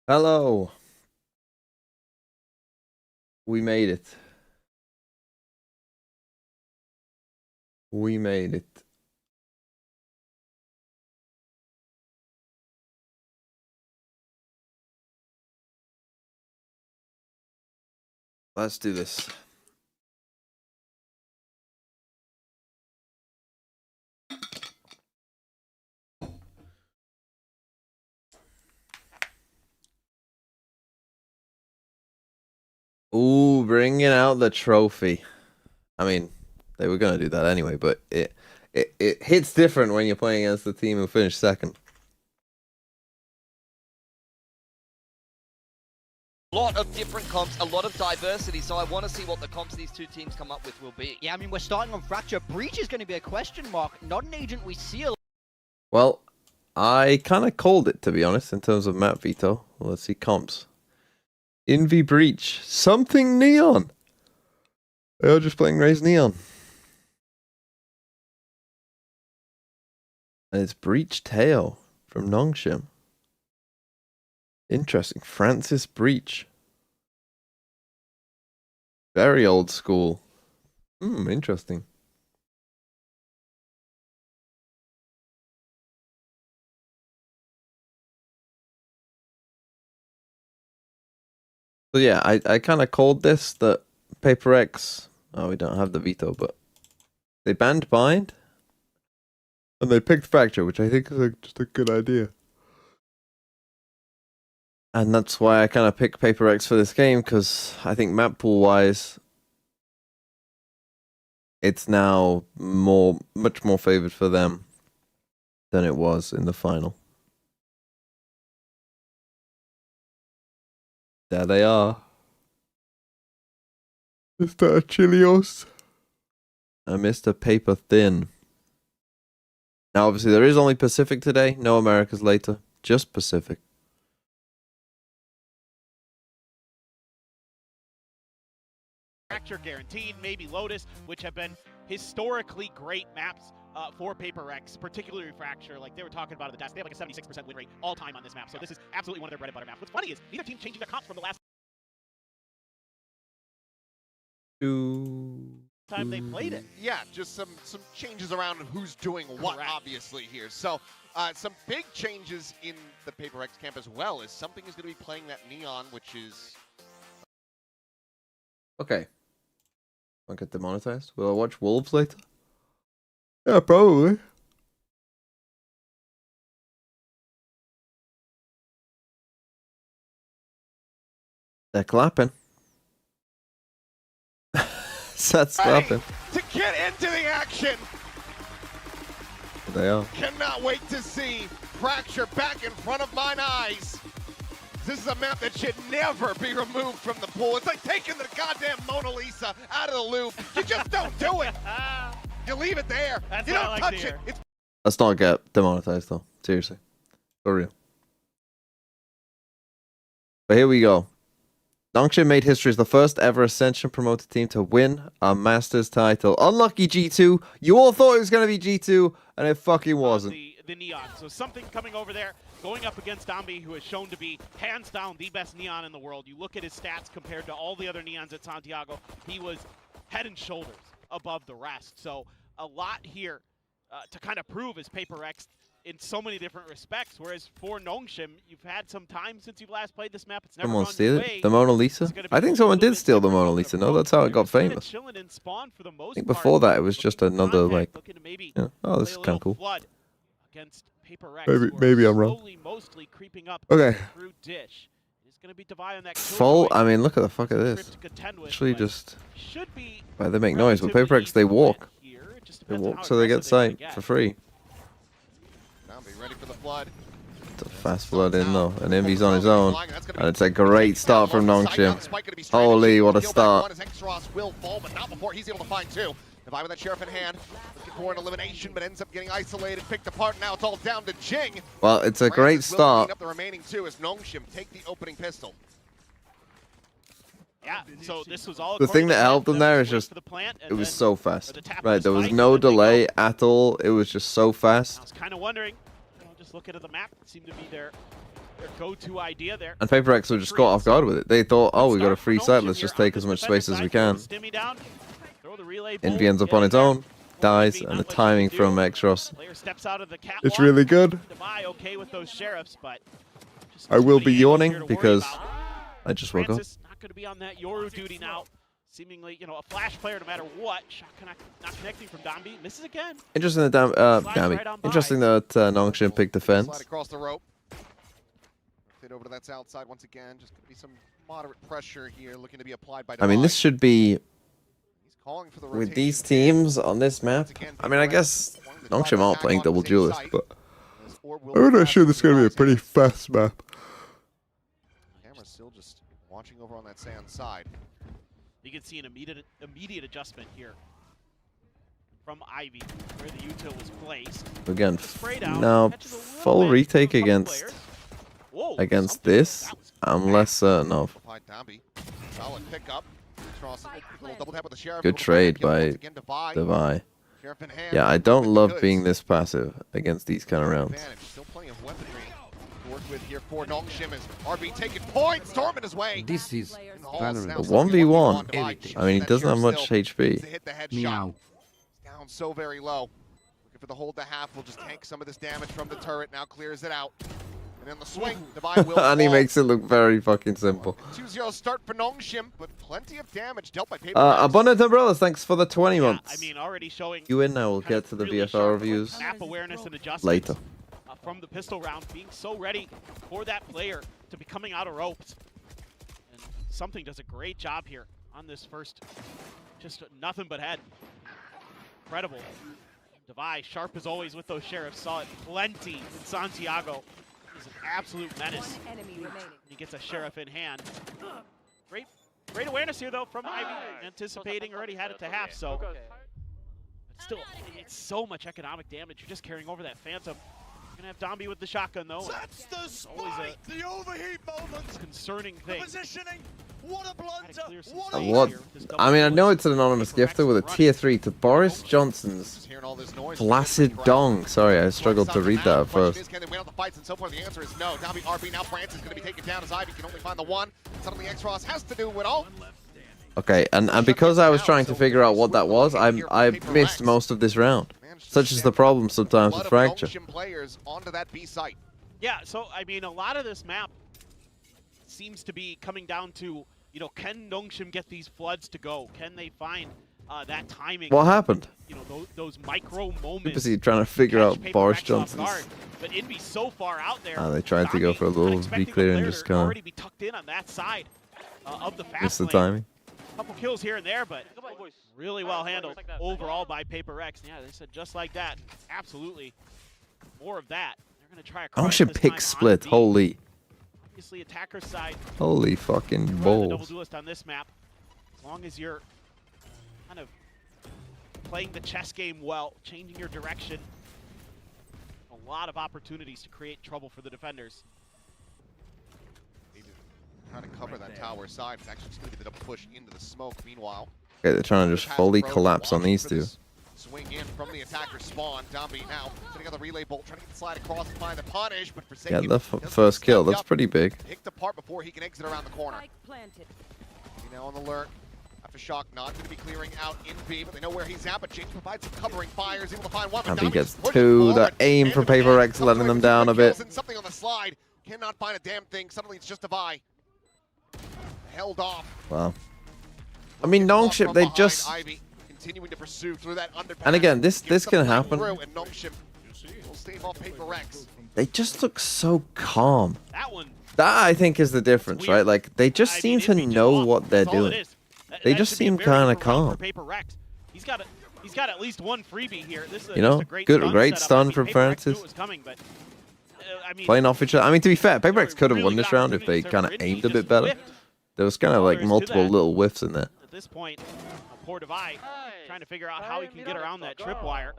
Hello. We made it. We made it. Let's do this. Ooh, bringing out the trophy. I mean, they were gonna do that anyway, but it hits different when you're playing against the team who finished second. Lot of different comps, a lot of diversity, so I want to see what the comps these two teams come up with will be. Yeah, I mean, we're starting on Fracture. Breach is going to be a question mark, not an agent we see a lot. Well, I kind of called it, to be honest, in terms of map veto. Well, let's see comps. Envy Breach. Something Neon. They're just playing Raise Neon. And it's Breach Tail from Nongshim. Interesting. Francis Breach. Very old school. Interesting. So yeah, I kind of called this that Paper X. Oh, we don't have the veto, but they banned Bind. And they picked Fracture, which I think is just a good idea. And that's why I kind of picked Paper X for this game, because I think map pool wise, it's now much more favored for them than it was in the final. There they are. Mr. Achilleos and Mr. Paper Thin. Now, obviously, there is only Pacific today. No Americas later. Just Pacific. Fracture guaranteed, maybe Lotus, which have been historically great maps for Paper X, particularly Fracture. Like they were talking about at the desk, they have like a 76% win rate all time on this map. So this is absolutely one of their bread and butter maps. What's funny is neither team changing their comps from the last time they played it. Yeah, just some changes around who's doing what, Correct. obviously, here. So some big changes in the Paper X camp as well, as something is going to be playing that Neon, which is... Okay. I'll get demonetized. Will I watch Wolves later? Yeah, probably. They're clapping. That's clapping. To get into the action! They are. Cannot wait to see Fracture back in front of mine eyes. This is a map that should never be removed from the pool. It's like taking the goddamn Mona Lisa out of the loop. You just don't do it. You leave it there. That's you what I don't like to touch hear. it. It's Let's not get demonetized though. Seriously. For real. But here we go. Nongshim made history as the first ever Ascension promoted team to win a Masters title. Unlucky G2. You all thought it was going to be G2, and it fucking wasn't. The Neon. So something coming over there, going up against Dombi, who is shown to be hands down the best Neon in the world. You look at his stats compared to all the other Neons at Santiago, he was head and shoulders above the rest. So a lot here to kind of prove as Paper X in so many different respects, whereas for Nongshim, you've had some time since you've last played this map. It's never Someone gone steal your it? way. The Mona Lisa? I think someone did steal the Mona Lisa. No, that's how it got famous. I think before that it was just another, like, yeah. Oh, this is kind of cool. Maybe I'm wrong. Okay. Full, I mean, look at the fuck of this. Actually just, well, they make noise. With Paper X, they walk. They walk so they get sight for free. Dombi ready for the flood. It's a fast flood in though, and Envy's on his own. And it's a great start from Nongshim. Holy, what a start. Will fall, but not before he's able to find two. Divide with that sheriff in hand, looking for an elimination, but ends up getting isolated, picked apart. Now it's all down to Jing. Well, it's a great start. Up the remaining two as Nongshim take the opening pistol. Yeah, so this was all The thing that helped them there is just, it was so fast. Right, there was no delay at all. It was just so I fast. was kind of wondering, just looking at the map, it seemed to be their their go-to idea there. And PRX were just caught off guard with it. They thought, oh, we got a free Start side. Nongshim Let's just here on take as this much defender space as side, we throw can. the Stimmy down, throw the relay bolt, Envy ends up get on in its there. own, dies, Envy and not the much timing to do. from Exros. Player steps out of the catwalk. It's really good. Devi okay with those sheriffs, but just I too will many be angles yawning here to worry because about. I just woke up. Francis not going to be on that Yoru duty now. Seemingly, you know, a flash player no matter what. Shot not connecting from Dombi. Misses again. Interesting that Right on by. Interesting that Nongshim picked defense. Slide across the rope. Fit over to that south side once again. Just going to be some moderate pressure here looking to be applied by I mean, this should be, He's calling for the with rotation. these teams on this map, I mean, I guess Nongshim aren't playing double duelist, but I'm not sure this is going to be a pretty fast map. Camera's still just watching over on that sand side. You can see an immediate adjustment here from Ivy, where the util was placed. Again, Spray down, now catches a little full bit retake from a couple against players. Whoa, against something- this, that was I'm less certain of. Applied Dombi. Solid pickup. Cross, little double tap with the sheriff. Good Little trade kill once by again, Devi. Devi. Sheriff in hand. Yeah, I don't With the love goods. being this passive against these kind of rounds. Advantage. Still plenty of weaponry to work with here for Nongshim as RB taking points, storming his way. This is In the halls now, vulnerable. A 1v1. Devi Everything. shoots I mean, he that doesn't have sheriff much still. HP. Needs to hit the headshot. Meow. Down so very low. Looking for the hold to half. Will just tank some of this damage from the turret. Now clears it out. And then the swing, Devi will And he fall. makes it look very fucking simple. 2-0 start for Nongshim, but plenty of damage dealt by Paper. Abundant Umbrellas, thanks for the 20 Yeah, months. I mean, already showing You in now, we'll kind of get to the really VFL sharp reviews map awareness and adjustments later. From the pistol round, being so ready for that player to be coming out of ropes. And Something does a great job here on this first, just nothing but head. Incredible. Devi, sharp as always with those sheriffs, saw it plenty in Santiago. He's an absolute menace. He gets a sheriff in hand. Great awareness here though from Ivy, anticipating already had it to half, so. But still, it's so much economic damage. You're just carrying over that Phantom. You're gonna have Dombi with the shotgun though. That's the Always spike, the overheat moment, concerning the thing. positioning. What a blunder! clear some What space a What? here. This double I mean, I kill know is it's an anonymous PRX gifter with a running. tier 3 to Boris Johnson's Just hearing all this noise. flaccid dong. Sorry, I struggled to read that at first. Can they win out the fights and so forth? The answer is no. Dombi, RB, now Francis is going to be taken down as Ivy can only find the one. Suddenly X-Ross has to do it all. Okay, and because I was trying to figure out what that was, I missed most of this round. Such is the problem sometimes with Fracture. Players onto that B site. Yeah, so I mean, a lot of this map seems to be coming down to, you know, can Nongshim get these floods to go? Can they find that timing? What happened? You know, those micro moments. Busy trying to figure catch out Paper Boris X off Johnson's. guard. But Envy's so far out there. They tried to go for a little expecting the V-clear and player just to kind already of be tucked in on that side of the fast missed the lane. timing. Couple kills here and there, but really well handled overall by Paper X. Yeah, they said just like that. Absolutely, more of that. They're gonna try a crush Nongshim this pick time on split. B. Holy, Obviously, attacker side. holy fucking You're running the double balls. duelist on this map. As long as you're kind of playing the chess game well, changing your direction, a lot of opportunities to create trouble for the defenders. Trying to cover that tower side. It's actually just going to be the double push into the smoke. Meanwhile, Okay, they're trying to just fully collapse on these two. Swing in from the attacker's spawn. Dombi now setting up the relay bolt, trying to get the slide across and find the punish, but for Yeah, the first kill. That's pretty big. Picked apart before he can exit around the corner. Now on the lurk. After shock, not going to be clearing out in B, but they know where he's at. But James provides some covering fire. Is able to find one. but Dombi Dombi gets just pushes two. The forward. aim Hand for to man. Paper X Comes letting away them with down a kills bit. and something on the slide. Cannot find a damn thing. Suddenly it's just a Vi. Held off. Wow. I mean, Nongshim, they just. Ivy, continuing to pursue through that underpass. And again, this Gives can them light happen. through, and Nongshim will stave off Paper X. They just look so calm. That one. That, I think, is the difference, right? Like, they just I seem mean, to it'd be know too what long. they're That's all it doing. is. They That just should be a seem very kinda different round calm. for Paper X. He's got at least one freebie here. This is You know, just a great good- stun great setup. stun I mean, from Paper X knew Francis. it was coming, but, I mean, Playing off each other. I mean, to be fair, Paper there X could have were won really this good round if they opportunities kind there of for aimed Envy a bit just better. whiffed. There was kind of like There is to multiple that. little whiffs in there. At this point, poor Devi trying to figure out how he can get around that tripwire.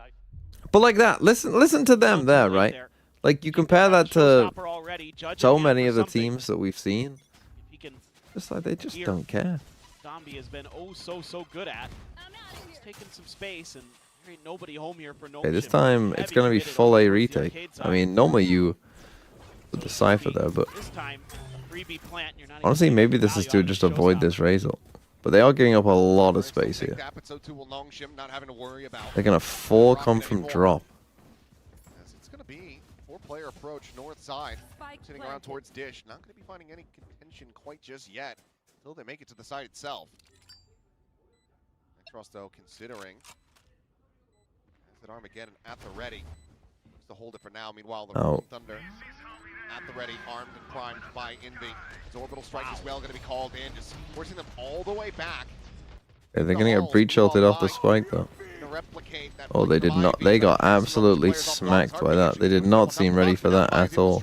But like that, listen to them there, right? Like, you compare that to Showstopper already, judging so him many for of the something. teams that we've seen. If he can, Just like, they just Here. don't care. Dombi has been so good at. He's taking some space, and there ain't nobody home here for Nongshim. Okay, this time it's Heavy going to be committed full on A the retake. arcade I side. mean, normally you with the Cypher there, but This time, freebie plant, you're not honestly, even maybe getting this is value to out of just the avoid showstopper. this raise up. But they are giving up a lot of PRX will space take here. that, but so too will Nongshim, not having to worry about. They're gonna 4 dropping come from anymore. drop. As it's gonna be 4-player approach north side, sitting around towards Dish. Not gonna be finding any contention quite just yet until they make it to the site itself. Across though, considering as that Armageddon at the ready, just to hold it for now. Meanwhile, the Oh. Thunder at the ready, armed and primed by Envy. His orbital strike as well, gonna be called in, just forcing them all the way back. Yeah, they're gonna get breach ulted off the spike though. To replicate that Oh, they did not. They got absolutely smacked by that. They did not seem ready for that at all.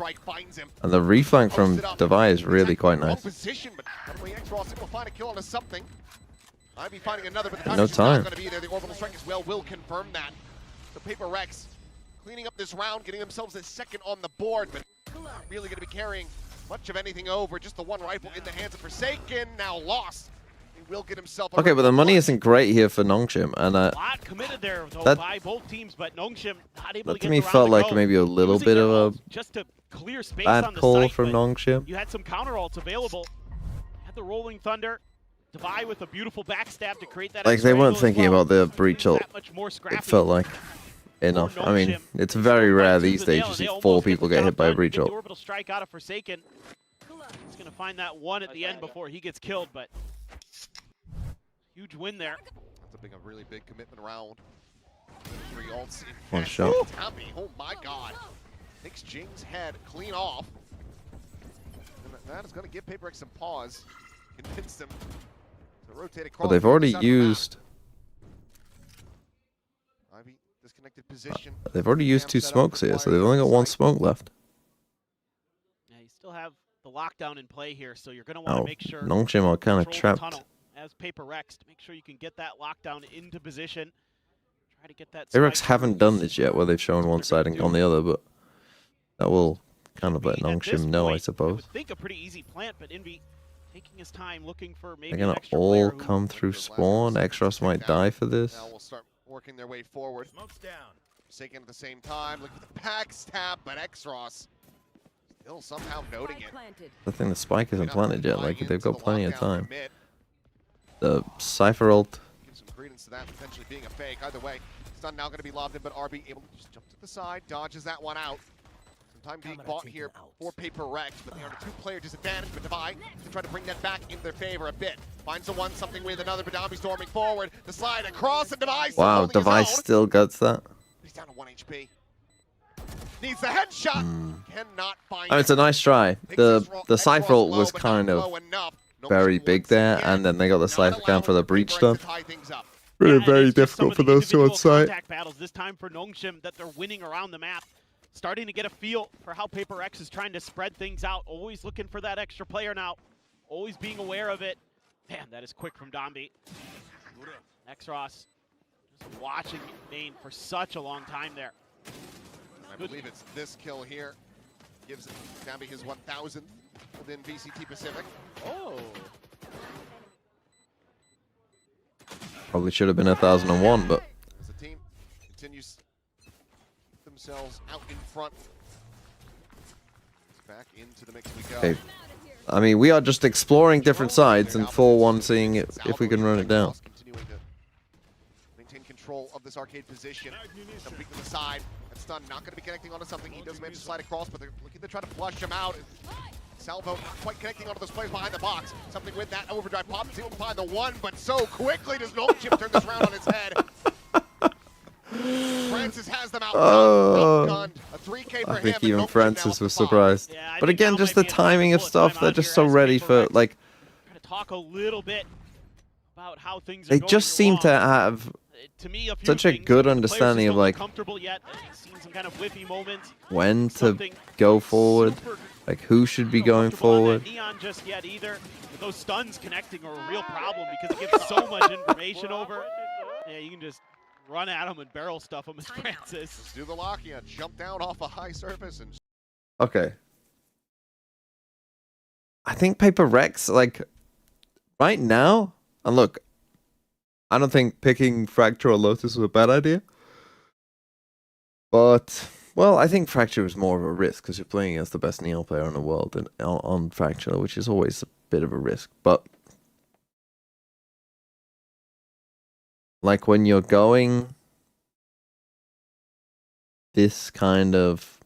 And the reflank from Devi is really quite nice. Position, but X-Ross will find a kill onto something. I'd be finding another, but the No time time. going to be there. The orbital strike as well will confirm that. The PRX cleaning up this round, getting themselves a second on the board, but not really going to be carrying much of anything over. Just the one rifle in the hands of Forsaken, now lost. He will get himself. Okay, but the money isn't great here for Nongshim, and A lot committed there though that- by both teams, but Nongshim not able to that get to me the round felt to like go. maybe a little Using bit their of a ults just to clear space bad on the call site, from but Nongshim. you had some counter ults available. Had the rolling thunder. Devi with a beautiful backstab to create that. Like extra they weren't angle as thinking well. about the breach ult. That much more It scrappy. felt like enough. I mean, it's very rare these days you see 4 people get hit by a breach The ult. orbital strike out of Forsaken. He's gonna find that one at the end before he gets killed, but huge win there. That's a really big commitment round. 3 ults in One fast. shot. Tambi, oh my god. Takes Jing's head clean off. And that is going to give PRX some pause. Convince them to rotate across. But they've already used Ivy, disconnected position. 2 smokes here, so they've only got 1 smoke left. Yeah, you still have the lockdown in play here, so you're gonna want to Oh, make sure Nongshim are kind of control the trapped. tunnel as PRX to make sure you can get that lockdown into position. Try to get that. PRX spike haven't through. done this yet, where they've shown one side and gone the other, but that will kind of let At this Nongshim know, I point, suppose. would think a pretty easy plant, but Envy taking his time looking for maybe They're an gonna extra player all who- come through Those last spawn. seconds X-Ross tick might down. die for this. Now we'll start working their way forward. Smoke's down. Forsaken at the same time. Look at the backstab, but X-Ross still somehow noting it. The thing, the spike isn't Not planted yet. buying Like they've into got the plenty of lockdown time. commit. The Cypher ult. Give some credence to that potentially being a fake. Either way, stun now going to be lobbed in, but RB able to just jump to the side, dodges that one out. Some time being bought here for PRX, but they are a 2-player disadvantage. But Devi to try to bring that back in their favor a bit. Finds the one, something with another, but Dambi storming forward. The slide across, and Devi still Wow, holding his Device own. still gets that. He's down to 1 HP. Needs the headshot. Cannot find I mean, it's a nice try. The Cypher ult was kind of very big there, and then they got the Cypher cam for the breach stuff. Really Yeah, and very it's just some difficult of for the those two on individual site. contact battles this time for Nongshim that they're winning around the map. Starting to get a feel for how PRX is trying to spread things out. Always looking for that extra player now. Always being aware of it. Man, that is quick from Dombi. X-Ross just watching main for such a long time there. I believe it's this kill here. Gives Dambi his 1,000th within VCT Pacific. Oh. Probably should have been 1,001, but As the team continues to keep themselves out in front. Back into the mix we go. hey, I mean, we are just exploring different sides and 4-1 seeing if we can run it down. Continuing to maintain control of this arcade position. Some peek to the side. And Stun not going to be connecting onto something. He does manage to slide across, but they're looking to try to flush him out. Salvo not quite connecting onto those players behind the box. Something with that overdrive pop. Able to find the one, but so quickly does Nongshim turn this round on his head. Francis has them out. Outgunned. A 3K for I him, think and even Nongshim Francis now was with the bomb. surprised. Yeah, I But think again, now just might the be a timing of bullet stuff, time they're out just here so as ready for, PRX like, trying to talk a little bit about how things are they going just seem along. to have To me, a few such a things. good Players are understanding still of, not like, comfortable yet. Seen some kind of whiffy moments. when to Something go forward, super like who should be not going comfortable on that forward. Neon just yet either. But those stuns connecting are a real problem because it gives so much information over. Yeah, you can just run at them and barrel stuff them as Francis. Let's do the lock. Yeah, jump down off a high surface and Okay. I think PRX, like, right now, and look, I don't think picking Fracture or Lotus was a bad idea. But Well, I think Fracture is more of a risk because you're playing against the best Neon player in the world and on Fracture, which is always a bit of a risk. But like when you're going this kind of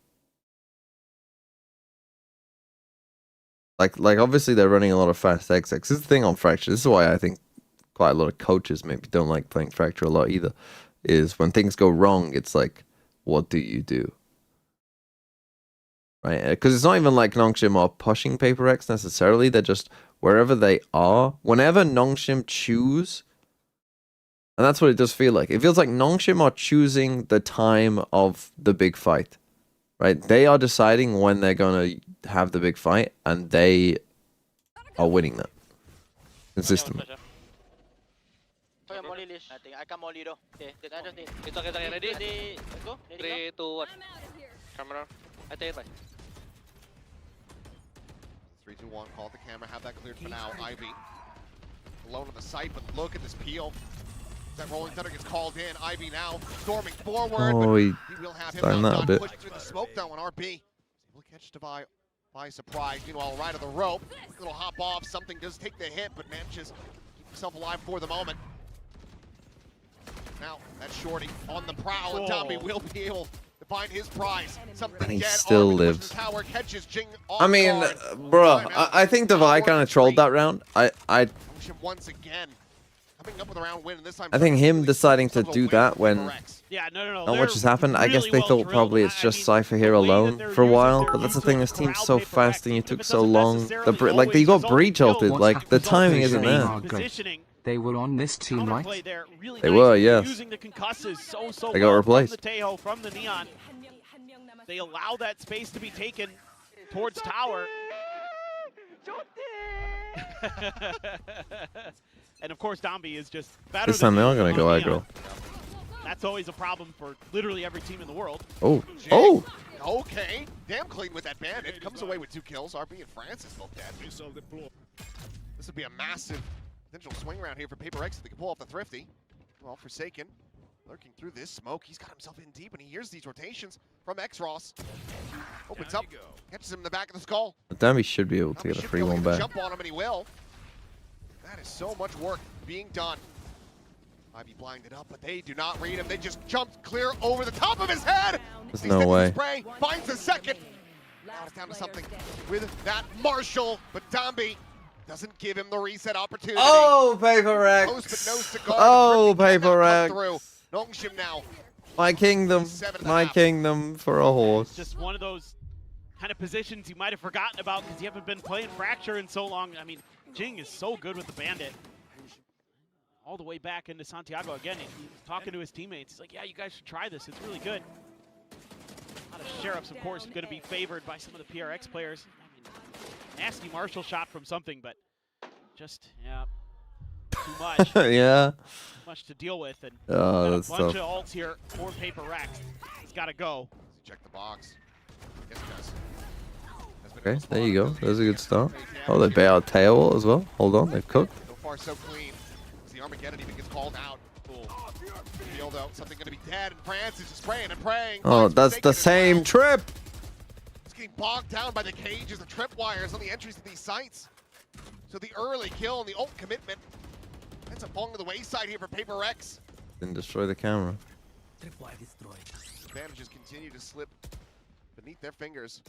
like obviously they're running a lot of fast XX. This is the thing on Fracture. This is why I think quite a lot of coaches maybe don't like playing Fracture a lot either. Is when things go wrong, it's like, what do you do? Right? Because it's not even like Nongshim are pushing Paper X necessarily. They're just wherever they are. Whenever Nongshim choose, and that's what it does feel like. It feels like Nongshim are choosing the time of the big fight. Right? They are deciding when they're going to have the big fight, and they are winning that consistently. I come molly though. Okay, Kita ready? Ready? Go. 3, 2, 1. Camera. I take it. 3, 2, 1. Call the camera. Have that cleared for now. Ivy alone on the site, but look at this peel. That Rolling Thunder gets called in. Ivy now storming forward. Oh, but he will have him starting that a bit. pushed through the smoke though on RB. Will catch Devi by surprise. Meanwhile, right of the rope. Quick little hop off. Something does take the hit, but manages to keep himself alive for the moment. Now, that's Shorty on the prowl, and Tommy will be able to find his prize. Something And he dead. still Armin lives. pushes Tower, catches Jing off I mean, guard. bro, Timeout. I think Devi kind of trolled that round. I Nongshim once again coming up with a round win, and this time think him really deciding to themselves a do win that for when PRX. Yeah, no. not they're much has happened. I guess really they well thought drilled. probably it's I just mean, Cypher here the way that alone they're for a using while, their but that's the use thing. to This team's corral so Paper fast X, and you even took if it so doesn't long. necessarily Like you always got result in breach kills, ulted. What's Like the happened timing to isn't Nongshim there. are good. positioning, They were on this team, right? counterplay there, really They nice. were, yes. Using the concusses so They got well replaced. from the Tejo, from the Neon. They allow that space to be taken towards Tower. And of course, Dombi is just better This time than they are you gonna go on aggro. Neon. That's always a problem for literally every team in the world. Oh, Jing, oh! Okay, damn clean with that bandit. Comes away with 2 kills. RB and Francis both dead. This would be a massive potential swing round here for Paper X if they can pull off the Thrifty. Well, Forsaken lurking through this smoke. He's got himself in deep, and he hears these rotations from X-Ross. Opens up, catches him in the back of the skull. Damn, he should be able to Now get a should be free able to one get the back. jump on him, and he will. That is so much work being done. Ivy blinded up, but they do not read him. They just jumped clear over the top of his head. There's He no steps in way. Spray, finds a second. Now it's down to something with that Marshall, but Dombi doesn't give him the reset opportunity. Oh, Paper Close, but no X! cigar. Oh, The Thrifty cannot Paper come X! through. Nongshim now. My kingdom, 7.5. my kingdom for a horse. Just one of those kind of positions you might have forgotten about because you haven't been playing Fracture in so long. I mean, Jing is so good with the Bandit. All the way back into Santiago again. He's talking to his teammates. He's like, yeah, you guys should try this. It's really good. A lot of Sheriffs, of course, going to be favored by some of the PRX players. I mean, nasty Marshall shot from something, but just, yeah, too much. Yeah. Too much to deal with. And Oh, got that's a bunch tough. of ults here for Paper Rex. He's got to go. Check the box. Yes, he does. Has been Okay, able to there spawn you a go. few There's a good damage start. here. Oh, they bail out tail as well. Hold on, they've cooked. So far, so clean. As the Armageddon even gets called out. Cool. Field out. Something going to be dead. And France is just praying and praying. Oh, Finds that's the Forsaken as same well. trip. It's getting bogged down by the cages, the tripwires on the entries to these sites. So the early kill and the ult commitment. That's a falling to the wayside here for Paper X. Didn't destroy the camera. Advantages continue to slip beneath their fingers.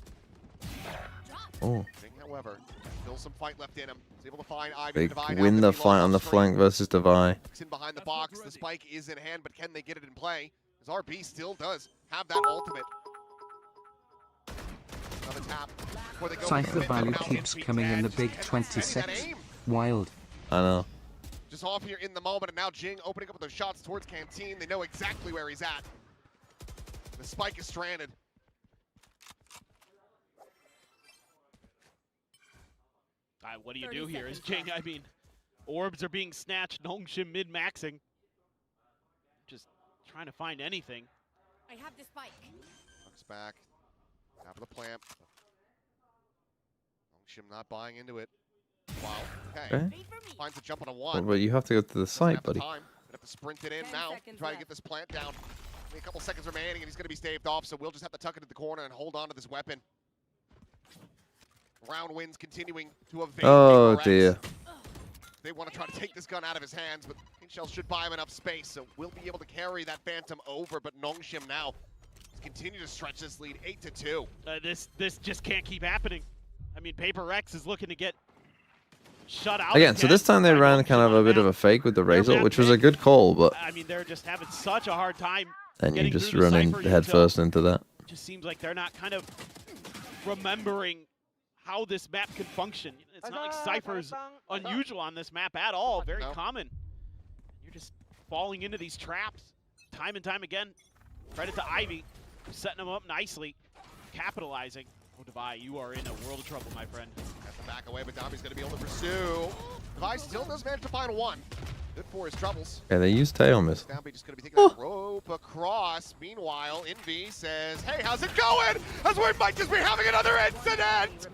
Oh, Jing, however, still some fight left in him. He's able to find Ivy. they divide out, win then the he fight lost on the screen. flank versus Devi. It's in behind the box. The spike is in hand, but can they get it in play? As RB still does have that ultimate. Another tap before they go for the Cypher commitment. value Now keeps NP coming in the just big cannot 26. send that aim. Wild. I know. Just off here in the moment, and now Jing opening up with those shots towards Canteen. They know exactly where he's at. The spike is stranded. What do you do here? Is Jing, I mean, orbs are being snatched. Nongshim mid-maxing. Just trying to find anything. I have the spike. Looks back. Top of the plant. Nongshim not buying into it. Wow. Okay. Okay. Wait for me. Finds a jump on a Well, one. but you have to go to the Doesn't site, have the buddy. time. Gonna have to sprint it in 10 now. seconds Try to left. get this plant down. A couple seconds remaining, and he's going to be staved off, so we'll just have to tuck it into the corner and hold on to this weapon. Round wins continuing to evade. Oh PRX. dear. They want to try to take this gun out of his hands, but Shell should buy him enough space, so we'll be able to carry that Phantom over. But Nongshim now continue to stretch this lead 8-2. This just can't keep happening. I mean, PRX is looking to get shut out Again, so this time they ran kind of a bit of a fake with the Razor, which was a good call, but I mean, they're just having such a hard time. then you getting just through the run in Cypher head util. first into that. It just seems like they're not kind of remembering how this map can function. It's not like Cypher's unusual on this map at all, very common. You're just falling into these traps time and time again. Credit to Ivy, setting them up nicely, capitalizing. Oh, Devi, you are in a world of trouble, my friend. Has to back away, but Dami's going to be able to pursue. Devi still does manage to find one. Good for his troubles. Yeah, they used tail miss. Dami just going to be taking that rope across. Meanwhile, Envy says, hey, how's it going? As we might just be having another incident.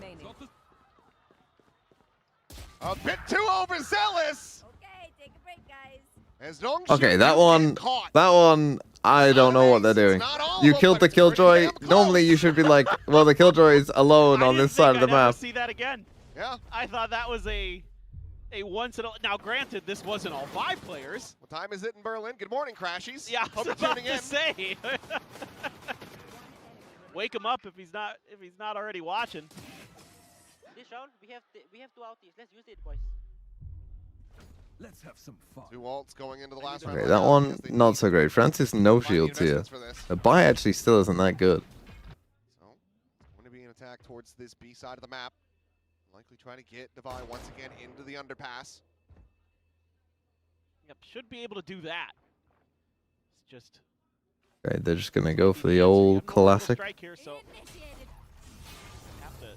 A bit too overzealous. Okay, take a break, guys. As Nongshim Okay, that will one, get caught. I don't know what they're doing. You killed the Killjoy. Normally you should be like, well, the Killjoy is alone on this side of the map. See that again? Yeah. I thought that was a once in a. Now, granted, this wasn't all 5 players. What time is it in Berlin? Good morning, Crashies. Yeah, I Hope was you're about tuning to in. say. Wake him up if he's not already watching. This round, we have 2 outies. Let's use it, boys. Let's have some fun. 2 ults going into the last round. Okay, that one not so great. Francis no shields here. The buy actually still isn't that good. So, it's going to be an attack towards this B side of the map. Likely trying to get Devi once again into the underpass. Yep, should be able to do that. It's just. Okay, they're just gonna go for the old classic. Strike here, so have to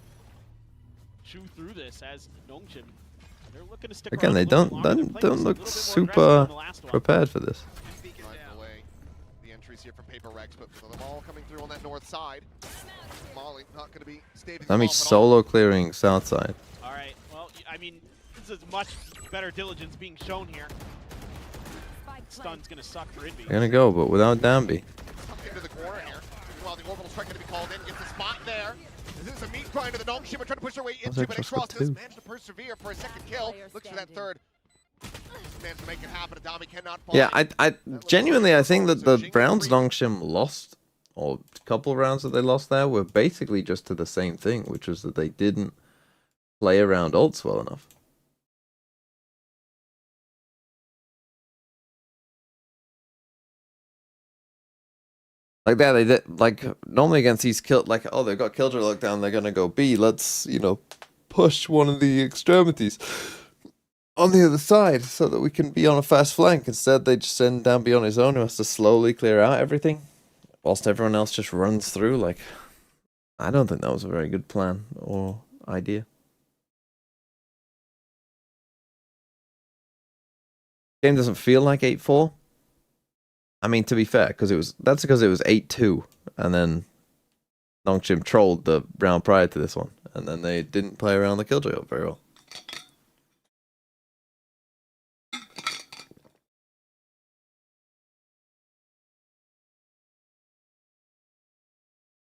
chew through this as Nongshim. They're looking to stick Again, around they a little don't bit longer. They're playing don't this a look little bit more super aggressive than the last one. prepared for this. Right away. The entries here from PRX, but for them all coming through on that north side. Molly not going to be staving I mean, them off at all. solo clearing south side. All right. Well, I mean, this is much better diligence being shown here. Stun's gonna suck for Envy. They're gonna go, but without Danby. Tucked into the corner here. Meanwhile, the orbital strike going to be called in. Gets the spot there. This is a meat grind to the Nongshim trying to push their way into, but extra Xross for does two. manage to persevere for a second kill. Looks for that third. Managed to make it happen. Adami cannot fall. Yeah, I genuinely I think that the rounds Nongshim lost, or a couple rounds that they lost there, were basically just to the same thing, which was that they didn't play around ults well enough. Like that, they did, like normally against these kill, like, oh, they've got Killjoy locked down, they're gonna go B. Let's, you know, push one of the extremities on the other side so that we can be on a fast flank. Instead, they just send Danby on his own, who has to slowly clear out everything, whilst everyone else just runs through. Like, I don't think that was a very good plan or idea. Game doesn't feel like 8-4. I mean, to be fair, that's because it was 8-2, and then Nongshim trolled the round prior to this one, and then they didn't play around the Killjoy up very well.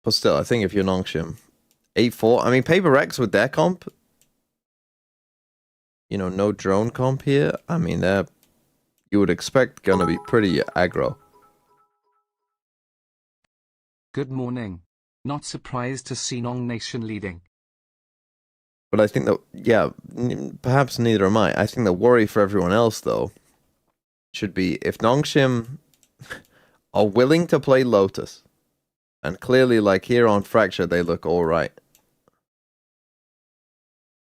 But still, I think if you're Nongshim, 8-4. I mean, PRX with their comp, you know, no drone comp here. I mean, you would expect gonna be pretty aggro. Good morning. Not surprised to see Nongshim leading. But I think that, yeah, perhaps neither am I. I think the worry for everyone else, though, should be if Nongshim are willing to play Lotus, and clearly, like here on Fracture, they look alright,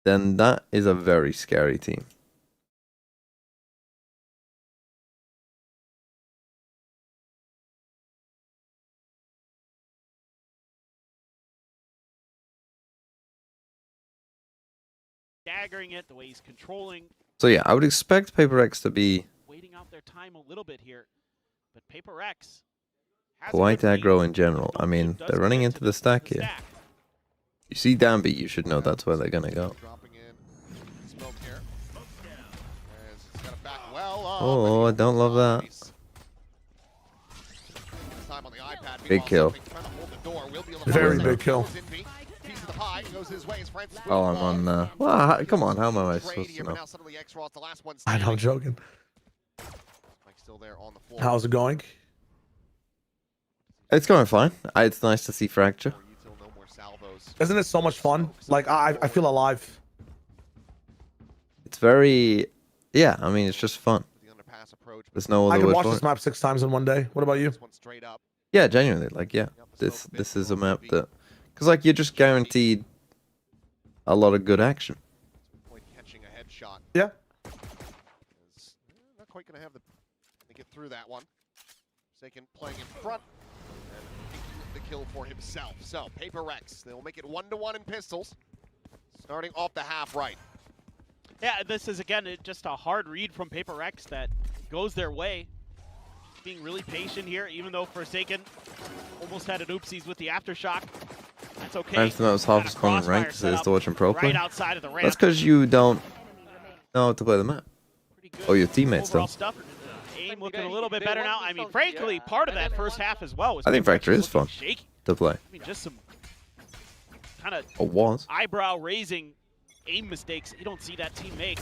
then that is a very scary team. Daggering it, the way he's controlling, So yeah, I would expect PRX to be waiting out their time a little bit here. But PRX has a quite good aggro lead. in general. I mean, Does they're running get into to the stack here. stack. You see Danby, you should know that's where they're gonna go. Dropping in smoke here. As it's got to back well up, Oh, I don't love that. This time Big kill. Very big kill. Oh, I'm on. Well, come on. How am I supposed to know? I know, I'm joking. How's it going? It's going fine. It's nice to see Fracture. Isn't it so much fun? Like, I feel alive. It's very. Yeah, I mean, it's just fun. There's no other I can word watch for this it. map 6 times in one day. What about you? Yeah, genuinely. Like, yeah. This is a map that. Because, like, you're just guaranteed a lot of good action. Yeah. Not quite gonna have the get through that one. Forsaken playing in front and taking the kill for himself. So PRX, they'll make it 1-1 in pistols, starting off the half right. Yeah, this is again just a hard read from PRX that goes their way. Being really patient here, even though Forsaken almost had an oopsies with the aftershock. That's okay. I understand that was half as fun in rank as it is to watching pro play. Right outside of the ramp. That's because you don't know how to play the map. Or your teammates don't. Stuff. Aim looking a little bit better now. I mean, frankly, part of that first half as well was I think Fracture is fun shaky to play. I mean, just some kind of eyebrow-raising aim mistakes you don't see that team make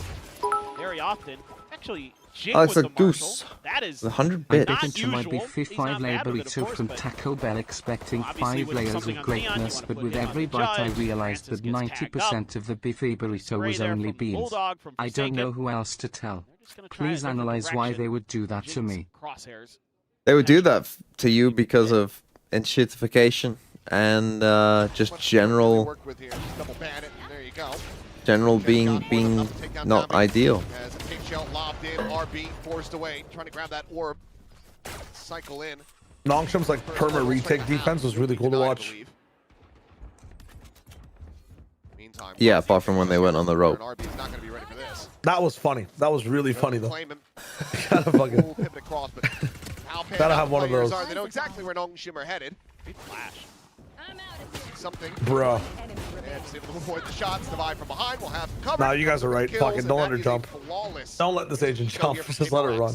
very often. Actually, Jing Alex with a the goose. Marshall. That is 100 I'm bits. bitten to my beefy He's not 5-layer bad with it, of burrito course, from but Taco Bell, expecting obviously 5 with layers something of on Neon, you greatness, wanna but put with it on every the bite I judge, realized Francis that gets tagged 90% of the beefy burrito Spray was there only from the beans. Bulldog from I don't know Forsaken. who else to tell. They're just gonna try a Please different analyze why direction. they would do that to Jing's me. crosshairs. They would do that to you because of enshittification and just general being not ideal. As a pink shell lobbed in, RB forced away, trying to grab that orb, cycle in. Nongshim's like perma retake defense was really cool to watch. Meantime, Yeah, apart from when they went on the rope. RB is not going to be ready for this. That was funny. That was really funny though. Claim him. Gotta fucking. Full pivot across, but how Gotta have one of those. They know exactly where Nongshim are headed. Big flash. Something. Bruh. And just able to avoid the shots. Divide from behind. We'll have cover. Nah, you guys are right. Kills, Fucking and don't that let her is a jump. flawless Don't let this agent show jump. here for Just let her PRX. run.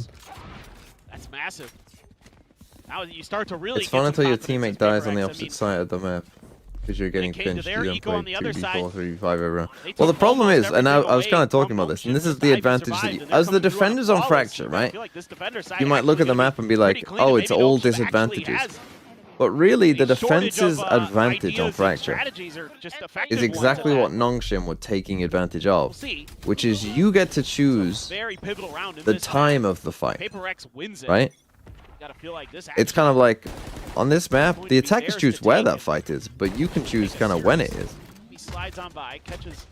That's massive. Now you start to really It's get fun some until your confidence teammate in dies on the PRX. I opposite mean, side of the map. Because you're getting came to pinched. their You eco don't on play the other 2v4, side. 3v5 every round. They Well, the took problem almost is, and I everything was kind of away talking from about this, and Nongshim this is just the diving advantage that survived, you, and they're as the coming through on defenders on flawless. Fracture, I right? feel like this defender side You might actually look at the gonna map and be pretty like, clean, oh, and it's maybe all Nongshim actually disadvantages. has But really, the a shortage defense's of, advantage on ideas and Fracture strategies are just effective is ones exactly at what that. Nongshim were taking advantage We'll of, see. which is you get to choose Very pivotal round in the this time match. of the fight, PRX wins it. right? Gotta feel like this It's kind of like, on this map, going the to be attackers theirs choose to where take that and fight is, but you can choose kind of when it is, he slides on by, catches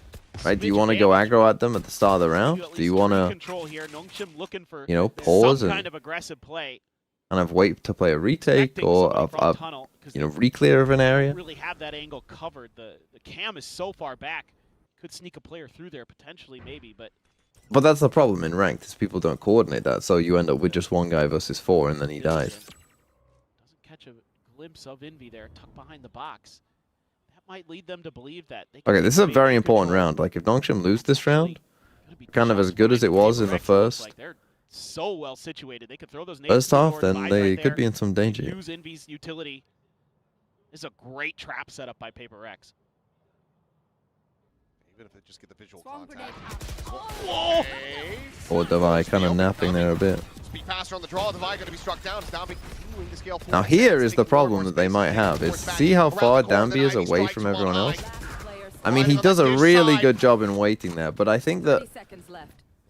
right? Do you smidge want to go damage. aggro at them at the start of the round? At Do you least want free to control here. Nongshim looking for you know, pause some and kind of aggressive play. kind of wait to play a retake Expecting or somebody a from tunnel, 'cause you know, they re-clear of an don't area? really have that angle covered. The cam is so far back. Could sneak a player through there potentially, maybe, but But that's the problem in ranked, is people don't coordinate that, so you end up with just one guy versus 4 and then he dies. doesn't catch a glimpse of Envy there, tucked behind the box. That might lead them to believe that. They can Okay, take this is a big very important control. round. Like, if Nongshim lose this round, Gonna be kind of just as good as fine. it was in the PRX looks first like they're so well situated. They could throw those nades first to the half, door, then divide they right could there, be in some danger. use Envy's utility. This is a great trap set up by PRX. Even if they just get the visual contact. Whoa! Or Devi kind of napping there a bit. Speed faster on the draw. Devi going to be struck down. Downbeat continuing to scale forward. Now here is the Taking more and problem more that they space. might have, is Force back see how around far the corner, Danby is then away strikes from one everyone eye. else? I mean, he does a really good job in waiting there, but I think that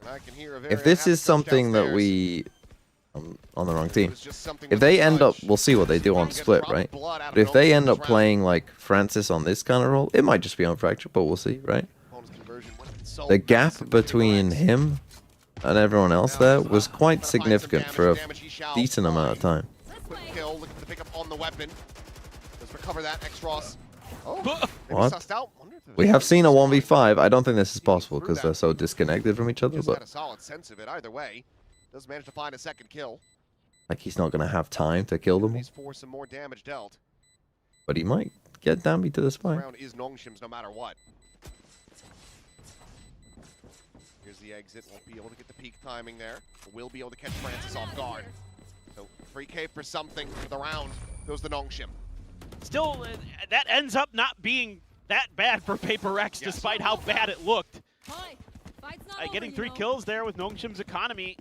And I can hear a very if this unhappy is something that downstairs. we... I'm on the wrong team. It was just something If that they the end up, judge we'll see what they do on gets split, dropped right? blood out But of if they end Nongshim's up round. playing like Francis on this kind of role, it might just be on Fracture, but we'll see, right? Opponent's conversion went so The gap massive for between PRX. him and everyone else there was quite significant for a decent amount of time. Quick kill, looking to pick up on the weapon. Let's recover that. X-Ross. Oh, maybe What? sussed out. Wonder if it We was have seen a Nongshim's 1v5. I don't think this is possible through because that. they're so disconnected from each other, Just had but a solid sense of it. Either way, does manage to find a second kill. like he's not going to have time to kill them all. He's for some more damage dealt. But he might get Danby to the This spine. round is Nongshim's no matter what. Here's the exit. Won't be able to get the peak timing there. But will be able to catch Francis off guard. So free K for something for the round. goes the Nongshim. Still, that ends up not being that bad for PRX, despite how bad it looked. Getting 3 kills there with Nongshim's economy,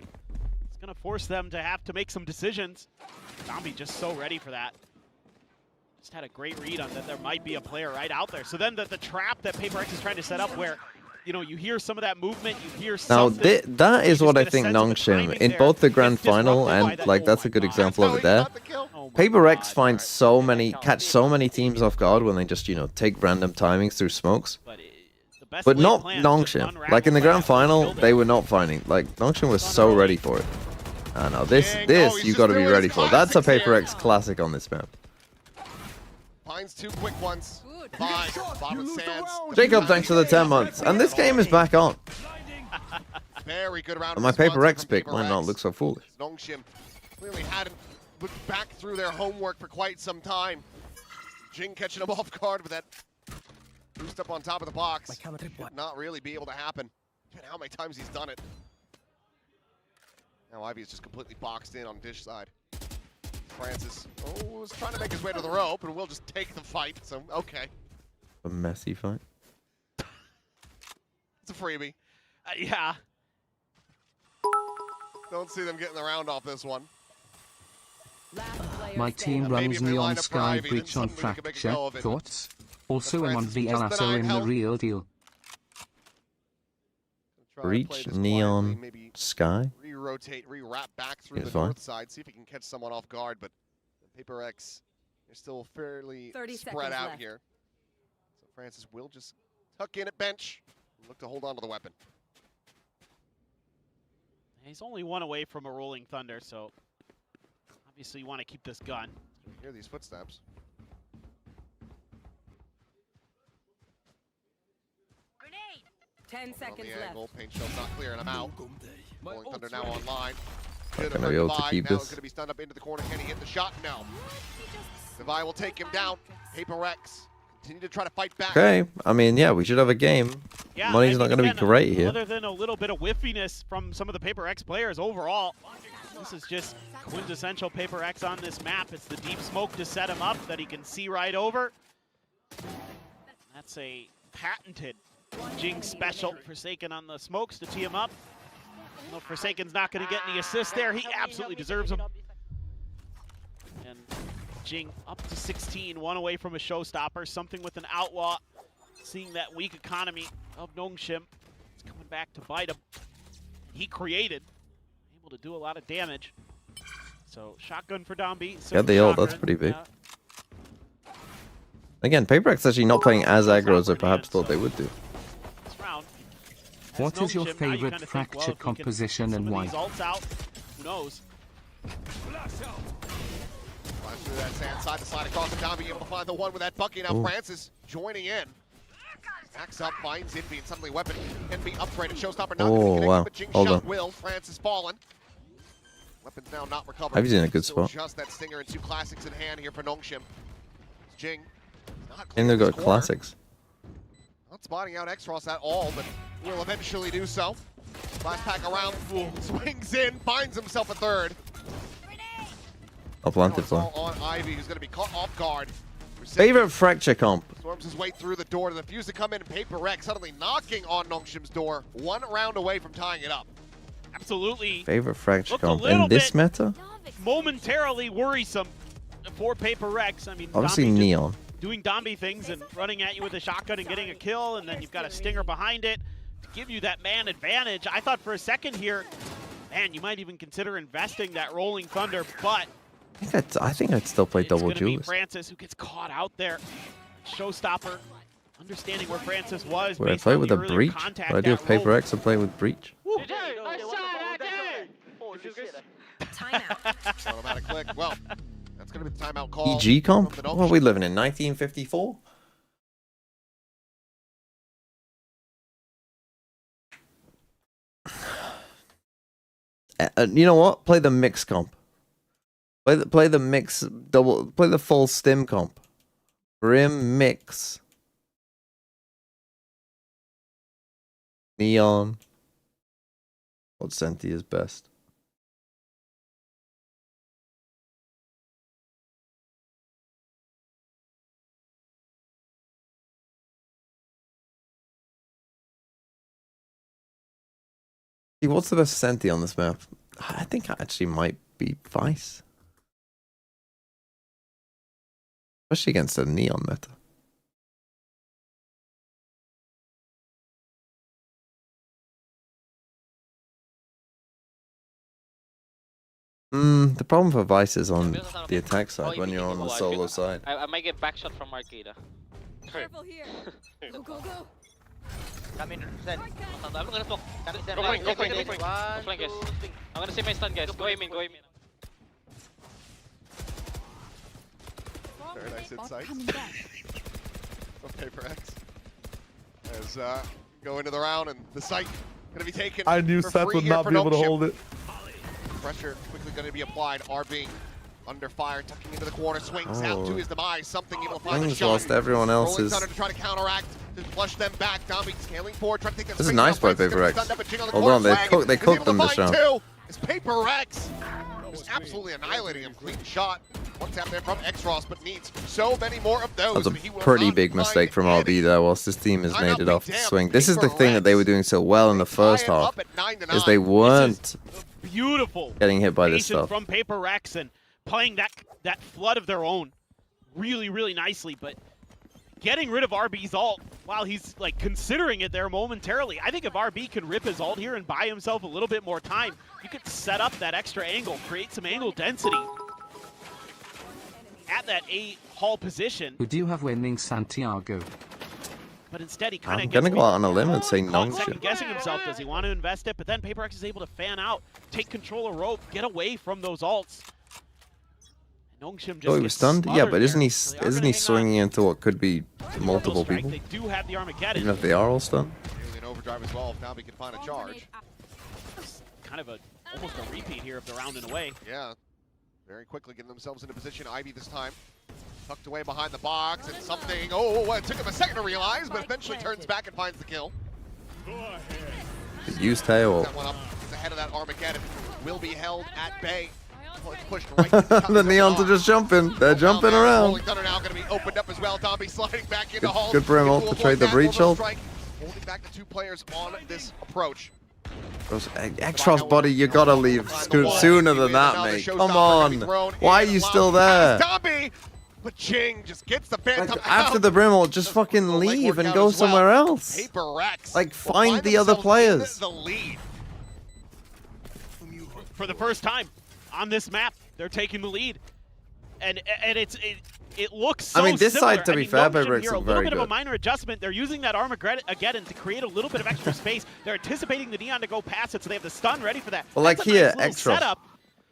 it's going to force them to have to make some decisions. Zombie just so ready for that. Just had a great read on that there might be a player right out there. So then the trap that PRX is trying to set up where, you know, you hear some of that movement, you hear something. Now, that is what I think Nongshim, in both the grand final and, like, that's a good example of it there. PRX finds so many, catch so many teams off guard when they just, you know, take random timings through smokes. But not Nongshim. Like, in the grand final, they were not finding, like, Nongshim was so ready for it. I know, this you got to be ready for. That's a PRX classic on this map. Finds 2 quick ones. Fine. Bottom sands. Jacob, thanks for the 10 months. And this game is back on. Very good round. And my PRX pick might not look so foolish. Nongshim clearly hadn't looked back through their homework for quite some time. Jing catching him off guard with that boost up on top of the box. Should not really be able to happen. Given how many times he's done it. Now Ivy is just completely boxed in on dish side. Francis was trying to make his way to the rope, and we'll just take the fight. So, okay. A messy fight. It's a freebie. Yeah. Don't see them getting the round off this one. My team runs Neon Sky Breach on Fracture. Thoughts? Also I'm on VLSO in the real deal. Breach, Neon, Sky. Re-rotate, re-wrap back through the north side. See if he can catch someone off guard, but the PRX, they're still fairly spread out here. So Francis will just tuck in at bench and look to hold on to the weapon. He's only 1 away from a Rolling Thunder, so obviously you want to keep this gun. You hear these footsteps. Grenade! 10 seconds Angle. left. Paint shell's not clearing him out. Rolling Thunder now online. Not gonna be able to keep now this. Going to be stunned up into the corner. Can he get the shot? No. Devi will take him down. PRX continue to try to fight back. Okay, I mean, yeah, we should have a game. Yeah, Money's not going to be great here. Other than a little bit of whiffiness from some of the PRX players overall, this is just quintessential PRX on this map. It's the deep smoke to set him up that he can see right over. That's a patented Jing special. Forsaken on the smokes to tee him up. No, Forsaken's not going to get any assists there. He absolutely deserves them. And Jing up to 16, 1 away from a showstopper. Something with an outlaw. Seeing that weak economy of Nongshim. It's coming back to bite him. He created. Able to do a lot of damage. So shotgun for Dombi. Yeah, the ult, that's pretty big. Again, PRX actually not playing as aggro as I perhaps thought they would do. What is your favorite Fracture composition and why? Out. Who knows? Flash through that sand, side to side across the down, being able to find the one with that bucket. Now Francis joining in. Backs up, finds Envy, and suddenly weapon can be upgraded. Showstopper not going to connect, wow. but Jing Hold shot on. will. Francis fallen. Weapons now not recovered. I've seen a good spot. Just that stinger and 2 classics in hand here for Nongshim. Jing. And they've got classics. Not spotting out X-Frost at all, but will eventually do so. Last pack around, swings in, finds himself a third. I'll plant it for all on Ivy, who's going to be caught off guard. favorite Fracture comp. Storms his way through the door to the fuse to come in, and PRX suddenly knocking on Nongshim's door, 1 round away from tying it up. Absolutely. Favorite Fracture Looked a comp little in this bit meta? Momentarily worrisome for PRX. I mean, Obviously Dombi Neon. Doing Dombi things and running at you with a shotgun and getting a kill, and then you've got a stinger behind it to give you that man advantage. I thought for a second here, man, you might even consider investing that Rolling Thunder, but I think I'd still play double it's going to be Julius. Francis who gets caught out there. Showstopper, understanding where Francis was. Would I play with a Breach? Would I do a PRX and play with Breach? Timeout. Automatic click. Well, that's going to be the timeout call. EG comp? What are we living in, 1954? You know what? Play the mix comp. Play the mix double. Play the full stim comp. Rim mix. Neon. What Senti is best? Hey, what's the best Senti on this map? I think I actually might be Vice. Especially against a Neon meta. The problem for Vice is on the attack side when you're on the solo side. I might get back shot from Arcade. Careful here. Go, go, go. Come in, send. I'm gonna smoke. Go flank, go flank, go flank. Go flank, guys. I'm gonna save my stun, guys. Go aim in, go aim in. Very nice insight from PRX. As go into the round and the site gonna be taken. I knew Seth would not be able to hold it. Pressure quickly going to be applied. RB under fire, tucking into the corner, swings out to his demise. Something able to find the shot. Lost everyone else's. Rolling Thunder to try to counteract, to flush them back. Dombey scaling forward, trying to take that. This is nice by PRX. Hold on, they cooked them this round. It's PRX. Just absolutely annihilating him. Clean shot. One tap there from X-Ross, but needs so many more of those. That was a pretty big mistake from RB there, whilst this team has made it off the swing. This is the thing that they were doing so well in the first half, is they weren't beautiful getting hit by this stuff. From PRX and playing that flood of their own really nicely, but getting rid of RB's ult while he's like considering it there momentarily. I think if RB can rip his ult here and buy himself a little bit more time, you could set up that extra angle, create some angle density at that A hall position. Would you have winning Santiago? But instead, he kind of I'm gonna go out on a limb and say Nongshim. Guessing himself, does he want to invest it? But then PRX is able to fan out, take control of rope, get away from those ults. Nongshim just he was stunned. Yeah, but isn't he swinging into what could be multiple people? They do have the Armageddon. Even if they are all stunned. An overdrive as well. If now we can find a charge. Kind of almost a repeat here of the round in a way. Yeah, very quickly getting themselves into position. Ivy this time. Tucked away behind the box and something. Oh, it took him a second to realize, but eventually turns back and finds the kill. Use tail. That one up. It's ahead of that Armageddon. Will be held at bay. Well, it's pushed right to the Neons are just jumping. They're jumping around. Rolling Thunder now going to be opened up as well. Dombey sliding back into Hall. Good for him ult to trade the breach ult. Holding back the two players on this approach. X-Ross body, you gotta leave sooner than that, mate. Come on. Why are you still there? Dombey! But Ching just gets the Phantom out. After the Brim ult, just fucking leave and go somewhere else. Like, find the other players. The lead. For the first time on this map, they're taking the lead. And it looks so I mean, this similar. side, to be fair, PRX here, a look little very bit of good. a minor adjustment. They're using that Armageddon to create a little bit of extra space. They're anticipating the Neon to go past it, so they have the stun ready for that. Well, like here, X-Ross.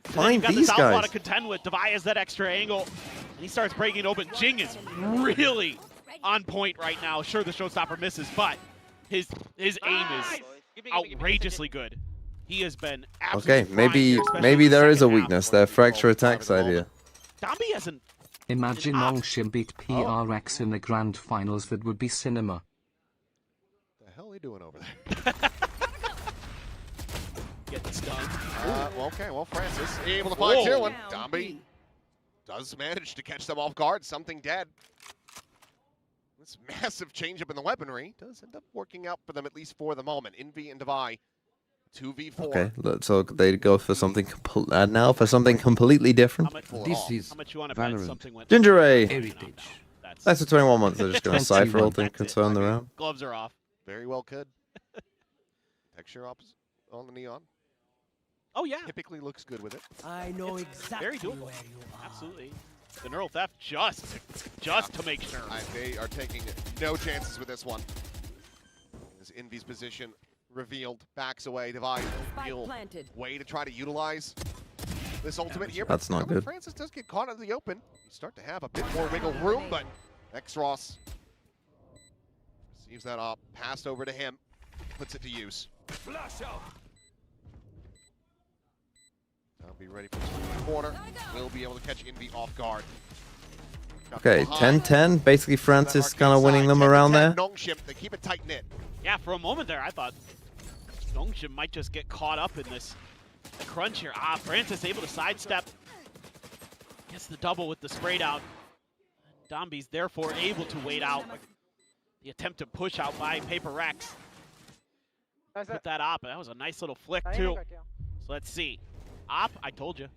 Find these guys. guys. To contend with. Devi has that extra angle, and he starts breaking it open. Jing is really on point right now. Sure, the showstopper misses, but his aim is outrageously good. He has been absolutely okay. Maybe there is a weakness there. Fracture attack side here. Dombey hasn't. Imagine Nongshim beat PRX in the grand finals. That would be cinema. What the hell are they doing over there? Getting stunned. Well, Francis able to find tier one. Dombey does manage to catch them off guard. Something dead. This massive change up in the weaponry does end up working out for them, at least for the moment. Envy and Devi, 2v4. Okay, so they go for something now for something completely different. This is Valorant. Ginger Ray. heritage. That's for 21 months. They're just going to Cypher ult and concern the round. Gloves are off. Very well could. Texture opposite on the Neon. Oh, yeah. Typically looks good with it. I know exactly Very doable. where you are. Absolutely. The neural theft just to make sure. They are taking no chances with this one. As Envy's position revealed, backs away, Devi real way to try to utilize this ultimate here. That's not good. Francis does get caught in the open. You start to have a bit more wiggle room, but X-Ross receives that up, passed over to him, puts it to use. I'll be ready for the corner. Will be able to catch Envy off guard. Okay, 10-10. Basically, Francis kind of winning them around there. Nongshim, they keep it tight knit. Yeah, for a moment there, I thought Nongshim might just get caught up in this crunch here. Francis able to sidestep. Gets the double with the spray down. Dombey's therefore able to wait out the attempted push out by PRX. put that op. That was a nice little flick too. So let's see. Op, I told you.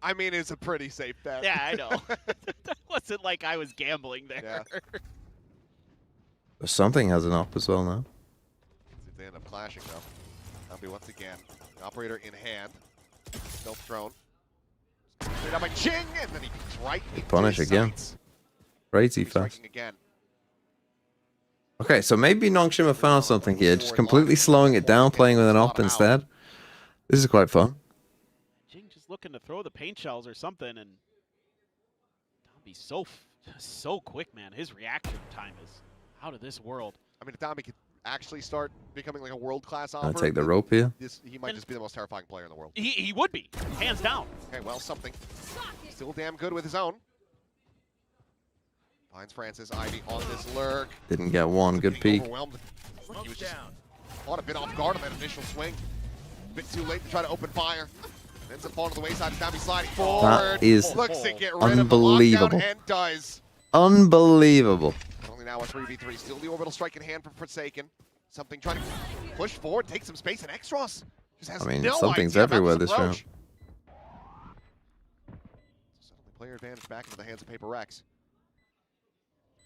I mean, it's a pretty safe bet. Yeah, I know. That wasn't like I was gambling there. Yeah. Something has an op as well now. See if they end up clashing though. Nambi once again. The operator in hand. Stealth thrown. Straight out by Ching, and then he comes right into Punish his again. sights. Crazy He's fast. striking again. Okay, so maybe Nongshim have found something here, just completely slowing it down, playing with an op instead. This is quite fun. Jing just looking to throw the paint shells or something, and Dambi's so quick, man. His reaction time is out of this world. I mean, if Dambi could actually start becoming like a world-class Gonna operator, take the rope here. he might just be the most terrifying player in the world. He would be, hands down. Okay, well, something. Still damn good with his own. Finds Francis Ivy on this lurk. Didn't get one. Good peek. Overwhelmed. He was just caught a bit off guard on that initial swing. A bit too late to try to open fire. Ends up falling to the wayside. Dambi sliding forward. That is Looks to get rid unbelievable. Of the lockdown and does. Unbelievable. Only now a 3v3. Still the orbital strike in hand for Forsaken. Something trying to push forward, take some space, and Extros just has no something's idea about everywhere this this round. approach. Suddenly player advantage back into the hands of PRX.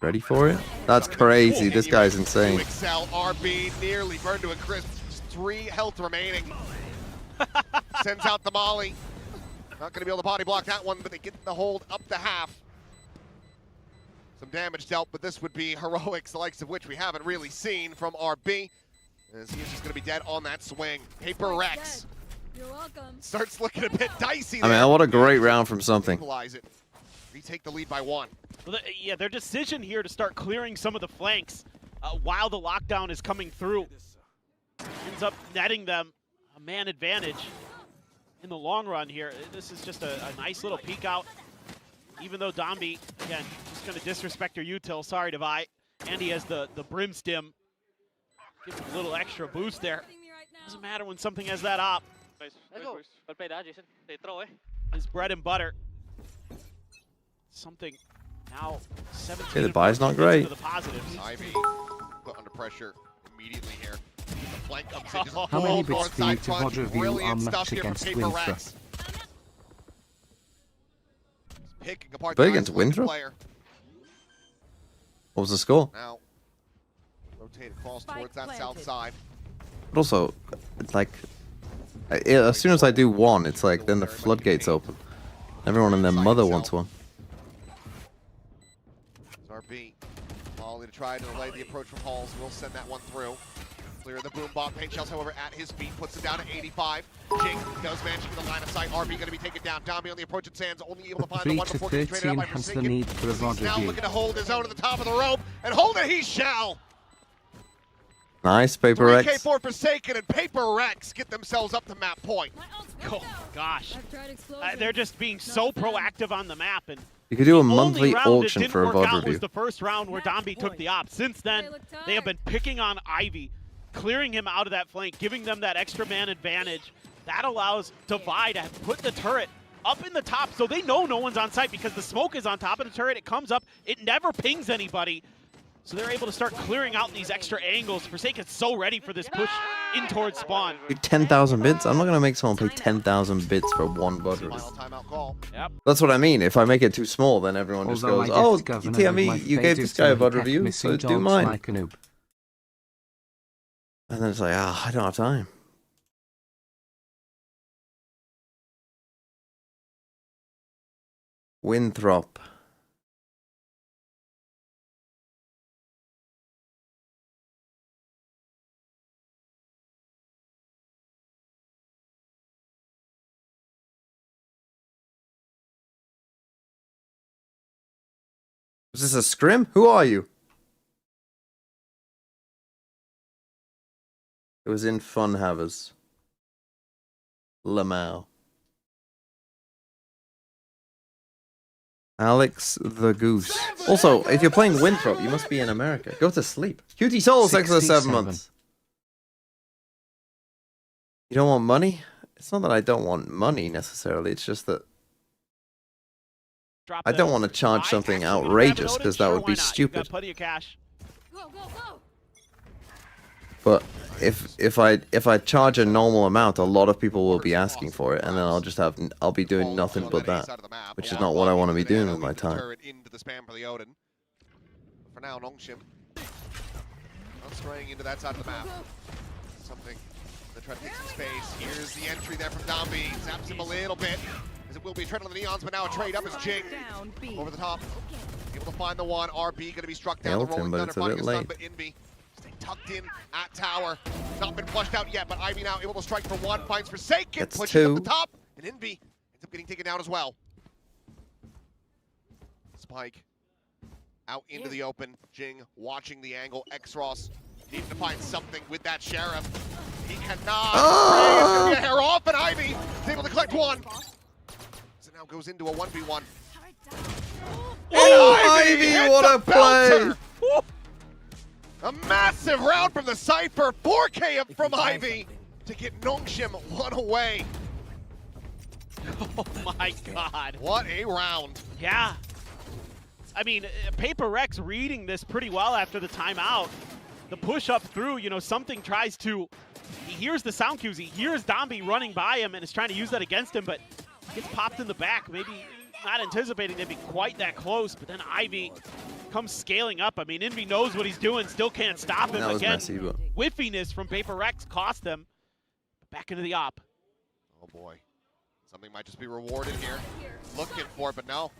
Ready for it? That's crazy. This guy's insane. Excel RB nearly burned to a crisp. Just 3 health remaining. Sends out the molly. Not going to be able to body block that one, but they get the hold up to half. Some damage dealt, but this would be heroics, the likes of which we haven't really seen from RB. As he is just going to be dead on that swing. PRX You're welcome. starts looking a bit dicey. I mean, what a great round from something. Equalize it. Retake the lead by 1. Well, yeah, their decision here to start clearing some of the flanks while the lockdown is coming through ends up netting them a man advantage in the long run here. This is just a nice little peek out. Even though Dambi, again, just going to disrespect your util. Sorry, Devi. And he has the brim stim. Give him a little extra boost there. Doesn't matter when something has that op. Let's go. Well played, Jason. They throw, His bread and butter. Something now 17. Okay, the buy's not great. To the positives. Ivy put under pressure immediately here. The flank comes in, just How many full bits north do you side need to punch. VOD review Brilliant our stuff match here from against PRX. Winthrop? Picking apart Play the against isolated Winthrop? player. What was the score? Now rotate across towards that south side. But also, it's like, as soon as I do one, it's like then the floodgates open. Everyone and their mother wants one. RB. Molly to try to delay the approach from Halls. Will send that one through. Clear the boom bot. Paint shells, however, at his feet. Puts him down to 85. Jing does manage to get the line of sight. RB going to be taken down. Dambi on the approach of Sands. Only able to find the 3 one to before getting traded out 13 by has the Forsaken. need for a VOD He's now review. looking to hold his own at the top of the rope. And hold it he shall. Nice, 3K PRX. for Forsaken and PRX get themselves up to map point. Oh, gosh. I've tried explosion. They're just being so proactive on the map. And You could do a the monthly only round auction that for a didn't work VOD out review. was the first round where Dambi took the op. Since then, they have been picking on Ivy, clearing him out of that flank, giving them that extra man advantage. That allows Devi to put the turret up in the top, so they know no one's on site because the smoke is on top of the turret. It comes up. It never pings anybody. So they're able to start clearing out these extra angles. Forsaken's so ready for this push in towards spawn. 10,000 bits? I'm not going to make someone pay 10,000 bits for one VOD review. Final timeout call. Yep. That's what I mean. If I make it too small, then everyone just Although goes, I oh, guess Governor TME, would you like gave Veto this guy a to VOD get review, missing so do dogs mine. like a noob. And then it's like, I don't have time. Winthrop. Was this a scrim? Who are you? It was in Fun Havers. Lamau. Alex the Goose. Also, if you're playing Winthrop, you must be in America. Go to sleep. Cutie Soul, 6 or 7 months. You don't want money? It's not that I don't want money necessarily. It's just that I don't want to charge something outrageous because that would be stupid. Plenty of cash. Go, go, go. But if I charge a normal amount, a lot of people will be asking for it, and then I'll be doing nothing but that, which is not what I want to be doing with my time. Into the spam for the Odin. For now, Nongshim not straying into that side of the map. Something to try to take some space. Here's the entry there from Dombi. Zaps him a little bit, as it will be a trade on the Neons, but now a trade up as Jing over the top. Able to find the one. RB going to be struck down. Nailed The him, rolling but thunder it's a finding bit his son, late. but Envy staying tucked in at tower. Not been flushed out yet, but Ivy now able to strike for one. Finds Forsaken. Gets Pushes two. up the top, and Envy ends up getting taken down as well. Spike out into the open. Jing watching the angle. X-Ross needing to find something with that Sheriff. He cannot. It's going to be a hair off, and Ivy is able to collect one. So now goes into a 1v1. Oh, Ivy, what a play! A massive round from the Cypher. 4K up from Ivy to get Nongshim one away. Oh my god. What a round. Yeah. I mean, PRX reading this pretty well after the timeout. The push up through, you know, something tries to, he hears the sound cues, he hears Dombi running by him and is trying to use that against him, but gets popped in the back. Maybe not anticipating they'd be quite that close, but then Ivy comes scaling up. I mean, Envy knows what he's doing, still can't stop him. That was Again, messy, but... whiffiness from PRX cost them. Back into the op. Oh boy. Something might just be rewarded here. Looking for it, but no.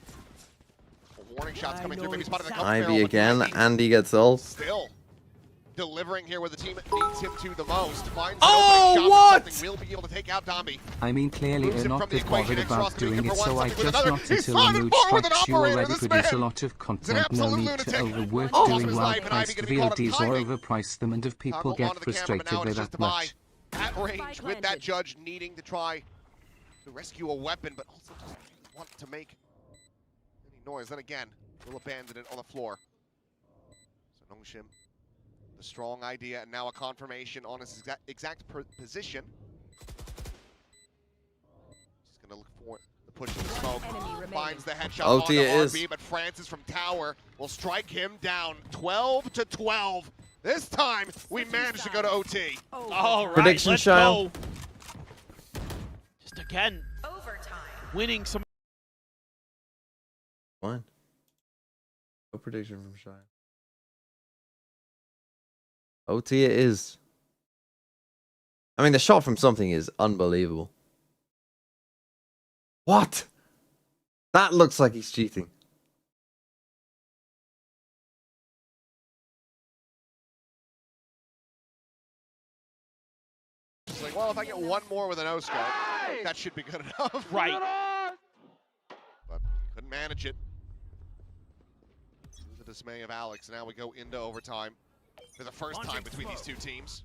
Warning shots coming through, maybe spotted the cover Ivy barrel, again, Ivy and he gets ult. still delivering here where the team needs him to the most. Finds Oh, an opening shot, what? but something will be able to take out Dombi. I mean, clearly Moves they're him not from the that equation. bothered X-Ross about doing doing it, for so one, I something with just another. not He's until fought the it mood forward with an strikes you operator, already this produce a man. lot of He's an content, no absolute need lunatic. to overwork Oh, doing his well life, and Ivy priced gonna be caught on VODs or timing. overprice them, and if people Toggle get onto the camera, but now frustrated it's by just that Divide much. at range with that judge needing to try to rescue a weapon, but also just want to make any noise. Then again, will abandon it on the floor. So Nongshim, the strong idea, and now a confirmation on his exact position. Just gonna look for the push of the smoke. Finds the headshot on Ulti the it is. RB, but Francis from Tower will strike him down. 12-12. This time, we managed to go to OT. All right, Prediction, let's Shyle. go. Just again, winning some. Fine. No prediction from Shire. OT it is. I mean, the shot from something is unbelievable. What? That looks like he's cheating. It's like, well, if I get one more with an O-scope, that should be good enough. Right. But couldn't manage it. To the dismay of Alex. Now we go into overtime for the first time between these two teams.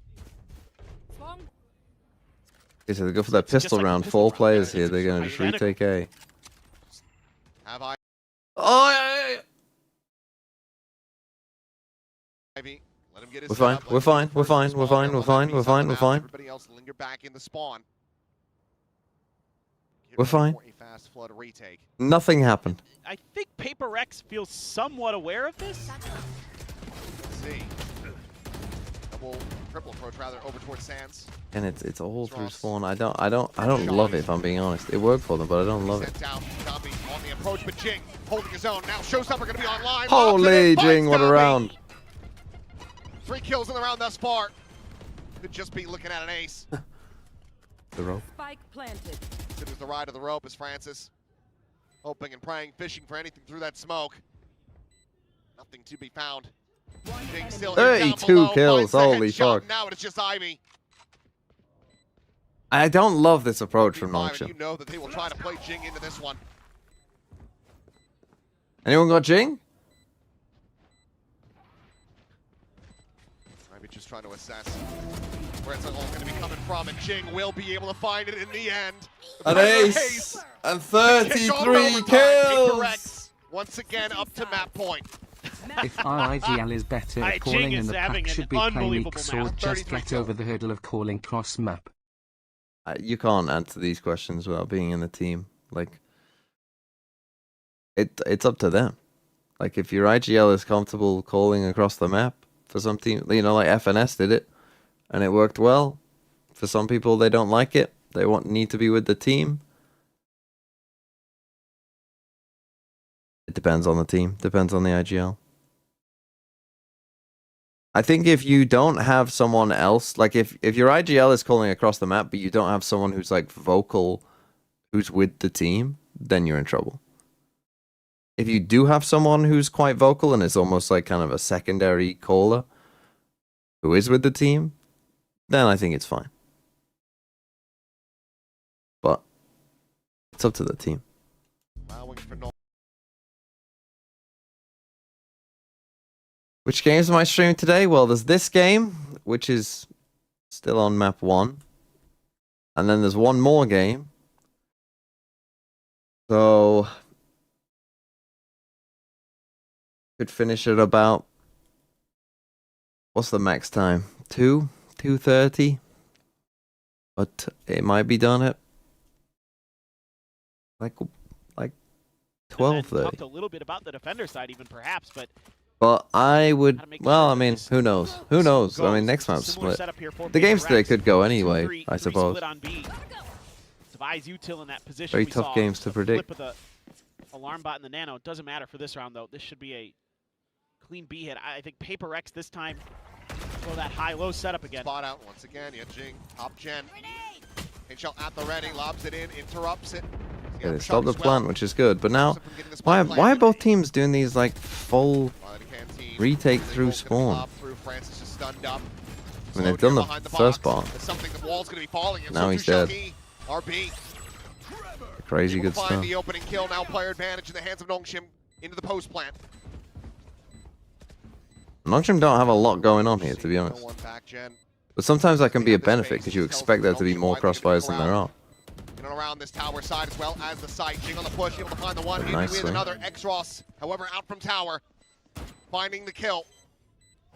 Okay, so they go for that It's just pistol like a round. pistol 4 round, players yeah, here. it's They're going to just identical. retake A. Have I? Oh, yeah. Ivy, let him get his We're fine. setup, We're let him fine. get We're his fine. first We're spawn, fine. then We're let fine. him We're be fine. something We're else. fine. Everybody else linger back in the spawn. Get We're ready fine. for a fast flood retake. Nothing happened. I think PRX feels somewhat aware of this. Let's see. Double, triple approach rather over towards Sands. And it's all through Ross. spawn. I don't love it, if I'm being honest. It worked for them, but I don't love it. Sent out Dombi on the approach, but Jing holding his own. Now Showstopper going to be online. Holy Jing, what a round. 3 kills in the round thus far. Could just be looking at an ace. The rope. Spike planted. Considers the ride of the rope as Francis hoping and praying, fishing for anything through that smoke. Nothing to be found. Jing still here down 32 below, kills, finds the holy headshot. fuck. Now it's just Ivy. I don't love this approach from Meanwhile, Nongshim. You know that they will try to play Jing into this one. Anyone got Jing? Ivy just trying to assess where it's all going to be coming from, and Jing will be able to find it in the end. An ace! And 33 kills! PRX once again up to map point. If RIGL is better Jing at calling is in the having pack an should be playing unbelievable weak map. sword, just 33 get kills. over the hurdle of calling cross map. You can't answer these questions without being in the team. Like, it's up to them. Like, if your IGL is comfortable calling across the map for some team, you know, like FNS did it, and it worked well. For some people, they don't like it. They need to be with the team. It depends on the team. Depends on the IGL. I think if you don't have someone else, like if your IGL is calling across the map, but you don't have someone who's like vocal, who's with the team, then you're in trouble. If you do have someone who's quite vocal and is almost like kind of a secondary caller who is with the team, then I think it's fine. But it's up to the team. Which games am I streaming today? Well, there's this game, which is still on map 1. And then there's one more game. So could finish at about, what's the max time? 2:30? But it might be done at like 12:30. Talked a little bit about the defender side even perhaps, but I would, well, I mean, who knows? Who knows? I mean, next map's split. The games today could go anyway, I suppose. Very tough games to predict. Alarm bot in the nano. It doesn't matter for this round, though. This should be a clean B hit. I think PRX this time go that high-low setup again. Spot out once again. Yeah, Jing, top gen. HL at the ready, lobs it in, interrupts it. Yeah, they stopped the plant, which is good. But now, why are both teams doing these like full retake through spawn? I mean, they've done the first part. Now he's dead. Crazy good stuff. The opening kill, now player advantage in the hands of Nongshim into the post plant. Nongshim don't have a lot going on here, to be honest. But sometimes that can be a benefit because you expect there to be more crossfires than there are. In and around this tower side as well as the site. Jing on the push, able to find the one. Nice with another X-Ross, however, out from tower. Finding the kill.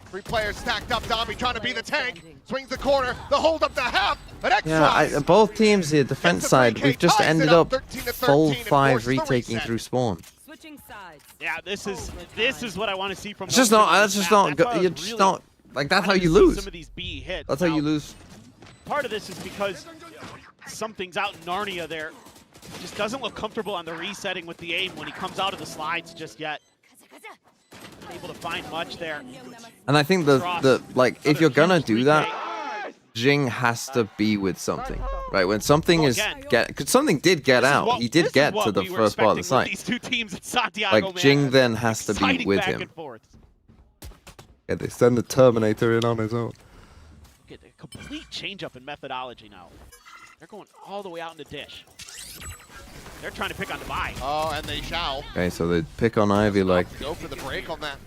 3 players stacked up. Dombie trying to be the tank. Swings the corner. The hold up the half. An X-Ross. Yeah, both teams here, defense side, we've just ended up full 5 retaking through spawn. Yeah, this is what I want to see from. It's just not. That's just not good. You're just not like that's how you lose. Some of these B hits. That's how you lose. Part of this is because something's out in Narnia there. Just doesn't look comfortable on the resetting with the aim when he comes out of the slides just yet. Not able to find much there. And I think the like if you're gonna do that, Jing has to be with something, right? When something because something did get out. He did get to the first part of the site. These two teams at Santiago, like Jing then has to be with him. Yeah, they send the Terminator in on his own. Get a complete change up in methodology now. They're going all the way out in the dish. They're trying to pick on Dubai. Oh, and they shall. Okay, so they pick on Ivy like. Go for the break on that.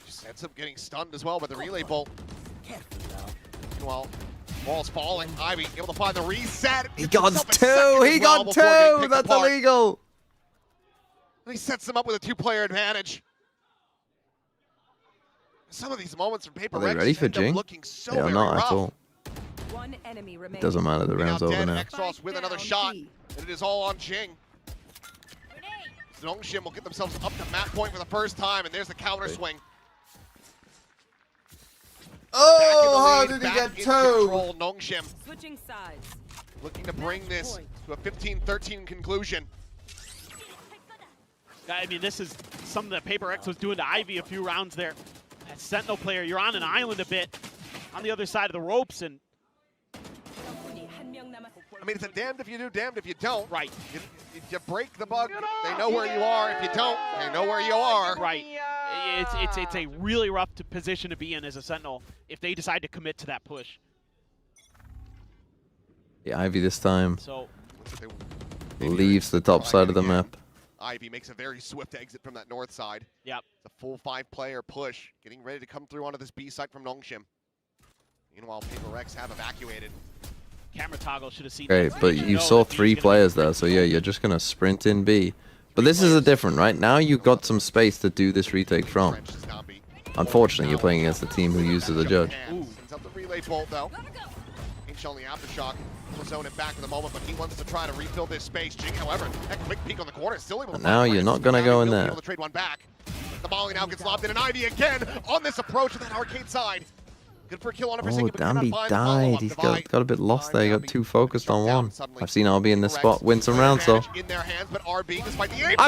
Just ends up getting stunned as well by the relay bolt. Meanwhile, ball's falling. Ivy able to find the reset. He got 2. He got 2. That's illegal. And he sets them up with a 2-player advantage. Some of these moments from PRX are they ready for Jing? So they are not rough. at all. It doesn't matter. The round's over now. X-Ross with another shot, and it is all on Jing. Nongshim will get themselves up to map point for the first time, and there's the counter swing. Oh, how did he get 2? Nongshim Switching sides. looking to bring this to a 15-13 conclusion. I mean, this is something that PRX was doing to Ivy a few rounds there. That Sentinel player, you're on an island a bit on the other side of the ropes, and I mean, it's a damned if you do, damned if you don't. Right. If you break the bug, they know where you are. If you don't, they know where you are. Right. It's a really rough position to be in as a Sentinel if they decide to commit to that push. Yeah, Ivy this time So leaves the top side of the map. Ivy makes a very swift exit from that north side. Yep. It's a full 5-player push, getting ready to come through onto this B site from Nongshim. Meanwhile, PRX have evacuated. Camera toggle should have seen Okay, that. but you saw 3 players there, so yeah, you're just gonna sprint in B. But this is a different, right? Now you've got some space to do this retake from. Unfortunately, you're playing against a team who uses a judge. Sends up the relay bolt though. H on the aftershock. Will zone it back in the moment, but he wants to try to refill this space. Jing, however, that quick peek on the corner is still able to. But now you're not gonna go in there. Able to trade one back. The volley now gets lobbed in, and Ivy again on this approach with that arcade side. Good for a kill on a Oh, Danby died. He's got a bit lost there. He got too focused on one. I've seen RB in this spot win some rounds, though. I've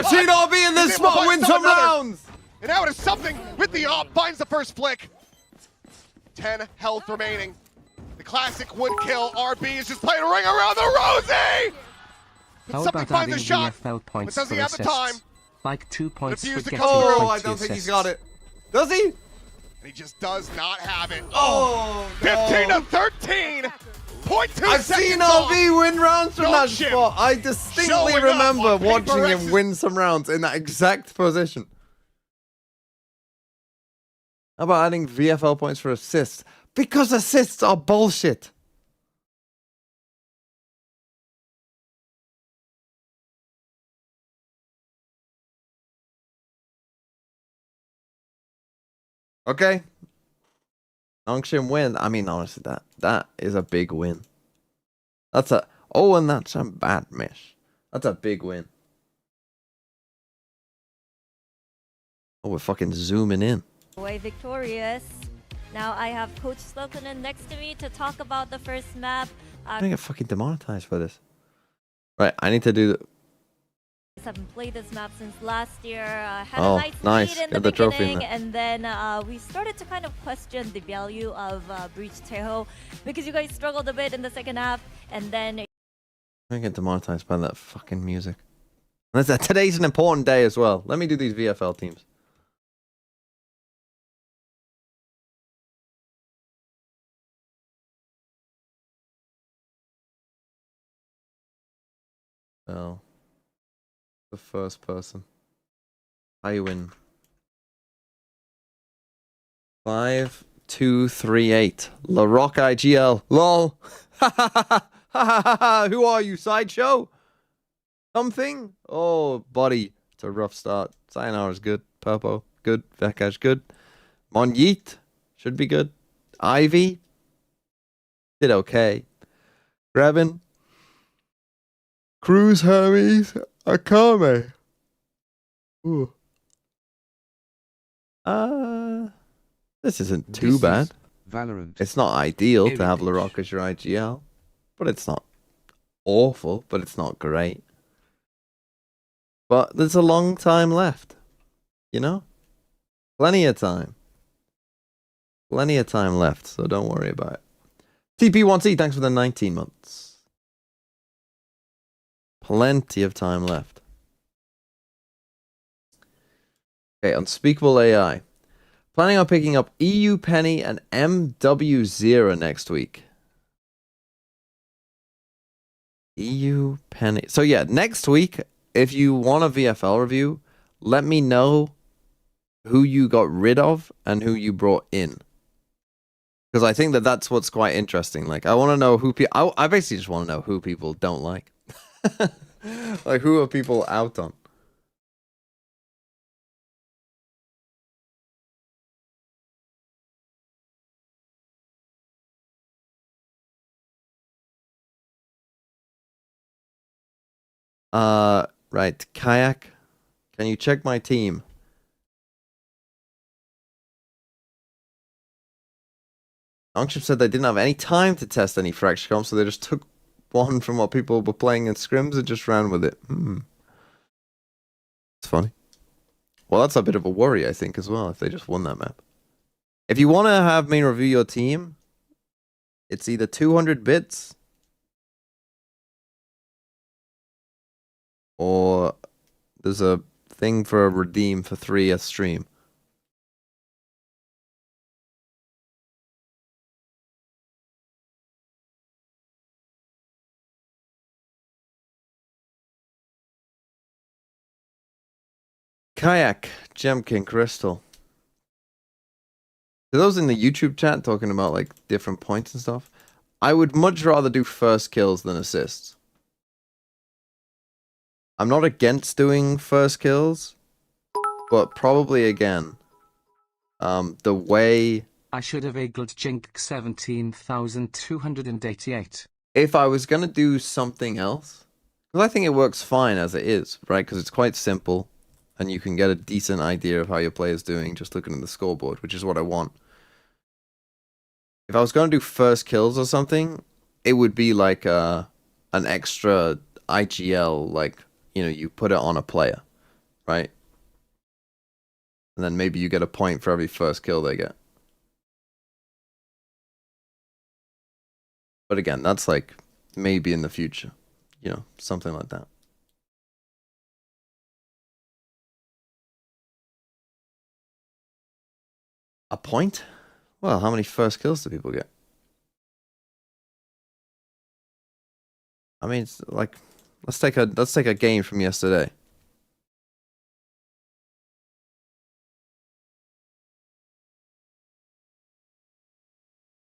seen RB in this spot win some rounds! And now it is something with the op. Finds the first flick. 10 health remaining. The classic would kill. RB is just playing a ring around the Rosie! How about adding VFL points for assists? Like 2 points for getting Oh, I don't think he's got it. Does he? And he just does not have it. Oh, 15 to 13. 0.2 I've seen RB win rounds from that spot. I distinctly remember watching him win some rounds in that exact position. How about adding VFL points for assists? Because assists are bullshit. Okay. Nongshim win. I mean, honestly, that is a big win. That's a... Oh, and that's a bad miss. That's a big win. Oh, we're fucking zooming in. Way victorious. Now I have Coach Slokunen next to me to talk about the first map. I'm gonna get fucking demonetized for this. Right, I need to do... I haven't played this map since last year. Had a nice lead in the beginning, and then we started to kind of question the value of Breach Teho because you guys struggled a bit in the second half, and then... I'm gonna get demonetized by that fucking music. Today's an important day as well. Let me do these VFL teams. Oh. The first person. I win. 5, 2, 3, 8. La Rock IGL. LOL. Who are you, Sideshow? Something? Oh, buddy. It's a rough start. Sayonara's good. Purpo, good. Vekash, good. Monyeet should be good. Ivy did okay. Grevin. Cruz Hermes. Akame. Ooh. This isn't too bad. Valorant. It's not ideal to have LaRock as your IGL, but it's not awful, but it's not great. But there's a long time left, you know? Plenty of time. Plenty of time left, so don't worry about it. TP1C, thanks for the 19 months. Plenty of time left. Okay, Unspeakable AI. Planning on picking up EU Penny and MW Zero next week. EU Penny. So yeah, next week, if you want a VFL review, let me know who you got rid of and who you brought in. Because I think that's what's quite interesting. Like, I want to know who people... I basically just want to know who people don't like. Like, who are people out on? Right. Kayak, can you check my team? Nongshim said they didn't have any time to test any fracture comps, so they just took one from what people were playing in scrims and just ran with it. It's funny. Well, that's a bit of a worry, I think, as well, if they just won that map. If you want to have me review your team, it's either 200 bits or there's a thing for a redeem for 3 a stream. Kayak, Gemkin, Crystal. To those in the YouTube chat talking about like different points and stuff, I would much rather do first kills than assists. I'm not against doing first kills, but probably again, the way... I should have eagled Jink 17,288. If I was going to do something else, because I think it works fine as it is, right? Because it's quite simple, and you can get a decent idea of how your player's doing just looking at the scoreboard, which is what I want. If I was going to do first kills or something, it would be like an extra IGL, like, you know, you put it on a player, right? And then maybe you get a point for every first kill they get. But again, that's like maybe in the future, you know, something like that. A point? Well, how many first kills do people get? I mean, it's like, let's take a game from yesterday.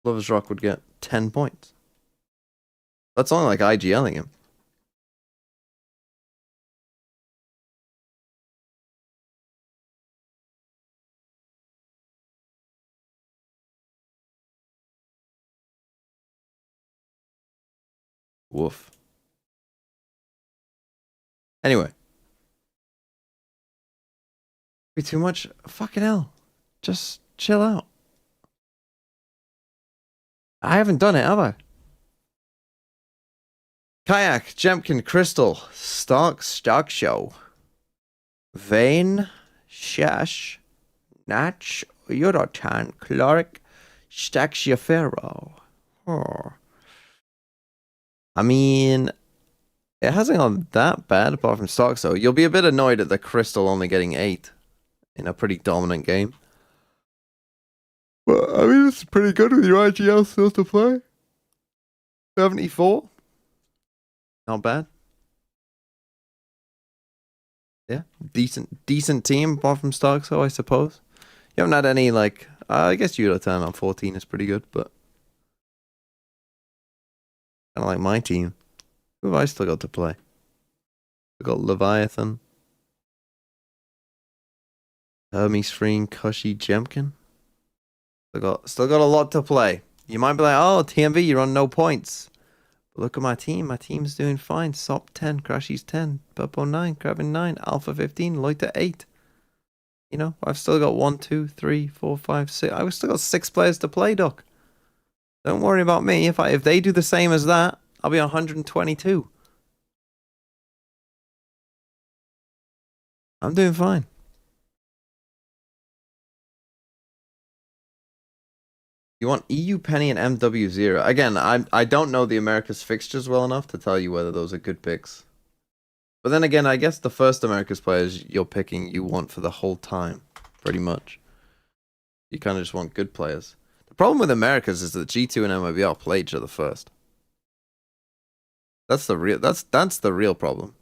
Lover's Rock would get 10 points. That's only like IGLing him. Woof. Anyway. Be too much? Fucking hell. Just chill out. I haven't done it, have I? Kayak, Jemkin, Crystal, Stark Show, Vane, Shash, Natch, Yorotan, Clark, Staxiaferro. Oh. I mean, it hasn't gone that bad apart from Stark, so you'll be a bit annoyed at the Crystal only getting 8 in a pretty dominant game. Well, I mean, it's pretty good with your IGL still to play. 74. Not bad. Yeah, decent team apart from Stark, so I suppose. You haven't had any, like, I guess Euroturn on 14 is pretty good, but kind of like my team. Who have I still got to play? We've got Leviathan, Hermes Freen, Cushy, Jemkin. Still got a lot to play. You might be like, oh, TMV, you're on no points. But look at my team. My team's doing fine. Sop 10, Crashy's 10, Purple 9, Kraven 9, Alpha 15, Loiter 8. You know, I've still got 1, 2, 3, 4, 5, 6. I've still got 6 players to play, Doc. Don't worry about me. If they do the same as that, I'll be on 122. I'm doing fine. You want EU Penny and MW0. Again, I don't know the Americas fixtures well enough to tell you whether those are good picks. But then again, I guess the first Americas players you're picking you want for the whole time, pretty much. You kind of just want good players. The problem with Americas is that G2 and MIBR play each other first. That's the real problem.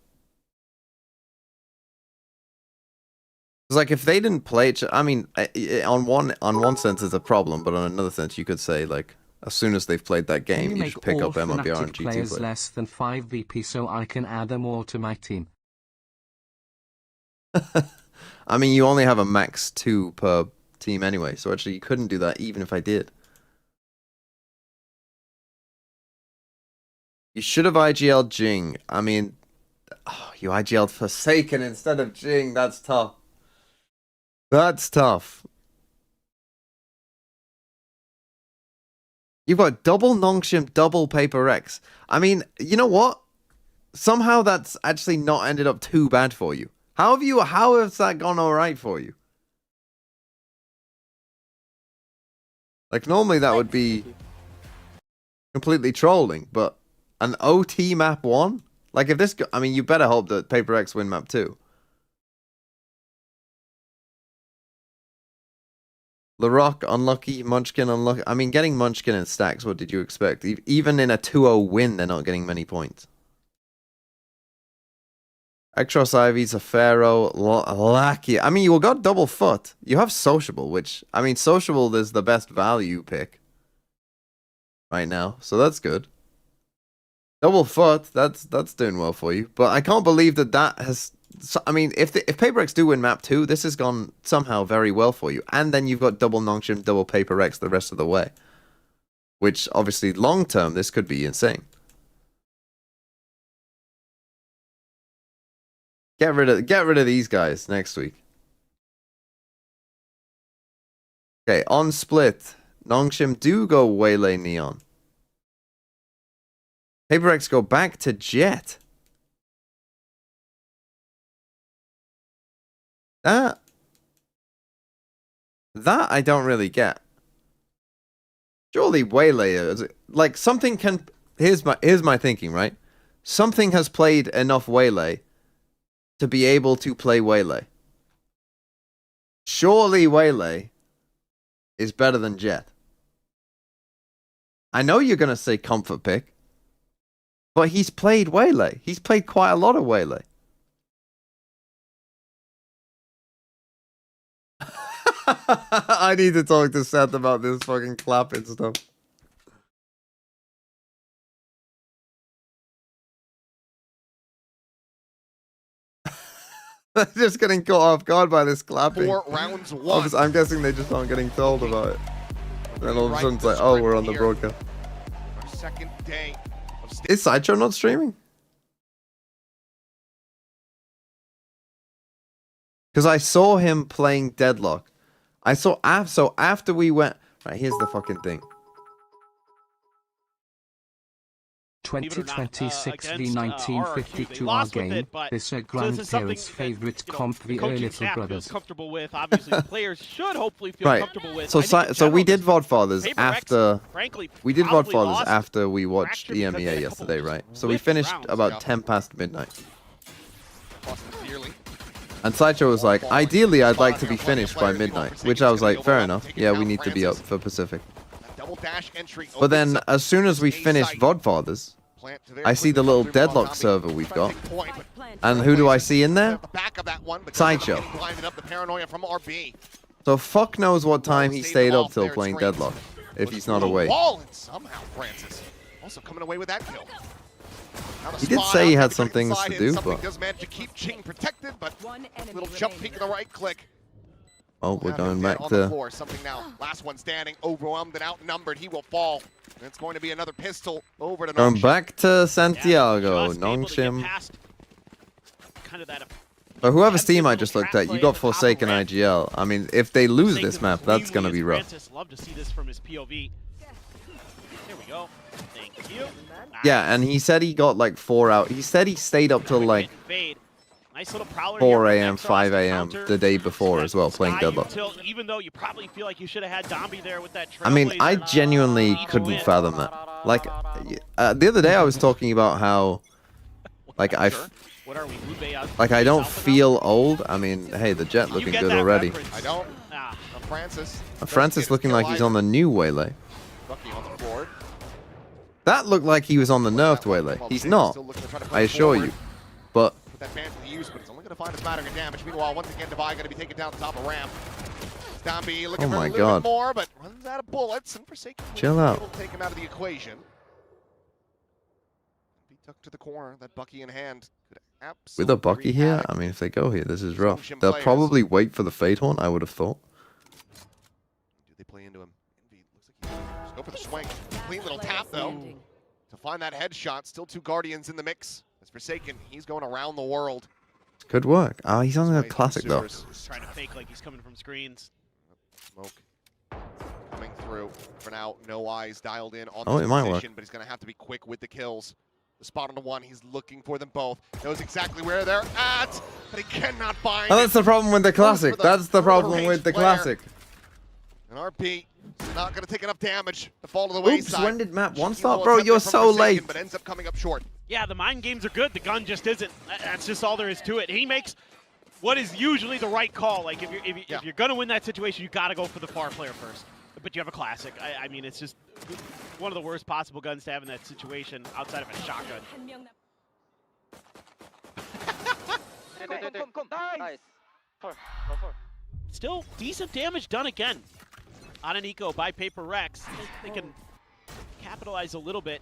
It's like if they didn't play each, I mean, on one sense it's a problem, but on another sense you could say like as soon as they've played that game, you should pick up MIBR and G2 players less than 5 VP so I can add them all to my team. I mean, you only have a max 2 per team anyway, so actually you couldn't do that even if I did. You should have IGL'd Jing. I mean, oh, you IGL'd Forsaken instead of Jing. That's tough. That's tough. You've got double Nongshim, double PRX. I mean, you know what? Somehow that's actually not ended up too bad for you. How has that gone alright for you? Like, normally that would be completely trolling, but an OT map 1? Like, if this... I mean, you better hope that PRX win map 2. LaRock, unlucky. Munchkin, unlucky. I mean, getting Munchkin in stacks, what did you expect? Even in a 2-0 win, they're not getting many points. Actros Ivy's a Pharaoh. Lucky. I mean, you got double foot. You have Sociable, which... I mean, Sociable is the best value pick right now, so that's good. Double foot, that's doing well for you. But I can't believe that has... I mean, if PRX do win map 2, this has gone somehow very well for you. And then you've got double Nongshim, double PRX the rest of the way. Which, obviously, long term, this could be insane. Get rid of these guys next week. Okay, on split. Nongshim do go Waylay Neon. PRX go back to Jet. That I don't really get. Surely Waylay is like something can. Here's my thinking, right? Something has played enough Waylay to be able to play Waylay. Surely Waylay is better than Jet. I know you're gonna say comfort pick, but he's played Waylay. He's played quite a lot of Waylay. I need to talk to Seth about this fucking clapping stuff. Just getting caught off guard by this clapping. 4 rounds won. I'm guessing they just aren't getting told about it. And then all of a sudden it's like, oh, we're on the broadcast. Our second day of Is Sideshow not streaming? Because I saw him playing Deadlock. I saw so after we went right. Here's the fucking thing. 2026 v 1952 our game. This a grandparents' favorite comp the early little brothers. Comfortable with. Obviously, the players should hopefully feel comfortable with. So we did VODfathers after. Frankly, we did VODfathers after we watched EMEA yesterday, right? So we finished about 10 past midnight. And Sideshow was like, ideally, I'd like to be finished by midnight, which I was like, fair enough. Yeah, we need to be up for Pacific. But then, as soon as we finished VODfathers, I see the little Deadlock server we've got. And who do I see in there? Sideshow. So fuck knows what time he stayed up till playing Deadlock, if he's not awake. He did say he had some things to do, but... does manage to keep Ching protected, but little jump peek in the right click. Oh, we're going back to... Something now. Last one standing, overwhelmed and outnumbered. He will fall. And it's going to be another pistol over to Nongshim. Going back to Santiago. Nongshim. But whoever's team I just looked at, you got Forsaken IGL. I mean, if they lose this map, that's going to be rough. Love to see this from his POV. Here we go. Thank you. Yeah, and he said he got like 4 out. He said he stayed up till like 4 a.m., 5 a.m. the day before as well, playing Deadlock. Even though you probably feel like you should have had Dombey there with that. I mean, I genuinely couldn't fathom that. Like, the other day I was talking about how, like, I don't feel old. I mean, hey, the Jet looking good already. I don't. Francis. Francis looking like he's on the new Waylay. That looked like he was on the nerfed Waylay. He's not, I assure you. But that ban to use, but it's only going to find a smattering of damage. Meanwhile, once again, Devi going to be taken down the top of ramp. Dombey looking for a little bit more, but runs out of bullets. And Forsaken chill out. Take him out of the equation. Be tucked to the corner. That Bucky in hand. With a Bucky here, I mean, if they go here, this is rough. They'll probably wait for the Fade Horn, I would have thought. Do they play into him? Looks like he go for the swing. Clean little tap though. To find that headshot. Still 2 Guardians in the mix. As Forsaken, he's going around the world. Good work. Oh, he's on the classic though. He's trying to fake like he's coming from screens. Smoke coming through. For now, no eyes dialed in on the position, but he's going to have to be quick with the kills. The spot on the one, he's looking for them both. Knows exactly where they're at, but he cannot find it. That's the problem with the classic. That's the problem with the classic. And RP not going to take enough damage to fall to the wayside. Oops, when did map 1 start? Bro, you're so late. But ends up coming up short. Yeah, the mind games are good. The gun just isn't. That's just all there is to it. He makes what is usually the right call. Like, if you're going to win that situation, you got to go for the far player first. But you have a classic. I mean, it's just one of the worst possible guns to have in that situation outside of a shotgun. Nice. Still decent damage done again on an eco by PRX. They can capitalize a little bit.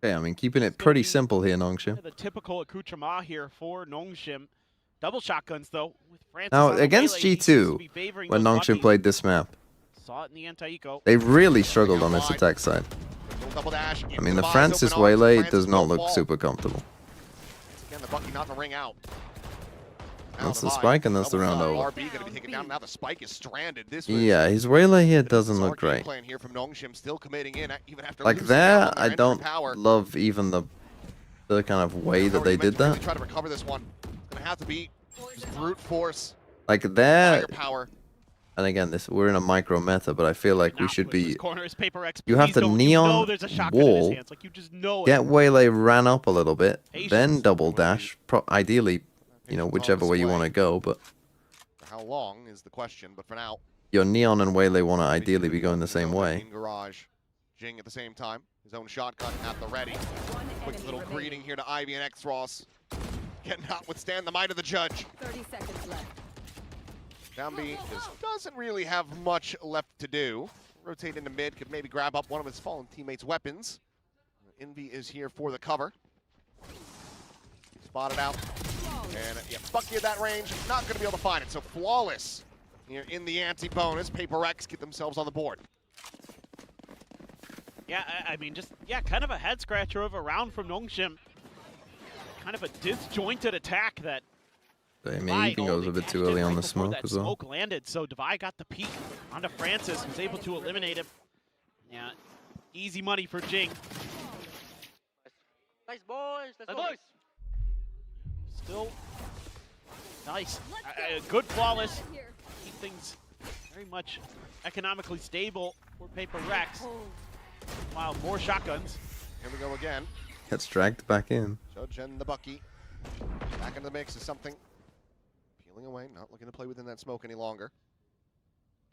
Okay, I mean, keeping it pretty simple here, Nongshim. The typical accoutrement here for Nongshim. Double shotguns, though, with Francis. Now, against G2, when Nongshim played this map, saw it in the anti-eco. They really struggled on this attack side. I mean, the Francis Waylay does not look super comfortable. Again, the Bucky not to ring out. That's the spike, and that's the round over. RB going to be taken down. Now the spike is stranded. Yeah, his waylay here doesn't look great. Plan here from Nongshim, still committing in even after like there, I don't love even the kind of way that they did that. Try to recover this one. It's going to have to be just brute force. Like there. Power. And again, we're in a micro meta, but I feel like we should be. PRX, you have the neon wall. Like you just know get waylay ran up a little bit, then double dash. Ideally, you know, whichever way you want to go. But for how long is the question? But for now, your neon and waylay want to ideally be going the same way. Garage, Jing at the same time. His own shotgun at the ready. Quick little greeting here to Ivy and X-Ross. Cannot withstand the might of the judge. 30 seconds left. Downbeat doesn't really have much left to do. Rotate into mid, could maybe grab up one of his fallen teammates' weapons. Envy is here for the cover. Spotted out. And yeah, Bucky at that range, not going to be able to find it. So flawless here in the anti-bonus. PRX get themselves on the board. Yeah, I mean, just, yeah, kind of a head-scratcher of a round from Nongshim. Kind of a disjointed attack that Maybe even goes a bit too early on the smoke as well. Smoke landed, so Devi got the peek onto Francis, was able to eliminate him. Yeah, easy money for Jing. Nice boys, nice boys. Still nice, good flawless. Keep things very much economically stable for PRX. Wow, more shotguns. Here we go again. Gets dragged back in. Judge and the Bucky back into the mix is something. Away, not looking to play within that smoke any longer.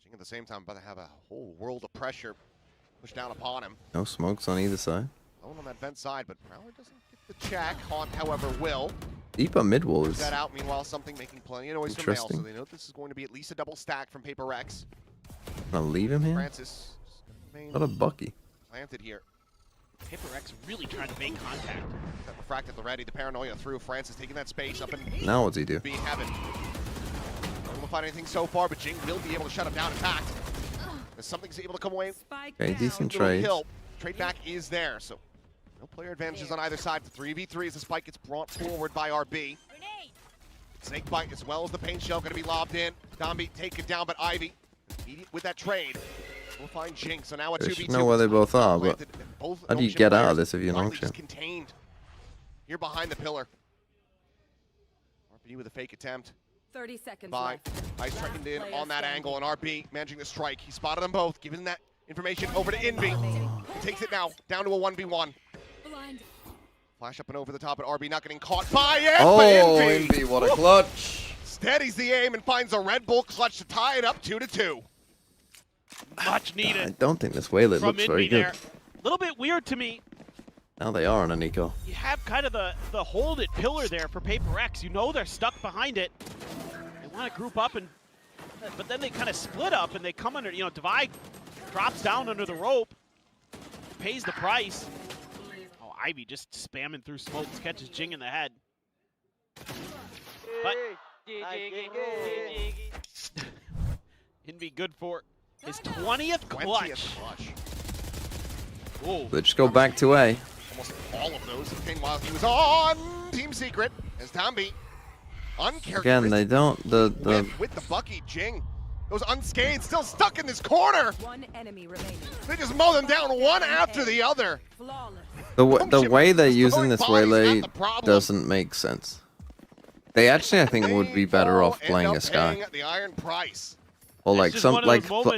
Jing at the same time about to have a whole world of pressure pushed down upon him. No smokes on either side. Alone on that vent side, but Prowler doesn't get the check. Haunt, however, will. Deep on mid wall is that out. Meanwhile, something making plenty of noise from Mail, so they know this is going to be at least a double stack from PRX. Gonna leave him here. Francis, not a Bucky. Planted here. PRX really trying to make contact. That refract at the ready, the paranoia through. Francis taking that space up and now what's he do? Be heaven. Not able to find anything so far, but Jing will be able to shut him down intact. As something's able to come away. Okay, decent trade. Trade back is there, so no player advantages on either side. The 3v3 as the spike gets brought forward by RB. Snake bite as well as the paint shell going to be lobbed in. Dombey take it down, but Ivy immediate with that trade. We'll find Jing, so now a 2v2. I should know where they both are, but how do you get out of this if you're Nongshim? Contained. You're behind the pillar. RB with a fake attempt. 30 seconds left. Ice striking in on that angle, and RB managing the strike. He spotted them both, giving that information over to Envy. He takes it now, down to a 1v1. Flash up and over the top, but RB not getting caught by it. Oh, Envy, what a clutch. Steadies the aim and finds a Red Bull clutch to tie it up 2-2. Much needed. I don't think this Waylay looks very good. A little bit weird to me. Now they are on a Nico. You have kind of the hold it pillar there for PRX. You know they're stuck behind it. They want to group up, but then they kind of split up and they come under, you know, Devi drops down under the rope, pays the price. Oh, Ivy just spamming through smokes, catches Jing in the head. But Envy good for his 20th clutch. So they just go back to A. Almost all of those came while he was on Team Secret as Dombey. Again, they don't with the Bucky. Jing goes unscathed, still stuck in this corner. One enemy remaining. They just mow them down one after the other. The way they're using this Waylay doesn't make sense. They actually, I think, would be better off playing a Sky. The iron price. Or like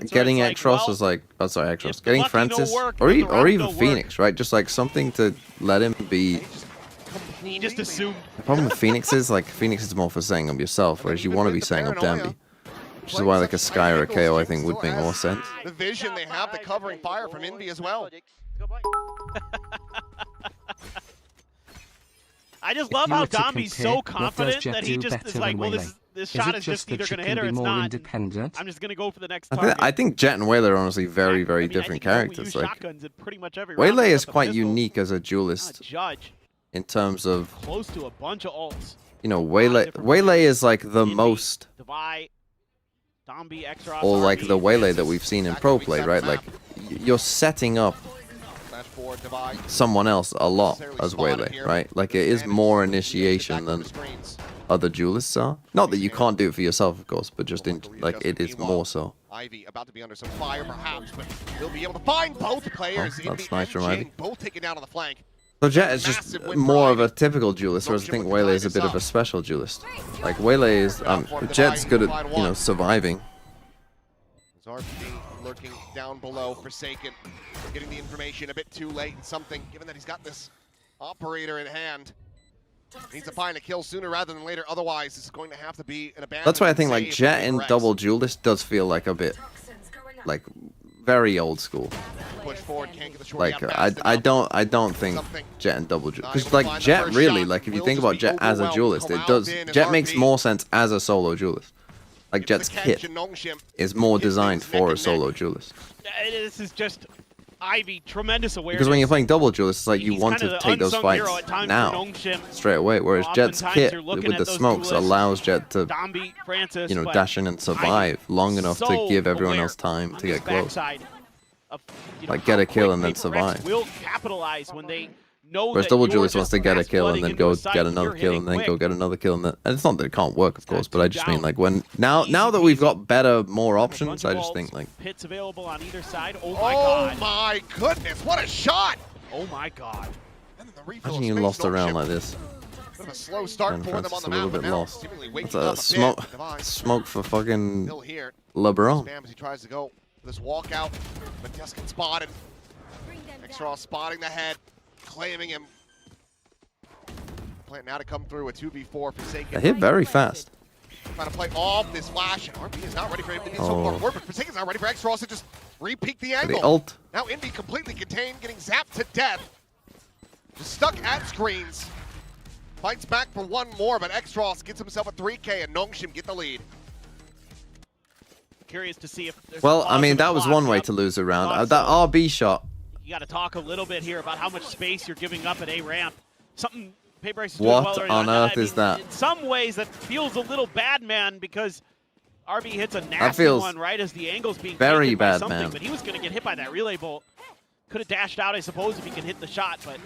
getting X-Ross is like, oh sorry, X-Ross, getting Francis, or even Phoenix, right? Just like something to let him be. He just assumed. The problem with Phoenix is like Phoenix is more for setting up yourself, whereas you want to be setting up Danby. Which is why like a Sky or a KO I think would make more sense. The vision they have, the covering fire from Envy as well. I just love how Dombey's so confident that he just is like, well, this shot is just either going to hit or it's not. I'm just going to go for the next target. I think Jet and Waylay are honestly very, very different characters. Like, Waylay is quite unique as a duelist in terms of close to a bunch of ults. You know, Waylay is like the most, or like the Waylay that we've seen in pro play, right? Like you're setting up someone else a lot as Waylay, right? Like it is more initiation than other duelists are. Not that you can't do it for yourself, of course, but just in like it is more so. Ivy about to be under some fire, perhaps, but he'll be able to find both players. Oh, that's nice from Ivy. Both taken down on the flank. So Jet is just more of a typical duelist, whereas I think Waylay is a bit of a special duelist. Like Waylay is, Jet's good at, you know, surviving. RP lurking down below, Forsaken, getting the information a bit too late and something, given that he's got this operator in hand. Needs to find a kill sooner rather than later, otherwise this is going to have to be an abandonment. That's why I think like Jet in double duelist does feel like a bit, like, very old school. Push forward, can't get the short Like I don't think Jet and double duelist, because like Jet really, like if you think about Jet as a duelist, it does, Jet makes more sense as a solo duelist. Like Jet's kit is more designed for a solo duelist. This is just Ivy, tremendous awareness. Because when you're playing double duelist, it's like you want to take those fights now, straight away. Whereas Jet's kit with the smokes allows Jet to, you know, dash in and survive long enough to give everyone else time to get close. Like get a kill and then survive. Whereas double duelist wants to get a kill and then go get another kill and then go get another kill, and it's not that it can't work, of course, but I just mean like when now that we've got better, more options, I just think like pits available on either side. Oh my goodness, what a shot! Oh my god! Imagine you lost a round like this. Bit of a slow start for them on the a little map, bit lost. It's a smoke for fucking here. LeBron. Spam as he tries to go for this walkout, but Tuscan spotted. Extra spotting the head. Claiming him. Plan now to come through a 2v4 Forsaken. They hit very fast. Trying to play off this flash. RP is not ready for him to get so far forward, but Forsaken's not ready for Extros to just re-peek the angle. The ult. Now Indy completely contained, getting zapped to death. Just stuck at screens. Fights back for one more, but Extros gets himself a 3K and Nongshim get the lead. Curious to see if well, I mean, that was one way to lose a round. That RB shot. You got to talk a little bit here about how much space you're giving up at A ramp. Something PRX is doing well. On earth is that? In some ways, that feels a little bad, man, because RB hits a nasty one right as the angle's being very bad, by something, man. But he was going to get hit by that relay bolt. Could have dashed out, I suppose, if he could hit the shot, but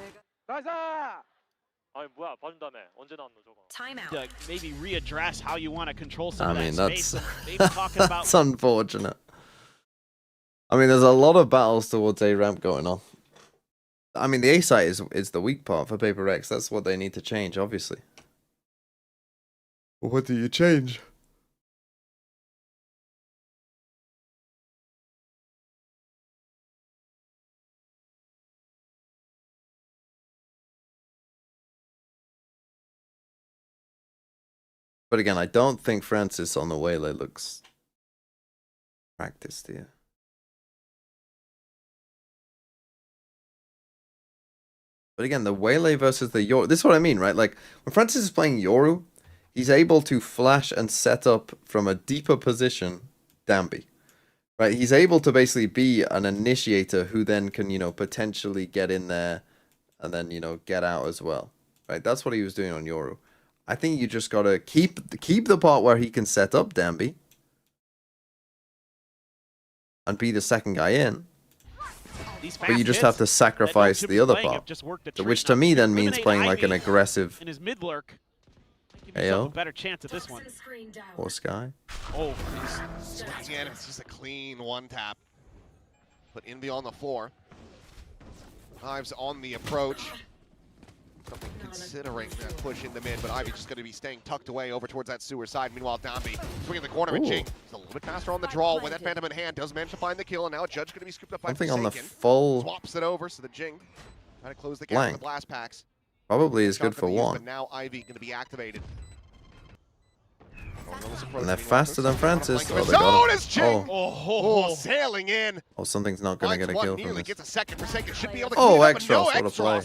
Timeout. Maybe readdress how you want to control some I of mean, that that's space. Maybe talking about that's unfortunate. I mean, there's a lot of battles towards A ramp going on. I mean, the A site is the weak part for PRX. That's what they need to change, obviously. Well, what do you change? But again, I don't think Francis on the Waylay looks practiced here. But again, the Waylay versus the Yoru, this is what I mean, right? Like, when Francis is playing Yoru, he's able to flash and set up from a deeper position Danby. Right? He's able to basically be an initiator who then can, you know, potentially get in there and then, you know, get out as well. Right? That's what he was doing on Yoru. I think you just gotta keep the part where he can set up Danby and be the second guy in. But you just have to sacrifice the other part, which to me then means playing like an aggressive in his mid lurk. AO a better chance at this one. Or Sky. Oh, again, it's just a clean one tap. Put Envy on the floor. Ives on the approach. Considering that push in the mid, but Ivy just going to be staying tucked away over towards that sewer side. Meanwhile, Danby swinging the corner and Jing. He's a little bit faster on the draw with that Phantom in hand. Does manage to find the kill, and now Judge going to be scooped up by Something Forsaken. on the full Swaps it over, so the Jing trying to close the gap with the blast packs. Probably is good for one. But now Ivy going to be activated. And they're faster than Francis. Oh, they got him. Oh, sailing in. Oh, something's not going to get a kill from this. Gets a second. Forsaken should be able to Extros, what a play.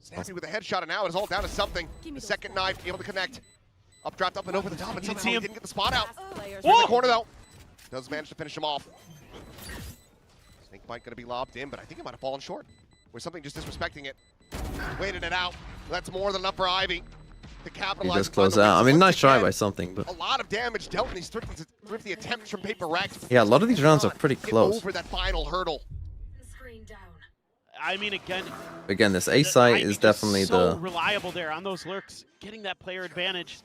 Snazzy with a headshot, and now it's all down to something. The second knife able to connect. Updraft up and over the top, and somehow he didn't get the spot out. In the corner though. Does manage to finish him off. Snake bite going to be lobbed in, but I think it might have fallen short. Or something just disrespecting it. Waited it out. That's more than enough for Ivy to capitalize. He does close out. I mean, nice try by something, but a lot of damage dealt in these thrifty attempts from PRX. Yeah, a lot of these rounds are pretty close. Over that final hurdle. I mean, Again, this A site is definitely so the reliable there on those lurks, getting that player advantage.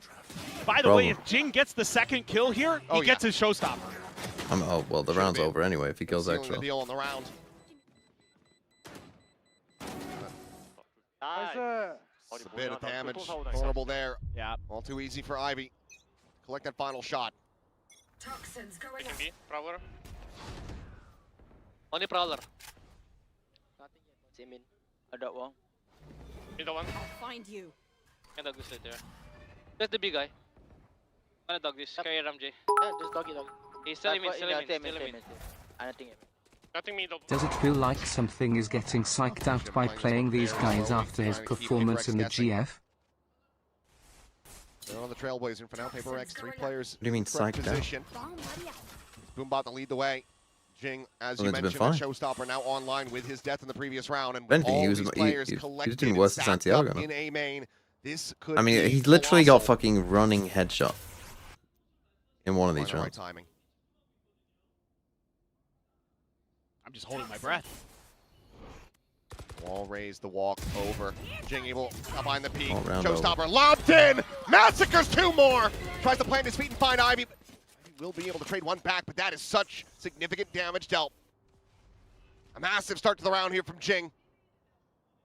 By the way, if Jing gets the second kill here, he gets his showstopper. Oh well, the round's over anyway if he kills Sealing extra. the deal on the round. Just a bit of damage. Vulnerable there. Yeah. All too easy for Ivy. Collect that final shot. Toxins going Can be Prowler. Only Prowler. Simin. Ada wong. Middle one. I'll find you. Can dog this later. That's the big guy. Wanna dog this? Carry Ramj. Yeah, just doggy dog. He's still in mid, still in mid. Nothing middle. Does it feel like something is getting psyched out by playing these guys after his performance in the GF? They're on the Trailblazer for now. PRX, 3 players. What do you mean psyched position. Boombot to lead the way. Jing, as you mentioned, a showstopper now online with his death in the previous round, and all these players collected doing worse than Santiago in A main. This could I mean, he literally got fucking running headshot in one of these rounds. Timing. I'm just holding my breath. Wall raised, the walk over. Jing able to find the peak. Showstopper lobbed in. Massacres 2 more. Tries to plant his feet and find Ivy. He will be able to trade 1 back, but that is such significant damage dealt. A massive start to the round here from Jing.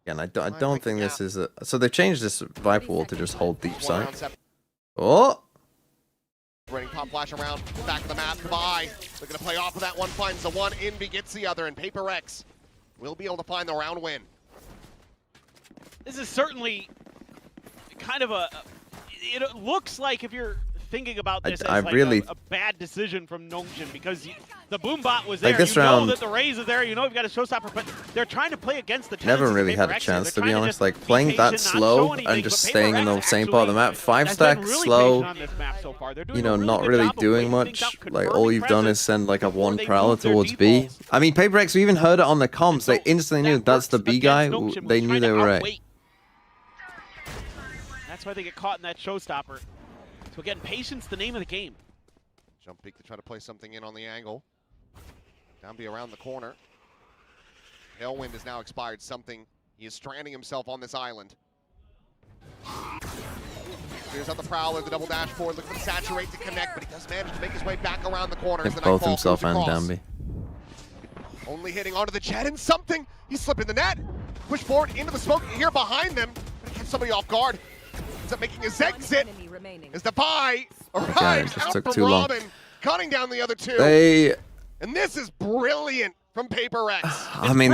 Again, I don't think this is a... So they've changed this Viper wall to just hold deep side. Oh! Running pop flash around, back of the map, goodbye. Looking to play off of that one, finds the one, Envy gets the other, and PRX will be able to find the round win. This is certainly kind of a... It looks like if you're thinking about this as like a bad decision from Nongshim, because the Boombot was there. Like this you round, know that the Raze is there. You know you've got a showstopper, but they're trying to play against the never really had a chance, to be honest. Like, playing that slow and just staying in the same part of the map. 5-stack, slow, you know, not really doing much. Like, all you've done is send, like, a 1 Prowler towards B. I mean, PRX, we even heard it on the comms. They instantly knew that's the B guy. They knew they were A. That's why they get caught in that showstopper. So again, patience, the name of the game. Jump peek to try to play something in on the angle. Downby around the corner. Tailwind has now expired something. He is stranding himself on this island. Clears out the Prowler, the double dash forward, looking to saturate to connect, but he does manage to make his way back around the corner. As the both himself and Downby. Only hitting onto the jet and something. He's slipping the net. Push forward into the smoke here behind them, but he kept somebody off guard. Ends up making his exit. As the buy arrives out from Robin, cutting down the other 2. And this is brilliant from PRX. I mean,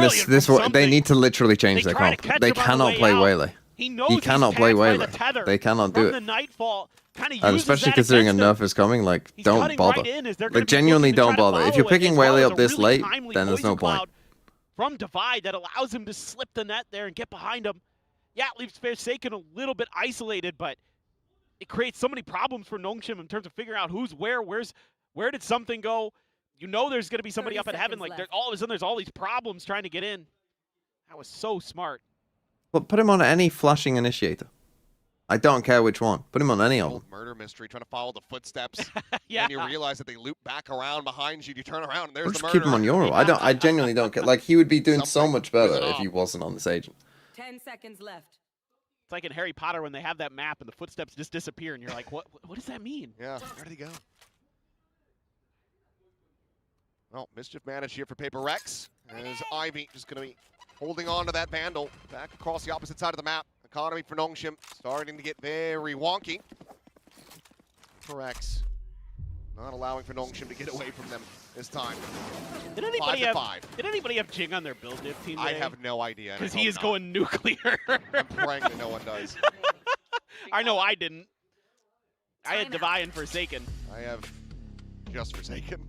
they need to literally change their comp. They cannot play Waylay. He cannot play Waylay. They cannot do it. And especially considering a nerf is coming, like, don't bother. Like, genuinely don't bother. If you're picking Waylay up this late, then there's no point. From Divide that allows him to slip the net there and get behind him. Yeah, it leaves Forsaken a little bit isolated, but it creates so many problems for Nongshim in terms of figuring out who's where did something go? You know there's going to be somebody up at heaven. Like, all of a sudden there's all these problems trying to get in. That was so smart. But put him on any flashing initiator. I don't care which one. Put him on any of them. Murder mystery, trying to follow the footsteps. Yeah. And you realize that they loop back around behind you. You turn around and there's Or the just murderer. keep him on Euro. I genuinely don't care. Like, he would be doing so much better if he wasn't on this agent. 10 seconds left. It's like in Harry Potter when they have that map and the footsteps just disappear and you're like, what does that mean? Yeah, where did he go? Well, mischief managed here for PRX. As Ivy just going to be holding on to that Vandal back across the opposite side of the map. Economy for Nongshim starting to get very wonky. PRX not allowing for Nongshim to get away from them this time. Did anybody have Jing on their build diff team today? I have no idea. Because he is going nuclear. I'm praying that no one does. I know I didn't. I had Divide and Forsaken. I have just Forsaken.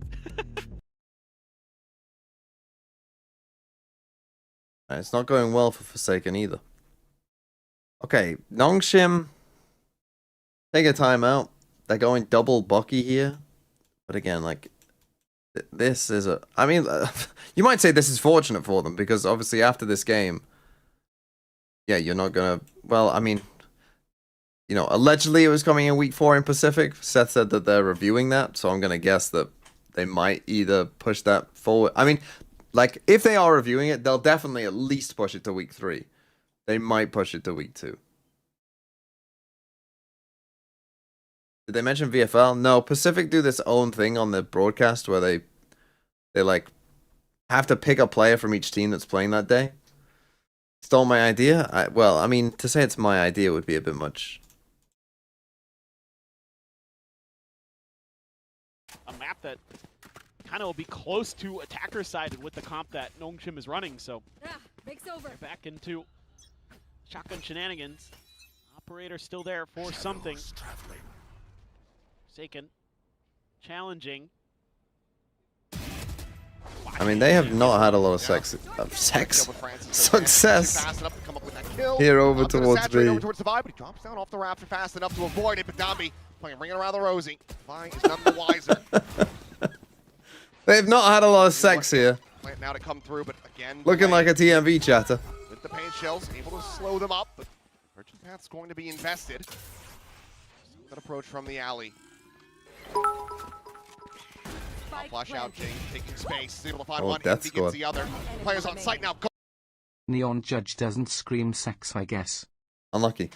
It's not going well for Forsaken either. Okay, Nongshim, take a timeout. They're going double Bucky here. But again, like, this is a... I mean, you might say this is fortunate for them, because obviously after this game, yeah, you're not gonna... Well, I mean, you know, allegedly it was coming in week 4 in Pacific. Seth said that they're reviewing that, so I'm gonna guess that they might either push that forward. I mean, like, if they are reviewing it, they'll definitely at least push it to week 3. They might push it to week 2. Did they mention VFL? No, Pacific do this own thing on the broadcast where they like have to pick a player from each team that's playing that day. Stole my idea? Well, I mean, to say it's my idea would be a bit much. A map that kind of will be close to attacker-sided with the comp that Nongshim is running, so we're back into shotgun shenanigans. Operator still there for something. Forsaken. Challenging. I mean, they have not had a lot of success here over towards B. Over towards the but he drops down off the raptor fast enough to avoid it, but Dambi playing ringing around the Rosie. Vi is none the wiser. They've not had a lot of sex here. Now to come through, but again, looking like a TMV chatter. With the paint shells, able to slow them up, but Urgent Path's going to be invested. Good approach from the alley. Flash out, Jing, taking space, able to find one, he gets the other. Players on site now. Neon Judge doesn't scream sex, I guess. Unlucky.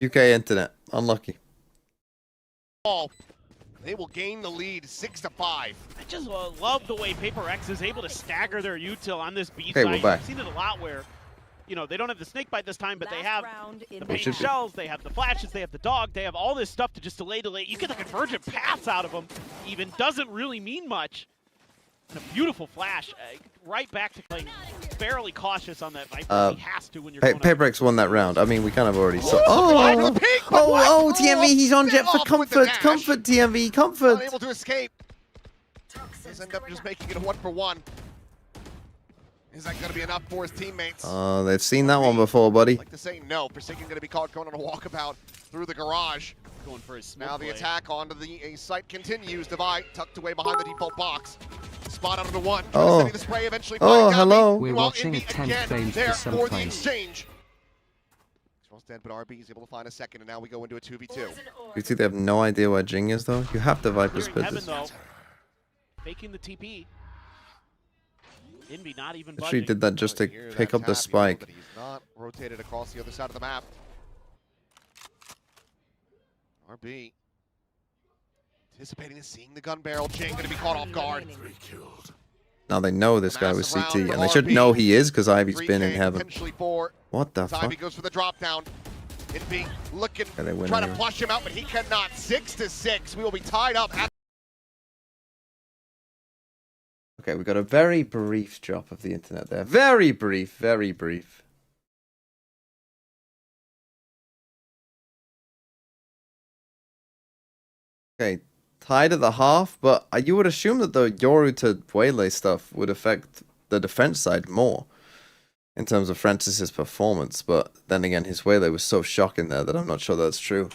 UK internet, unlucky. They will gain the lead 6-5. I just love the way PRX is able to stagger their util on this B side. We're back. I've seen it a lot where, you know, they don't have the snake bite this time, but they have the paint shells, they have the flashes, they have the dog, they have all this stuff to just delay. You get the convergent paths out of them, even doesn't really mean much. And a beautiful flash, right back to playing fairly cautious on that Viper. He has to when you're going PRX won that round. I mean, we kind of already saw. Oh, TMV, he's on jet for comfort. Comfort, TMV, comfort. Unable to escape. He's end up just making it a 1-for-1. Is that going to be enough for his teammates? They've seen that one before, buddy. I'd like to say no. Forsaken going to be caught going on a walkabout through the garage. Going for his now the attack onto the site continues. Divide tucked away behind the default box. Spot out of the one. Oh, the spray, eventually hello. We're watching a 10 frames there for for the time. exchange. Almost dead, but RB is able to find a second, and now we go into a 2v2. You see, they have no idea where Jing is, though. You have to Viper split this. Faking the TP. Envy not even She did that just to pick up the spike. But he's not rotated across the other side of the map. RB anticipating and seeing the gun barrel. Jing going to be caught off guard. Now they know this guy was CT, and they should know he is because Ivy's been in heaven. What the fuck? Ivy goes for the drop down. Envy looking, trying to flush him out, but he cannot. 6-6. We will be tied up. Okay, we got a very brief drop of the internet there. Very brief, very brief. Okay, tied at the half, but you would assume that the Yoru to Waylay stuff would affect the defense side more in terms of Francis's performance, but then again, his Waylay was so shocking there that I'm not sure that's true.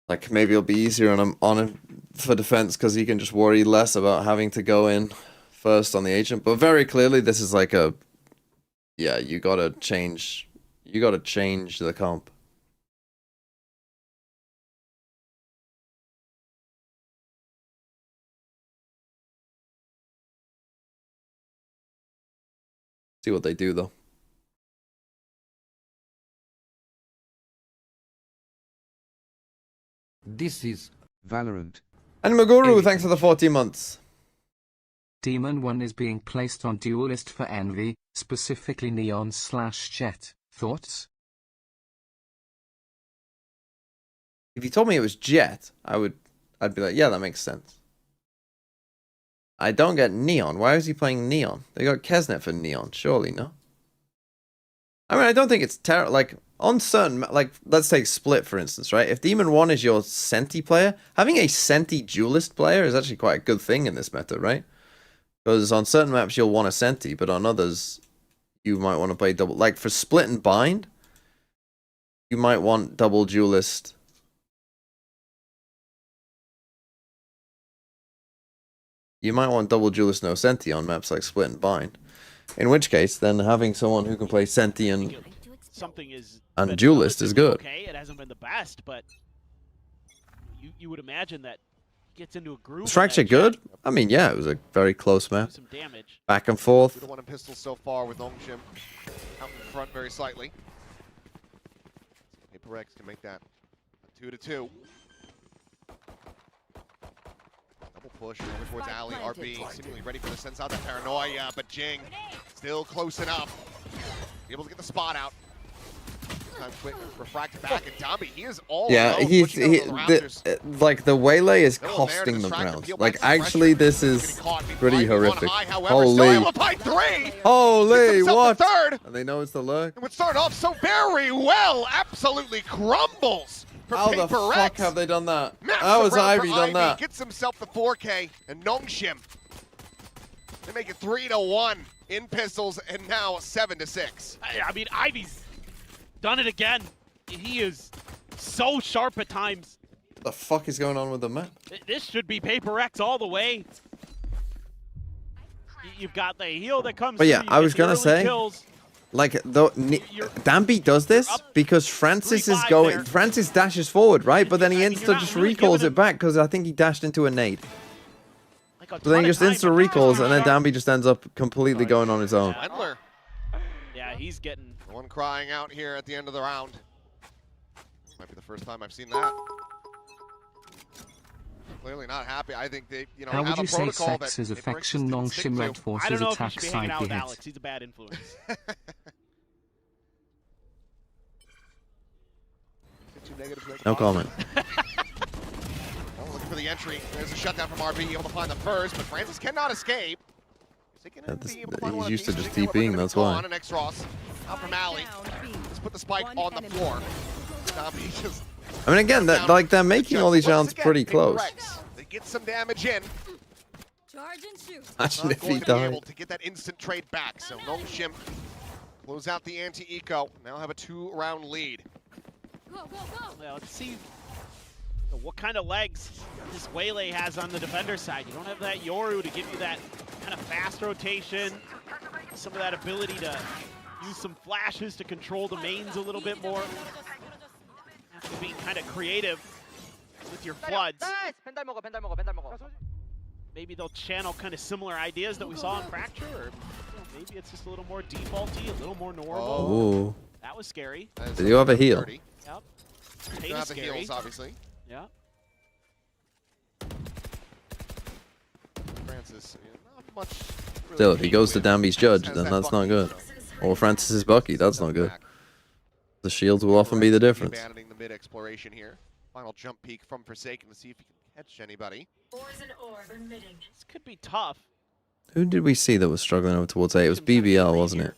Like, maybe it'll be easier on him for defense because he can just worry less about having to go in first on the agent. But very clearly, this is like a, yeah, you gotta change the comp. See what they do, though. This is Valorant. And Maguru, thanks for the 40 months. Demon 1 is being placed on duelist for Envy, specifically Neon/Jet. Thoughts? If you told me it was Jet, I'd be like, yeah, that makes sense. I don't get Neon. Why is he playing Neon? They got Kesnet for Neon, surely, no? I mean, I don't think it's terrible. Like, on certain, like, let's take Split, for instance, right? If Demon 1 is your Senti player, having a Senti duelist player is actually quite a good thing in this meta, right? Because on certain maps, you'll want a Senti, but on others, you might want to play double. Like, for Split and Bind, you might want double duelist. You might want double duelist no Senti on maps like Split and Bind. In which case, then having someone who can play Senti and duelist is good. Okay, it hasn't been the best, but you would imagine that gets into a groove. Was Fracture good? I mean, yeah, it was a very close map. Some damage. Back and forth. 2-1 in pistols so far with Nongshim out in front very slightly. PRX can make that a 2-2. Double push over towards Ali. RB seemingly ready for the sense out that paranoia, but Jing still close enough. Be able to get the spot out. Time quick refract back, and Dambi, he is all alone, like the waylay is costing them rounds. Like actually, this is pretty horrific. Holy, holy, what? Third. And they know it's the lurk. It would start off so very well. Absolutely crumbles for How the PRX. fuck have they done that? Massive How has round for Ivy done that? Gets himself the 4K, and Nongshim. They make it 3-1 in pistols, and now 7-6. I mean, Ivy's done it again. He is so sharp at times. What the fuck is going on with the map? This should be PRX all the way. You've got the heal that comes. But yeah, through. I was gonna say, kills. like, Dambi does this because Francis is going. there. Francis dashes forward, right? But then he insta just recalls it back because I think he dashed into a nade. Like a So then ton he of just time, insta but recalls, and then now- Dambi just ends up completely going on his own. Wendler, Yeah, he's getting. the one crying out here at the end of the round. Might be the first time I've seen that. Clearly not happy. I think they, you know, How have would a you say protocol that Sex's PRX affection just didn't stick Nongshim to. Red I Forces don't know if you attack should be hanging side out with hit? Alex. He's a bad influence. 2 negatives, No comment. Oh, looking for the entry. There's a shutdown from RB, able to find the first, but Francis cannot escape. He's used to just TPing, that's why. And X-Ross out from Ali. Let's put the spike on the floor. Dambi just I mean, again, that like they're making all these rounds pretty close. They get some damage in. Charge and shoot. Imagine Not if he going to be able died. to get that instant trade back. So Nongshim close out the anti-eco. Now have a 2-round lead. Go, go, go. Well, let's see what kind of legs this Waylay has on the defender side. You don't have that Yoru to give you that kind of fast rotation, some of that ability to use some flashes to control the mains a little bit more. Have to be kind of creative with your floods. Maybe they'll channel kind of similar ideas that we saw in Fracture, or you know, maybe it's just a little more defaulty, a little more normal. Ooh. That was scary. Did you have a heal? Dirty. Yep. You Pain have is the scary. heals, obviously. Yeah. Francis, not much. Really Still, if he came goes to with. Dambi's judge, Has then that that's not Bucky, good. so Or Francis's Bucky, that's not good. back. The shields will often be the difference. Abandoning the mid exploration here. Final jump peek from Forsaken to see if he can catch anybody. This could be tough. Who did we see that was struggling over towards A? It was BBL, wasn't it?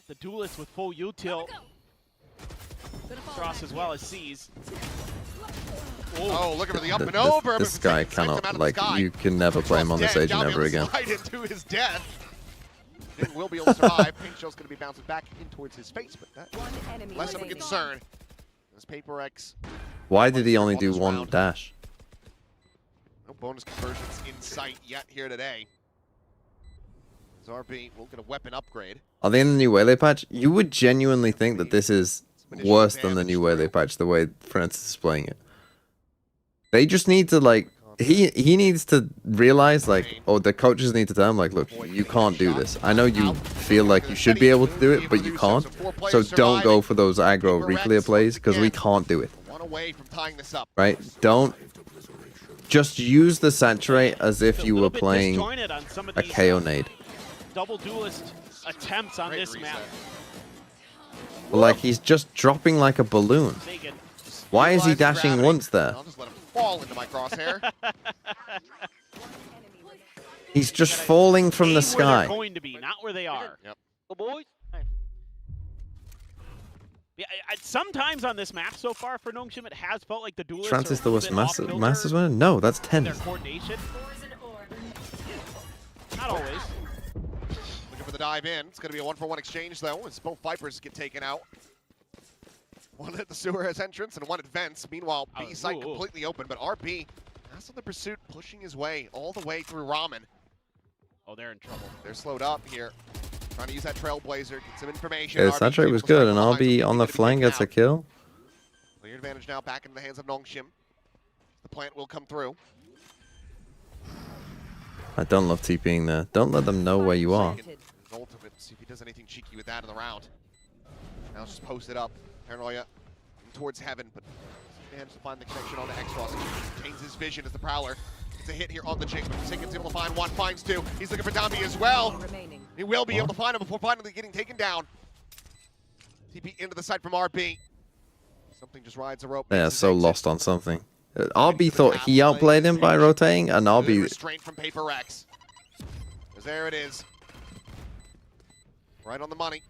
The duelist with full util. Cross as well as C's. Oh, looking for the up and over. This but guy Forsaken snipes him out cannot, of the like, sky. you can never play him on this Dead. agent Dambi ever will again. slide into his death. Jing will be able to survive. Paint Shell's going to be bouncing back in towards his face, but that's One enemy less of a remaining. concern. As PRX, Why did he only on do this one round. dash? No bonus conversions in sight yet here today. As RB will get a weapon upgrade. Are they in the new Waylay patch? You would genuinely think that this is worse than the new Waylay patch, the way Francis is playing it. They just need to, like, he needs to realize, like, or the coaches need to tell him, like, look, you can't do this. I know you feel like you should be able to do it, but you can't. So don't go for those aggro reclear plays, because we can't do it. One away from tying this up. Right? Don't just use the saturate as if A you little were bit playing disjointed on some of a these, KO nade. double duelist attempts on Great this map. reset. Like, he's just dropping like a balloon. Sagan. Why is he Realize dashing gravity. once there? I'll just let him fall into my crosshair. He's just falling from the Aim where sky. they're going to be, not where they are. Yep. Go boys. Yeah, sometimes on this map so far for Nongshim, it has felt like the duelists Francis are the a worst little bit off-kilter Masters winner? No, that's in 10. their coordination. Not always. Looking for the dive in. It's going to be a 1-for-1 exchange, though, as both Vipers get taken out. One at the sewer as entrance and one at vents. Meanwhile, B site completely open, but RB has on the pursuit, pushing his way all the way through Ramen. Oh, they're in trouble. They're slowed up here. Trying to use that Trailblazer, get some information. Yeah, RB saturate able was to good, strike and behind, RB so on the he's gonna be flank taken gets a out. kill. Clear advantage now back into the hands of Nongshim. The plant will come through. I don't love TPing there. Don't let them know where you are. Ultimate, see if he does anything cheeky with that in the round. Now just post it up. Paranoia towards heaven, but managed to find the connection on the X-Frost. Changes his vision as the Prowler. It's a hit here on the Jinx, but Forsaken's able to find one, finds two. He's looking for Dambi as well. He will be able to find him before finally getting taken down. TP into the side from RB. Something just rides a rope. Yeah, so lost on something. RB thought he outplayed him by rotating, and RB... Restraint from PRX. There it is. Right on the money.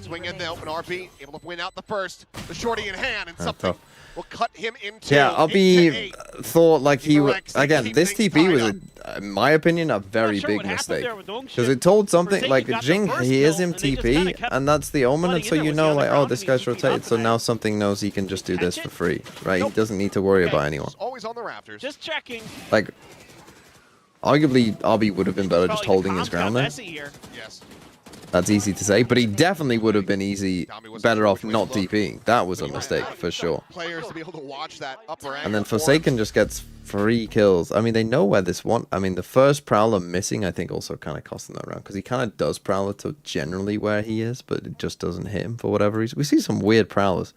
Swing in the open RB, able to win out the first. The shorty in hand, and something will cut him into. Yeah, RB thought like he was... Again, this TP was, in my opinion, a very big mistake. Because it told something like, Jing hears him TP, and that's the omen, and so you know, like, oh, this guy's rotated, so now something knows he can just do this for free, right? He doesn't need to worry about anyone. Always on the rafters. Just checking. Like, arguably, RB would have been better just holding his ground there. Yes. That's easy to say, but he definitely would have been better off not TPing. That was a mistake, for sure. Players to be able to watch that upper And then Forsaken just gets free kills. I mean, they know where this one... I mean, the first Prowler missing, I think, also kind of cost him that round. Because he kind of does Prowler to generally where he is, but it just doesn't hit him for whatever reason. We see some weird Prowlers.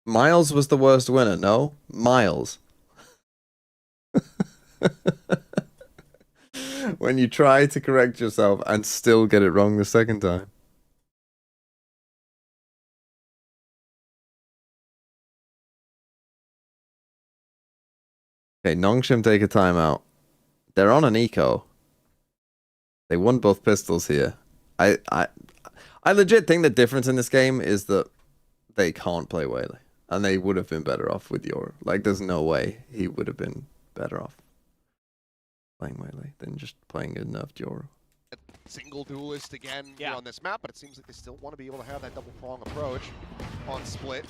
Miles was the worst winner, no? Miles. When you try to correct yourself and still get it wrong the second time. Okay, Nongshim take a timeout. They're on an eco. They won both pistols here. I legit think the difference in this game is that they can't play Waylay. And they would have been better off with your... Like, there's no way he would have been better off playing Waylay than just playing a nerfed Yoru. Single duelist again here on this map, but it seems like they still want to be able to have that double prong approach on split.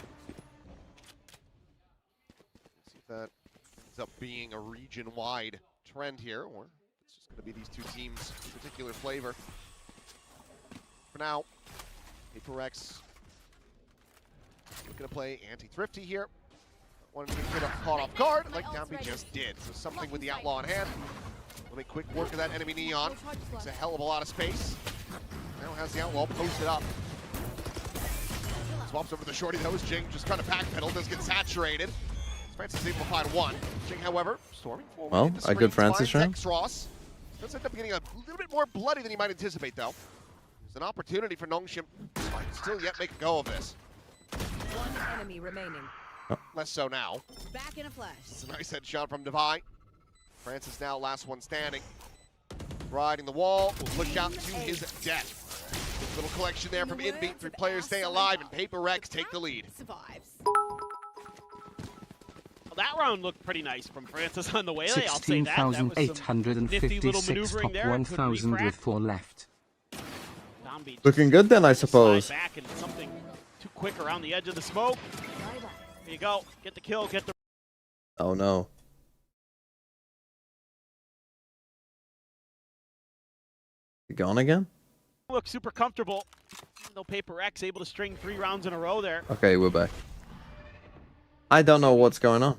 See if that ends up being a region-wide trend here, or it's just going to be these two teams' particular flavor. For now, PRX looking to play anti-thrifty here. Wanted to get caught off guard, like Dambi just did. So something with the outlaw in hand. Let me quick work of that enemy Neon. Takes a hell of a lot of space. Now has the outlaw posted up. Swaps over the shorty. That was Jing just trying to backpedal. Does get saturated. Francis able to find one. Jing, however, storming forward. Well, a good Francis round. Ross does end up getting a little bit more bloody than he might anticipate, though. There's an opportunity for Nongshim to still yet make a go of this. One enemy remaining. Less so now. Back in a flash. It's a nice headshot from Devi. Francis now last one standing. Riding the wall, will look out to his death. Little collection there from Inbeat. 3 players stay alive, and PRX take the lead. Survives. Well, that round looked pretty nice from Francis on the Waylay. I'll say that. That was some nifty little 16,856, maneuvering top there. 1,000 with 4 left. Looking good then, I suppose. Back and something too quick around the edge of the smoke. There you go. Get the kill. Get the. Oh no. You gone again? Look super comfortable. No PRX able to string 3 rounds in a row there. Okay, we're back. I don't know what's going on.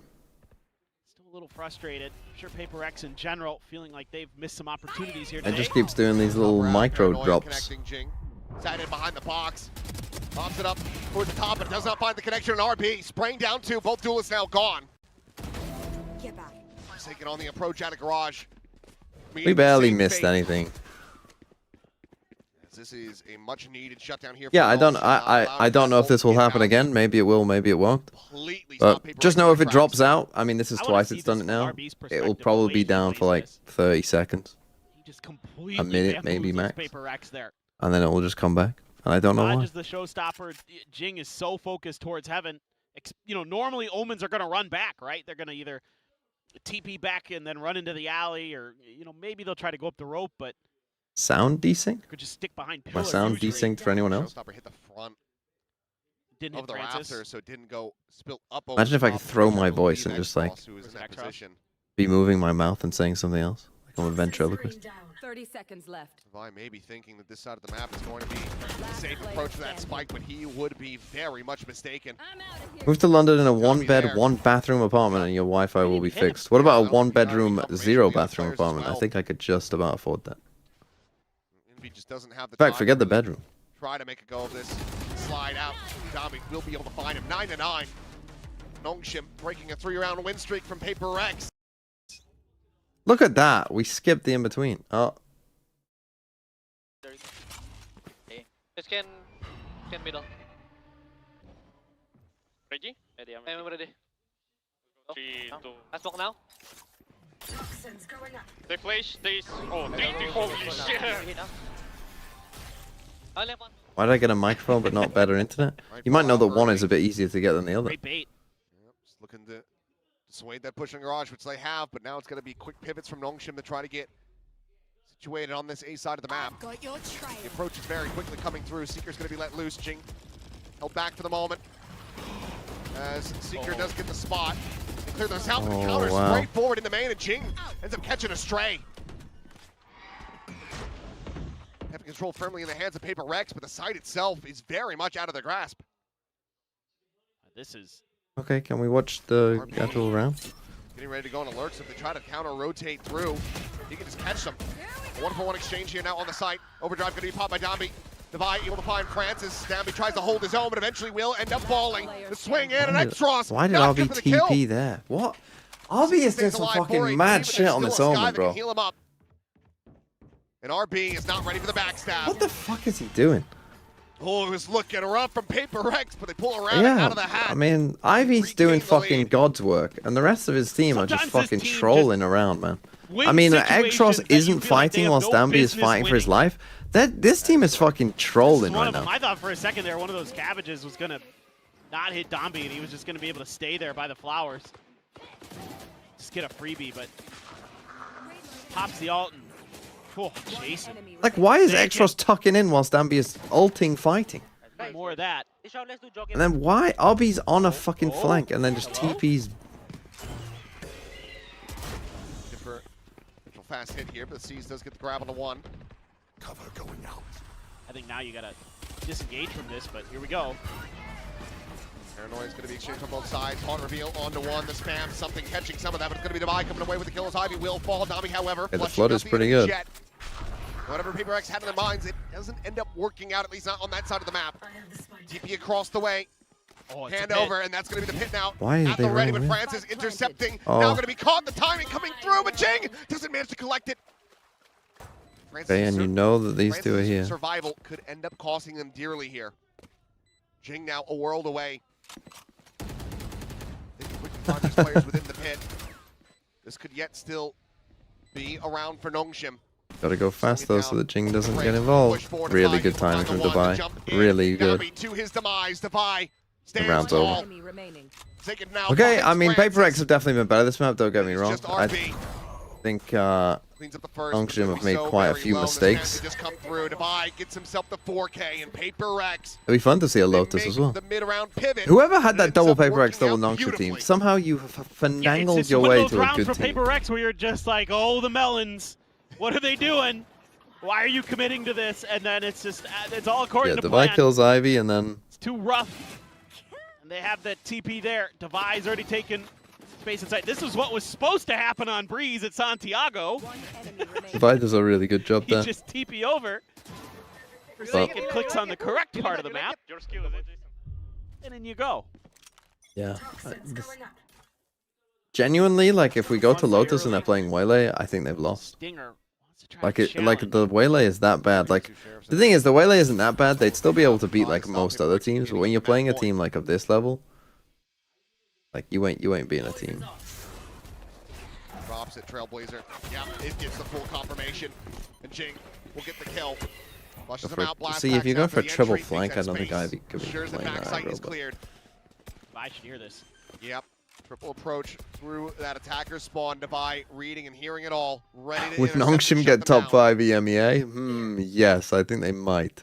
Still a little frustrated. I'm sure PRX in general feeling like they've missed some opportunities here today. It just keeps doing these little micro drops. Sat in behind the box. Pops it up towards the top, but does not find the connection. And RB spraying down 2. Both duelists now gone. Get back. Taking on the approach out of garage. We barely missed anything. This is a much needed shutdown here. Yeah, I don't know if this will happen again. Maybe it will, maybe it won't. But just know if it drops out, I mean, this is twice it's done it now. It will probably be down for like 30 seconds. A minute, maybe max. And then it will just come back. And I don't know why. Just the showstopper. Jing is so focused towards heaven. You know, normally Omens are going to run back, right? They're going to either TP back and then run into the alley, or, you know, maybe they'll try to go up the rope, but sound desync? could just stick behind My sound desynced for anyone else? Showstopper hit the front didn't of the rafters, so it didn't go spill up. Imagine if I could throw my voice and just like be moving my mouth and saying something else. Become a ventriloquist. 30 seconds left. Devi may be thinking that this side of the map is going to be a safe approach for that spike, but he would be very much mistaken. Move to London in a 1-bed, 1-bathroom apartment and your Wi-Fi will be fixed. What about a 1-bedroom, 0-bathroom apartment? I think I could just about afford that. Envy just doesn't have the In fact, time forget to the bedroom. try to make a go of this. Slide out. Dami will be able to find him. 9-9. Nongshim breaking a 3-round win streak from PRX. Look at that. We skipped the in-between. Oh. Okay. Just can middle. Ready? Ready, I'm ready. 3, 2. I smoke now. They flash, they... Oh, 3, 3, holy shit! Why did I get a microphone but not better internet? You might know that one is a bit easier to get than the other. Great bait. Yep, just looking to dissuade that push on Garage, which they have, but now it's going to be quick pivots from Nongshim to try to get situated on this A side of the map. The approach is very quickly coming through. Seeker's going to be let loose. Jing held back for the moment. As Seeker does get the spot. They clear those out, but the counter straight forward in the main, and Jing ends up catching a stray. Having control firmly in the hands of PRX, but the site itself is very much out of their grasp. This is... Okay, can we watch the actual round? Getting ready to go on alert, so if they try to counter-rotate through, he can just catch them. A 1-for-1 exchange here now on the site. Overdrive going to be popped by Dambi. Devi able to find Francis. Dambi tries to hold his own, but eventually will end up falling. The swing in, and Extros. Why did RB TP there? What? RB is doing some fucking mad shit on this omen, bro. Heal him up. And RB is not ready for the backstab. What the fuck is he doing? Oh, it was looking rough from PRX, but they pull around out of the hat. I mean, Ivy's doing fucking God's work, and the rest of his team are just fucking trolling around, man. I mean, Extros isn't fighting while Dambi is fighting for his life. This team is fucking trolling right now. I thought for a second there, one of those cabbages was going to not hit Dambi, and he was just going to be able to stay there by the flowers. Just get a freebie, but pops the ult and Jason. Like, why is Extros tucking in whilst Dambi is ulting fighting? More of that. And then why? RB's on a fucking flank and then just TP's. Different fast hit here, but C's does get the grab on the 1. Cover going out. I think now you gotta disengage from this, but here we go. Paranoia is going to be exchanged on both sides. Hard reveal onto 1. The spam, something catching some of that, but it's going to be Devi coming away with the kill as Ivy will fall. Dami, however, the flood is pretty good. Whatever PRX had in their minds, it doesn't end up working out, at least not on that side of the map. TP across the way. Hand over, and that's going to be the pit now. Why is they ready, but Francis intercepting. Now going to be caught. The timing coming through, but Jing doesn't manage to collect it. Okay, and you know that these two are here. Survival could end up costing them dearly here. Jing now a world away. They can quickly find these players within the pit. This could yet still be around for Nongshim. Gotta go fast though so that Jing doesn't get involved. Really good timing from Devi. Really good. To his demise, Devi The round's over. Now. Okay, I mean, PRX have definitely been better this map, don't get me wrong. I think Nongshim have made quite a few mistakes. Just come through. Devi gets himself the 4K and PRX. It'd be fun to see a Lotus as well. Whoever had that double PRX, double Nongshim team, somehow you finangled your way to a good team. PRX where you're just like, oh, the melons. What are they doing? Why are you committing to this? And then it's just, it's all according to plan. Devi kills Ivy and then... It's too rough. And they have that TP there. Devi's already taken space inside. This is what was supposed to happen on Breeze at Santiago. Devi does a really good job there. He just TP over. Forsaken clicks on the correct part of the map. And in you go. Yeah. Genuinely, like, if we go to Lotus and they're playing Waylay, I think they've lost. Like, the Waylay is that bad. Like, the thing is, the Waylay isn't that bad. They'd still be able to beat, like, most other teams. But when you're playing a team, like, of this level, like, you ain't being a team. Drops it, Trailblazer. Yeah, it gets the full confirmation. And Jing will get the kill. Flushes him out, blast See, if you go for a triple entry, flank, I don't think Ivy could be ensures playing that backside aggro, is cleared. I should hear this. Yep. Triple approach through that attacker spawn. Devi reading and hearing it all. Ready to Would Nongshim get top 5 EMEA? Yes, I think they might.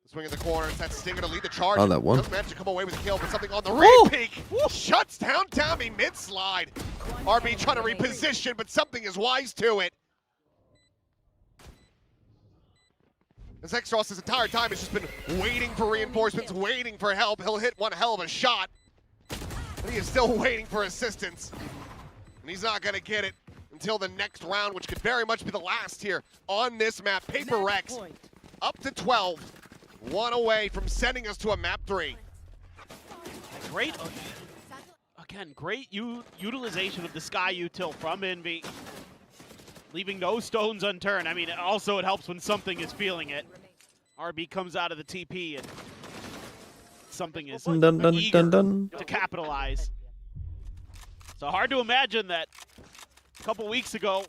The Swing in the corner. It's that Stinger to lead the charge. Oh, that one. Doesn't manage to come away with a kill, but something on the re-peek. Shuts down Tommy mid-slide. RB trying to reposition, but something is wise to it. As Extros this entire time has just been waiting for reinforcements, waiting for help. He'll hit one hell of a shot, but he is still waiting for assistance. And he's not going to get it until the next round, which could very much be the last here on this map. PRX up to 12. One away from sending us to a map 3. Great, again, great utilization of the Sky Util from Envy. Leaving no stones unturned. I mean, also it helps when something is feeling it. RB comes out of the TP and something is eager to capitalize. So hard to imagine that a couple weeks ago,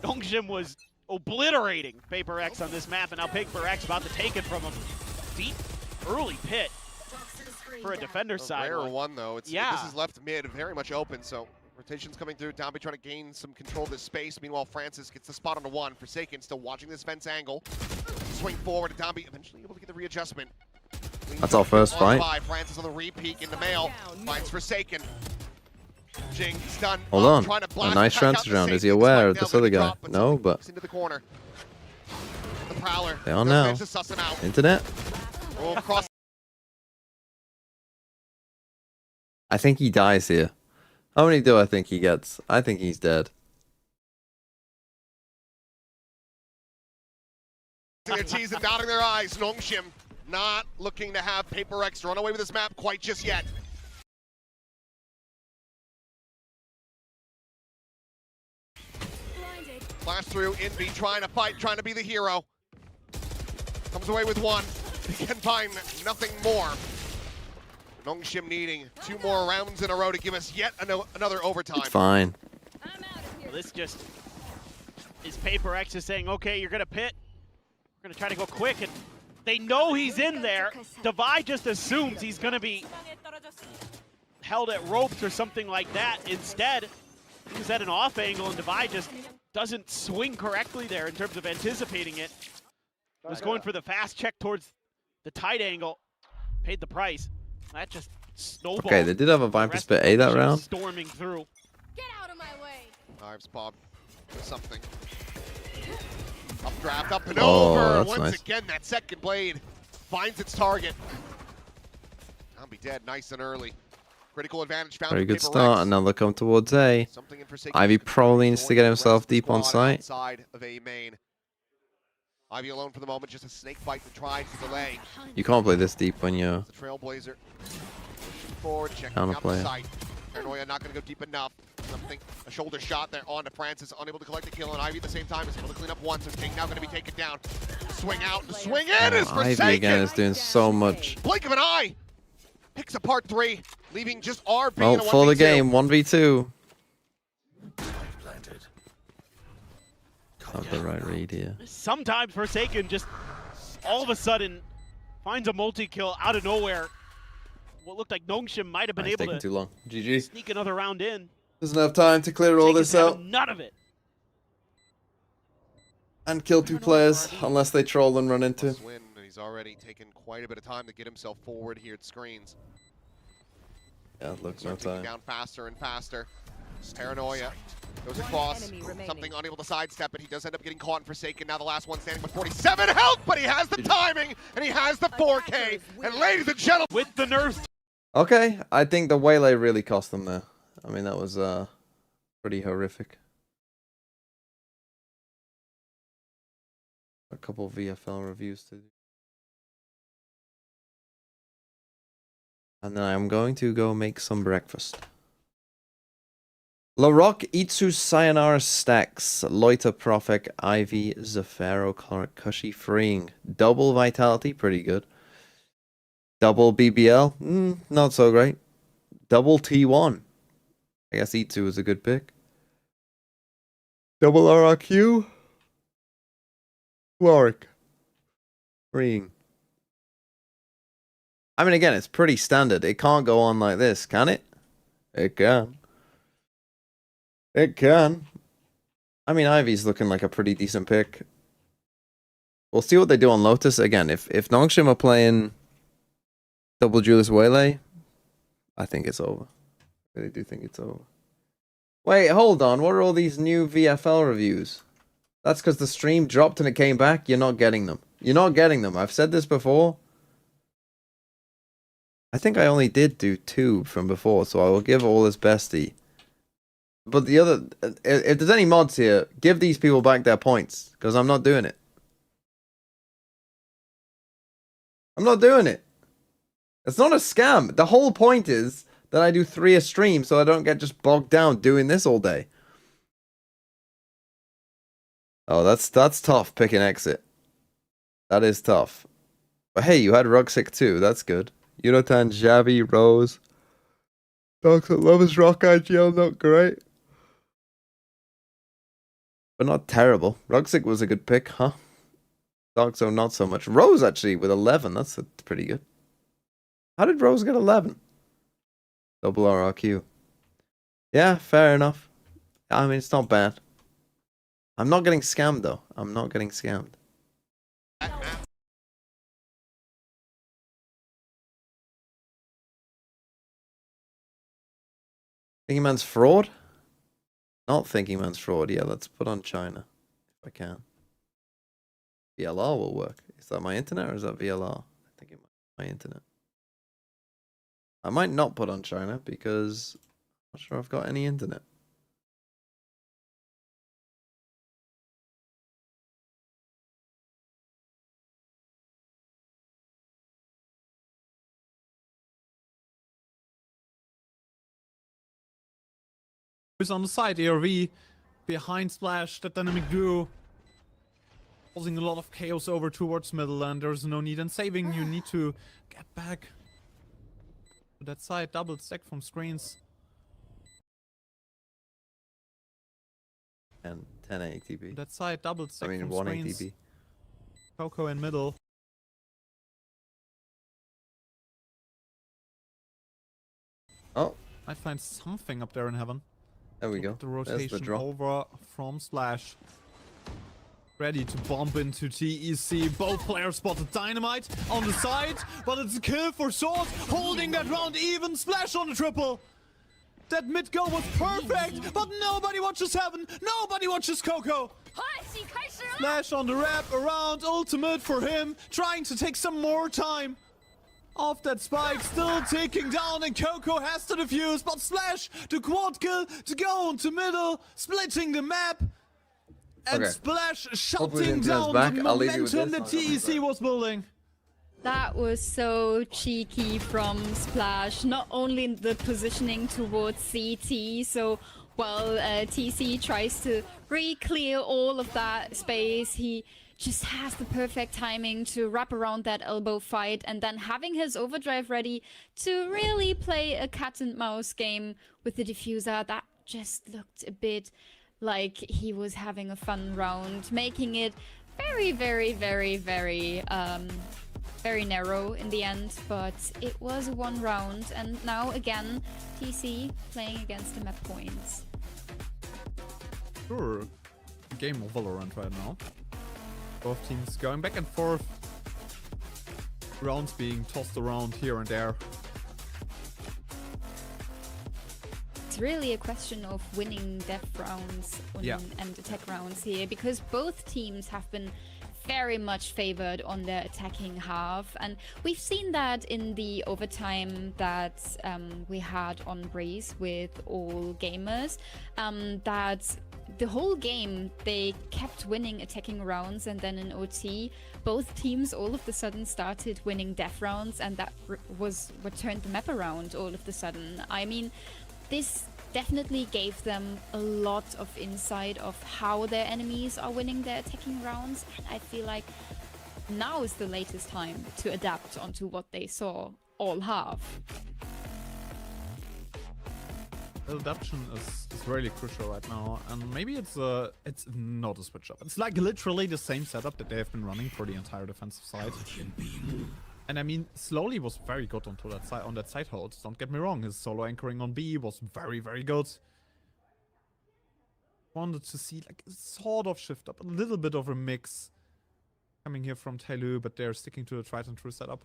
Nongshim was obliterating PRX on this map, and now PRX about to take it from him. Deep early pit for a defender side. Rare one though. This is left mid very much open, so rotations coming through. Dombey trying to gain some control of this space. Meanwhile, Francis gets the spot on the one. Forsaken still watching this fence angle. Swing forward, and Dombey eventually able to get the readjustment. That's our first fight. Francis on the re-peek in the mail. Finds Forsaken. Jing done. Hold on. A nice transfer round. Is he aware of this other guy? No, but into the corner. The Prowler. They are now. Internet. I think he dies here. How many do I think he gets? I think he's dead. Their teeth and dotting their eyes. Nongshim not looking to have PRX run away with this map quite just yet. Flash through, Envy trying to fight, trying to be the hero. Comes away with one. He can find nothing more. Nongshim needing 2 more rounds in a row to give us yet another overtime. It's fine. Well, this just is PRX is saying, okay, you're gonna pit. We're gonna try to go quick, and they know he's in there. Divide just assumes he's gonna be held at ropes or something like that. Instead, he was at an off angle, and Divide just doesn't swing correctly there in terms of anticipating it. Was going for the fast check towards the tight angle, paid the price. That just snowballed. Okay, they did have a Viper Spit A that round. Storming through. Get out of my way. Ives Bob something. Updraft, up and over. Once nice. Again, that second blade finds its target. I'll be dead nice and early. Critical advantage found. Very good start, and now they'll come towards A. Ivy probably needs to get himself deep on site. Outside of A main. Ivy alone for the moment, just a snake bite to try to delay. You can't play this deep when you're the Trailblazer. Forward, checking counter out player. the site. Paranoia not going to go deep enough. Something, a shoulder shot there on to Francis, unable to collect the kill, and Ivy at the same time is able to clean up one, so King now going to be taken down. Swing out, the swing in is Forsaken! Ivy again is doing so much. Blink of an eye! Picks apart 3, leaving just RB Well, in a 1v2. for the game, 1v2. Not the right read here. Sometimes Forsaken just all of a sudden finds a multi-kill out of nowhere. What looked like Nongshim might have been able taking to too long. GG. sneak another round in. Doesn't have time to clear all this out None of it. and kill 2 players unless they troll and run into. Win, and he's already taken quite a bit of time to get himself forward here at screens. Yeah, look, no time. Down faster and faster. Paranoia goes across. Something unable to sidestep it. He does end up getting caught and Forsaken. Now the last one standing with 47 health, but he has the timing and he has the 4K. And ladies and gentlemen, with the nerves. Okay, I think the Waylay really cost them there. I mean, that was pretty horrific. A couple VFL reviews to do. And then I'm going to go make some breakfast. Larok, Itsu, Sayonara Stacks, Loiter, Profek, Ivy, Zafiro, Kushi, Freeing. Double Vitality, pretty good. Double BBL, not so great. Double T1. I guess Itsu is a good pick. Double RRQ. Warwick. Freeing. I mean, again, it's pretty standard. It can't go on like this, can it? It can. It can. I mean, Ivy's looking like a pretty decent pick. We'll see what they do on Lotus. Again, if Nongshim are playing double Duelist Waylay, I think it's over. I really do think it's over. Wait, hold on. What are all these new VFL reviews? That's because the stream dropped and it came back. You're not getting them. You're not getting them. I've said this before. I think I only did do 2 from before, so I will give all his bestie. But the other... If there's any mods here, give these people back their points, because I'm not doing it. I'm not doing it. It's not a scam. The whole point is that I do 3 a stream so I don't get just bogged down doing this all day. Oh, that's tough picking exit. That is tough. But hey, you had Rugsick too. That's good. Unotan, Javi, Rose. Dogs that love his rock IGL, not great. But not terrible. Rugsick was a good pick, huh? Dogs are not so much. Rose actually with 11. That's pretty good. How did Rose get 11? Double RRQ. Yeah, fair enough. I mean, it's not bad. I'm not getting scammed, though. I'm not getting scammed. Thinking Man's fraud? Not Thinking Man's fraud. Yeah, let's put on China. If I can. VLR will work. Is that my internet or is that VLR? I think it might be my internet. I might not put on China because I'm not sure I've got any internet. Who's on the side, ARV, behind Splash, that dynamic duo, causing a lot of chaos over towards middle, and there's no need in saving. You need to get back to that side, double stack from screens. And 10 ATB. That side, double stack from 1 screens. ATB. Coco in middle. Oh. Might find something up there in heaven. There we go. The rotation over from Splash. Ready to bump into TEC. Both players spotted Dynamite on the side, but it's a kill for Sword, holding that round even. Splash on the triple. That mid go was perfect, but nobody watches Heaven. Nobody watches Coco. Splash on the wrap around, ultimate for him, trying to take some more time. Off that spike, still ticking down, and Coco has to defuse, but Splash, the quad kill to go into middle, splitting the map, and Splash shutting down the momentum that TEC was building. That was so cheeky from Splash, not only the positioning towards CT, so while TC tries to re-clear all of that space, he just has the perfect timing to wrap around that elbow fight, and then having his overdrive ready to really play a cat and mouse game with the diffuser. That just looked a bit like he was having a fun round, making it very, very, very, very, very narrow in the end, but it was one round, and now again, TC playing against the map points. Sure, game of Valorant right now. Both teams going back and forth. Rounds being tossed around here and there. It's really a question of winning death rounds and attack rounds here, because both teams have been very much favored on the attacking half, and we've seen that in the overtime that we had on Breeze with all gamers, that the whole game they kept winning attacking rounds, and then in OT both teams all of a sudden started winning death rounds, and that was what turned the map around all of a sudden. I mean, this definitely gave them a lot of insight of how their enemies are winning their attacking rounds, and I feel like now is the latest time to adapt onto what they saw all half. Adaptation is really crucial right now, and maybe it's not a switch up. It's like literally the same setup that they have been running for the entire defensive side. And I mean, Slowly was very good onto that side, on that side hold. Don't get me wrong, his solo anchoring on B was very, very good. Wanted to see like a sort of shift up, a little bit of a mix. coming here from Tyloo, but they're sticking to the Triton True setup.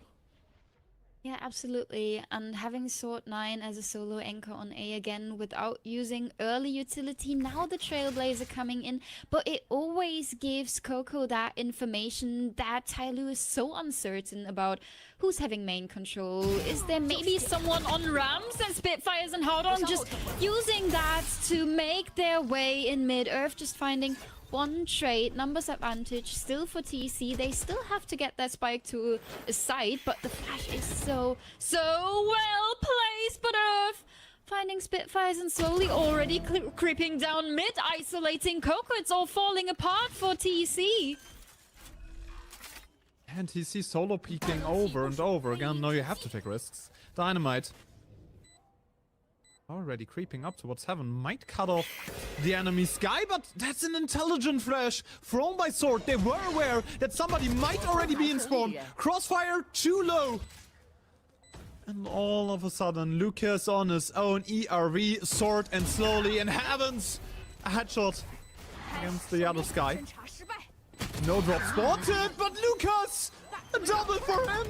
Yeah, absolutely. And having Sword 9 as a solo anchor on A again without using early utility. Now the Trailblazer coming in, but it always gives Coco that information that Tyloo is so uncertain about who's having main control. Is there maybe someone on Rams and Spitfires and Howdong just using that to make their way in mid-earth, just finding one trade, numbers advantage still for TC. They still have to get that spike to a side, but the flash is so well placed. But Earth finding Spitfires and slowly already creeping down mid, isolating Coco. It's all falling apart for TC. And TC solo peeking over and over again. Now you have to take risks. Dynamite already creeping up towards heaven, might cut off the enemy Sky, but that's an intelligent flash thrown by Sword. They were aware that somebody might already be in spawn. Crossfire too low. And all of a sudden, Lucas on his own ERV, Sword, and slowly in heavens, a headshot against the other Sky. No drop spotted, but Lucas, a double for him.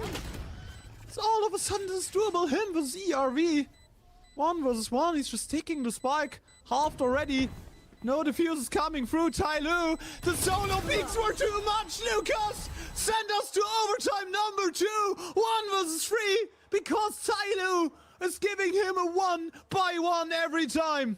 It's all of a sudden this doable. Him with ERV. 1 versus 1, he's just taking the spike. Halved already. No defuse is coming through Tyloo. The solo peaks were too much. Lucas, send us to overtime number 2. 1 versus 3. Because Tyloo is giving him a 1-by-1 every time.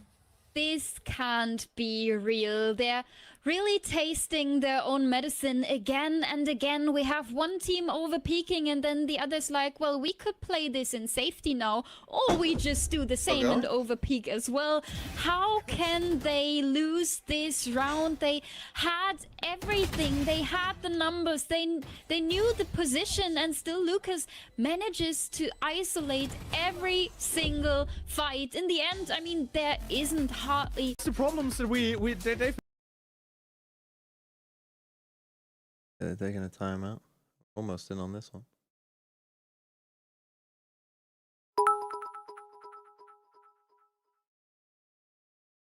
This can't be real. They're really tasting their own medicine again and again. We have one team over peaking and then the other's like, well, we could play this in safety now, or we just do the same and over peak as well. How can they lose this round? They had everything. They had the numbers. They knew the position, and still Lucas manages to isolate every single fight. In the end, I mean, there isn't hardly... The problems that they've... They're taking a timeout. Almost in on this one.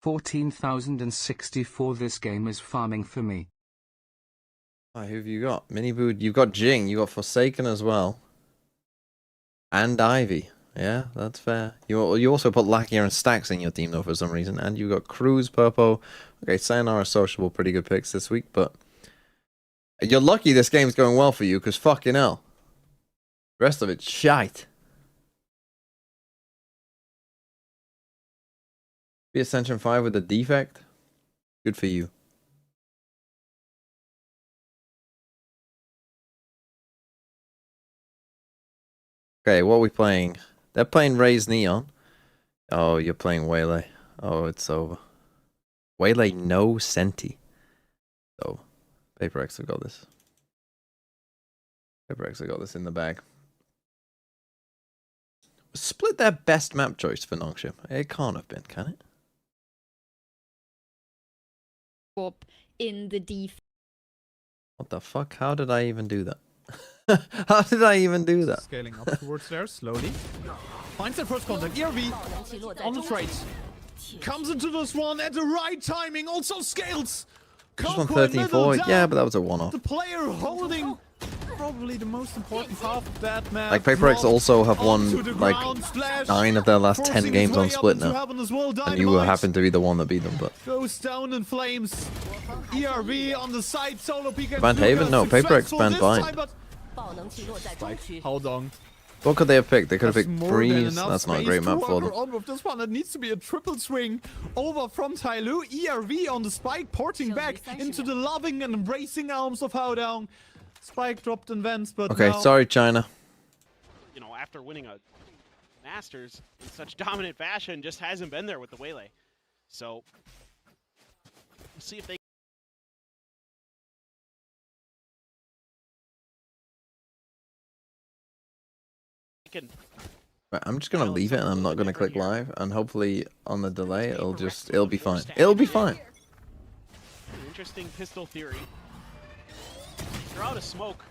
$14,064. This game is farming for me. Alright, who have you got? Minibood, you've got Jing, you got Forsaken as well. And Ivy. Yeah, that's fair. You also put Lackier and Stacks in your team though for some reason. And you got Cruz, Purpo. Okay, Sayonara Sociable, pretty good picks this week, but you're lucky this game's going well for you, because fucking hell. The rest of it's shite. Be Ascension 5 with a defect? Good for you. Okay, what are we playing? They're playing Raise Neon. Oh, you're playing Waylay. Oh, it's over. Waylay no Senti. So, PRX have got this. PRX have got this in the bag. Split their best map choice for Nongshim. It can't have been, can it? In the defense. What the fuck? How did I even do that? How did I even do that? Scaling up towards there, slowly. Finds that first contact. ERV on the trade. Comes into this one at the right timing. Also scales. Just on 13-4. Yeah, but that was a one-off. The player holding probably the most important half of that map. Like, PRX also have won like 9 of their last 10 games on split now. And you happen to be the one that beat them, but... Goes down in flames. ERV on the side, solo peek. Banned Haven? No, PRX banned Bind. Hold on. What could they have picked? They could have picked Breeze. That's not a great map for them. On with this one, it needs to be a triple swing over from Tyloo. ERV on the spike, porting back into the loving and embracing arms of Howdong. Spike dropped in vents, but okay, now... sorry, China. You know, after winning a Masters in such dominant fashion, just hasn't been there with the Waylay. So, we'll see if they can. Right, I'm just gonna leave it and I'm not gonna click live, and hopefully on the delay it'll be fine. It'll be fine. Interesting pistol theory. They're out of smoke.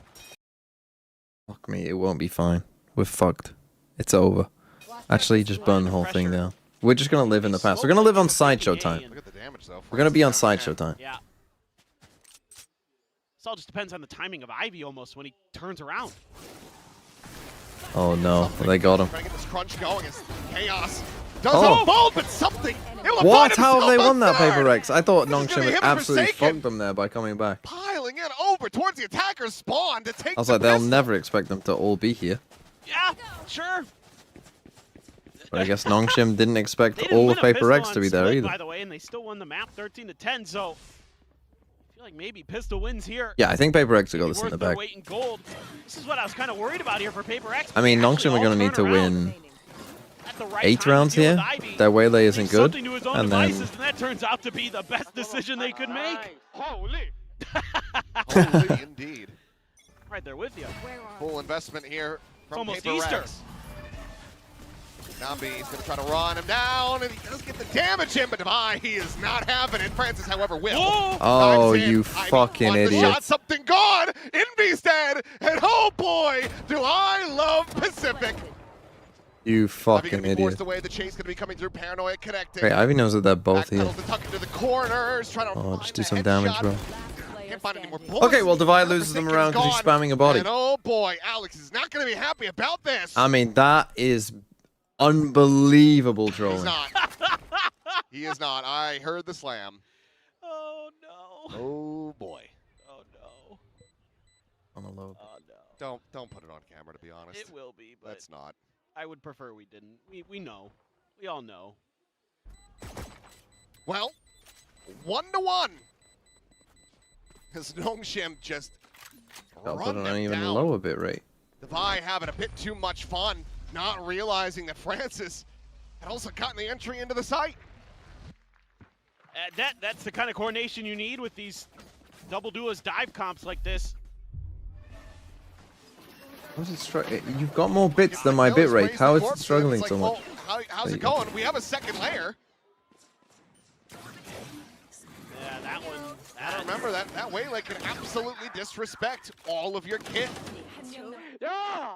Fuck me, it won't be fine. We're fucked. It's over. Actually, just burn the whole thing down. We're just gonna live in the past. We're gonna live on Sideshow time. We're gonna be on Sideshow time. Yeah. This all just depends on the timing of Ivy almost when he turns around. Oh no, they got him. Trying to get this crunch going as Chaos doesn't fold, but something. What? How have they won that Paper X? I thought This is gonna be Nongshim him absolutely forsaken. fucked them there by coming back. Piling in over towards the attacker's spawn to take I was the like, they'll pistol. never expect them to all be here. Yeah, sure. But I guess Nongshim didn't expect They didn't all win of a Paper pistol X on to be there split, either. By the way, and they still won the map 13-10. So I feel like maybe Pistol wins here. Yeah, I think Paper X have got Maybe this in worth the their bag. weight in gold. This is what I was kind of worried about here for Paper X. I mean, They Nongshim actually are going to all need to turn around win at the right 8 time to rounds deal here. with Ivy. Their waylay isn't Takes good. something to his own And then devices, and that turns out to be the best decision they could make. Holy! Holy indeed. Right there with you. Full investment here from Almost Paper Easter. X. Nambi is going to try to run him down, and he does get the damage in, but Devi, he is not having it. Francis, however, will. Whoa! Oh, Dives in. you Ivy fucking wants the idiot. shot, something gone. Envy's dead, and oh boy, do I love Pacific. you Ivy fucking going to be idiot. forced away. The chase going to be coming through. Paranoia connecting. Great, Ivy knows that they're both here. Backpedals to tuck into the corners, trying to Oh, find just do the some damage, headshot. bro. Can't find any more bullets. Okay, well, Devi loses them around because he's spamming a body. And oh boy, Alex is not going to be happy about this. I mean, that is unbelievable He's trolling. not. He is not. I heard the slam. Oh no. Oh boy. Oh no. On a low. Oh no. Don't put it on camera, to be honest. It will be, but Let's not. I would prefer we didn't. We know. We all know. Well, 1-1. As Nongshim just I'll put run it on them an even down. lower bit rate. Devi having a bit too much fun, not realizing that Francis had also gotten the entry into the site. That's the kind of coordination you need with these double duos dive comps like this. How's it You've got more bits than my bit rate. How is it struggling so much? How's it going? We have a second layer. Yeah, that one. I remember that waylay can absolutely disrespect all of your kit. Yeah,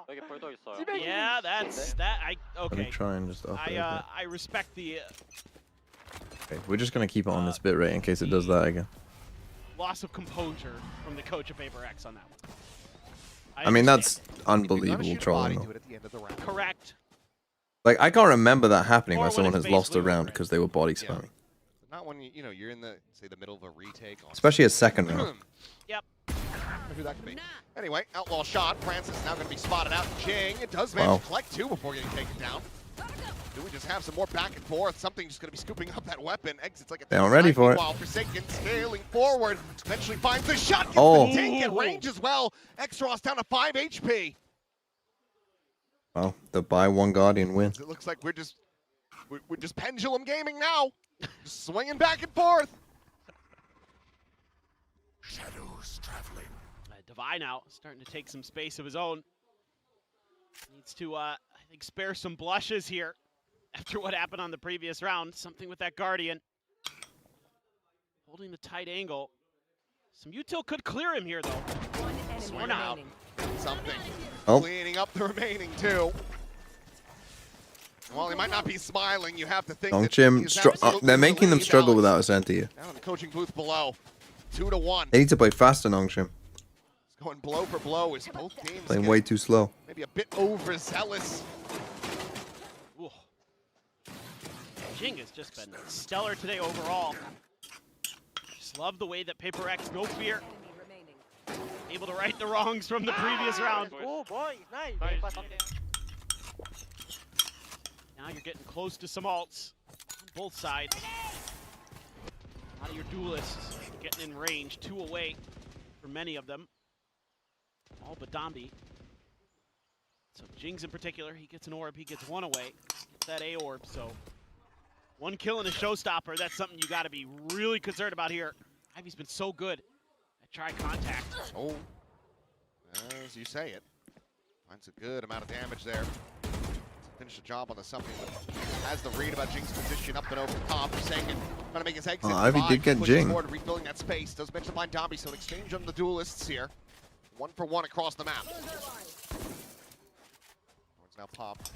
that's that. Let me Okay. try and just up it a I respect the bit. Okay, we're just going to keep it on this bit rate in case it does that again. loss of composure from the coach of Paper X on that one. I mean, that's understand. unbelievable trolling. Though. At the end of the round. Correct. Like, I can't remember that happening Or when when someone it's has lost a basically round over. because they were body Yeah. spamming. Not when you're in the the middle of a retake. On Especially a second round. Yep. wonder who that could be. Anyway, outlaw shot. Francis is now going to be spotted out. Jing, it does manage to collect 2 before getting taken down. Do we just have some more back and forth? Something's just going to be scooping up that weapon. Exits like a They aren't ready for it. While Forsaken scaling forward, eventually finds the shot. Gets Oh. the dink at range as well. Extros down to 5 HP. Well, the buy one Guardian win. It looks like we're just pendulum gaming now. Just swinging back and forth. Shadows traveling. Devi now starting to take some space of his own. Needs to, I think, spare some blushes here after what happened on the previous round. Something with that Guardian. Holding the tight angle. Some util could clear him here, though. Swing out. Something. Oh. Cleaning up the remaining 2. While he might not be smiling, you have to think that Nongshim, he's absolutely they're making them relieved, struggle Alex. without a center here. Down in the coaching booth below. 2-1. They need to play faster, Nongshim. It's going blow for blow as both teams Playing get way too slow. maybe a bit overzealous. Ooh. Jing has just been stellar today overall. Just love the way that Paper X, no fear, able to right the wrongs from the previous round. Oh boy, nice. Now you're getting close to some ults on both sides. A lot of your duelists getting in range, 2 away for many of them. All but Dombi. So Jing's in particular, he gets an orb, he gets 1 away. Gets that A orb, so 1 kill and a showstopper. That's something you got to be really concerned about here. Ivy's been so good at try contact. Oh, as you say it. Finds a good amount of damage there. Finish the job on the something. Has the read about Jing's position up and over the top. Forsaken trying to make his exit. Ivy did get pushes Jing. forward, refilling that space. Does mention find Dombi, so an exchange on the duelists here. 1 for 1 across the map. One's now popped.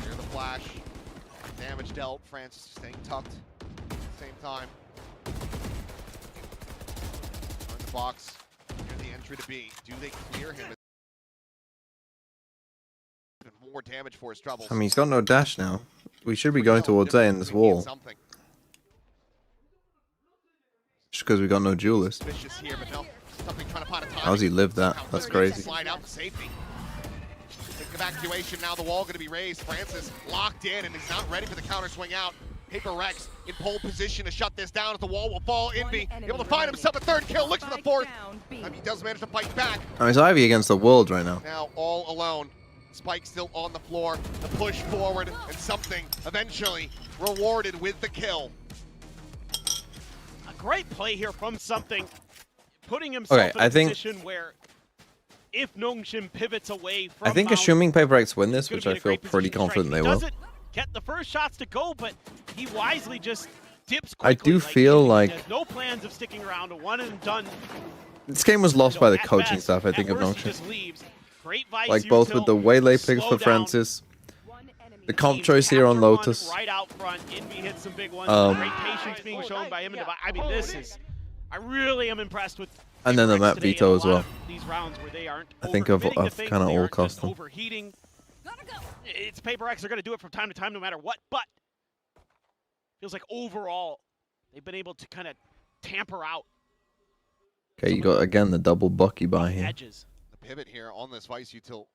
Here's the flash. Damage dealt. Francis staying tucked at the same time. box near the entry to B. Do they clear him? Even more damage for his troubles. I mean, he's got no dash now. We should be going towards A in this wall. Just because we got no duelist. Here, but no, trying to find a How's he lived that? That's crazy. Slide out to safety. Quick evacuation, now the wall going to be raised. Francis locked in and he's not ready for the counter swing out. PRX in pole position to shut this down as the wall will fall. Envy able to find himself a third kill, looks for the fourth. He does manage to fight back. I mean, it's Ivy against the world right now. Now all alone. Spike still on the floor, the push forward, and something eventually rewarded with the kill. A great play here from something, putting himself in a position where if Nongshim pivots away from I think assuming PRX win this, which I feel pretty confident they will. Get the first shots to go, but he wisely just dips quickly. I do feel like there's no plans of sticking around, a one and done. This game was lost by the coaching staff, I think, of Nongshim. Like both with the waylay picks for Francis, the comp choice here on Lotus. Right out front, Envy hits some big ones. Great patience being shown by him. I mean, this is. I really am impressed with. And then the map veto as well. These rounds where they aren't I think of kind of all custom. Overheating. It's PRX. They're going to do it from time to time, no matter what. But feels like overall they've been able to kind of tamper out. Okay, you got again the double Bucky by here. The pivot here on this Vice Util,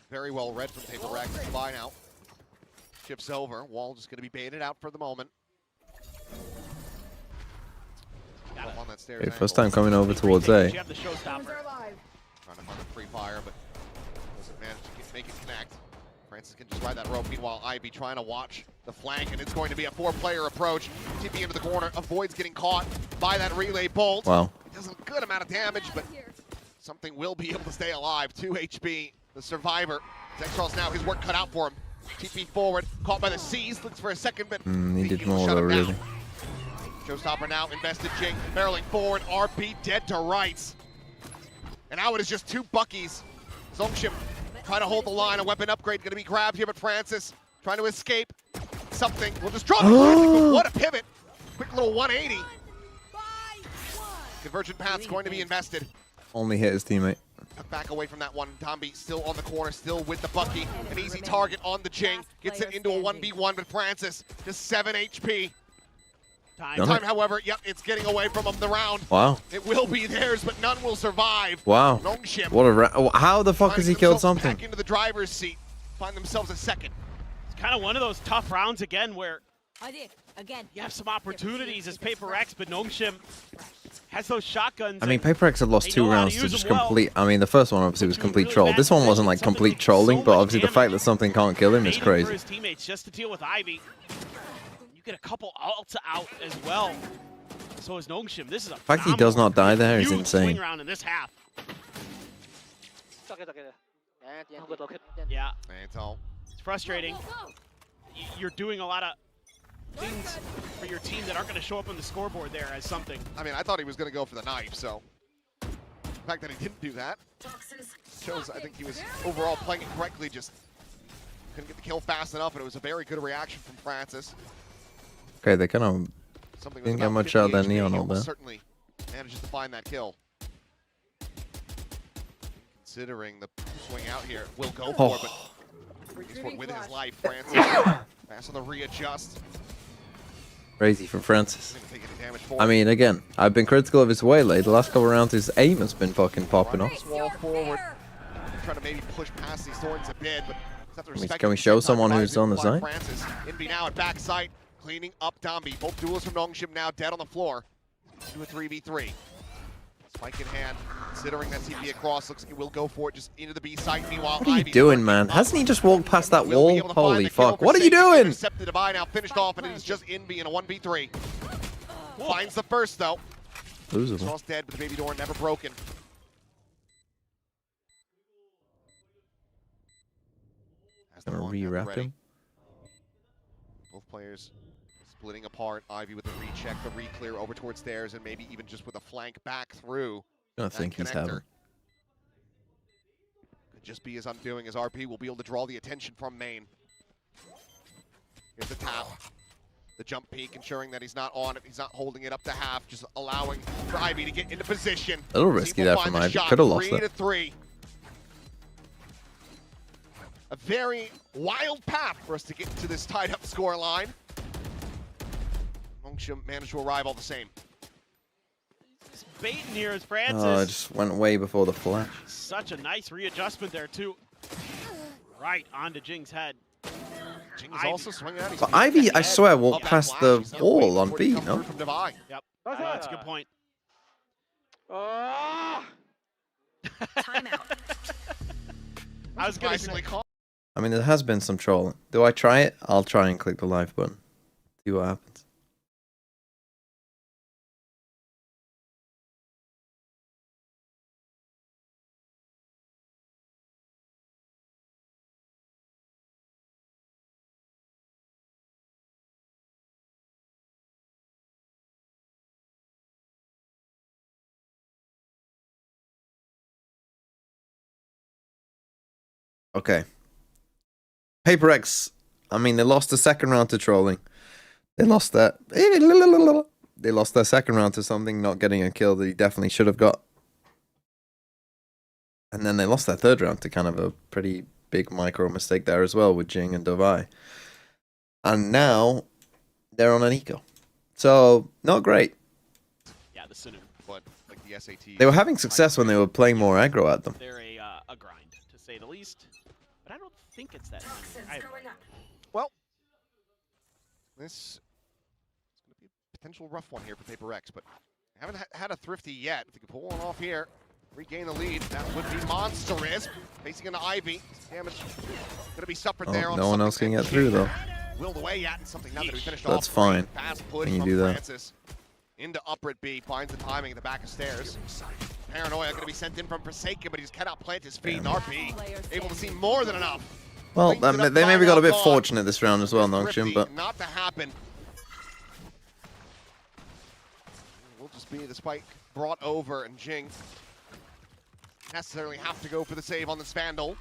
very well read from PRX. Spy now shifts over. Wall just going to be baited out for the moment. On that stairs Okay, first time coming over towards A. Trying to find a free fire, but doesn't manage to make it connect. Francis can just ride that rope. Meanwhile, Ivy trying to watch the flank, and it's going to be a four-player approach. TP into the corner, avoids getting caught by that relay bolt. Wow. It does a good amount of damage, but something will be able to stay alive. 2 HP, the survivor. Zexral's now his work cut out for him. TP forward, caught by the C's, looks for a second, but he did more though, really. Showstopper now, invested Jing, barreling forward, RP dead to rights. And now it is just 2 Buckies. Nongshim trying to hold the line, a weapon upgrade going to be grabbed here, but Francis trying to escape. Something will just draw the classic, but what a pivot. Quick little 180. Convergent path's going to be invested. Only hit his teammate. Back away from that one. Tombi still on the corner, still with the Bucky. An easy target on the Jing. Gets it into a 1v1 with Francis. Just 7 HP. Time, however, yep, it's getting away from him the round. Wow. It will be theirs, but none will survive. Wow. Nongshim. What a how the fuck has he killed something? Back into the driver's seat. Find themselves a second. It's kind of one of those tough rounds again where you have some opportunities as PRX, but Nongshim has those shotguns. I mean, PRX had lost 2 rounds to just complete. I mean, the first one obviously was complete troll. This one wasn't like complete trolling, but obviously the fact that something can't kill him is crazy. For his teammates just to deal with Ivy. You get a couple ults out as well. So is Nongshim. This is a the fact he does not die there is insane. Swing round in this half. Yeah. It's frustrating. You're doing a lot of things for your team that aren't going to show up on the scoreboard there as something. I mean, I thought he was going to go for the knife, so the fact that he didn't do that shows I think he was overall playing it correctly, just couldn't get the kill fast enough, and it was a very good reaction from Francis. Okay, they kind of didn't get much out of that Neon all there. Certainly manages to find that kill. Considering the swing out here, will go for it, but with his life, Francis fast on the readjust. Crazy for Francis. I mean, again, I've been critical of his waylay. The last couple rounds, his aim has been fucking popping off. Wall forward, trying to maybe push past these thorns a bit, but can we show someone who's on the side? Francis, Envy now at backside, cleaning up Dombi. Both duels from Nongshim now dead on the floor. To a 3v3. Spike in hand, considering that TP across, looks like he will go for it, just into the B site. Meanwhile, what are you doing, man? Hasn't he just walked past that wall? Holy fuck! What are you doing? Intercepted the buy now, finished off, and it is just Envy in a 1v3. Finds the first though. Losable. Cross dead, but the baby door never broken. Gonna re-wrap him. Both players splitting apart. Ivy with the recheck, the re-clear over towards stairs, and maybe even just with a flank back through. I don't think he's having. Could just be his undoing, as RP will be able to draw the attention from main. Here's the tap. The jump peak, ensuring that he's not on it, he's not holding it up to half, just allowing for Ivy to get into position. A little risky there from Ivy. Could have lost it. 3-3. A very wild path for us to get to this tied-up score line. Nongshim managed to arrive all the same. He's baiting here as Francis. Oh, I just went way before the flash. Such a nice readjustment there, too. Right onto Jing's head. Jing's also swinging out. But Ivy, I swear, walked past the wall on B, no? Yep. That's a good point. Timeout. I was going to say. I mean, there has been some trolling. Do I try it? I'll try and click the live button. See what happens. Okay. PRX, I mean, they lost the second round to trolling. They lost that. They lost their second round to something, not getting a kill that he definitely should have got. And then they lost their third round to kind of a pretty big micro mistake there as well with Jing and Dovai. And now they're on an eco. So, not great. Yeah, the Sinu. But like the SAT. They were having success when they were playing more aggro at them. They're a grind, to say the least. But I don't think it's that easy. Well, this is going to be a potential rough one here for PRX, but haven't had a thrifty yet. If they can pull one off here, regain the lead, that would be monstrous. Facing into Ivy, damage going to be suffered there. No one else can get through though. Willed away at and something now that we finished That's off. fine. Fast push Can you from do that? Francis into upper B, finds the timing at the back of stairs. Paranoia going to be sent in from Forsaken, but he's cannot plant his feet. And RP able to see more than enough. Well, they maybe got a bit fortunate this round as well, Nongshim, but not to happen. Will just be the spike brought over, and Jing necessarily have to go for the save on this Vandal.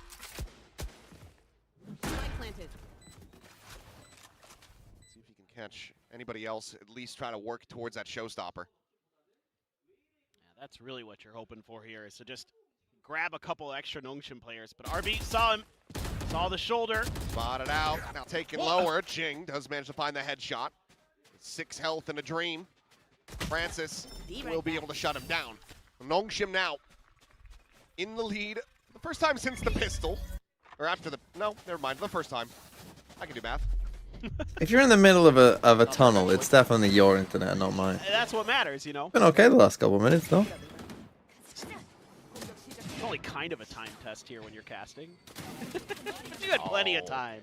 Planted. See if he can catch anybody else, at least try to work towards that showstopper. Yeah, that's really what you're hoping for here, is to just grab a couple extra Nongshim players. But RB saw him. Saw the shoulder. Spotted out. Now taken lower. Jing does manage to find the headshot. 6 health and a dream. Francis will be able to shut him down. Nongshim now in the lead. The first time since the pistol. Or after the... No, never mind. The first time. I can do math. if you're in the middle of a tunnel, it's definitely your internet, not mine. That's what matters, you know? Been okay the last couple of minutes, though. It's only kind of a time test here when you're casting. You had plenty of time.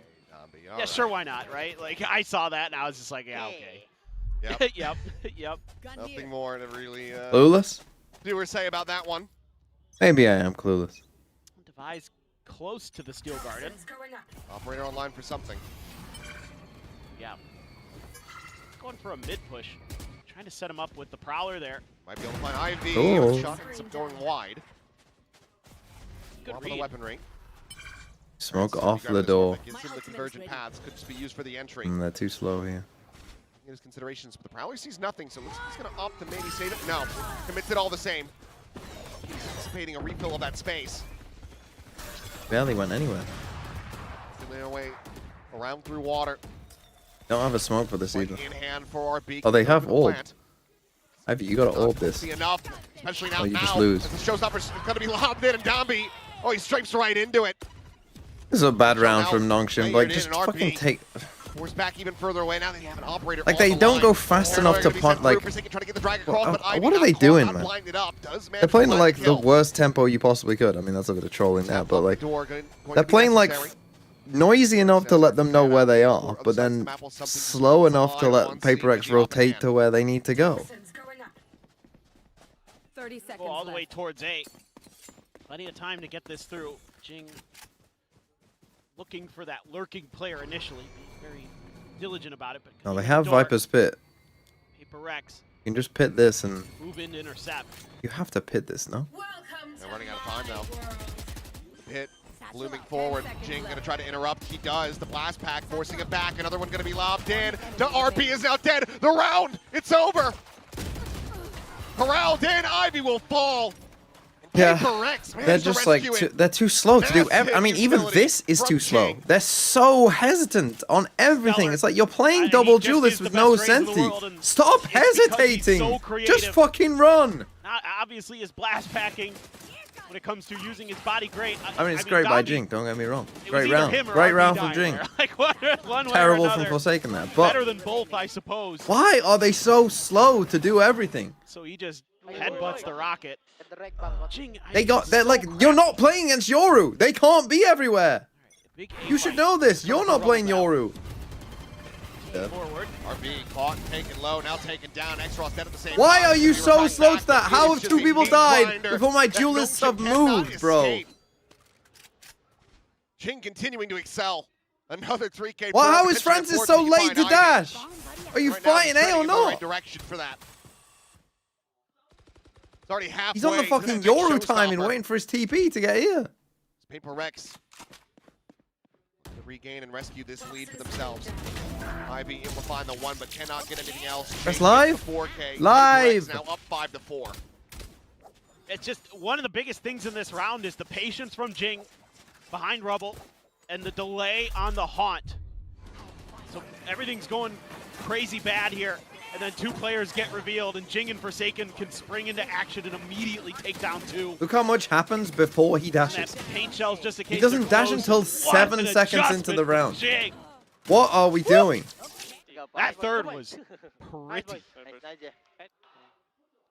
Yeah, sure, why not, right? Like, I saw that and I was just like, yeah, okay. Yep. Yep. Nothing more to really Clueless? do or say about that one. Maybe I am clueless. Device close to the Steel Garden. Operator online for something. Yeah. Going for a mid push. Trying to set him up with the Prowler there. Might be able to find Ivy. Oh. Shot ends up going wide. Good Top of the read. weaponry. Smoke off the door. Gives him the convergent paths. Could just be used for the entry. They're too slow here. His considerations, but the Prowler sees nothing, so looks like he's going to opt to maybe save it. No, commits it all the same. He's anticipating a refill of that space. Barely went anywhere. Filling their way around through water. Don't have a smoke for this Point either. in hand for RB. Oh, they have orb. Plant. Ivy, you gotta orb this. See enough, especially now. Oh, you just lose. As the showstopper's going to be lobbed in, and Domby, oh, he stripes right into it. This is a bad round from Nongshim. Like, just Layered in fucking RP. take. Force back even further away. Now they have an operator. Like, on they the don't line. go fast enough to punt. Like, Trying to get the drag across, but Ivy what are got they caught, doing, got man? blinded up, does manage They're playing to at, like, find the kill. worst tempo you possibly could. I mean, that's a bit of trolling there, but, like, Door going they're to be playing, like, necessary. noisy enough to let them know where they are, but then slow enough to let PRX rotate to where they need to go. 30 seconds Go all the way left. towards A. Plenty of time to get this through. Jing looking for that lurking player initially. Being very diligent about it. But Now, they have Viper's Pit. PRX You can just pit this, and move in to intercept. you have to pit this, no? They're running out of time now. Pit Blooming forward, Jing gonna try to interrupt. He does. The blast pack forcing it back. Another one gonna be lobbed in. The RP is now dead. The round, it's over. Corralled in. Ivy will fall. Yeah, PRX they're just like they're too slow to do. I mean, even this is too slow. They're so hesitant on everything. It's like you're playing double duelist with no senti. Stop hesitating. Just fucking run. Obviously, his blast packing when it comes to using his body great. I mean, it's great by Jing. Don't get me wrong. Great round. Great round from Jing. Like one Terrible from Forsaken there. But better than both, I suppose. Why are they so slow to do everything? So he just headbutts the rocket. Jing, they're like, you're not playing against Yoru. They can't be everywhere. You should know this. You're not playing Yoru. Forward. RB caught, taken low, now taken down. X-Ross dead at the same time. Why are you so slow to that? How have two people died before my duelists have moved, bro? Jing continuing to excel. Another 3K. Well, how is Francis so late to dash? Are you fighting A or not? Direction for that. It's already halfway. He's on the fucking Yoru timing, waiting for his TP to get here. PRX to regain and rescue this lead for themselves. Ivy able to find the one, but cannot get anything else. That's live. 4K. Live. Now up 5-4. It's just one of the biggest things in this round is the patience from Jing behind Rubble and the delay on the haunt. So everything's going crazy bad here. And then two players get revealed, and Jing and Forsaken can spring into action and immediately take down two. Look how much happens before he dashes. That paint shell's just a case He doesn't dash until 7 seconds into the round. Jing. What are we doing? That third was pretty.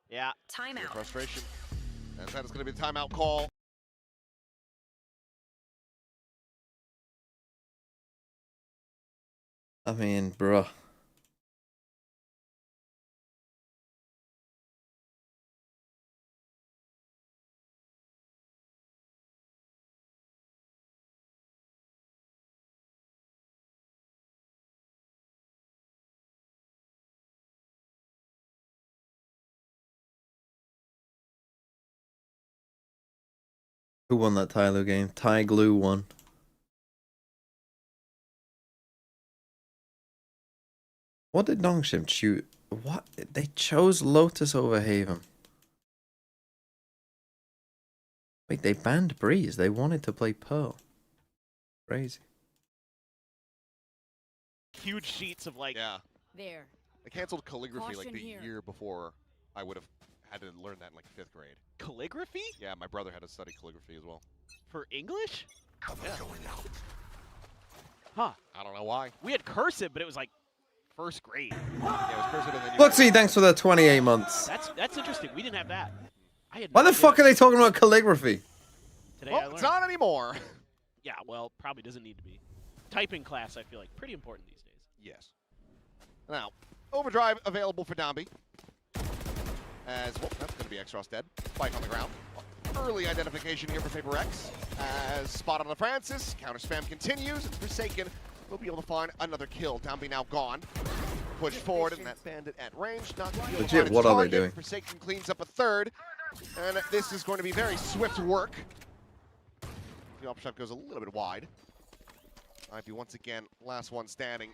Yeah. Timeout. Frustration. And that is going to be the timeout call. I mean, bruh. Who won that Tylo game? Ty Glue won. What did Nongshim choose? What? They chose Lotus over Haven. Wait, they banned Breeze. They wanted to play Pearl. Crazy. Huge sheets of like. Yeah. There. They canceled calligraphy like the Caution here. year before I would have had to learn that in like 5th grade. Calligraphy? Yeah, my brother had to study calligraphy as well. For English? Yeah. Huh. I don't know why. We had cursive, but it was like 1st grade. Yeah, it was cursive and then you Luxy, thanks for the 28 months. That's interesting. We didn't have that. I had Why no the fuck idea. are they talking about calligraphy? Today I Well, learned. it's not anymore. Yeah, well, probably doesn't need to be. Typing class, I feel like, pretty important these days. Yes. Now, overdrive available for Domby. As well, that's going to be X-Ross dead. Spike on the ground. Early identification here for PRX. As spot on the Francis. Counter spam continues. And Forsaken will be able to find another kill. Domby now gone. Push forward, and that bandit at range. Not going to be able to Legit, find what its are they target. doing? Forsaken cleans up a third. And this is going to be very swift work. The op shot goes a little bit wide. Ivy once again, last one standing.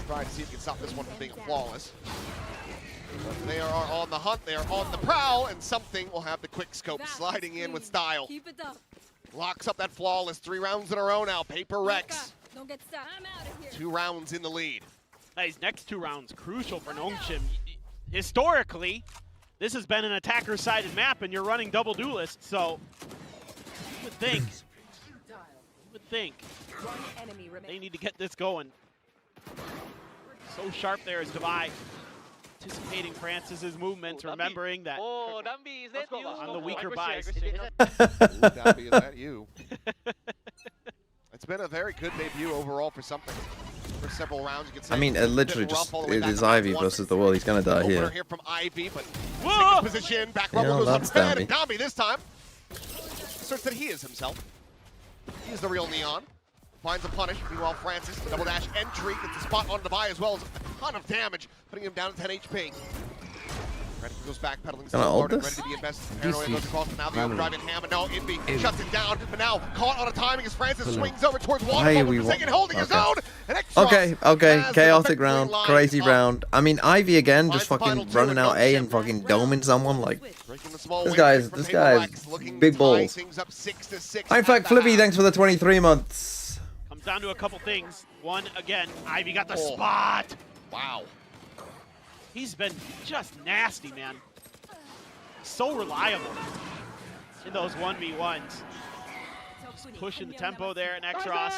Try to see if he can stop this one from being flawless. But they are on the hunt, they are on the prowl, and something will have the quick scope sliding in with style. Keep it up. Locks up that flawless. 3 rounds in a row now. PRX. Don't get stuck. I'm out of here. 2 rounds in the lead. These next 2 rounds crucial for Nongshim. Historically, this has been an attacker-sided map, and you're running double duelist, so you would think. One enemy They need to get this going. So sharp there is Devi. Anticipating Francis's movements, remembering that Oh, Dambi, is that you? on the weaker buys. Domby, is that you? It's been a very good debut overall for something. For several rounds, you can say. I mean, it literally just it is Ivy versus the world. He's gonna die Opener here. from Ivy, but Whoa! takes his position. Back Yeah, rubble goes that's up bad, Domby. and Domby this time asserts that he is himself. He's the real Neon. Finds a punish. Meanwhile, Francis, double dash entry, gets the spot on Devi as well as a ton of damage, putting him down to 10 HP. Predator goes back, pedaling Can I ult ready this? to be invested. This Paranoia goes is across, but now the driving ham, and now Envy Envy. shuts it down, but now caught on a timing as Francis Hello. swings over towards Why Waterfall, we but Forsaken wa- holding his okay. own, and Extros Okay, has the chaotic defensive round, line crazy up. round. I mean, Ivy again, just Finds the final fucking two running and out A and Nongshim. fucking doming someone. Like, Breaking the small this win guy's from this Paper guy's Rex, looking big to tie balls. things up 6-6 In at fact, the Flippy, half. thanks for the 23 months. Comes down to a couple things. One, again, Ivy got the Oh. spot. Wow. He's been just nasty, man. So reliable in those 1v1s. Pushing the tempo there, and Extros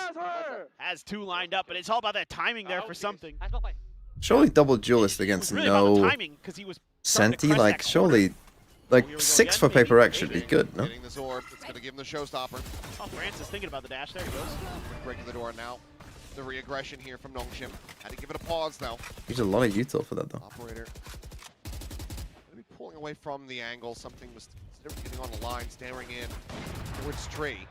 has 2 lined up, but it's all about that timing there for something. Surely double duelist It against was really about the no timing, 'cause he was starting to Senti. crest Like, that corner. surely, like Here we go 6 again, for maybe. Paper X should be good, no? Getting this orb, it's going to give him the showstopper. Oh, Francis thinking about the dash. There he goes. Breaking the door now. The re-aggression here from Nongshim. Had to give it a pause though. There's a lot of util for that, though. Operator. Maybe pulling away from the angle. Something was getting on the line, staring in towards Tree.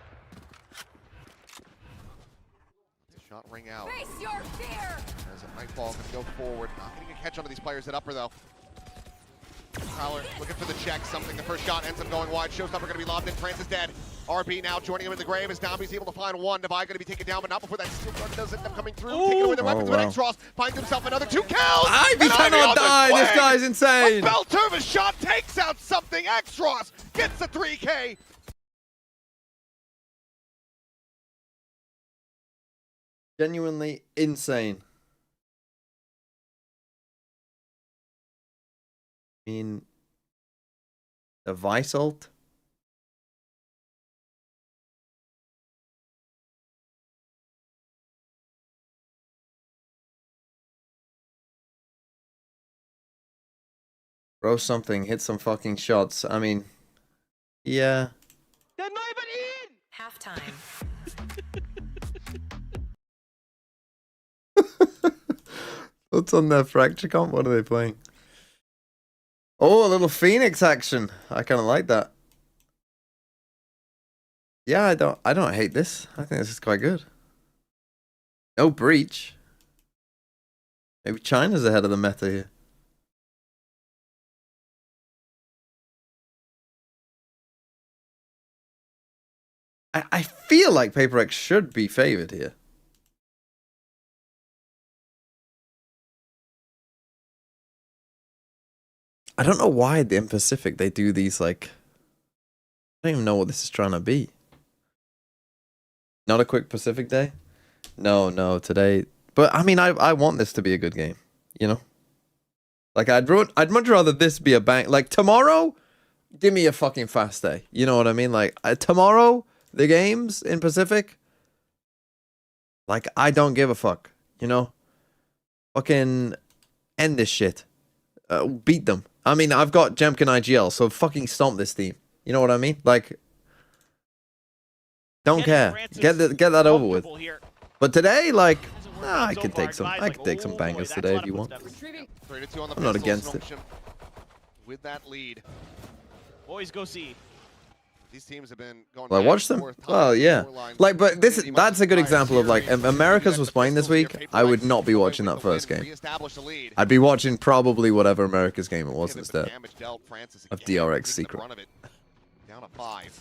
The shot ring out. Face your fear! As a Nightfall can go forward. Not getting a catch onto these players at upper though. Prowler looking for the check. Something. The first shot ends up going wide. Showstopper going to be lobbed in. Francis dead. RB now joining him in the grave as Dombey's able to find one. Devi going to be taken down, but not before that steel gun does end up coming through. Taking away the weapons, wow. but Extros finds himself another 2 kills. Ivy And cannot on the die. This swing. guy's insane. A belter of a shot takes out something. Extros gets the 3K. Genuinely insane. I mean, the Vice ult. Throw something, hit some fucking shots. I mean, yeah. They're not even in! Halftime. What's on their fracture comp? What are they playing? Oh, a little Phoenix action. I kind of like that. Yeah, I don't hate this. I think this is quite good. No breach. Maybe China's ahead of the meta here. I feel like Paper X should be favored here. I don't know why in Pacific they do these, like, I don't even know what this is trying to be. Not a quick Pacific day? No, today. But I mean, I want this to be a good game, you know? Like, I'd much rather this be a bang. Like, tomorrow, give me a fucking fast day. You know what I mean? Like, tomorrow, the games in Pacific, like, I don't give a fuck, you know? Fucking end this shit. Beat them. I mean, I've got Jemkin IGL, so fucking stomp this team. You know what I mean? Like, don't care. Get that over with. Here. But today, like, Hasn't worked I out so can far. take some. Devi's I like, can take some oh, bangers boy, today that's if you a lot want. of footsteps. 3-2 on the I'm not pistols, against it. Nongshim with that lead. Boys, go see. These teams have been going Like, back watch and them. forth, Well, yeah. scorelines. Like, but this Pretty much that's a good entire example of, like, series. if Americas You was got playing this pistols here, week, Paper I would Rex not be away watching with that the win, first game. reestablish the lead. I'd be watching probably whatever America's game it was Given the instead. damage dealt, Francis of again DRX takes the Secret. brunt of it. Down to 5.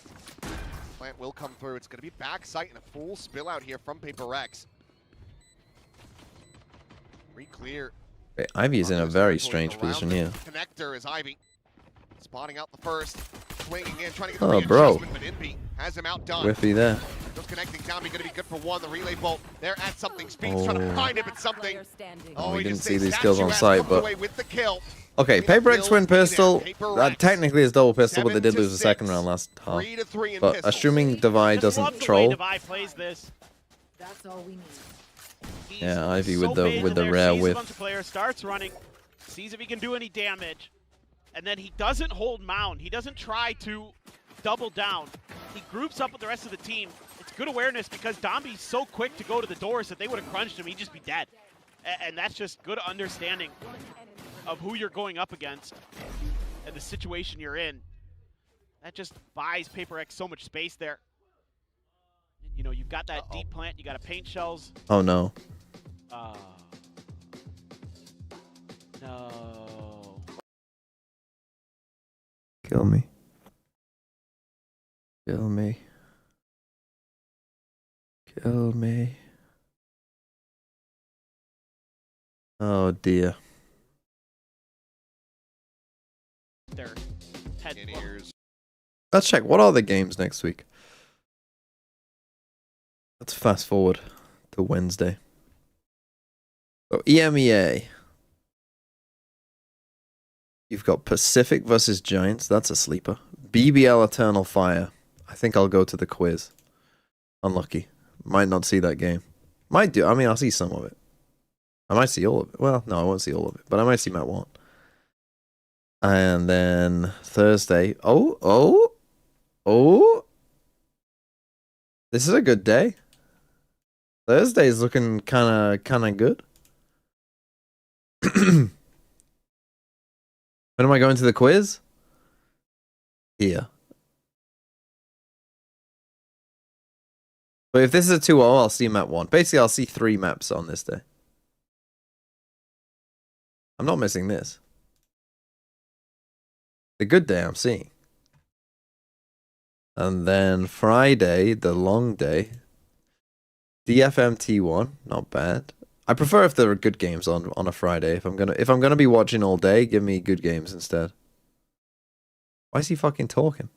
Plant will come through. It's going to be backside and a full spill out here from Paper X. Re-clear. Okay, Ivy is in a very strange position here. Connector is Ivy. Spotting out the first. Swinging in, trying to get Oh, the bro. readjustment, but Envy has him outdone. Whiffy there. Just connecting. Zombie going to be good for 1. The relay bolt. They're at something. Speed's trying to find him at something. Oh, we he didn't just see stays these kills on statue site, comes but away with the kill. okay, Cleanup Paper X will win be there. pistol. Paper That Rex. technically is double pistol, but they did 7 to lose the second 6. round last half. 3-3 in But pistols. assuming Devi Just love doesn't the way troll, Devi plays this. That's all we need. He's yeah, Ivy so with the bathed in there, rare sees a whiff. bunch of players, starts running, sees if he can do any damage, and then he doesn't hold mound. He doesn't try to double down. He groups up with the rest of the team. It's good awareness because Dombey's so quick to go to the doors that they would have crunched him. He'd just be dead. And that's just good understanding of who you're going up against and the situation you're in. That just buys Paper X so much space there. And, you know, you've got that deep plant. You got to paint shells. Oh no. No. Kill me. Kill me. Kill me. Oh dear. Their head In ears. Let's check. What are the games next week? Let's fast forward to Wednesday. So EMEA. You've got Pacific versus Giants. That's a sleeper. BBL Eternal Fire. I think I'll go to the quiz. Unlucky. Might not see that game. Might do. I mean, I'll see some of it. I might see all of it. Well, no, I won't see all of it. But I might see Map 1. And then Thursday. Oh. This is a good day. Thursday's looking kind of good. When am I going to the quiz? Here. But if this is a 2-0, I'll see map 1. Basically, I'll see 3 maps on this day. I'm not missing this. The good day I'm seeing. And then Friday, the long day. DFM T1, not bad. I prefer if there are good games on a Friday. If I'm gonna be watching all day, give me good games instead. Why is he fucking talking?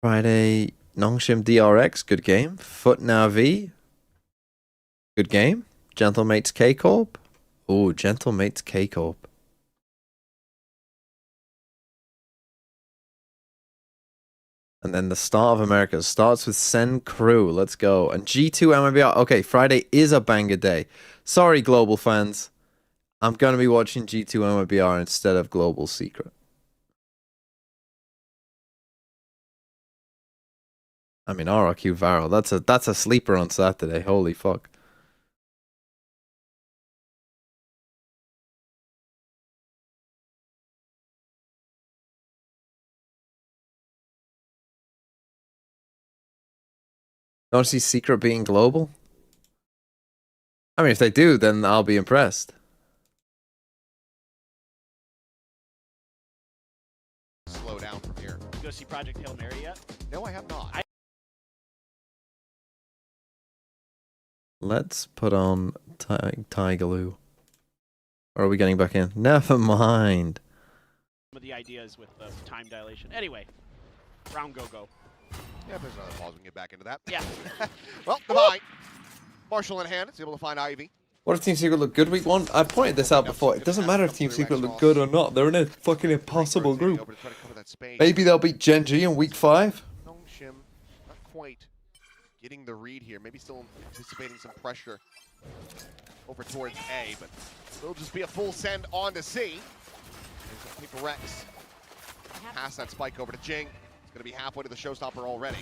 Friday, Nongshim DRX, good game. Foot Navi, good game. Gentlemates K-Corp. Ooh, Gentlemates K-Corp. And then the Start of America starts with Send Crew. Let's go. And G2 MIBR. Okay, Friday is a banger day. Sorry, global fans. I'm going to be watching G2 MIBR instead of Global Secret. I mean, RRQ Varro. That's a sleeper on Saturday. Holy fuck. Don't see Secret being global? I mean, if they do, then I'll be impressed. Slow down from here. You go see Project Hail Mary yet? No, I have not. Let's put on Tigaloo. Or are we getting back in? Never mind. Some of the ideas with the time dilation. Anyway, round go. Yeah, there's another pause. We can get back into that. Yeah. Well, Divine. Marshall in hand. Is able to find Ivy. What if Team Secret look good week 1? I've pointed this out before. It doesn't matter if Team Secret look good or not. They're in a fucking impossible group. Maybe they'll beat Gen G in week 5. Nongshim, not quite getting the read here. Maybe still anticipating some pressure over towards A, but it'll just be a full send on to C. There's a PRX. Pass that spike over to Jing. It's going to be halfway to the showstopper already.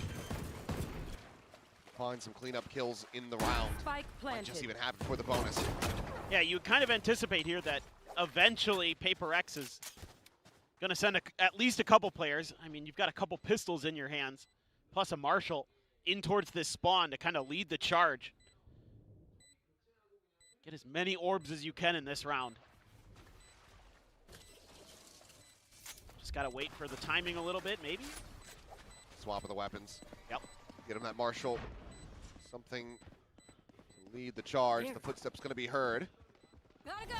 Find some cleanup kills in the round. Spike planted. Just even happen for the bonus. Yeah, you kind of anticipate here that eventually PRX is going to send at least a couple players. I mean, you've got a couple pistols in your hands, plus a Marshall in towards this spawn to kind of lead the charge. Get as many orbs as you can in this round. Just got to wait for the timing a little bit, maybe. Swap of the weapons. Yep. Get him that Marshall. Something to lead the charge. The footsteps going to be heard. Gotta go.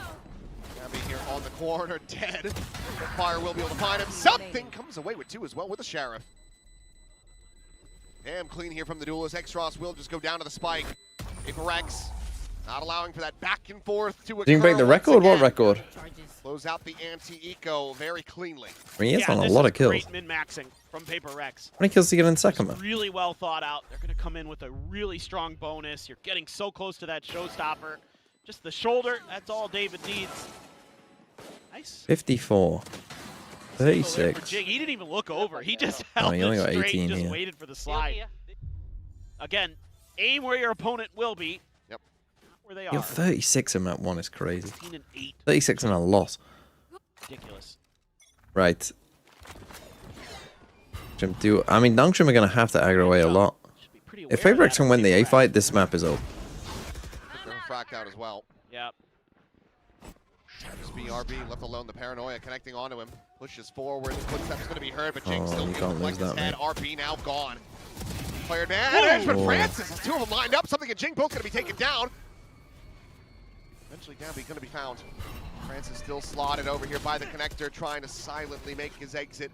Gabby here on the corner, dead. The Fire will be able to find him. Something comes away with 2 as well with the Sheriff. Damn clean here from the duelist. Extros will just go down to the spike. PRX not allowing for that back and forth to occur. Did you break the record? What record? Close out the anti-eco very cleanly. I mean, he has on a lot of kills. Great min-maxing from PRX. How many kills did he get in the second map? Really well thought out. They're going to come in with a really strong bonus. You're getting so close to that showstopper. Just the shoulder, that's all David needs. Nice. 54. 36. He didn't even look over. He just held he only got straight 18 and just here. waited for the slide. Again, aim where your opponent will be. Yep. Not where they are. Yo, 36 in map 1 is crazy. 15 and 8. 36 and a loss. Ridiculous. Right. Nongshim do. I mean, Nongshim are going to have to aggro away a lot. If PRX can win the A fight, this map is over. They're fracked out as well. Yep. Just BRB left alone. The paranoia connecting onto him. Pushes forward. The footsteps going to be heard, but Jing still you feels can't like lose his that, head. mate. RB now gone. Player damage, but Francis has two of them lined up. Something and Jing both going to be taken down. Eventually, Gabby going to be found. Francis still slotted over here by the connector, trying to silently make his exit.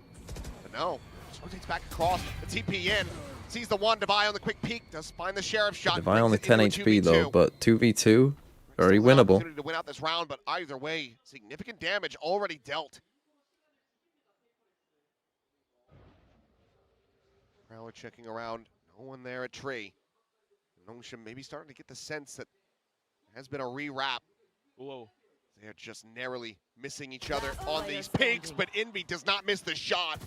But no, just rotates back across. The TP in. Sees the one. Devi on the quick peek. Does find the sheriff shot. Devi only 10 into a HP 2v2. though, but 2v2, very Still an winnable. opportunity to win out this round, but either way, significant damage already dealt. Prowler checking around. No one there at tree. Nongshim maybe starting to get the sense that there has been a rewrap. Whoa. They're just narrowly missing each other on these pigs, but Envy does not miss the shot.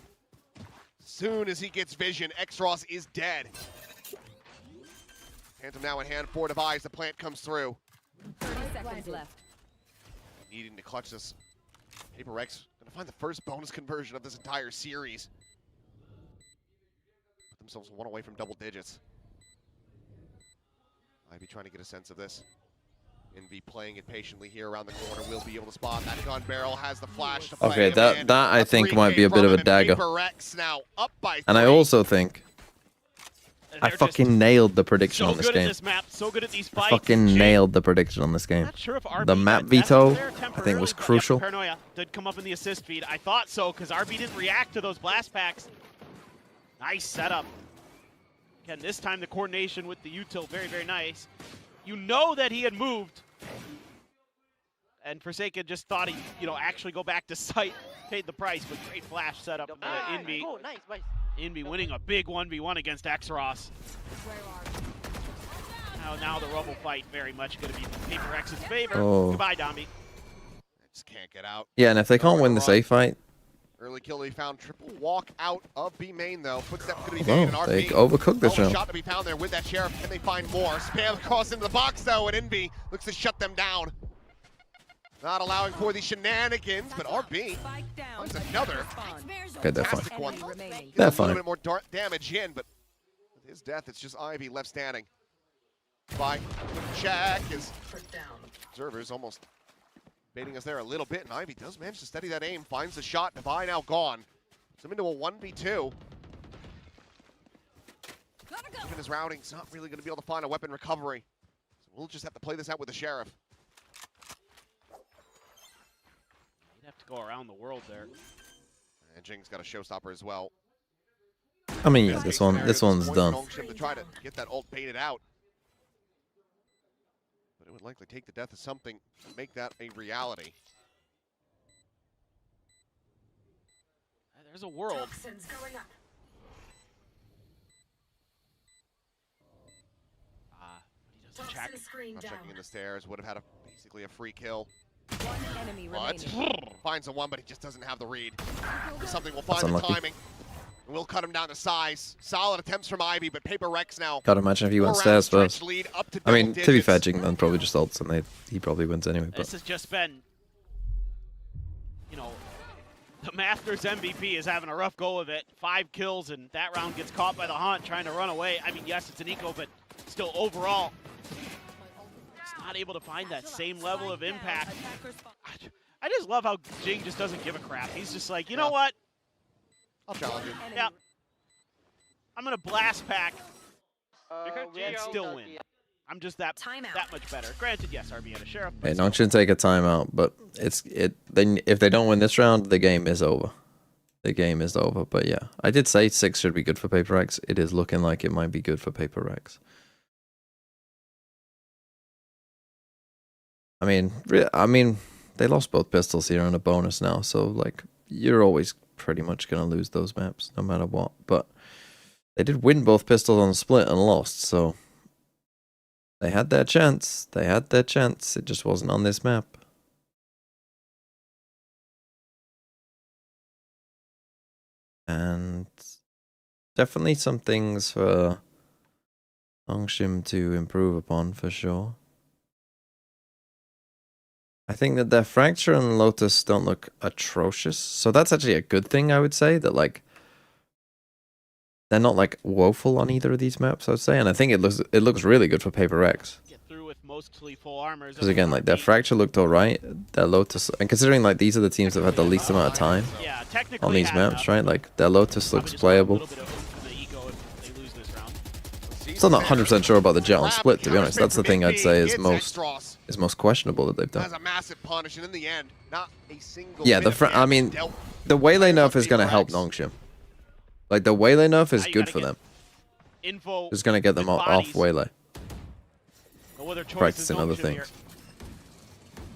Soon as he gets vision, X-Ross is dead. Phantom now in hand for Device. The plant comes through. 30 seconds left. Needing to clutch this. PRX gonna find the first bonus conversion of this entire series. Put themselves one away from double digits. Ivy trying to get a sense of this. Envy playing it patiently here around the corner. Will be able to spot that gun barrel. Has the flash to play. Okay, him that in. I think might be a bit of a dagger. PRX now up by 3. And I also think I They're fucking nailed the prediction so on this good at game. this map, so good at these fights. I fucking Jing, nailed the prediction on this game. not sure if RB The map got veto, desperate there I think, temporarily, was but crucial. Yep, Paranoia did come up in the assist feed. I thought so, because RB didn't react to those blast packs. Nice setup. Again, this time the coordination with the util, very, very nice. You know that he had moved. And Forsaken just thought he'd, actually go back to site, paid the price, but great flash setup. Envy. Oh, nice. Envy winning a big 1v1 against X-Ross. Now the Rumble fight very much going to be in PRX's favor. Oh. Goodbye, Domby. Just can't get out. Yeah, and if they can't win this A fight, Early kill to be found. Triple walk out of B main though. Footstep could be well, made. And they RB. overcooked this round. Shot to be found there with that sheriff. Can they find more? Spam across into the box though, and Envy looks to shut them down. Not allowing for the shenanigans, but RB finds another. Okay, they're fine. Fantastic one. They're Gets a fine. little bit more damage in, but with his death, it's just Ivy left standing. By check is observers almost baiting us there a little bit, and Ivy does manage to steady that aim, finds the shot. Devi now gone. Puts him into a 1v2. Even his routing's not really going to be able to find a weapon recovery, so we'll just have to play this out with the sheriff. You'd have to go around the world there. And Jing's got a showstopper as well. I mean, yeah, this one's done. Nongshim to try to get that ult baited out. But it would likely take the death of something to make that a reality. There's a world. He doesn't check. Not checking in the stairs, would have had basically a free kill. One enemy But remaining. finds the one, but he just doesn't have the read. Something will find That's the unlucky. timing. And we'll cut him down to size. Solid attempts from Ivy, but PRX now. Gotta imagine if he went 4 stairs round stretch first. lead up to I mean, double to be fair, digits. Jing then probably just ults and he probably wins anyway. This But has just been, the Masters MVP is having a rough go of it. 5 kills, and that round gets caught by the Hunt trying to run away. I mean, yes, it's an eco, but still overall, it's not able to find that same level of impact. I just love how Jing just doesn't give a crap. He's just like, you know what? I'll challenge you. Yeah. I'm going to blast pack can and GL still win. I'm just that much better. Granted, yes, RB had a sheriff. hey, Nongshim take a timeout. But if they don't win this round, the game is over. The game is over. But yeah, I did say 6 should be good for PRX. It is looking like it might be good for PRX. I mean, they lost both pistols here on a bonus now, so like you're always pretty much gonna lose those maps no matter what. But they did win both pistols on the split and lost, so they had their chance. They had their chance. It just wasn't on this map. And definitely some things for Nongshim to improve upon for sure. I think that their Fracture and Lotus don't look atrocious. So that's actually a good thing, I would say. That like they're not like woeful on either of these maps, I'd say, and I think it looks really good for PRX. Get through with mostly full armors. Because again, like their fracture looked alright, their Lotus, and considering like these are the teams that have had the least amount of time Yeah, on these maps, right? Like their Lotus looks playable. Still not 100% sure about the Jet on Split, to be honest. That's the thing I'd say is most questionable that they've done. Has a massive punish, and in the end, not a single Yeah, I mean, the Waylay nerf is going to help Nongshim. Like the Waylay nerf is good for them. It's going to get them off Waylay. Practicing other things.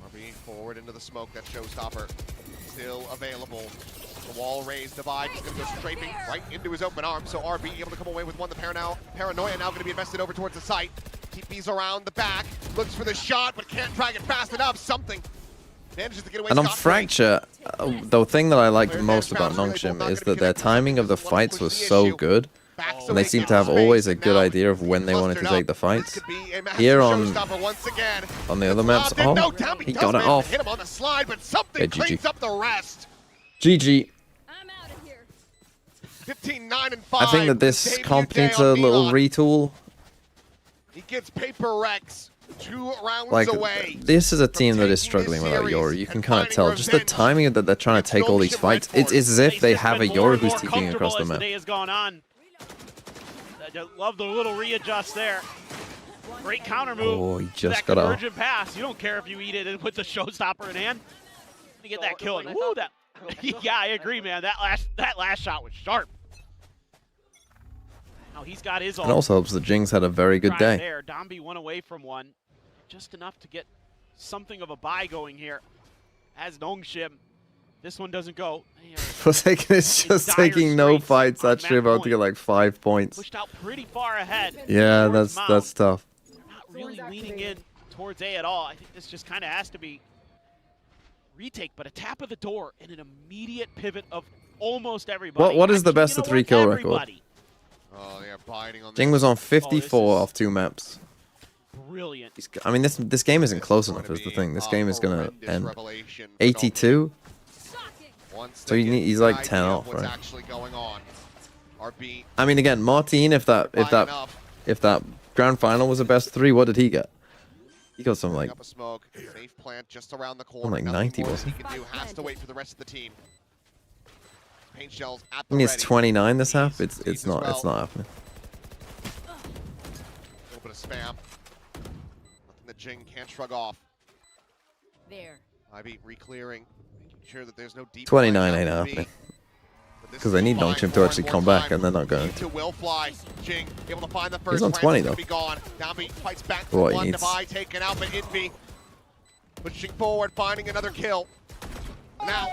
RB forward into the smoke. That showstopper still available. The wall raised, divide. He's going to go strafing right into his open arms. So RB able to come away with one. The paranoia now going to be invested over towards the site. TP's around the back. Looks for the shot, but can't drag it fast enough. Something manages to get away. And on Fracture, the thing that I like the most about Nongshim is that their timing of the fights was so good. And they seem to have always a good idea of when they wanted to take the fights. Here on the other maps, oh, he got it off. Okay, GG. GG. 15-9 and 5. I think that this comp needs a little retool. He gets PRX 2 rounds Like, away. this is a team that is struggling without Yoru. You can kind of tell. Just the timing that they're trying to take all these fights. It's as if they have a Yoru who's TPing across the map. I love the little readjust there. Great counter move. Oh, he just that got out. convergent pass. You don't care if you eat it and put the showstopper in hand. You get that kill. Woo, that. Yeah, I agree, man. That last shot was sharp. Now he's got his. It also helps that Jing's had a very good day. There, Domby went away from one, just enough to get something of a buy going here. As Nongshim, this one doesn't go. Forsaken is just taking no fights. That's actually about to get like 5 points. Pushed out pretty far ahead. Yeah, that's tough. Not really leaning in towards A at all. I think this just kind of has to be retake, but a tap of the door and an immediate pivot of almost everybody. What is the best of 3 kill record? Oh, they're biting on Jing was on 54 off 2 maps. Brilliant. I mean, this game isn't close enough is the thing. This game is going to end 82. So he's like 10 off, right? I mean, again, Martin, if that grand final was a best 3, what did he get? He got some like, like 90, wasn't he? Has to wait for the rest of the team. Paint shells at I the think it's ready. 29 this half. It's not happening. A little bit of spam. Nothing that Jing can't shrug off. There. IB re-clearing, making sure that there's no deep. 29 ain't happening. Because they need Nongshim to actually come back, and they're not going to. Will fly. Jing able to find the first. He's on 20 though. Fights back for one. Divide taken out, but Envy pushing forward, finding another kill. Now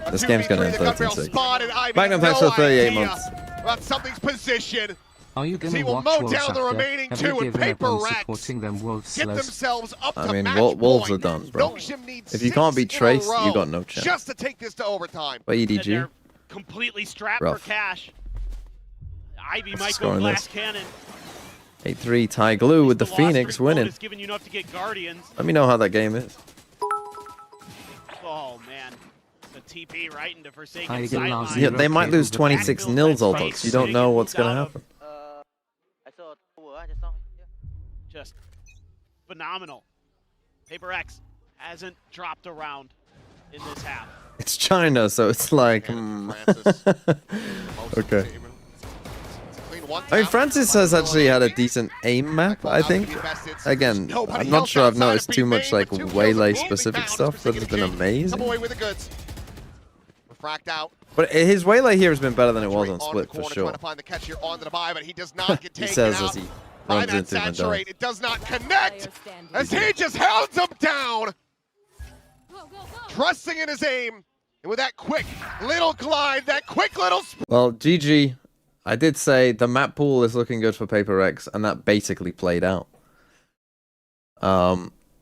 this game's going to end 13-6. Magnum, thanks for 38 months. About something's position. Are you going He to will watch mow Wolves down the after? remaining Have 2 you and given up on PRX supporting them Wolves get slugs? themselves up to I mean, match Wolves point. are done, bro. Nongshim needs If you can't 6 beat in a Trace, row you got no chance. just to take this to overtime. By And EDG. they're completely strapped Rough. for cash. Ivy Let's might score go on glass this. cannon. 8-3, Ty Glue with the lost Phoenix 3 winning. bonus, giving you enough to get Guardians. Let me know how that game is. Oh man, the TP right into Forsaken Tiger sideline. lost Yeah, they might lose the 26-0 Zoltox. You don't know what's going to happen. Just phenomenal. PRX hasn't dropped around in this half. It's China, so it's like, okay. I mean, Francis has actually had a decent aim map, I think. Again, I'm not sure I've noticed too much like Waylay specific stuff that has been amazing. But his Waylay here has been better than it was on Split for sure. He says as he runs into him and dies. It does not connect as he just hounds him down. Trusting in his aim. And with that quick little glide, that quick little... Well, GG. I did say the map pool is looking good for PRX, and that basically played out.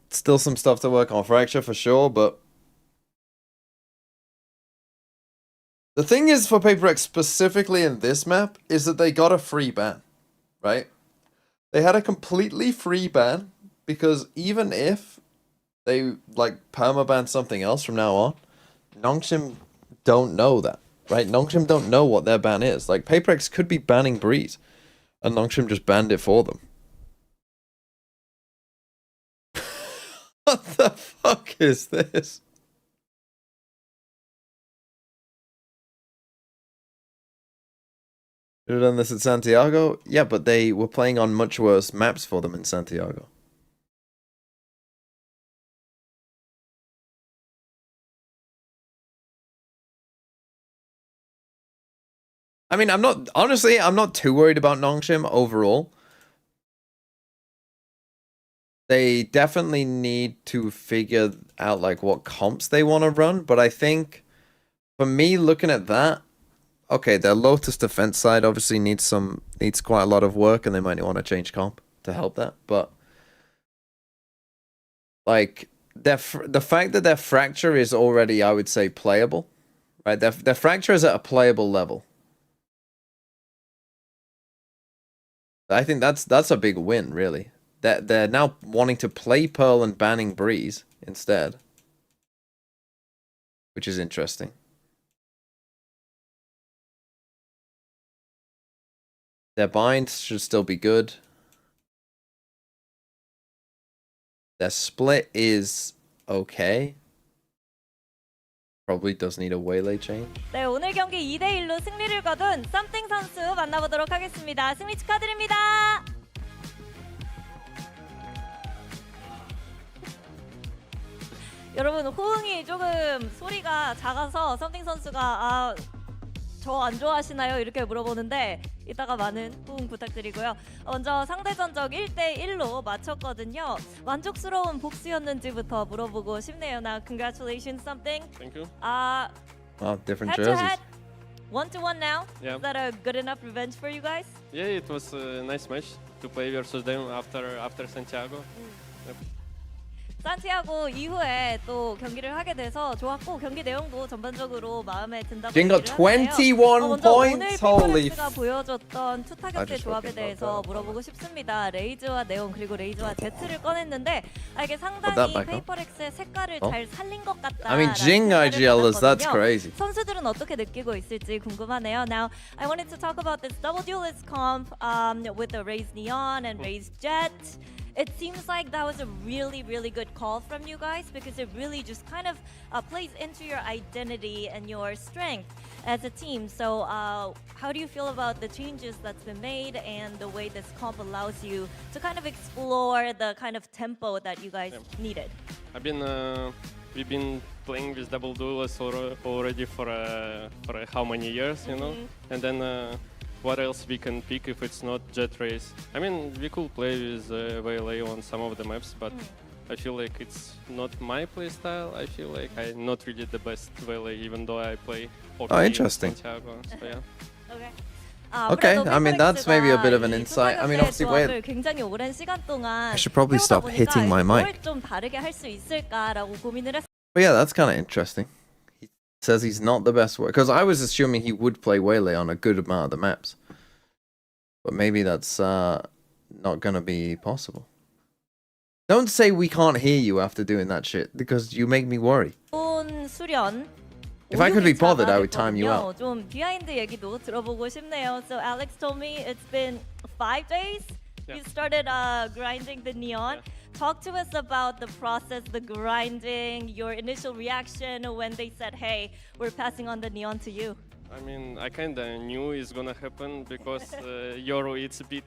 Still some stuff to work on Fracture for sure, but... The thing is for PRX specifically in this map is that they got a free ban, right? They had a completely free ban because even if they like permaban something else from now on, Nongshim don't know that. right? Nongshim don't know what their ban is. Like, PRX could be banning Breeze, and Nongshim just banned it for them. What the fuck is this? Should have done this at Santiago? Yeah, but they were playing on much worse maps for them in Santiago. I mean, I'm not too worried about Nongshim overall. They definitely need to figure out like what comps they want to run, but I think for me looking at that, okay, their Lotus defense side obviously needs quite a lot of work, and they might want to change comp to help that, but like the fact that their fracture is already, I would say, playable, right? Their fracture is at a playable level. I think that's a big win, really. That they're now wanting to play Pearl and banning Breeze instead, which is interesting. Their binds should still be good. Their split is okay. Probably does need a waylay change. 네, 오늘 경기 2대1로 승리를 거둔 썸띵 선수 만나보도록 하겠습니다. 승리 축하드립니다. 여러분, 호응이 조금 소리가 작아서 썸띵 선수가 저 안 좋아하시나요? 이렇게 물어보는데 이따가 많은 호응 부탁드리고요. 먼저 상대 전적 1대1로 마쳤거든요. 만족스러운 복수였는지부터 물어보고 싶네요. Now, congratulations, 썸띵. Thank you. Different head jerseys. to head, 1-1 now. Yeah. Is that a good enough revenge for you guys? Yeah, it was a nice match to play versus them after Santiago. Yep. 산티아고 이후에 또 경기를 하게 돼서 좋았고 경기 내용도 전반적으로 마음에 든다고 Jin got 얘기를 21 하는데요. points. 먼저 오늘 Holy PRX가 보여줬던 투 I 타격대 just 조합에 fucking 대해서 love that. 물어보고 싶습니다. 레이즈와 네온 그리고 레이즈와 제트를 꺼냈는데 이게 that 상당히 back up? PRX의 색깔을 어? 잘 살린 것 같다. I mean, Jing IGLers, that's crazy. 선수들은 어떻게 느끼고 있을지 궁금하네요. Now, I wanted to talk about this double duelist comp with the Raze Neon and Raze Jet. It seems like that was a really, really good call from you guys because it really just kind of plays into your identity and your strength as a team. So how do you feel about the changes that's been made and the way this comp allows you to kind of explore the kind of tempo that you guys needed? We've been playing with double duelists already for how many years, you know? And then what else we can pick if it's not Jet Race? I mean, we could play with Waylay on some of the maps, but I feel like it's not my playstyle. I feel like I'm not really the best Waylay, even though I play okay interesting. in Santiago, so yeah. Okay. Okay, I mean, that's maybe a bit of an insight. I mean, obviously, 굉장히 오랜 시간 동안 I should probably stop hitting my mic. 좀 다르게 할 수 있을까라고 고민을 했어요. But yeah, that's kind of interesting. He says he's not the best worker. Because I was assuming he would play Waylay on a good amount of the maps. But maybe that's not going to be possible. Don't say we can't hear you after doing that shit, because you make me worry. 수련. If I could be bothered, I would time you out. 좀 비하인드 얘기도 들어보고 싶네요. So Alex told me it's been 5 days. Yeah. You started grinding the neon. Yeah. Talk to us about the process, the grinding, your initial reaction when they said, "Hey, we're passing on the neon to you." I mean, I kinda knew it's gonna happen because Yoru, it's a bit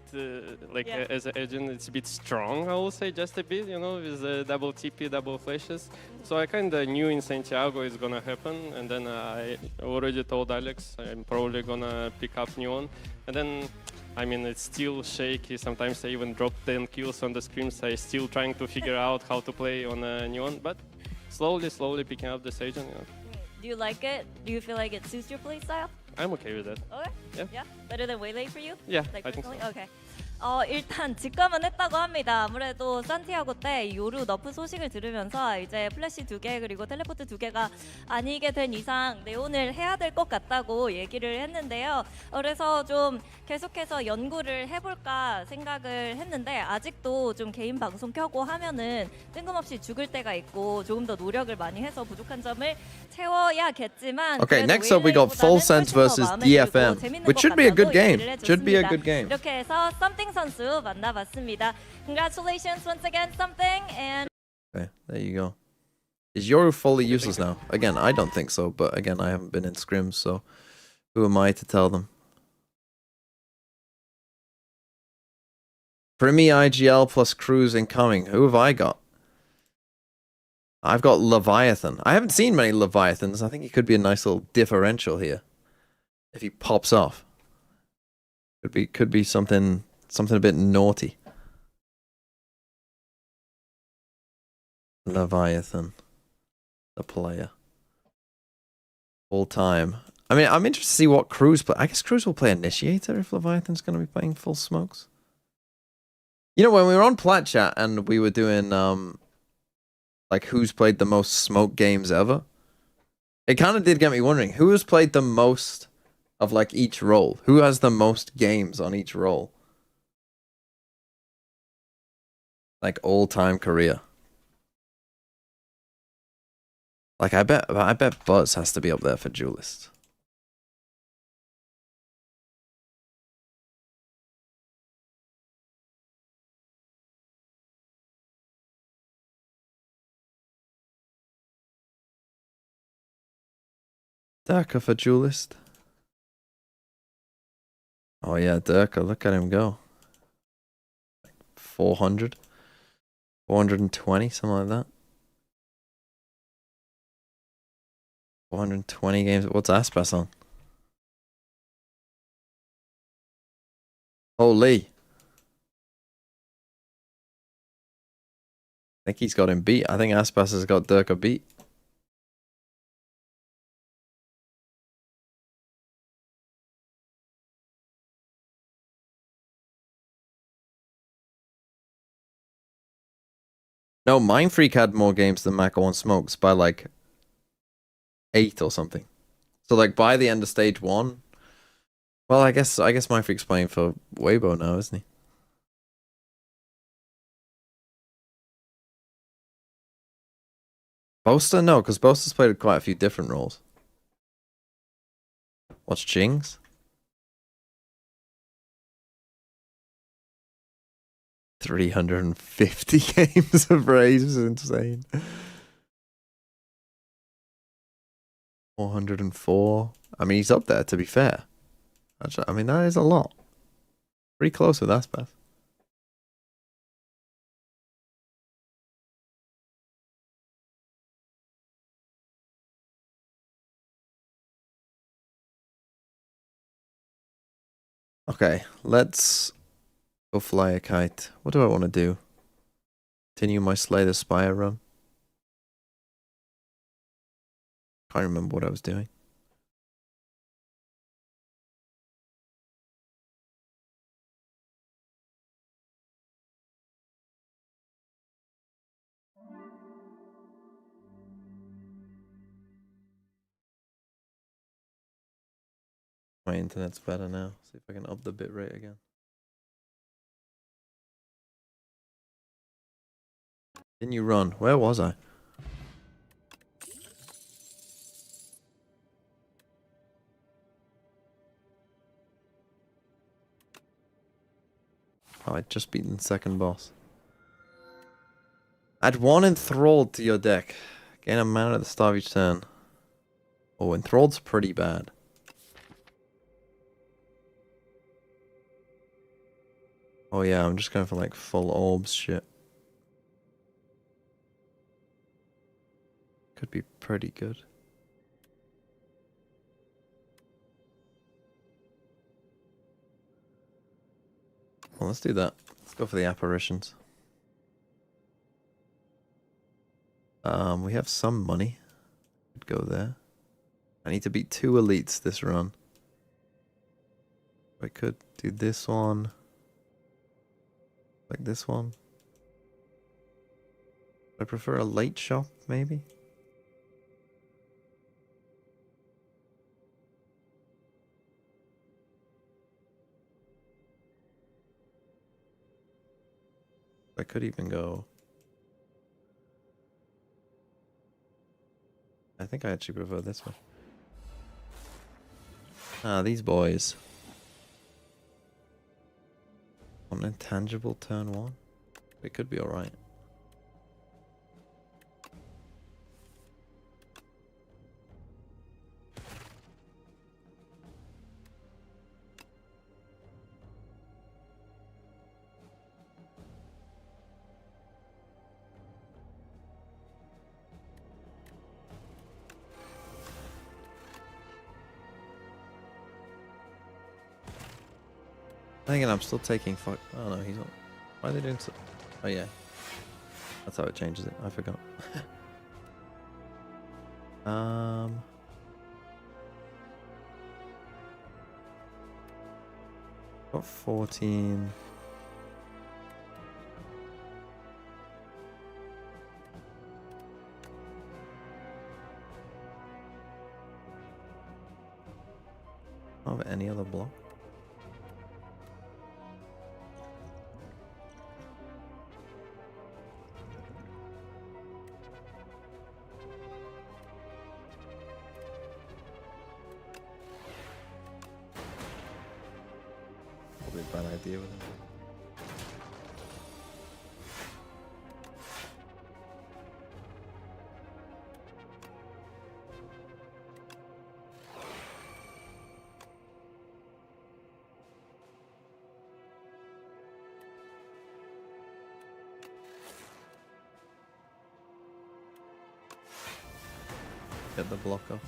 as an agent, it's a bit strong, I will say, just a bit, you know, with double TP, double flashes. So I kinda knew in Santiago it's gonna happen, and then I already told Alex I'm probably gonna pick up Neon, and then I mean, it's still shaky. Sometimes I even drop 10 kills on the scrims. I'm still trying to figure out how to play on Neon, but slowly picking up this agent. You know. Do you like it? Do you feel like it suits your playstyle? I'm okay with that. Okay. Yeah. Better than Waylay for you? Yeah, Like I think so. personally? Okay. 일단 직감은 했다고 합니다. 아무래도 산티아고 때 요루 너프 소식을 들으면서 이제 플래시 2개 그리고 텔레포트 2개가 아니게 된 이상 네온을 해야 될 것 같다고 얘기를 했는데요. 그래서 좀 계속해서 연구를 해볼까 생각을 했는데 아직도 좀 개인 방송 켜고 하면은 뜬금없이 죽을 때가 있고 조금 더 노력을 많이 해서 부족한 점을 채워야겠지만 Okay, next up we got Full Sense versus DFM, which should be a good game. Should be a good game. 이렇게 해서 썸띵 선수 만나봤습니다. Congratulations once again, Something, and Okay, there you go. Is Yoru fully useless now? Again, I don't think so, but again, I haven't been in scrims, so who am I to tell them? Primi IGL plus Cruz incoming. Who have I got? I've got Leviathan. I haven't seen many Leviathans. I think he could be a nice little differential here. If he pops off. Could be something a bit naughty. Leviathan. The player. Full time. I mean, I'm interested to see what Cruz play. I guess Cruz will play Initiator if Leviathan's going to be playing full smokes. You know, when we were on Plat Chat and we were doing, like, who's played the most smoke games ever, it kind of did get me wondering, who has played the most of, like, each role? Who has the most games on each role? Like, all-time career. Like, I bet Buzz has to be up there for Duelist. Durka for Duelist. Oh yeah, Durka, look at him go. 400. 420, something like that. 420 games. What's Aspas on? Holy. I think he's got him beat. I think Aspas has got Durka beat. No, Mind Freak had more games than Mako on Smokes by like 8 or something. So like by the end of stage 1, well, I guess Mind Freak's playing for Weibo now, isn't he? Boaster? No, because Boaster's played quite a few different roles. What's Jing's? 350 games of Raze is insane. 404. I mean, he's up there, to be fair. I mean, that is a lot. Pretty close with Aspas. Okay, let's go fly a kite. What do I want to do? Continue my Slay the Spire run? Can't remember what I was doing. My internet's better now. See if I can up the bitrate again. Didn't you run? Where was I? Oh, I'd just beaten the second boss. Add 1 Enthralled to your deck. Gain a mana at the start of each turn. Oh, Enthralled's pretty bad. Oh yeah, I'm just going for like full orbs shit. Could be pretty good. Well, let's do that. Let's go for the apparitions. We have some money. Could go there. I need to beat 2 elites this run. I could do this one. Like this one. I prefer a late shop, maybe. I could even go. I think I actually prefer this one. Ah, these boys. On intangible turn 1. It could be alright. Thinking I'm still taking fuck. Oh no, he's not. Why are they doing so? Oh yeah. That's how it changes it. I forgot. Got 14. Don't have any other block. Probably a bad idea with him. Get the blocker.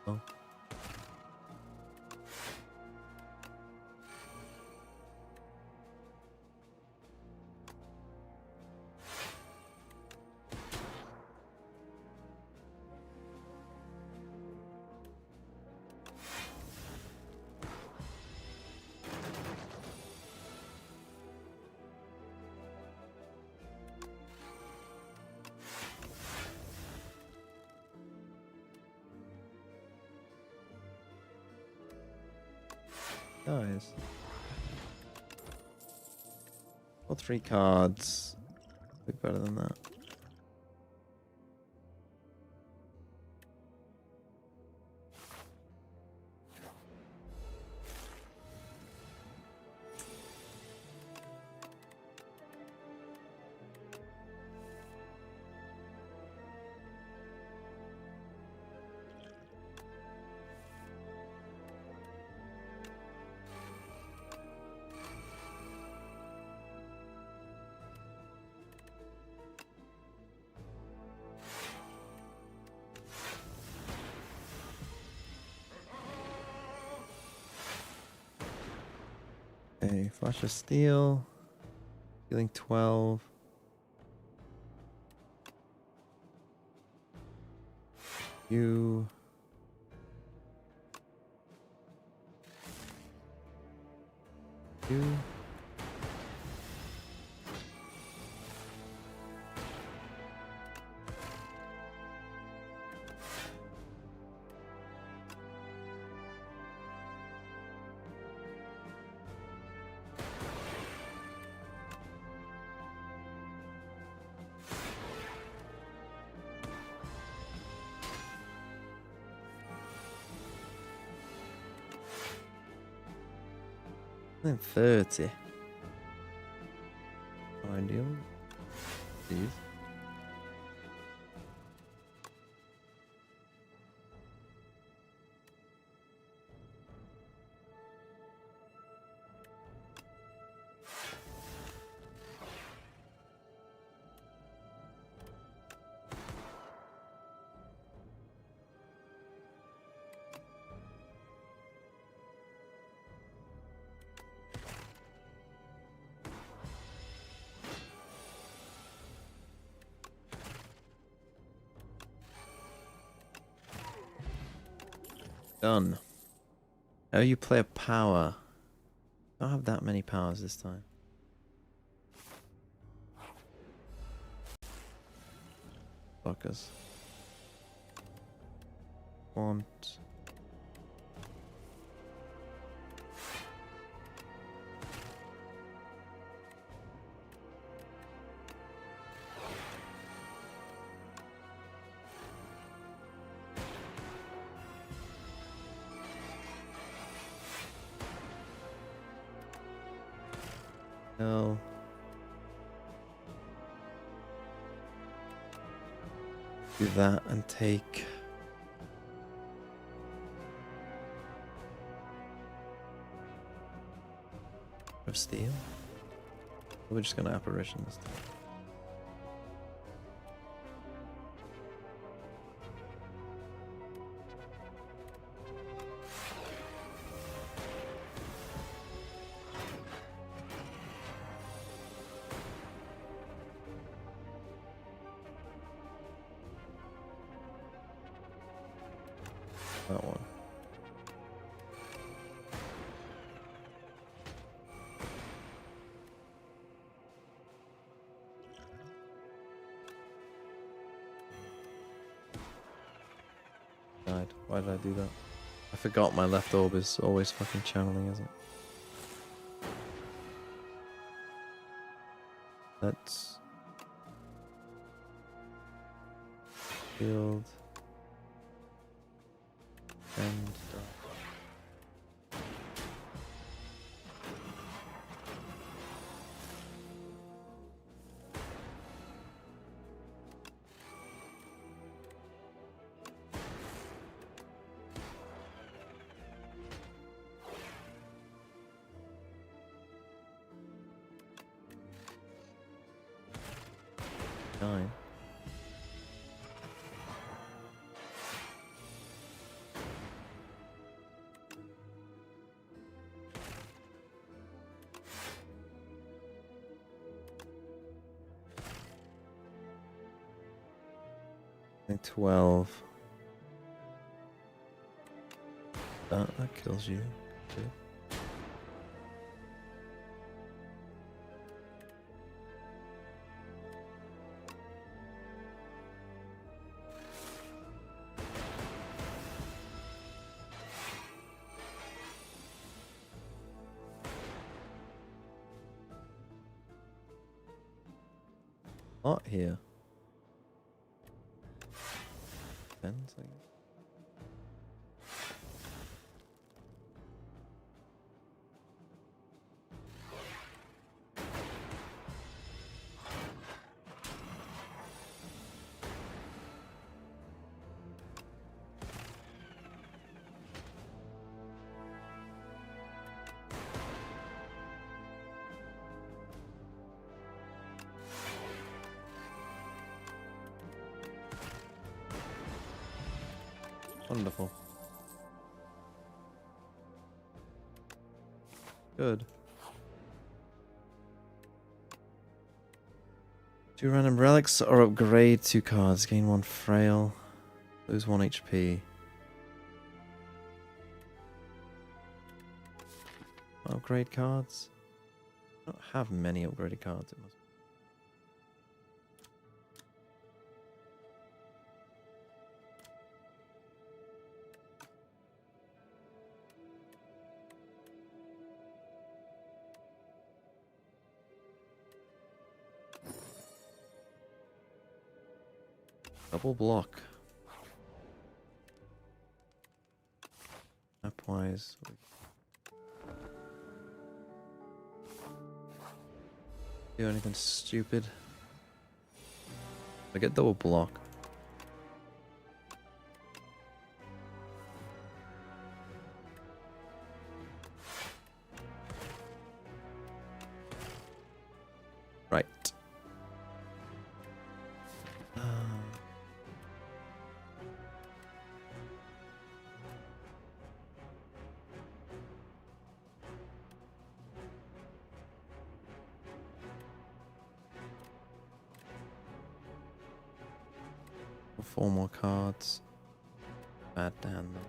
Oh. Guys. Or 3 cards. Be better than that. Okay, Flash of Steel. Dealing 12. You. You. Then 30. Ideal. These. Done. Oh, you play a power. I don't have that many powers this time. Fuckers. Want. No. Do that and take. Of steel? We're just gonna apparition this time. That one. Died. Why did I do that? I forgot my left orb is always fucking channeling, isn't it? Let's build and nine. I think 12. That kills you. Good. What here? Depends, I guess. Wonderful. Good. 2 random relics or upgrade 2 cards. Gain 1 frail. Lose 1 HP. Upgrade cards? I don't have many upgraded cards, it must be. Double block. Map-wise. Do anything stupid. I get double block. Right. Four more cards. Bad damn though.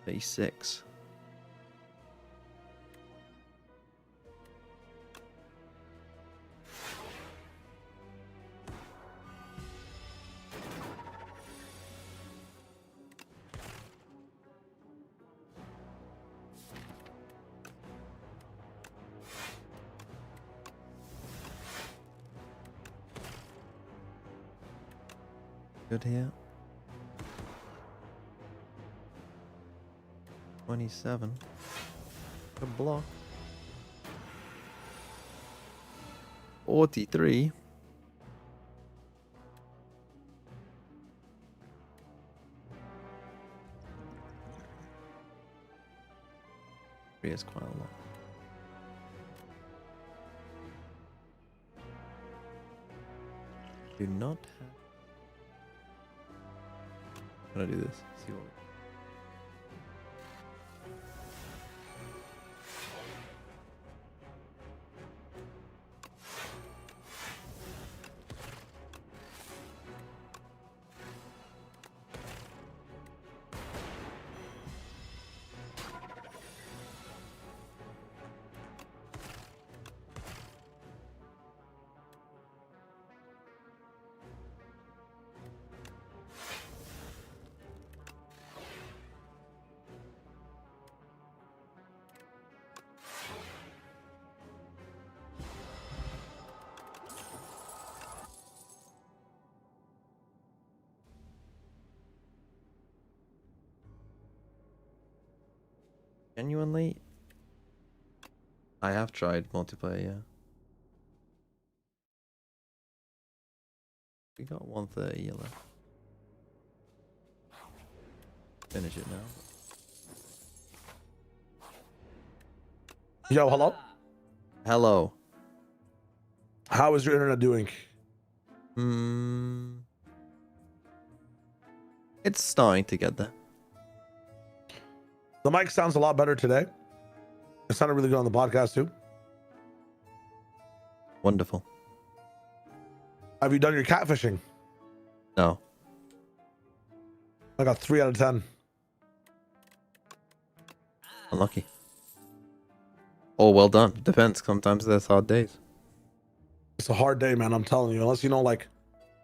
36. Good here. 27. Good block. 43. Is quite a lot. Do not have. I'm gonna do this. See what. Genuinely, I have tried multiplayer, yeah. We got 130 left. Finish it now. Yo, hello? Hello. How is your internet doing? It's starting to get there. The mic sounds a lot better today. It sounded really good on the podcast too. Wonderful. Have you done your catfishing? No. I got 3 out of 10. Unlucky. Oh, well done. Depends. Sometimes there's hard days. It's a hard day, man. I'm telling you. Unless you know, like,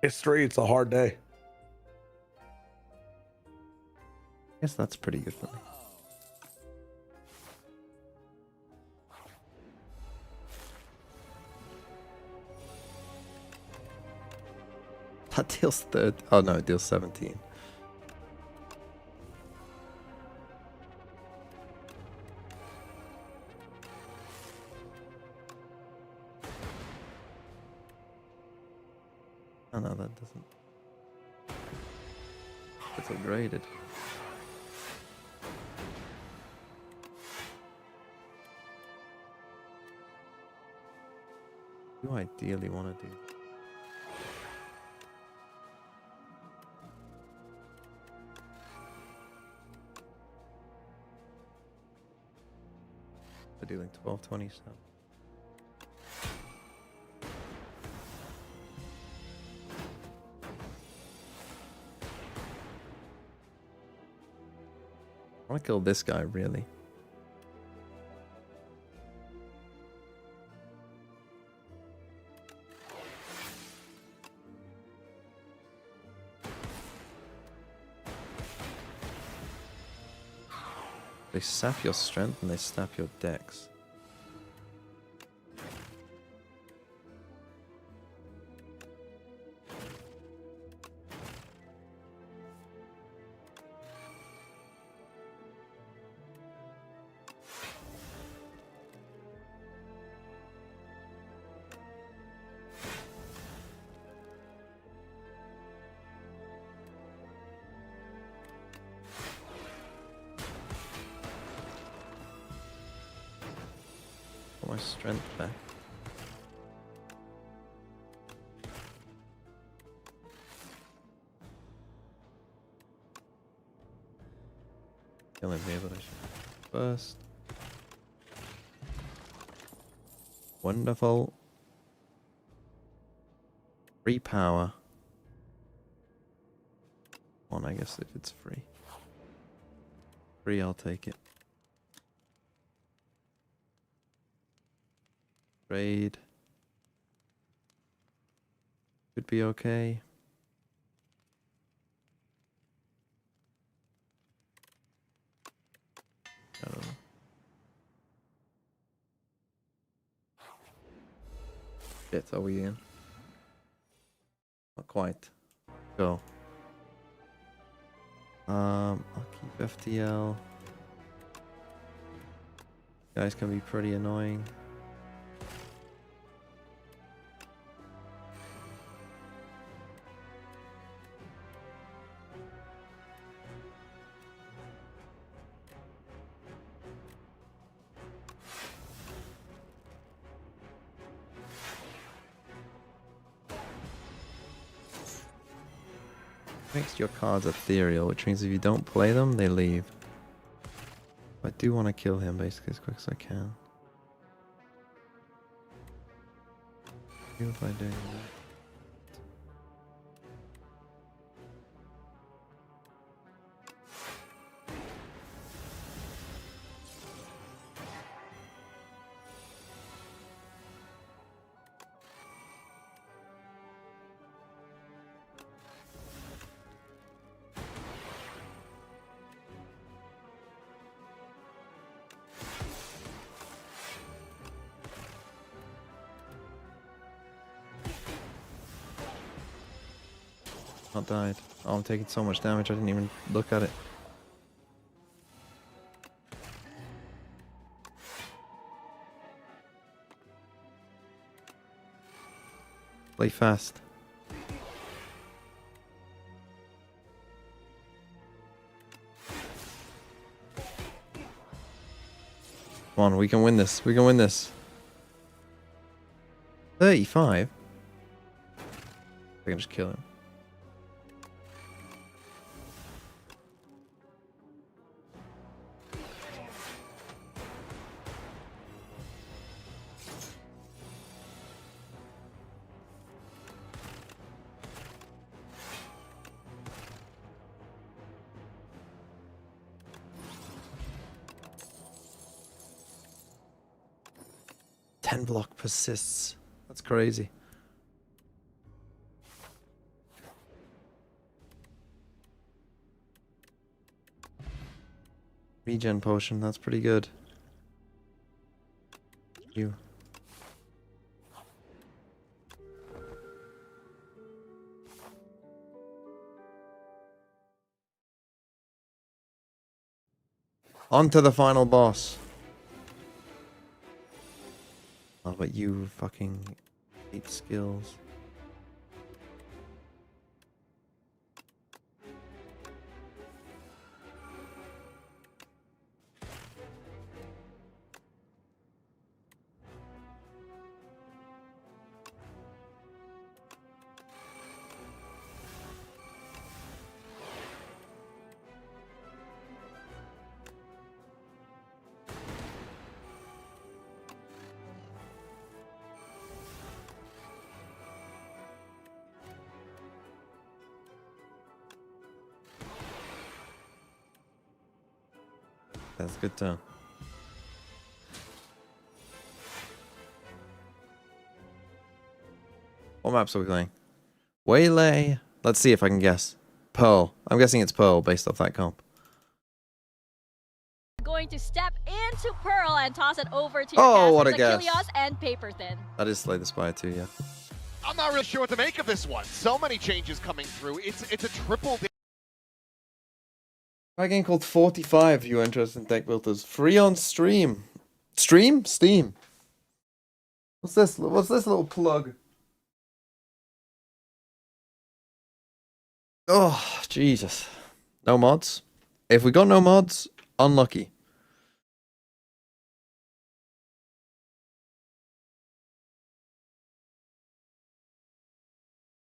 history, it's a hard day. I guess that's pretty good for me. That deals 30. Oh no, it deals 17. Oh no, that doesn't. It's upgraded. What do I ideally want to do? We're dealing 1227. I want to kill this guy, really. They sap your strength and they sap your dex. My strength back. Kill him here, but I should first. Wonderful. Free power. I guess if it's free. Free, I'll take it. Trade. Could be okay. I don't know. Shit, are we in? Not quite. Go. I'll keep FTL. Guys can be pretty annoying. Makes your cards ethereal, which means if you don't play them, they leave. I do want to kill him basically as quick as I can. If I do that. Not died. Oh, I'm taking so much damage, I didn't even look at it. Play fast. Come on, we can win this. We can win this. 35? I can just kill him. Block persists. That's crazy. Regen potion, that's pretty good. You. On to the final boss. Oh, but you fucking hate skills. That's a good turn. What maps are we playing? Waylay. Let's see if I can guess. Pearl. I'm guessing it's Pearl based off that comp. Going to step into Pearl and toss it over to your Oh, what a casters, guess. Achilles and Paper Thin. That is Slay the Spire too, yeah. I'm not really sure what to make of this one. So many changes coming through. It's a triple. A game called 45, if you're interested in deck builders. Free on stream. Stream? Steam. What's this? What's this little plug? Oh, Jesus. No mods? If we got no mods, unlucky.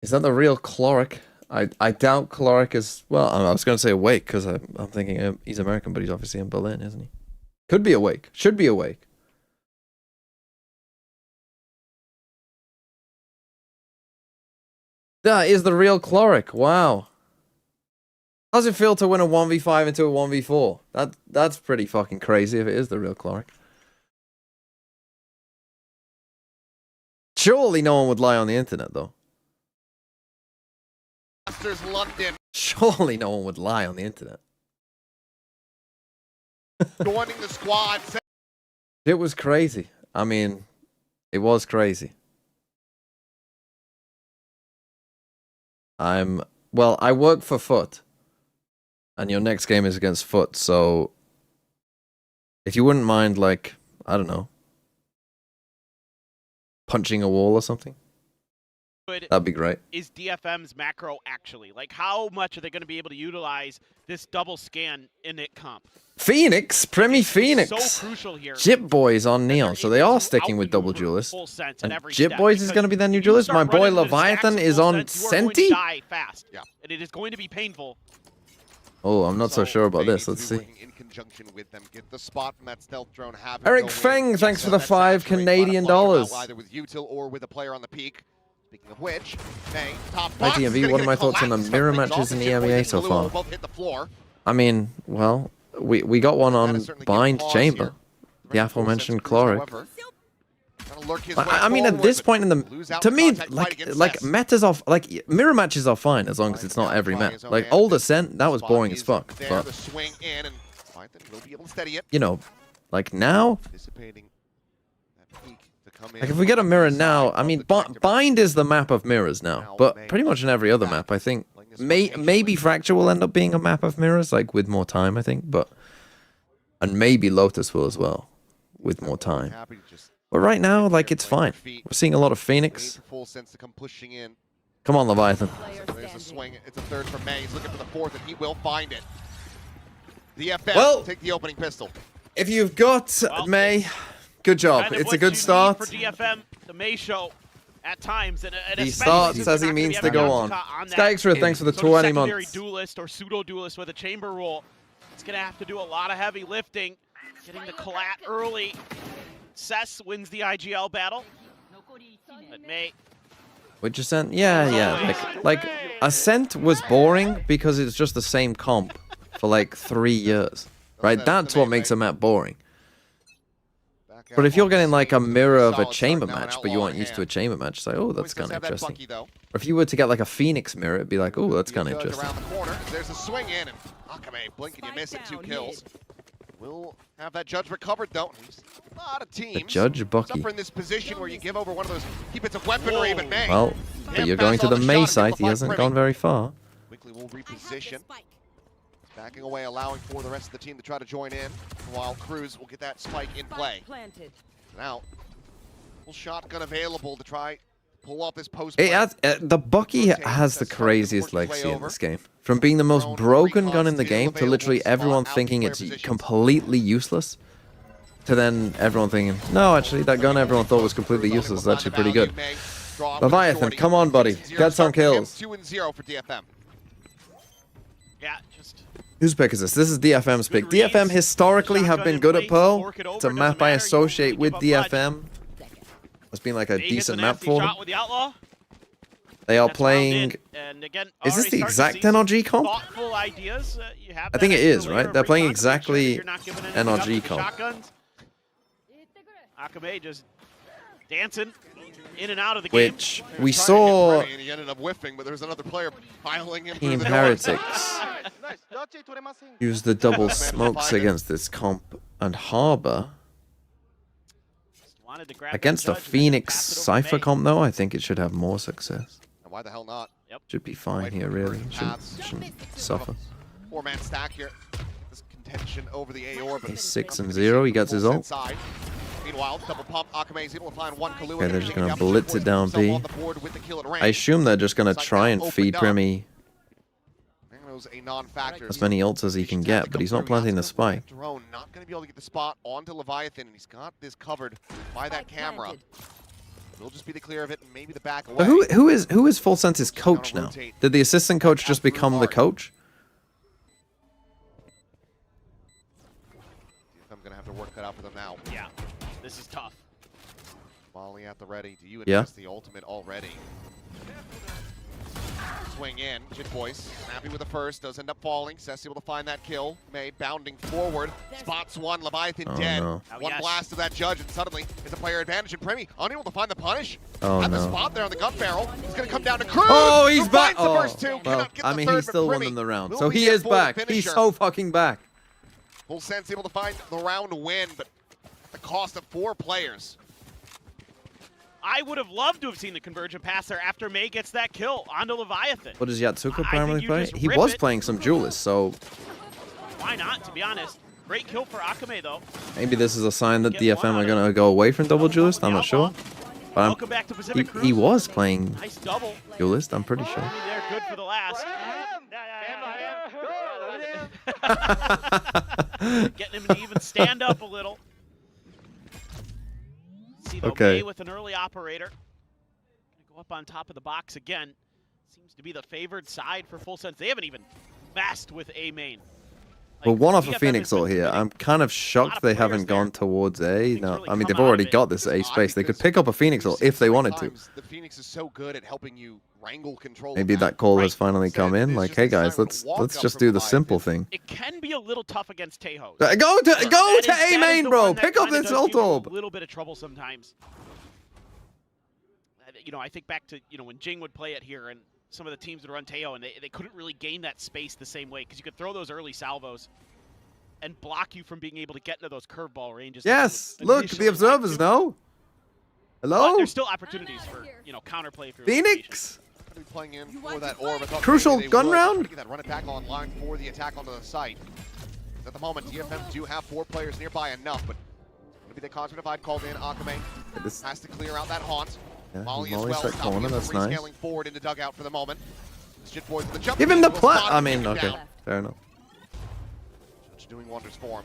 Is that the real Cloric? I doubt Cloric is... Well, I was going to say Awake, because I'm thinking he's American, but he's obviously in Berlin, isn't he? Could be Awake. Should be Awake. That is the real Cloric. Wow. How's it feel to win a 1v5 into a 1v4? That's pretty fucking crazy if it is the real Clark. Surely no one would lie on the internet, though. Masters London Surely no one would lie on the internet. joining the squad. It was crazy. I mean, it was crazy. Well, I work for Foot. And your next game is against Foot, so if you wouldn't mind, like, I don't know, punching a wall or something, that'd be great. Is DFM's macro actually? Like, how much are they going to be able to utilize this double scan in it comp? Phoenix, Premi Phoenix. So crucial here. Jip Boys on Neon, so they are sticking with double duelist. And Jip Boys is going to be their new duelist. My boy Leviathan is on Senti. Die fast. Yeah. And it is going to be painful. Oh, I'm not so sure about this. Let's see. In conjunction with them, get the spot from that stealth drone. Eric Feng, thanks for the $5 Canadian. Either with util or with a player on the peak. Speaking of which, May, top box, ITMV, what are my thoughts on the mirror matches in the EMEA so far? I mean, well, we got one on Bind Chamber, the aforementioned Chloric. I mean, at this point in the, to me, like metas off, like mirror matches are fine as long as it's not every map. Like Old Ascent, that was boring as fuck. But you know, like now, like if we get a mirror now, I mean, Bind is the map of mirrors now. But pretty much in every other map, I think maybe Fracture will end up being a map of mirrors, like with more time, I think. But and maybe Lotus will as well, with more time. But right now, like, it's fine. We're seeing a lot of Phoenix. Come on, Leviathan. There's a swing. It's a third from May. He's looking for the fourth, and he will find it. DFM, well, take the opening pistol. If you've got May, good job. Kind of it's a good start. For DFM, the May show at times, and he starts as he means to go on. Sky Extra, thanks for the 20 months. Secondary duelist or pseudo duelist with a chamber roll. It's gonna have to do a lot of heavy lifting, getting the collat early. Cess wins the IGL battle, but May. Which Ascent? Yeah. Like Ascent was boring because it's just the same comp for like 3 years, right? That's what makes a map boring. But if you're getting like a mirror of a chamber match, but you aren't used to a chamber match, it's like, oh, that's kind of interesting. Or if you were to get like a Phoenix mirror, it'd be like, oh, that's kind of interesting. There's a swing in, and Akame, blink and you miss it, 2 kills. We'll have that judge recovered though. A lot of teams. The judge Bucky. Suffer in this position where you give over one of those key bits of weaponry, but May. Well, but you're going to the May site. He hasn't gone very far. Quickly we'll reposition. Backing away, allowing for the rest of the team to try to join in, while Cruz will get that spike in play. Now, full shotgun available to try pull off this post. The Bucky has the craziest legacy in this game. From being the most broken gun in the game to literally everyone thinking it's completely useless, to then everyone thinking, no, actually, that gun everyone thought was completely useless is actually pretty good. Leviathan, come on, buddy. Get some kills. 2-0 for DFM. Yeah, just... Whose pick is this? This is DFM's pick. DFM historically have been good at Pearl. It's a map I associate with DFM. It's been like a decent map for them. They are playing... Is this the exact NRG comp? I think it is, right? They're playing exactly NRG comp. Akame just dancing in and out of the game. Which we saw He ended up whiffing, but there was another player piling him. Team Heretics use the double smokes against this comp, and Harbor against a Phoenix Cypher comp, though, I think it should have more success. Why the hell not? Should be fine here, really. Shouldn't suffer. 4-man stack here. This contention over the Aor, but he's 6-0. He gets his ult. Meanwhile, double pump. Akame is able to find one Kalu. Okay, they're just gonna blitz it down B. I assume they're just gonna try and feed Premi as many ults as he can get, but he's not planting the spike. Drone not gonna be able to get the spot onto Leviathan, and he's got this covered by that camera. It'll just be the clear of it, and maybe the back away. But who is Full Sense's coach now? Did the assistant coach just become the coach? I'm gonna have to work cut out for them now. Yeah, this is tough. Molly at the ready. Do you address the ultimate already? swing in. Jit Boys, happy with the first, does end up falling. Cess able to find that kill. May bounding forward, spots one, Leviathan dead. No. One blast of that judge, and suddenly it's a player advantage. And Premi unable to find the punish. Oh, At the no. spot there on the gun barrel. He's going to come down to Cruz. Oh, he's who back. finds the Oh, first two. well, Cannot get I the mean, third, he still but won Premi them the round. will So be he there is for the back. He's finisher. so fucking back. Full Sense able to find the round win, but at the cost of 4 players. I would have loved to have seen the convergent pass there after May gets that kill onto Leviathan. What does Yatsuko I primarily think you play? just He rip was it. playing some Duelist, so Why not, to be honest? Great kill for Akame, though. maybe this is a sign that Get DFM one are out going to go away from double Duelist. I'm not sure. But Welcome back to Pacific Cruise. he was playing Nice double. Duelist, I'm pretty sure. They're good for the last. Getting him to even stand up a little. See, though, Okay. May with an early operator. Gonna go up on top of the box again. Seems to be the favored side for Full Sense. They haven't even messed with A main. Well, one off a DFM Phoenix has been ult here. winning. I'm kind of shocked of they players haven't there. gone towards A. Things No, really I mean, come they've out already of it. got this A space. They could pick up a Phoenix ult if they wanted to. The Phoenix is so good at helping you wrangle control. Maybe that call has finally come in. Like, hey guys, let's just do the simple thing. It can be a little tough against Tejo. Go to A main, bro. Pick up this ult orb. A little bit of trouble sometimes. You know, I think back to, when Jing would play it here and some of the teams would run Tejo, and they couldn't really gain that space the same way because you could throw those early salvos and block you from being able to get into those curveball ranges. Yes, that you would look, initially the observers like to. know. But Hello, there's still opportunities for, counterplay through Phoenix. Be playing in for that orb. I thought Crucial maybe they gun would round. get that run attack online for the attack onto the site. At the moment, DFM do have 4 players nearby enough, but it'll be the Cosmic Divide called in. Akame This, has to clear out that haunt. yeah, Molly as Molly's well, that stopping corner. him That's from nice. rescaling forward into dugout for the moment. Jit Boys with the jump. Give him the will plat. spot I him, mean, take him okay, down. fair enough. Judge doing wonders for him.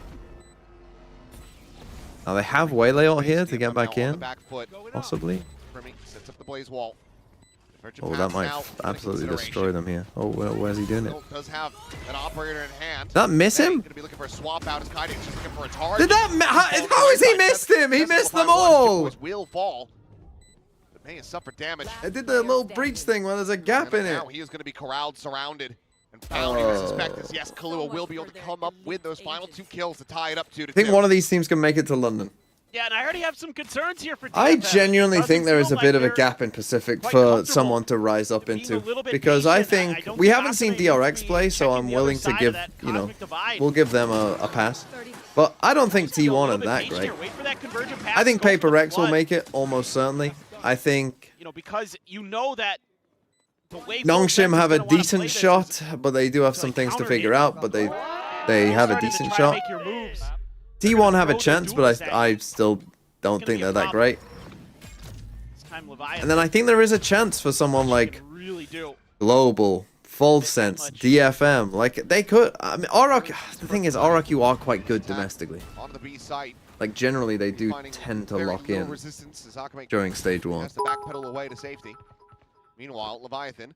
Now they have waylay ult here to DFM get now back on the in, back foot. possibly. Premi sets up the blaze wall. Oh, that might absolutely destroy them here. Oh, where's he doing it? Still does have an operator in hand. Did that miss him? Gonna be looking for a swap out as Kaidi's just looking for a target. Did that? How has he missed him? He missed them all. Will fall. But May has suffered damage. I did the little breach thing where there's a gap in And it. now he is going to be corralled, surrounded, and found. I suspect this. Yes, Kahlua will be able to come up with those final 2 kills to tie it up 2-2. I think one of these teams can make it to London. Yeah, and I already have some concerns here for DFM. I genuinely Doesn't think there is feel a bit like of a they're gap in Pacific quite for comfortable someone to rise up being a into. little bit Because I patient. I think don't we think haven't seen Akame needs to DRX be play, so checking I'm the other willing to side of give, that you know, cosmic divide. we'll give them a pass. But I don't think Still a T1 little are bit that patient great. here. Wait for that convergent pass, I think go for the Paper X will flood. make it, almost certainly. I think Because you know that the way Nongshim have a Full Sense is gonna wanna decent play this shot, is but they do have to, some like, things to counter figure hit. out, but they have a starting to decent try to shot. make your moves. T1 have a throw the chance, dual but stack. I still don't Gonna think be a they're that problem. great. This time Leviathan And then I think there is a chance for someone like can really do. Global, Full Sense, DFM. Like, they could. I mean, Auroch, the thing is, Auroch, you are quite good domestically. On the B site. Like, generally, they do Finding tend to very lock little in resistance as Akame during stage 1. has to backpedal away to safety. Meanwhile, Leviathan.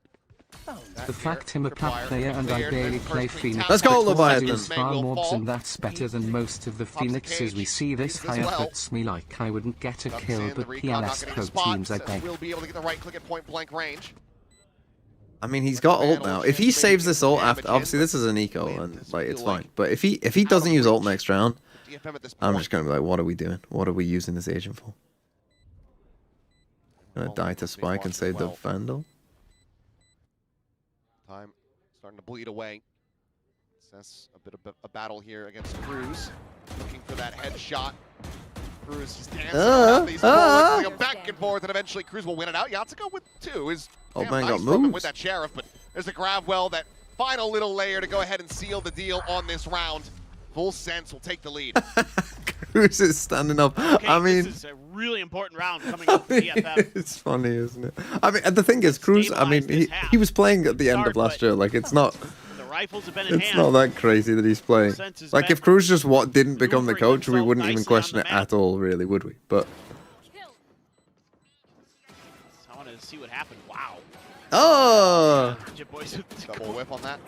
The fact I'm a pap player and I barely play Phoenix. Let's go, but all I do Leviathan. is farm mobs and that's better than most of the Phoenixes we see. This high hurts me like I wouldn't get a kill, but PLS pro teams I beg. Will be able to get the right click at point blank range. I mean, he's got ult now. If he saves this ult after, obviously this is an eco, and like it's fine. But if he doesn't use ult next round, DFM at this I'm point. just gonna be like, what are we doing? What are we using this agent for? Gonna die to Spike and save the Vandal? Time starting to bleed away. That's a bit of a battle here against Cruz. Looking for that headshot. Cruz just dancing around these bullets. They go back and forth, and eventually Cruz will win it out. Yatsuko with 2 is Oh, damn man, nice got from him moves. with that Sheriff, but there's a grab well, that final little layer to go ahead and seal the deal on this round. Full Sense will take the lead. Cruz is standing up. Okay, I mean, this is a really important round coming up for DFM. it's funny, isn't it? I mean, and the thing is, Cruz. I mean, Stabilize this half. he was playing at the end of last year. Like, it's not. The rifles have been in It's hand. not that crazy that he's playing. Sense is Like, back. if Cruz just didn't become the Maneuvering coach, we himself wouldn't even nicely question on it the map. at all, really, would we? But I want to see what happened. Wow. oh, Jit Boys with the Double whip on that.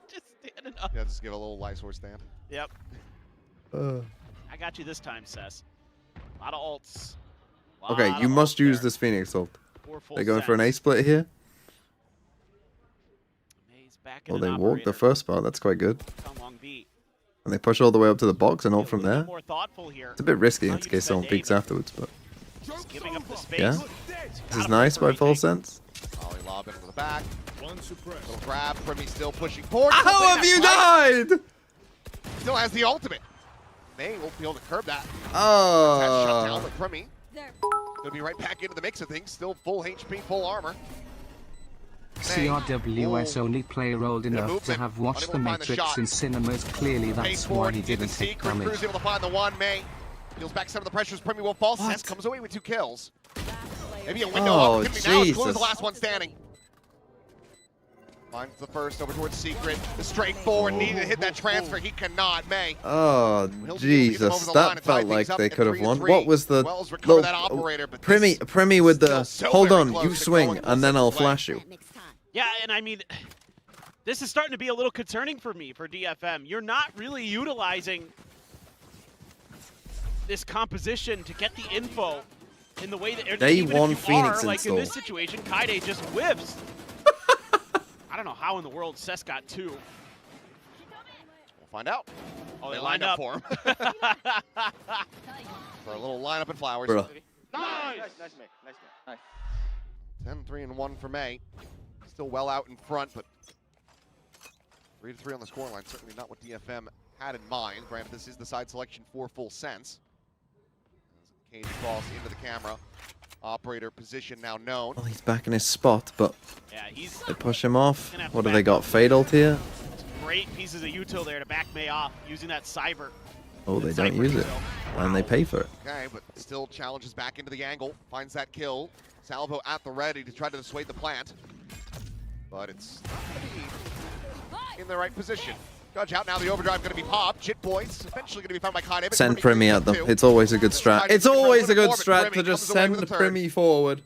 just standing up. Yeah, just give a little Lysor stand. Yep. I got you this time, Cess. A lot of ults. Okay, you must use this Phoenix ult. They're going for an A split here. Well, they walk the first spot. That's quite good. And they push all the way up to the box and ult from there. It's a bit risky in case someone peeks afterwards, but yeah, this is nice by full sense. Ollie lob into the back. Little grab. Primi still pushing forward. How have you died? Still has the ultimate. May won't be able to curb that. Oh. That's shut down, but Primi gonna be right back into the mix of things. Still full HP, full armor. CRWS only player old enough to have watched The Matrix in cinemas. Clearly that's why he didn't take damage. Crew's able to find the one. May feels back some of the pressures. Primi will fall. Sess comes away with 2 kills. Maybe a window opportunity now. It's Clue the last one standing. Finds the first over towards Secret. The straightforward needed to hit that transfer. He cannot. May. Oh, Jesus. That felt like they could have won. What was the Primi with the hold on, you swing, and then I'll flash you. Yeah, and I mean, this is starting to be a little concerning for me, for DFM. You're not really utilizing this composition to get the info in the way that Day even one if you Phoenix are, like install. in this situation, Kaide just whiffs. I don't know how in the world Sess got 2. We'll find out. Oh, they lined up for him. For a little lineup and flowers. Bruh. Nice, mate. Nice. 10-3-1 for May. Still well out in front, but 3-3 on the scoreline. Certainly not what DFM had in mind. Granted, this is the side selection for full sense. Cage cross into the camera. Operator position now known. Well, he's back in his spot, but yeah, they push him off. What do they got? Fade ult here? Great pieces of util there to back May off, using that Cyber. Oh, they don't use it. And they pay for it. Okay, but still challenges back into the angle. Finds that kill. Salvo at the ready to try to dissuade the plant. But it's in the right position. Judge out now. The overdrive going to be popped. Jit boys eventually going to be found by Kaide. Send Primi at them. It's always a good strat. It's always a good strat to just send Primi forward.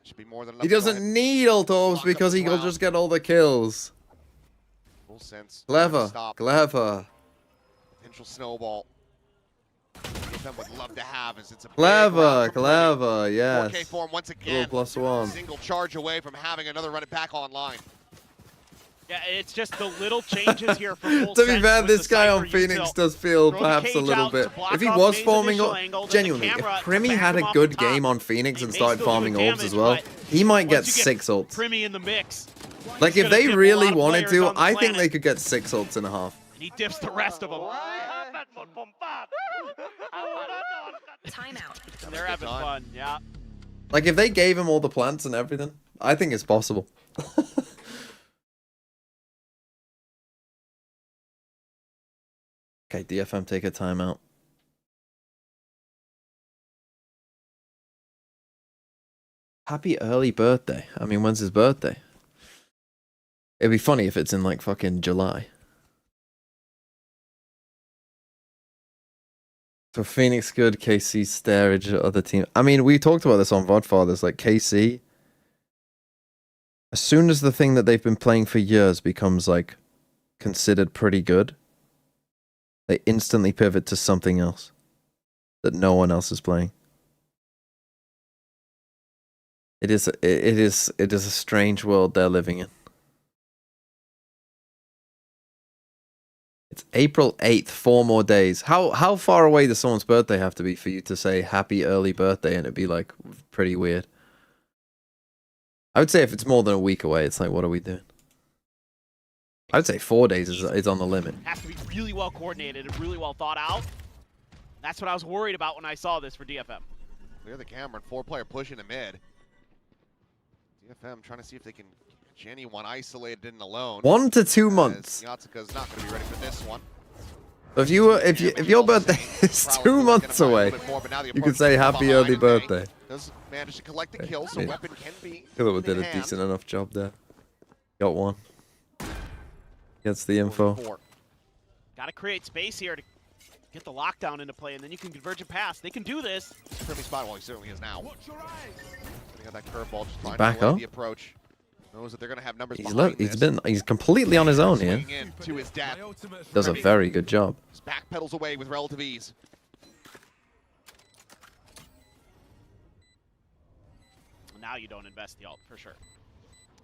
Should be more than enough. He doesn't need ult orbs because he'll just get all the kills. Full sense. Clever. Clever. Potential snowball. DFM would love to have as it's a Clever. Clever. Yes. 4K form once again. +1. Single charge away from having another run it back online. Yeah, it's just the little changes here for full To be sense fair, with this the guy Cyber on Phoenix util. does feel Throw the perhaps a cage little out bit. to block If he off was May's farming initial ult, angle, then the genuinely, if camera Primi back had him a off good the top. game on Phoenix and May started still farming doing orbs as damage, well, but he might get once you 6 ults. Primi in the mix. Like, He's if gonna they dip a really lot of wanted players to, on the I think planet. they could get 6 ults and a half. And he dips the rest of them. Timeout. They're having fun, yeah. Like, if they gave him all the plants and everything, I think it's possible. Okay, DFM take a timeout. Happy early birthday. I mean, when's his birthday? It'd be funny if it's in, like, fucking July. So Phoenix good, KC Starage, other team. I mean, we talked about this on Vodfathers, like KC. As soon as the thing that they've been playing for years becomes, like, considered pretty good, they instantly pivot to something else that no one else is playing. It is a strange world they're living in. It's April 8th, 4 more days. How far away does someone's birthday have to be for you to say happy early birthday and it'd be like pretty weird? I would say if it's more than a week away, it's like, what are we doing? I would say 4 days is on the limit. Has to be really well coordinated and really well thought out. That's what I was worried about when I saw this for DFM. Clear the camera and 4-player push into mid. DFM trying to see if they can catch anyone isolated and alone. 1 to 2 months. Yatsuka's not going to be ready for this one. If your birthday is 2 months away, you could say happy early birthday. Does manage to collect the kill, so weapon can be. Killer did a decent enough job there. Got one. Gets the info. Got to create space here to get the lockdown into play, and then you can converge it past. They can do this. Primi spot, well, he certainly is now. He got that curveball, just trying Back to up. the approach. Knows that they're going to have numbers He's completely on his own here. To his death. Does a very good job. Back pedals away with relative ease. now you don't invest the ult for sure.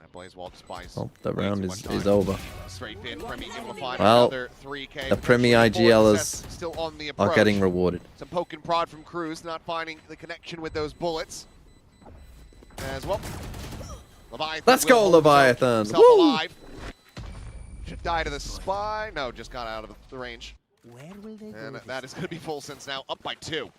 That Blaze Wall just buys. Oh, the round way too much is time. over. Straight in, Premi able to find Well, another 3K. the Premi IGLers still on the are approach. getting rewarded. Some poke and prod from Cruz, not finding the connection with those bullets. As well. Leviathan. Let's go, Leviathan! Himself Woo! alive. Should die to the spy. No, just got out of the range. Where will they And that is going to be full sense now, up by 2.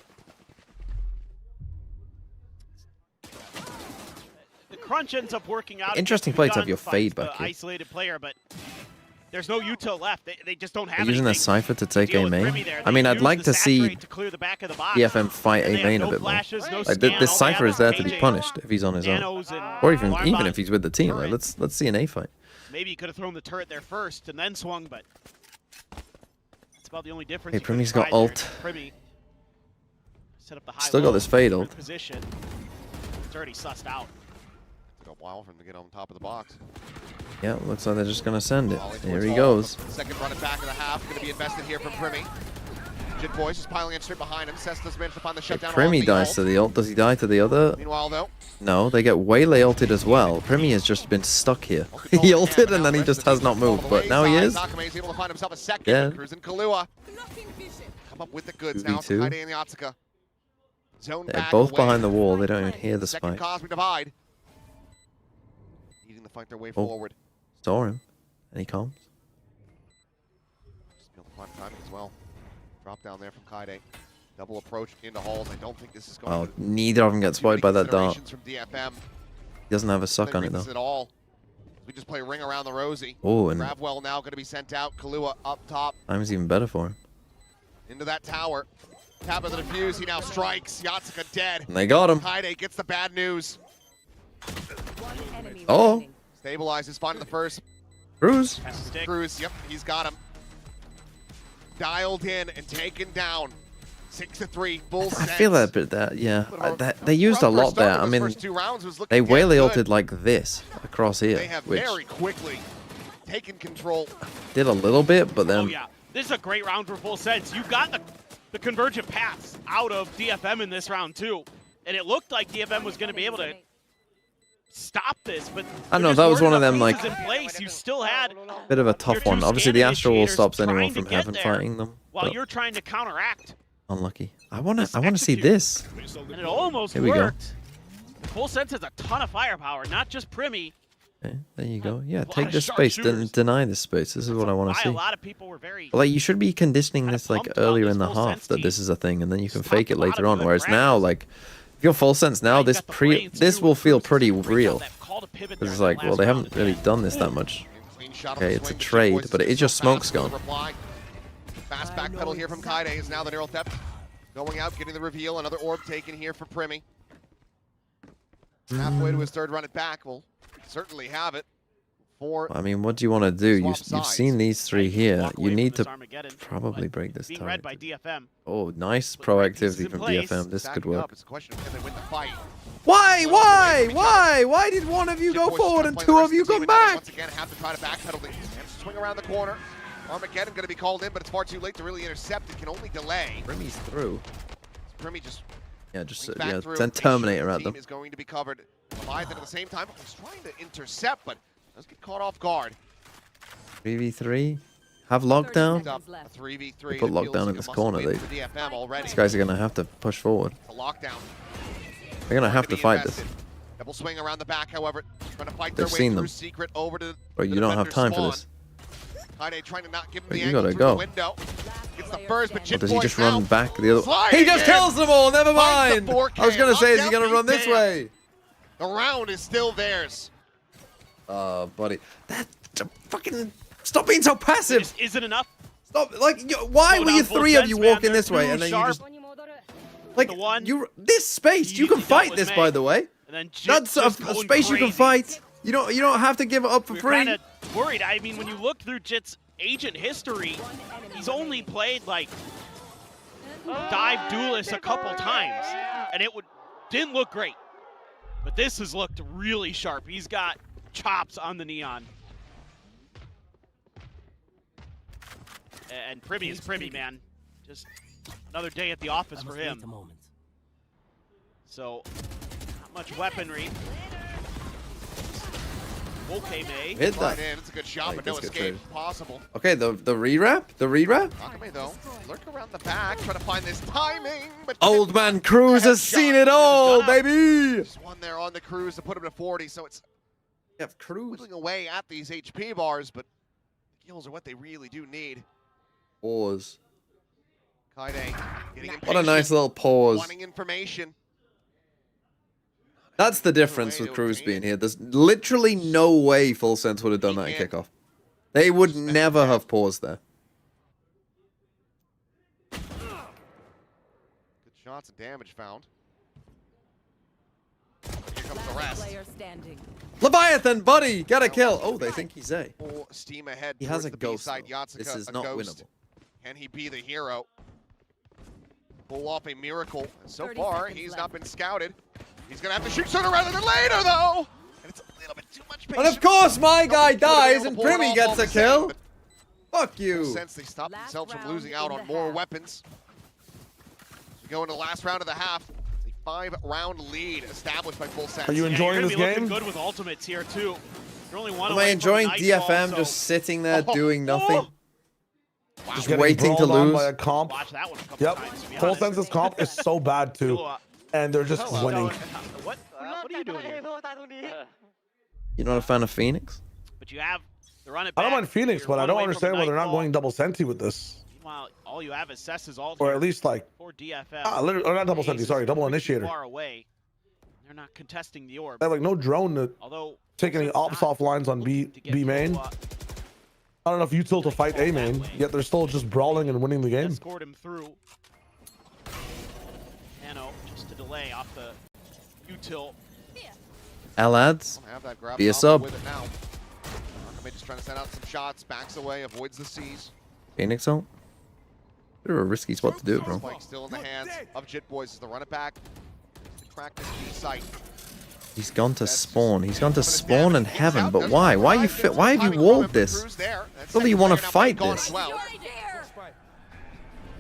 The crunch ends up working out. Interesting play to have your fade back here. Isolated player, but there's no util left. They just don't have They're using a anything Cypher to take deal A with main. Premi there. I mean, They I'd use like the to see saturate to clear the back of the box. DFM fight And A they main have a bit more. flashes, no Like scan, the all Cypher they is there have to be KJ punished if he's on his own, Nanos and or even Alarmbot. if he's with the team. Like, let's see an A fight. Maybe he could have thrown the turret there first and then swung, but that's about the only difference. Hey, you could Premi's got try there. ult. Premi set up the high Still got low this fade ult. position. It's already sussed out. Took a while for him to get on top of the box. Yeah, looks like they're just gonna send it. Volley Here towards he home. goes. Second run at back of the half, going to be invested here from Premi. Jit Boys is piling in straight behind him. Cestus managed to find the shutdown. Premi on the dies ult. to the ult. Does he die to the other? Meanwhile, though, No, they get Waylay ulted as well. Premi has just been stuck here. He ulted and then he just has not moved, but now he is. Nakame's able to find himself a second. Yeah. Cruz and Kahlua come up with the goods now. 2v2. Kaide and Yatsuka. Zone They're back both away. behind the wall. They don't even hear the Second spike. Cosmic Divide. Needing to fight their way forward. Saw him. And he comes. Just be able to find timing as well. Drop down there from Kaide. Double approach into holes. I don't think this is going Oh, to neither of them get spotted by that dart. considerations from DFM. He doesn't have a suck on it though. At all. We just play ring around the rosy. Oh, and Gravwell now going to be sent out. Kahlua up top time's even better for him. into that tower. Tap of the defuse. He now strikes. Yatsuka dead. And they got him. Kaide gets the bad news. Oh, Stabilizes, finding the first. Cruz. Cruz, yep, he's got him. Dialed in and taken down. 6-3, full I set. feel that bit that yeah. They used a lot there. I mean, First 2 rounds was they looking Waylay good. ulted like this across here, They have which very quickly taken control. did a little bit, but Oh then yeah, this is a great round for full sense. You got the convergent paths out of DFM in this round too, and it looked like DFM was going to be able to stop this, but I know that was one of them like in place. You still had bit of a your tough two one. Obviously, scan the Astro Wall initiators stops anyone trying to from get having there fighting them. while But you're trying to counteract. unlucky. I wanna see this. And it almost Here we go. worked. Full sense has a ton of firepower, not just Premi. Okay, there you go. Yeah, lot take of this sharp space. shooters. Deny this space. This is what I want to Why see. a lot of people were very But, like, you should be conditioning this like pumped about earlier this in the full half sense that team. this is a thing, and then you can Stopped fake it a lot later of on. good Whereas now, rounds. like, if you're full sense now, you this got the brains this too, will and feel Cruz pretty brings out real. that call to pivot Because it's there in like, the well, they last haven't round really again. done this that much. Clean shot Okay, on the it's a swing, but Jit trade, Boys but it still just fast smoke's with the gone. reply. Fast back pedal here from Kaide is now the neural theft. Going out, getting the reveal. Another orb taken here for Premi. Halfway to his third run it back. Will certainly have it. I mean, what do you want to do? Swap You've sides. seen these three here. Walk You away from need this to Armageddon, probably but break this being read turret. by DFM. Oh, nice Put the right pieces proactivity in from place. DFM. This could Stacking work. up. It's a question of can they win the fight. Why? Why did one of you Jit go Boys forward trying and to play two the of rest you the team, come and now they back? Once again, have to try to backpedal. They swing around the corner. Armageddon going to be called in, but it's far too late to really intercept. It can only delay. Remy's through. Premi just Yeah, just wings back yeah, through. send Make sure Terminator the at team them. is going to be covered. Leviathan at the same time is trying to intercept, but does get caught off guard. 3v3. Have lockdown. Up a 3v3. They put It feels lockdown in like a this must corner. win They, for DFM already. these guys are gonna have to push forward. It's a lockdown. They're gonna have to be fight this. invested. Double swing around the back, however, trying to fight They've their way seen through them. Secret over to But you the don't have defender's time for spawn. this. Kaide trying to not give him But the you angle gotta through go. the window. Gets the first, but Or Jit does he Boys just now run back the other? sliding He just in. kills them all. Never Finds mind. the 4K. I was gonna say, is he gonna Lockdown run this beat way? The round is still theirs. Buddy, that fucking stop being so passive. This isn't enough. Stop. Like, why Slow were down you full three of sense, you man. walking They're this way, too and then sharp. you just like The one this space you can easily dealt fight with this, May. by the way. And then Jit That's a just going space you can crazy. fight. You don't have to give it up for We're free. kind of worried. I mean, when you look through Jit's agent history, he's only played like dive duelist a couple times, and didn't look great. But this has looked really sharp. He's got chops on the Neon. And Premi is Premi, man. Just another day at the office for him. So much weaponry. Okay, May. Hit that. It's a good shot, but no escape possible. Okay, the rewrap? The rewrap? Akame, though, lurk around the back, try to find this timing. But Old man Cruz has seen it all, baby! Just one there on the Cruz to put him to 40, so it's Cruz whittling away at these HP bars, but the kills are what they really do need. Pause. Kaide getting impatient, What a nice little pause. wanting information. That's the difference with Cruz being here. There's literally no way Full Sense would have done that in kickoff. They would never have paused there. Good shots and damage found. Here comes the rest. Leviathan, buddy! Got a kill! Oh, they think he's A. Full steam ahead. He has towards a the ghost, B-side. though. Yatsuka, This is a not ghost. winnable. Can he be the hero? Pull off a miracle. And so far, he's not been scouted. He's going to have to shoot sooner rather than later, though! And it's a little bit too much patience. And of course, my guy dies and Pull it Primi off gets all a the kill. same, Fuck but you. Since they stopped themselves from losing out on more weapons. As we go into the last round of the half, a 5-round lead established by Full Sense. Are you enjoying you're this gonna be game? looking good with ultimates here too. You're only one Am I away from enjoying a nice DFM ball, just so sitting there doing nothing? Just Getting waiting to brawled on lose? by a comp. watch that one a couple Yep. times, to be Full honest. Sense's comp is so bad too. And they're just winning. What are you doing here? You're not a fan of Phoenix? But you have the run it I don't back. mind Phoenix, You're but I one don't away from understand a why they're not nightfall. going double senti with this. Meanwhile, all you have is Cess's ult Or here at least like, for DFM. literally, or not double senti, Ace sorry, is double pretty initiator. Far away. They're not contesting the orb. They have like no drone to Although take any ops off lines on B main. I don't know if util to fight A main, yet they're still just brawling and winning the game. Escort him through. Nano just to delay off the util. Alads? Don't have that grab Be a combo sub. with it now. Akame just trying to send out some shots, backs away, avoids the C's. Phoenix ult? Bit of a risky spot to do it, bro. Spike still in the hands of Jit Boys as the run it back. To crack this B site. He's gone to spawn. He's gone to spawn and heaven, but why? Why have you walled this? Surely you want to fight this. As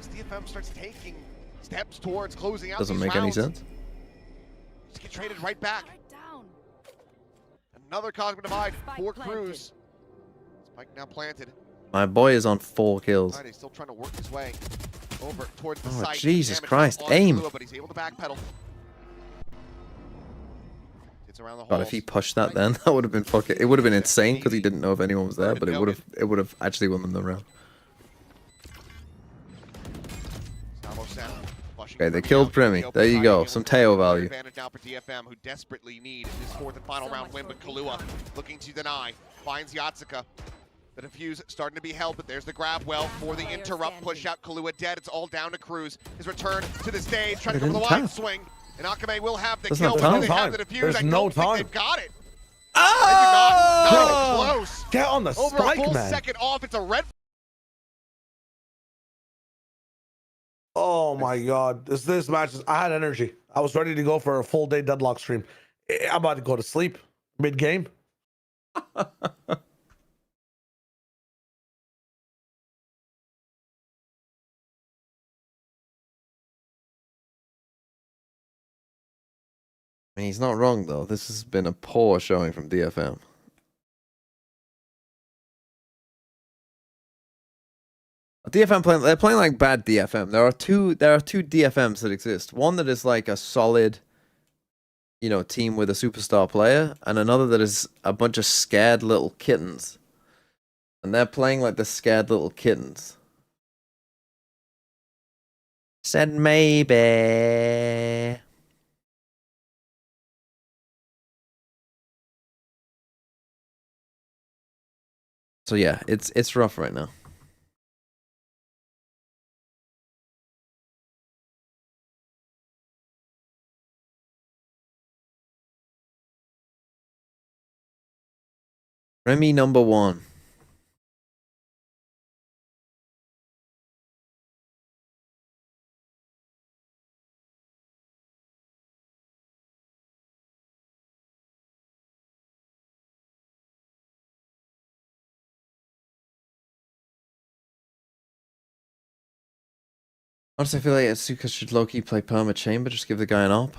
DFM starts taking steps towards closing out Doesn't these make any rounds, sense. Just get traded right back. Another Cosmic Divide for Cruz. Spike now planted. My boy is on 4 kills. He's still trying to work his way over towards the Oh, site. Jesus Damage Christ, on aim. Kahlua, but he's able to backpedal. It's around the God, if he pushed that then, that would have been fucking. It would have been insane because he didn't know if anyone was there, but it would have actually won them the round. Okay, they killed Primi. There you go, some Teo value. Advantage now for DFM, who desperately need this 4th and final round win, but Kahlua looking to deny, finds Yatsuka. The defuse starting to be held, but there's the grab well for the interrupt, push out Kahlua dead. It's all down to Cruz. His return to the stage, trying to go for the wide swing. And Akame will have the kill, but they have the defuse. There's no time. They've got it. Oh! Not even close. Get on the Over spike, a full man. second off, it's a red. Oh my god, this match is, I had energy. I was ready to go for a full day deadlock stream. I'm about to go to sleep mid game. I mean, he's not wrong though. This has been a poor showing from DFM. DFM playing, they're playing like bad DFM. There are two DFMs that exist. One that is like a solid, you know, team with a superstar player, and another that is a bunch of scared little kittens. And they're playing like the scared little kittens. Said maybe. So yeah, it's rough right now. Remy number 1. Honestly, I feel like Asuka should low-key play Perma Chamber, just give the guy an op.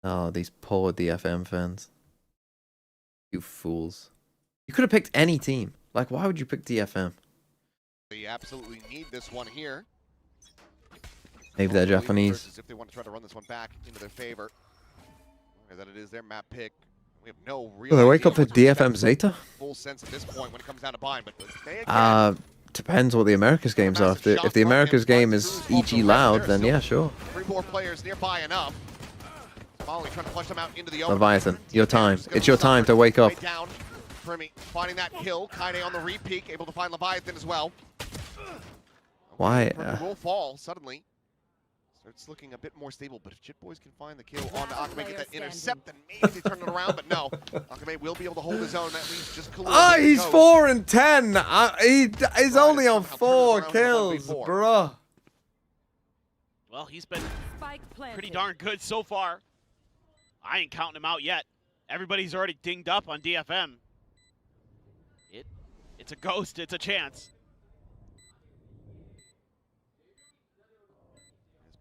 Oh, these poor DFM fans. You fools. You could have picked any team. Like, why would you pick DFM? They absolutely need this one here. Maybe they're Japanese. If they want to try to run this one back into their favor. That it is their map pick. We have no real. Will they wake up for DFM Zeta? Full sense at this point when it comes down to buying, but they again, depends what the Americas games are. If the Americas game is EG loud, then yeah, sure. 3-4 players nearby enough. Finally trying to flush them out into the open. Leviathan, your time. It's your time to wake up. Down. Primi finding that kill. Kaide on the re-peek, able to find Leviathan as well. Why? Will fall suddenly. Starts looking a bit more stable, but if Chit Boys can find the kill on Akame, get that intercept, then maybe they turn it around, but no. Akame will be able to hold his own, at least just Kalua. Oh, he's 4 and 10. He's only on 4 kills, bruh. Well, he's been pretty darn good so far. I ain't counting him out yet. Everybody's already dinged up on DFM. It's a ghost, it's a chance.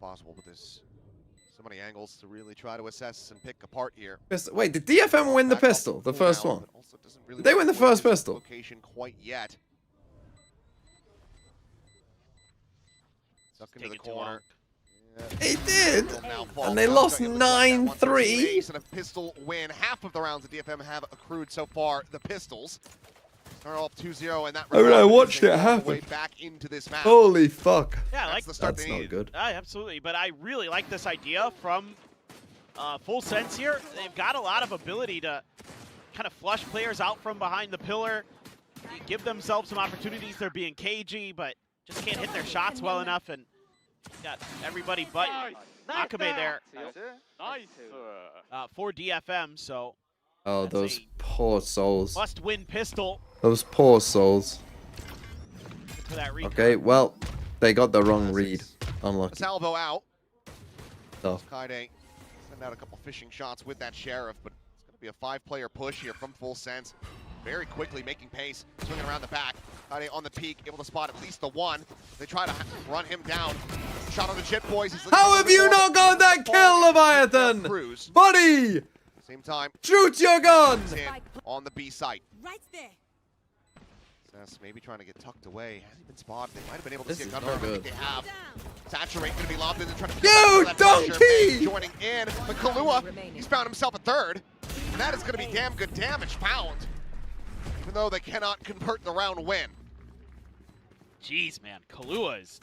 Possible, but there's so many angles to really try to assess and pick apart here. Wait, did DFM win the pistol, the first one? Did they win the first pistol? Location quite yet. Stuck into the corner. They did, and they lost 9-3. And a pistol win. Half of the rounds that DFM have accrued so far, the pistols. Start off 2-0, and that. I mean, I watched it happen. Back into this match. Holy fuck! Yeah, I like the start. That's not good. Absolutely, but I really like this idea from Full Sense here. They've got a lot of ability to kind of flush players out from behind the pillar, give themselves some opportunities. They're being cagey, but just can't hit their shots well enough, and got everybody but Akame there for DFM. So. Oh, those poor souls. Must-win pistol. Those poor souls. Okay, well, they got the wrong read. Unlucky. Salvo out. Tough. Kaide send out a couple fishing shots with that Sheriff, but it's going to be a 5-player push here from Full Sense. Very quickly making pace, swinging around the back. Kaide on the peak, able to spot at least the one. They try to run him down. Shot on the Chit Boys. How have you not got that kill, Leviathan? Buddy! Same time. Shoot your gun! On the B site. Right there. Sess maybe trying to get tucked away. Hasn't been spotted. They might have been able to This see a is gun not barrel. I good. think they have. Saturate going to be lobbed in and trying to You donkey! joining in. But Kalua, he's found himself a third. And that is going to be damn good damage found. Even though they cannot convert the round win. Jeez, man. Kalua is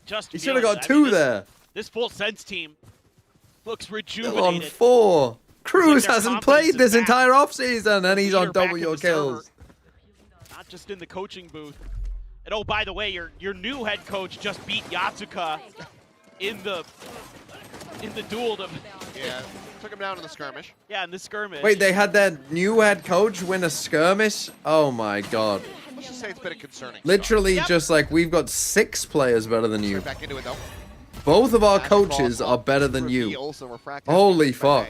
just. He should have got 2 there. This Full Sense team looks Still rejuvenated. on 4. Cruz their hasn't confidence played is this back. entire offseason, and he's on Leader back double in your the server. kills. Not just in the coaching booth. And oh, by the way, your new head coach just beat Yatsuka in the duel. Yeah, took him down in the skirmish. Yeah, in the skirmish. Wait, they had their new head coach win a skirmish? Oh my god. Let's just say it's been a concerning Literally just like, we've got 6 players better than you. Back into it though. Both of our coaches are better than you. Holy fuck.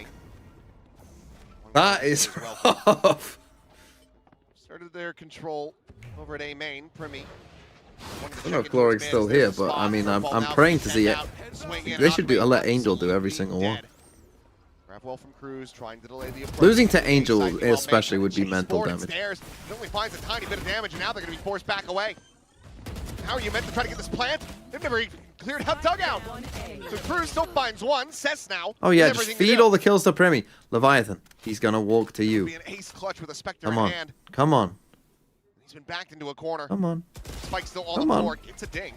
That is rough. Started their control over at A main. Primi. I don't know if Gloric's still here, but I mean, I'm praying to see it. They should let Angel do every single one. Well from Cruz, trying to delay the Losing to Angel especially would be mental damage. It only finds a tiny bit of damage, and now they're going to be forced back away. How are you meant to try to get this plant? They've never even cleared out dugout. So Cruz still finds one. Cess now. Oh yeah, just feed all the kills to Primi. Leviathan, he's gonna walk to you. Be an ace clutch with a Spectre Come in on, hand. come on. He's been backed into a corner. Come on. Spike still on Come the on. floor. Gets a dink.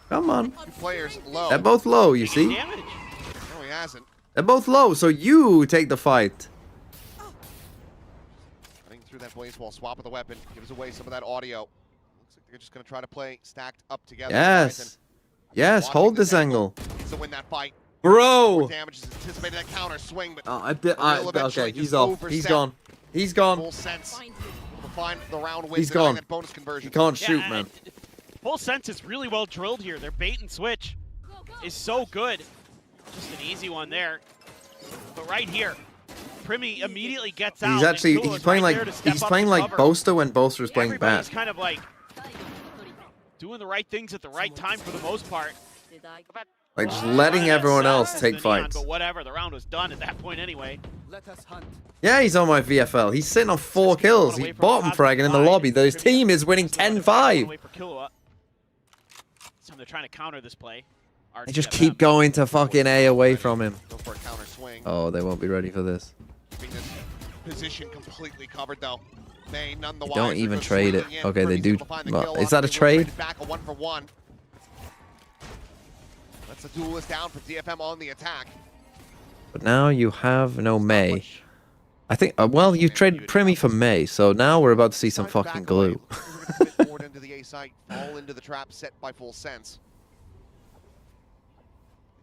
Come on. 2 players low. They're both low, you see? Damage. No, he hasn't. They're both low, so you take the fight. Running through that blaze wall, swap of the weapon, gives away some of that audio. Looks like they're just going to try to play stacked up together. Yes. Yes, hold this angle. Needs to win that fight. Bro! Damage is anticipated that counter swing, but Okay, he's off. He's gone. He's gone. Full Sense will find the round win. He's gone. That bonus conversion. He can't shoot, man. Full Sense is really well drilled here. Their bait and switch is so good. Just an easy one there. But right here, Primi immediately gets out. He's playing like Boaster when Boaster was playing Everybody's bad. kind of like doing the right things at the right time for the most part. Like, just letting everyone else take Neon, fights. but whatever, the round was done at that point anyway. Yeah, he's on my VFL. He's sitting on 4 kills. He's bottom fragging in the lobby. Though his team is winning 10-5. So they're trying to counter this play. They just keep going to fucking A away from him. Go for a counter swing. Oh, they won't be ready for this. Keeping this position completely covered though. May none the They don't wiser even for trade it. swinging in. Okay, they Pretty do. simple to find the Well, kill. is that a Akame trade? right back, a 1-for-1. That's a duelist down for DFM on the attack. But now you have no May. I think, well, you traded Primi for May, so now we're about to see some fucking glue. Forward into the A site, fall into the trap set by Full Sense.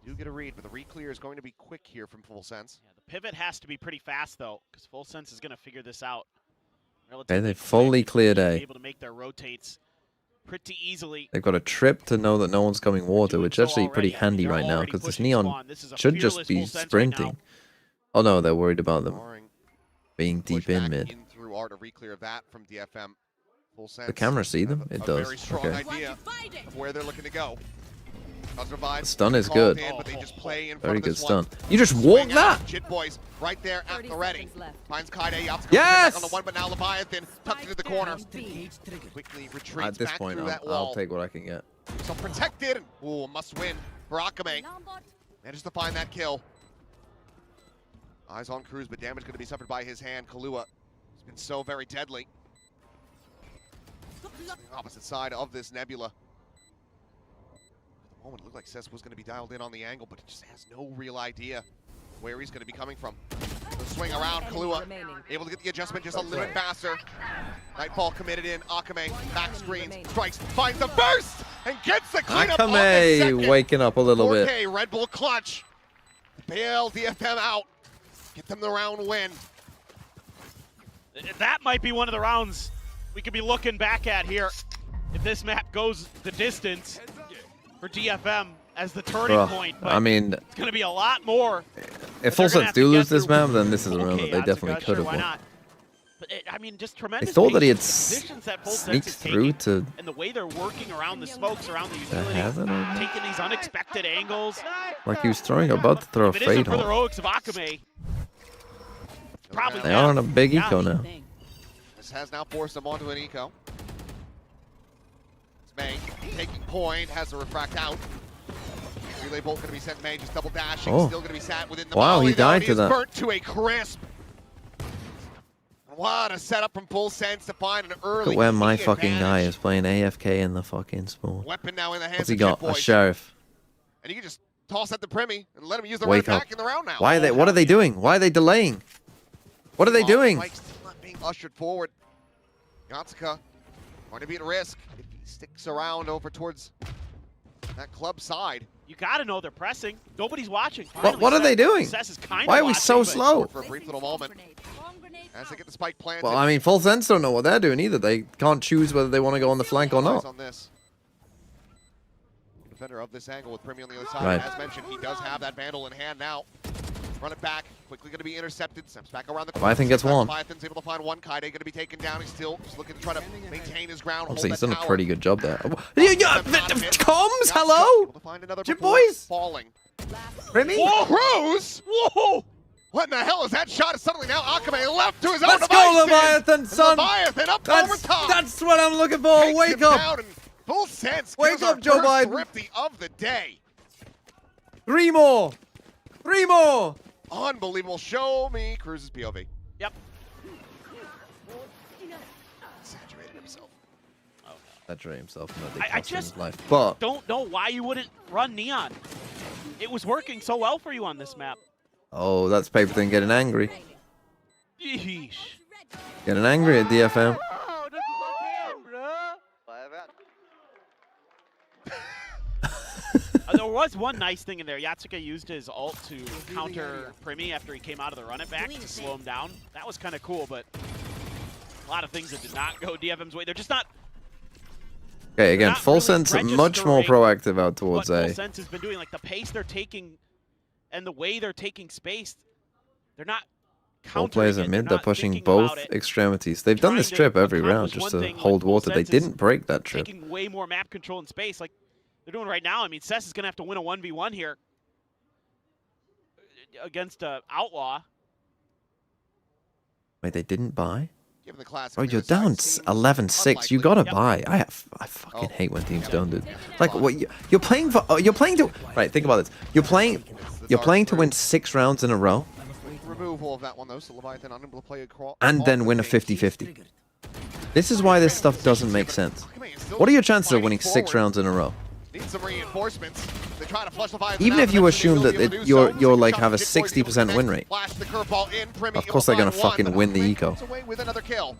They do get a read, but the re-clear is going to be quick here from Full Sense. Yeah, the pivot has to be pretty fast though, because Full Sense is going to figure this out. Okay, they fully cleared A. Able to make their rotates pretty easily. They've got a trip to know that no one's coming water, which is actually pretty handy right now, because this Neon should just be sprinting. Oh no, they're worried about them being deep in mid. Through art, a re-clear of that from DFM. Full Sense. The camera see them? It does. Very strong Okay. idea of where they're looking to go. The stun is good. In, but they just play in front Very of good this one. stun. You just walk that! Jit Boys right there at the ready. Finds Kaide. Yes! On the one, but now Leviathan tucked into the corner. Quickly retreats At this back point, through that I'll wall. take what I can get. So protected. Ooh, must win for Akame. Manages to find that kill. Eyes on Cruz, but damage going to be suffered by his hand. Kahlua has been so very deadly. The opposite side of this nebula. At the moment, it looked like Cess was going to be dialed in on the angle, but it just has no real idea where he's going to be coming from. The swing around, Kahlua able to get the adjustment just a little bit faster. Nightfall committed in. Akame back screens, strikes, finds the burst, and gets the cleanup on the second. Akame waking up a little bit. 4K Red Bull clutch. Bail DFM out. Get them the round win. That might be one of the rounds we could be looking back at here if this map goes the distance for DFM as the turning point. But I mean, it's going to be a lot more. if Full Sense do lose this map, then this is a round that they definitely could have Why won. not? But I mean, just tremendous. They thought that he had positions that Full Sense sneaked is through taking, to and the way they're working around the smokes, around the utility, have it. taking these unexpected angles. Like he was about to throw a If it isn't fade for the home. heroics of Akame, probably They are on a big eco now. This has now forced them onto an eco. It's May taking point, has a refract out. Relay bolt going to be sent May, just double dashing, Oh. still going to be sat within the Wow, volley, he died though, to and that. burnt to a crisp. What a setup from Full Sense to find an early Look at where my key fucking guy advantage. is playing AFK in the fucking spawn. Weapon now in the hands What's he of got? Jit A Boys. sheriff. And you can just toss at the Primi and let him use the Wake red up. back in the round now. Why are they? What are they doing? Why are they delaying? What are they doing? Mike's still not being ushered forward. Yatsuka going to be at risk if he sticks around over towards that club side. you got to know they're pressing. Nobody's watching. What are they doing? Cess is kinda Why are we so watching, but slow? For a brief little moment as they get the spike planted. Well, I mean, Full Sense don't know what they're doing either. They can't choose whether they want to go on the flank or Eyes not. on this. Defender of this angle with Primi on the other side. Right. As mentioned, he does have that Vandal in hand now. Run it back. Quickly going to be intercepted. Steps back around the corner. Leviathan gets one. Leviathan's able to find one. Kaide going to be taken down. He's still just looking to try to maintain his ground. Obviously, hold he's that done a tower. pretty good job there. Comms, Hello? Jit Boys? Falling. Primi? Whoa, Cruz! Whoa! What in the hell is that shot? Suddenly now Akame left to his own Let's go, devices. Leviathan, And son! Leviathan up over top. That's what I'm looking for. Takes Wake him up! down in Full Sense. Wake gives our up, Joe first Biden. thrifty of the day. 3 more! 3 more! Unbelievable. Show me Cruz's POV. Yep. Exaggerated himself. Saturate himself in I his just life. But don't know why you wouldn't run Neon. It was working so well for you on this map. oh, that's Paper Thing getting angry. Yeesh. Getting angry at DFM. There was one nice thing in there. Yatsuka used his ult to counter Primi after he came out of the run it back to slow him down. That was kind of cool, but a lot of things that did not go DFM's way. They're just not. Okay, again, not Full really Sense much more registering proactive out towards what A. Full Sense has been doing, like the pace they're taking and the way they're taking space, they're not All countering players it, at they're mid, they're not pushing thinking both about it. extremities. They've done this Trying to trip every round accomplish just one to thing, hold like Full water. They Sense is didn't break that trip. Taking way more map control in space. Like, they're doing right now. I mean, Cess is going to have to win a 1v1 here against Outlaw. Wait, they didn't buy? Given the class Oh, you're down 11-6. You gotta buy. I fucking hate when teams don't do. Like, what? You're playing for? You're playing to. Right. Think about this. You're playing to win 6 rounds in a row. Removal of that one though, so Leviathan unable to play and then win a 50-50. This is why this stuff doesn't make sense. What are your chances of winning 6 rounds in a row? Need some reinforcements. They try to flush Leviathan Even out, if you assume that you're like have a Jit Boy's able to 60% win rate. Flash the curveball in. Primi Of course they're gonna able to find fucking one, win the but eco. comes away with another kill.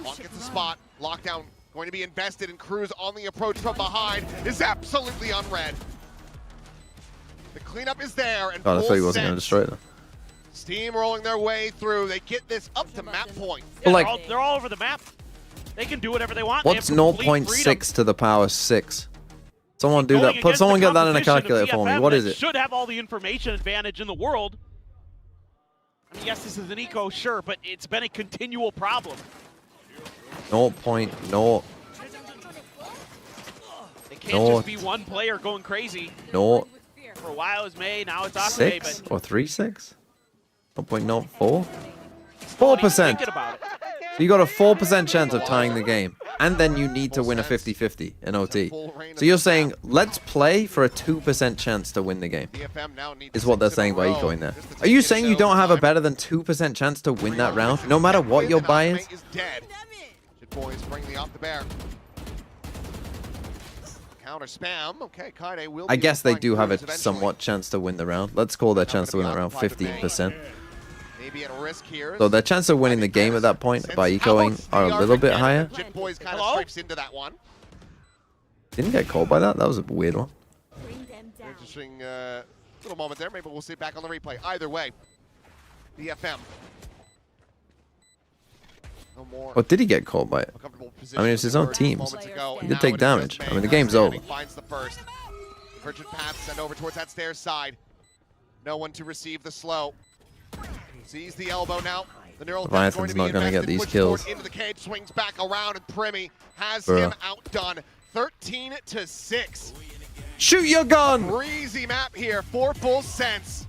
Hawk gets a spot. Lockdown going to be invested, and Cruz on the approach from behind is absolutely unread. The cleanup is there, and God, I thought he full wasn't gonna sense. destroy them. Steamrolling their way through. They get this up to map point. Yeah, But, like, they're all over the map. They can do whatever they want. What's They have complete freedom. 0.6 to the power 6? Someone do Going that. Put against someone the get that in a composition of calculator for me. DFM What that is it? Should have all the information advantage in the world. I mean, yes, this is an eco, sure, but it's been a continual problem. 0.0. It can't just be one player going crazy. No. For a while it was May, now it's Akame, 6 but or 3.6? 0.04? 4%. thinking about it. So you got a 4% chance of tying the game, and then you need to win a 50-50 in OT. So you're saying, let's play for a 2% chance to win the game, is what they're saying by ecoing there. Are you saying you don't have a better than 2% chance to win that round, no matter what your buy is? Jit Boys bring the off the bear. Counter spam. Okay, Kaide will. I guess they do have a somewhat chance to win the round. Let's call their chance to win that round 15%. Maybe at a risk here. So their chance of winning the game at that point by ecoing are a little bit higher. Jit Boys kind of stripes into that one. Didn't get called by that? That was a weird one. Interesting little moment there. Maybe we'll see it back on the replay. Either way, DFM. No more. Or did he get called by it? I mean, it's his own teams. He did take damage. I mean, the game's over. Finds the first. Urgent path sent over towards that stairs side. No one to receive the slow. Sees the elbow now. The neural Leviathan's not going to get these kills. Into the cage, swings back around, and Primi has him outdone. 13-6. Shoot your gun! Breezy map here for full sense.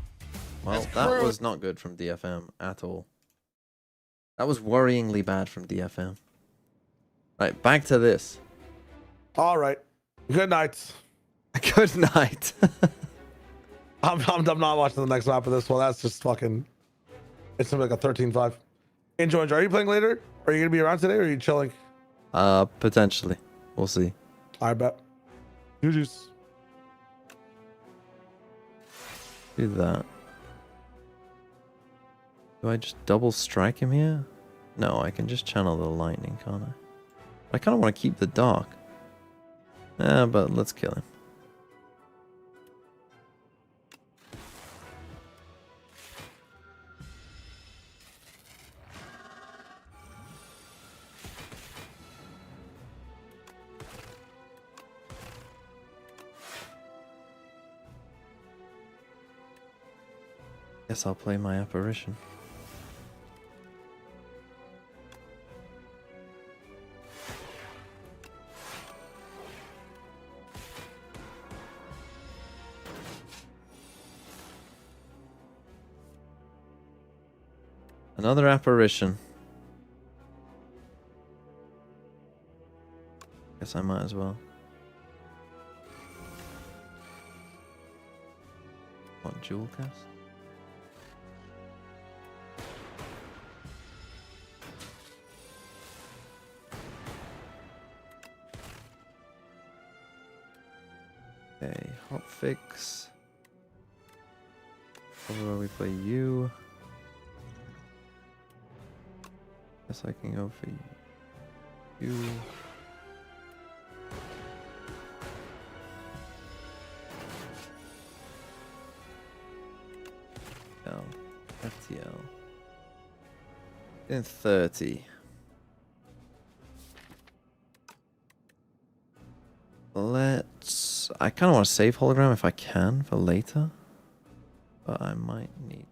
Well, that was not good from DFM at all. That was worryingly bad from DFM. Right, back to this. All right. Good night. Good night. I'm not watching the next map of this one. That's just fucking... It's something like a 13-5. Enjoy. Are you playing later? Are you going to be around today, or are you chilling? Potentially. We'll see. I bet. GG's. Do that. Do I just double strike him here? No, I can just channel the lightning, can't I? I kind of want to keep the dark. But let's kill him. Guess I'll play my apparition. Another apparition. Guess I might as well. What, dual cast? Okay, hotfix. Where we play you. Guess I can go for you. L. FTL. Then 30. Let's... I kind of want to save hologram if I can for later. But I might need...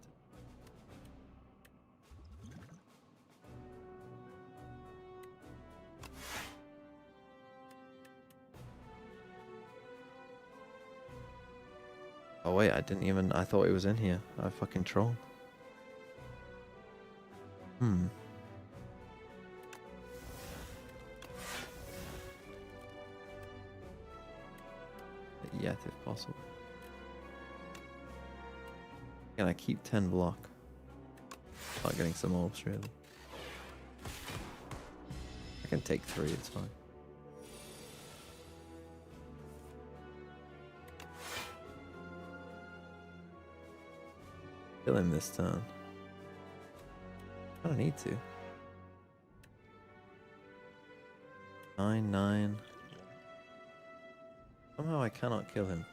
Oh wait, I didn't even... I thought it was in here. I fucking trolled. Yet, if possible. Can I keep 10 block? Start getting some orbs, really. I can take 3, it's fine. Kill him this turn. I don't need to. 9. Somehow I cannot kill him.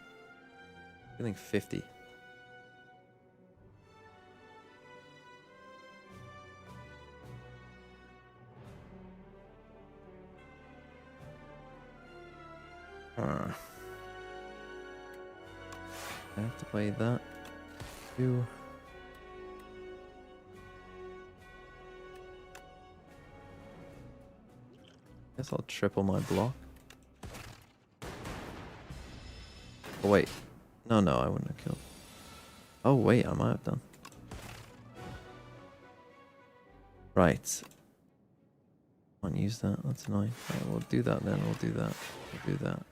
Killing 50. I have to play that. 2. Guess I'll triple my block. Oh wait. No, I wouldn't have killed. Oh wait, I might have done. Right. Can't use that, that's annoying. Right, we'll do that then, we'll do that. We'll do that.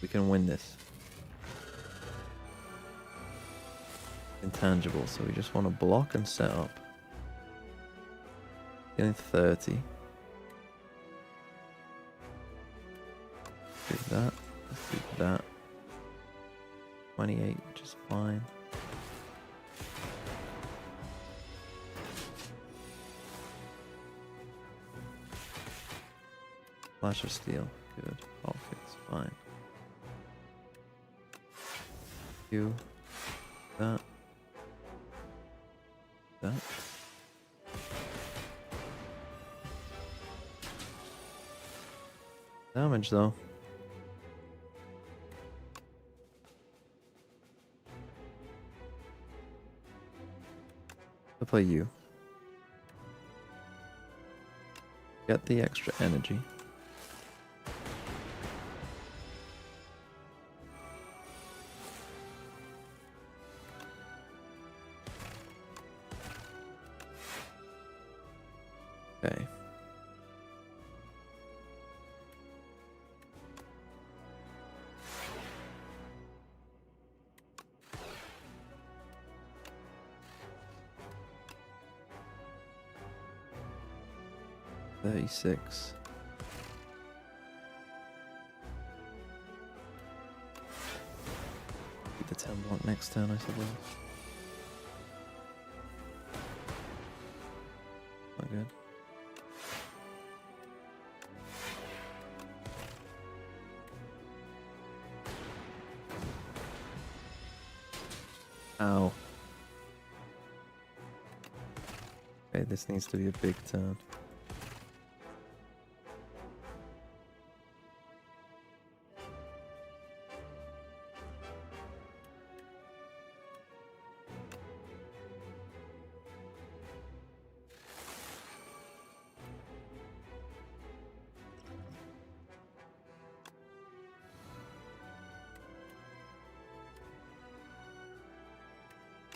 We can win this. Intangible, so we just want to block and set up. Getting 30. Do that. Let's do that. 28, which is fine. Flash of steel, good. Optics, fine. You. That. That. Damage though. I'll play you. Get the extra energy. Okay. $36. Keep the 10 block next turn, I suppose. Not good. Ow. Okay, this needs to be a big turn.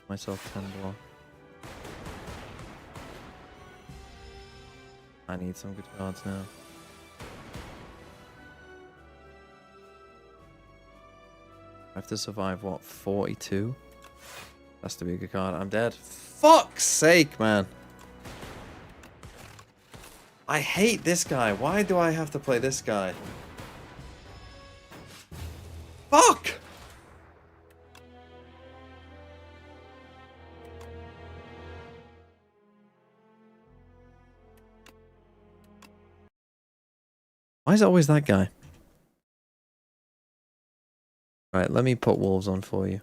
Myself 10 block. I need some good cards now. I have to survive what, 42? Has to be a good card. I'm dead. Fuck's sake, man. I hate this guy. Why do I have to play this guy? Fuck! Why is it always that guy? Right, let me put wolves on for you.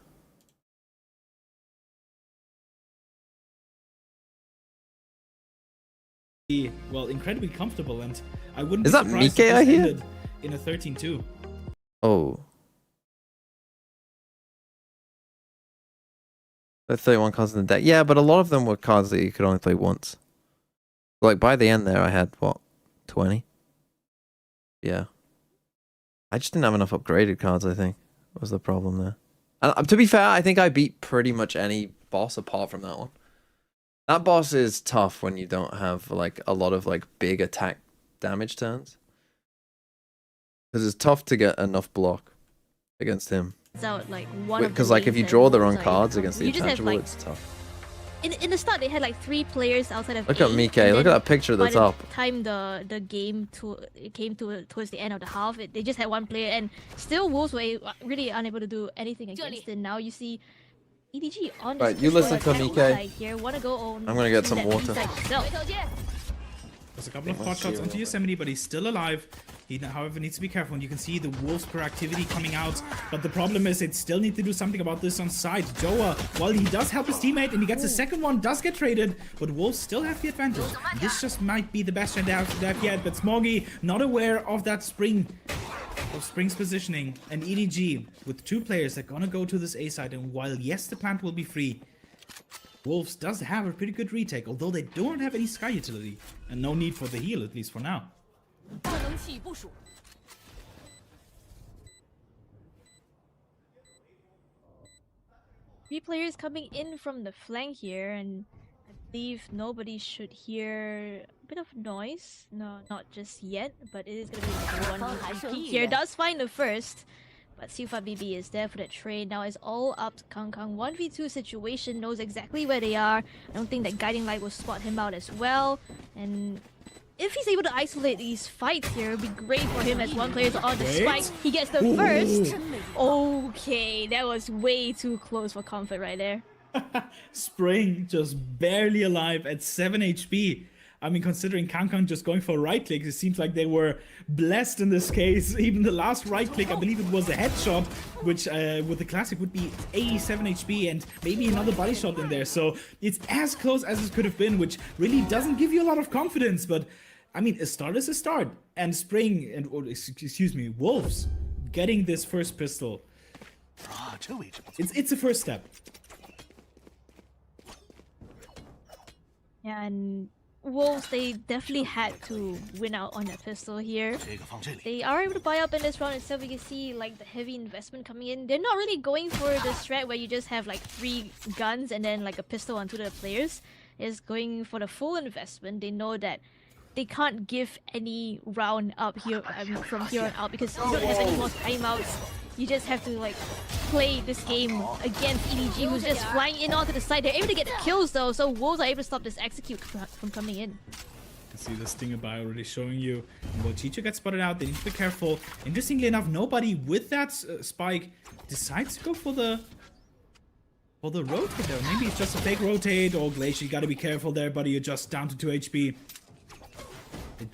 Well, incredibly comfortable, and I wouldn't is be that surprised Mike if I this hear? ended in a 13-2. Oh. The 31 cards in the deck. Yeah, but a lot of them were cards that you could only play once. Like by the end there I had what? 20? Yeah. I just didn't have enough upgraded cards, I think, was the problem there. And to be fair, I think I beat pretty much any boss apart from that one. That boss is tough when you don't have like a lot of like big attack damage turns. Because it's tough to get enough block against him. Out, like, one because like if you draw the wrong cards against the intangible, like, it's tough. In the start, they had like 3 players outside of Look A, at Mike. Look at that picture at the top. By the time the game came towards the end of the half, they just had 1 player, and still Wolves were really unable to do anything against it. Now you see EDG on the you listen to Mike. Here, wanna go on. I'm gonna get some water. There's a couple of pot shots onto Yosemite, but he's still alive. He, however, needs to be careful. And you can see the Wolves' proactivity coming out. But the problem is, it still need to do something about this on side. Joa, while he does help his teammate and he gets a second one, does get traded. But Wolves still have the advantage. This just might be the best trade they have yet. But Smoggy, not aware of that Spring's positioning. And EDG, with 2 players, they're gonna go to this A side. And while, yes, the plant will be free, Wolves does have a pretty good retake, although they don't have any Sky utility. And no need for the heal, at least for now. 3 players coming in from the flank here, and I believe nobody should hear a bit of noise. No, not just yet, but it is going to be like 1v2 here. Does find the first, but Siufa BB is there for the trade. Now it's all up to Kang Kang. 1v2 situation, knows exactly where they are. I don't think that Guiding Light will spot him out as well. And if he's able to isolate these fights here, it would be great for him as 1 player is on the spike. He gets the first. Okay, that was way too close for comfort right there. Spring just barely alive at 7 HP. I mean, considering Kankan just going for right clicks, it seems like they were blessed in this case. Even the last right click, I believe it was a headshot, which with the classic would be 87 HP and maybe another body shot in there. So it's as close as it could have been, which really doesn't give you a lot of confidence. But I mean, a start is a start. And Spring, and or, excuse me, Wolves getting this first pistol. It's a first step. Yeah, and Wolves, they definitely had to win out on that pistol here. They are able to buy up in this round itself. You can see like the heavy investment coming in. They're not really going for the strat where you just have like 3 guns and then like a pistol onto the players. It's going for the full investment. They know that they can't give any round up here from here on out because you don't have any more timeouts. You just have to like play this game against EDG, who's just flying in onto the side. They're able to get the kills though, so Wolves are able to stop this execute from coming in. You can see the Stinger by already showing you. And while Chicho gets spotted out, they need to be careful. Interestingly enough, nobody with that spike decides to go for the rotate there. Maybe it's just a fake rotate, or Glacier, you gotta be careful there, buddy. You're just down to 2 HP.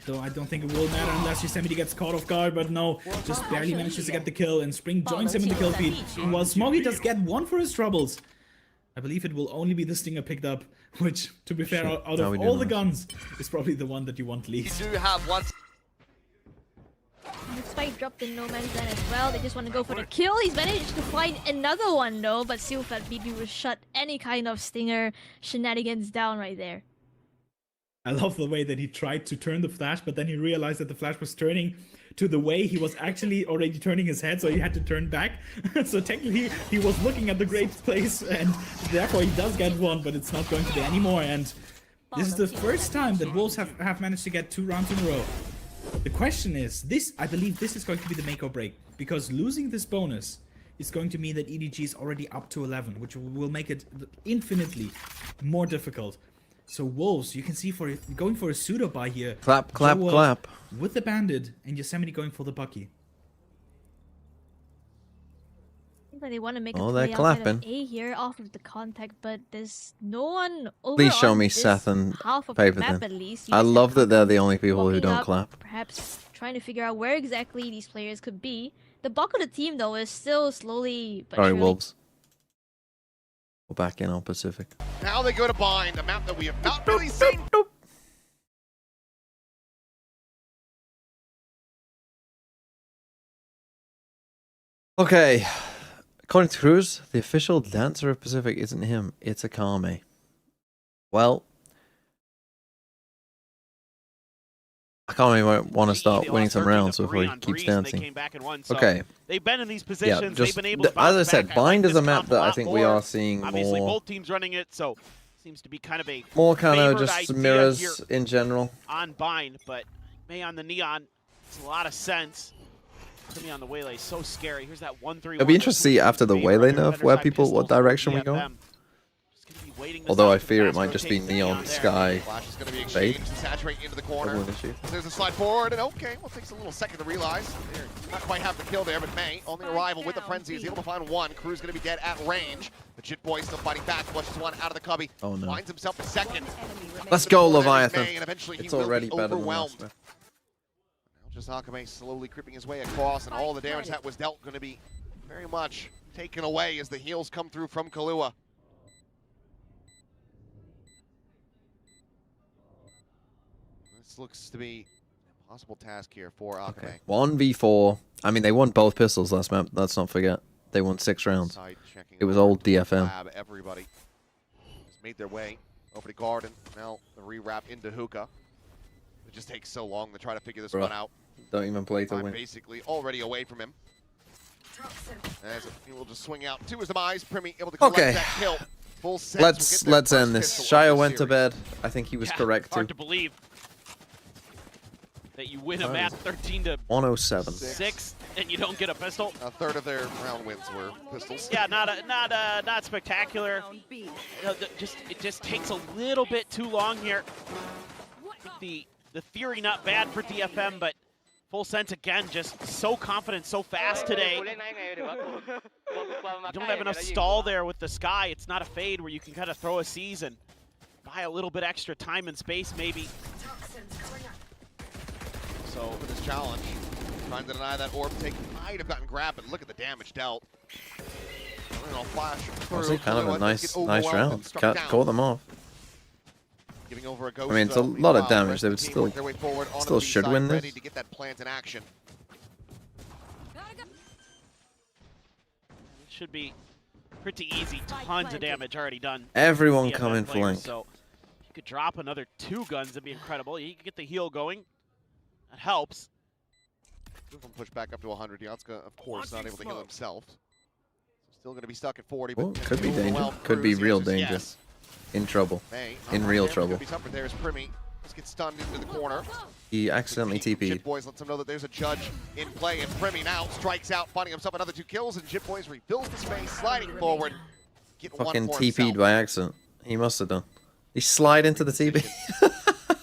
I don't think it will matter unless Yosemite gets caught off guard, but no, just barely manages to get the kill, and Spring joins him in the kill feed. And while Smoggy does get 1 for his troubles, I believe it will only be the Stinger picked up, which, to be fair, out of all the guns, is probably the one that you want least. You do have one. The spike dropped in no man's land as well. They just want to go for the kill. He's managed to find another one though, but Silfat BB will shut any kind of Stinger shenanigans down right there. I love the way that he tried to turn the flash, but then he realized that the flash was turning to the way he was actually already turning his head, so he had to turn back. So technically, he was looking at the great place, and therefore he does get 1, but it's not going to be anymore. And this is the first time that Wolves have managed to get 2 rounds in a row. The question is, I believe this is going to be the make or break, because losing this bonus is going to mean that EDG is already up to 11, which will make it infinitely more difficult. So Wolves, you can see going for a pseudo buy here. Clap, clap, Joa clap. With the Bandit and Yosemite going for the Bucky. But they want to make a Oh, play they're outside clapping. of A here off of the contact, but there's no one over Please show on me this Seth and half of the map Paperton. at least. You I just love have that they're the only people who walking don't up, clap. Perhaps trying to figure out where exactly these players could be. The bulk of the team though is still slowly but Sorry, surely Wolves. We're back in on Pacific. Now they go to Bind, a map that we have not really seen. Okay. According to Cruz, the official dancer of Pacific isn't him, it's Akame. Well, I can't even want to start They winning lost some 13 to rounds 3 before he on keeps Breeze, and they dancing. came back and won. So Okay. they've been in these Yeah, positions. just they've been able to as bounce I said, back. I Bind like is a this map comp that I lot think we more. are seeing Obviously, more both teams running it, so seems to be kind of a more kind of favored just idea mirrors here in general. on Bind, but May on the Neon makes a lot of sense. Primi on the Waylay is so scary. Here's that 1-3-1. It'll be interesting to see after the Waylay nerf where people, what direction we go. Although I fear it might just be Neon Sky Flash is going to be Fade. exchanged, saturate into the corner. Double issue. There's a slide forward, and okay, well, it takes a little second to realize. They're not quite have the kill there, but May, on the arrival with the Frenzy, is able to find one. Crew's going to be dead at range. The Jit Boy still fighting back, flushes one out of the cubby. Oh no. Finds himself a second. Let's go, Leviathan. May, and eventually he It's will already be better than overwhelmed. last map. Now just Akame slowly creeping his way across, and all the damage that was dealt going to be very much taken away as the heals come through from Kahlua. This looks to be an impossible task here for Akame. Okay. 1v4. I mean, they won both pistols last map. Let's not forget. They won 6 rounds. Side checking It was over old to the DFM. lab. Everybody has made their way over to Garden. Now the rewrap into Hookah. It just takes so long to try to figure this Bruh. one out. Don't even play to Time win. basically already away from him. As he will just swing out to his demise. Primi able to collect Okay. that kill. Full sets will get their Let's first end this. pistol of Shia the went to series. bed. I think he was correct Hard too. to believe that you win a What map is it? 13 to 107. 6 and you don't get a pistol. A third of their round wins were pistols. Yeah, not spectacular. You know, it just takes a little bit too long here. The theory not bad for DFM, but Full Sense again just so confident, so fast today. You don't have enough stall there with the Sky. It's not a fade where you can kind of throw a seize and buy a little bit extra time and space maybe. So for this challenge, trying to deny that orb take might have gotten grabbed, but look at the damage dealt. Flash Honestly, kind of a Kahlua nice gets overwhelmed round. and struck down. Caught them off. Giving over a ghost, I mean, it's a though. lot of Meanwhile, damage. rest They of would the team still work their way forward onto still the B should side, win this. ready to get that plant in action. Should be pretty easy. Tons of damage already done. Everyone DFM come in players, flank. So if you could drop another 2 guns, that'd be incredible. You could get the heal going. That helps. Push back up to 100. Yatska, of course, not able to heal himself. So still going to be stuck at 40. Oh, But could be danger. overwhelmed Could be Cruz. real The answer is danger. yes. In trouble. May, In not real much damage trouble. could be tougher. There's Primi. Just gets stunned into the corner. He accidentally Jit TP'd. Boys lets him know that there's a judge in play, and Primi now strikes out, finding himself another 2 kills, and Jit Boys refills the space, sliding forward. Get Fucking one for TP'd himself. by accident. He must have done. He slide into the TP.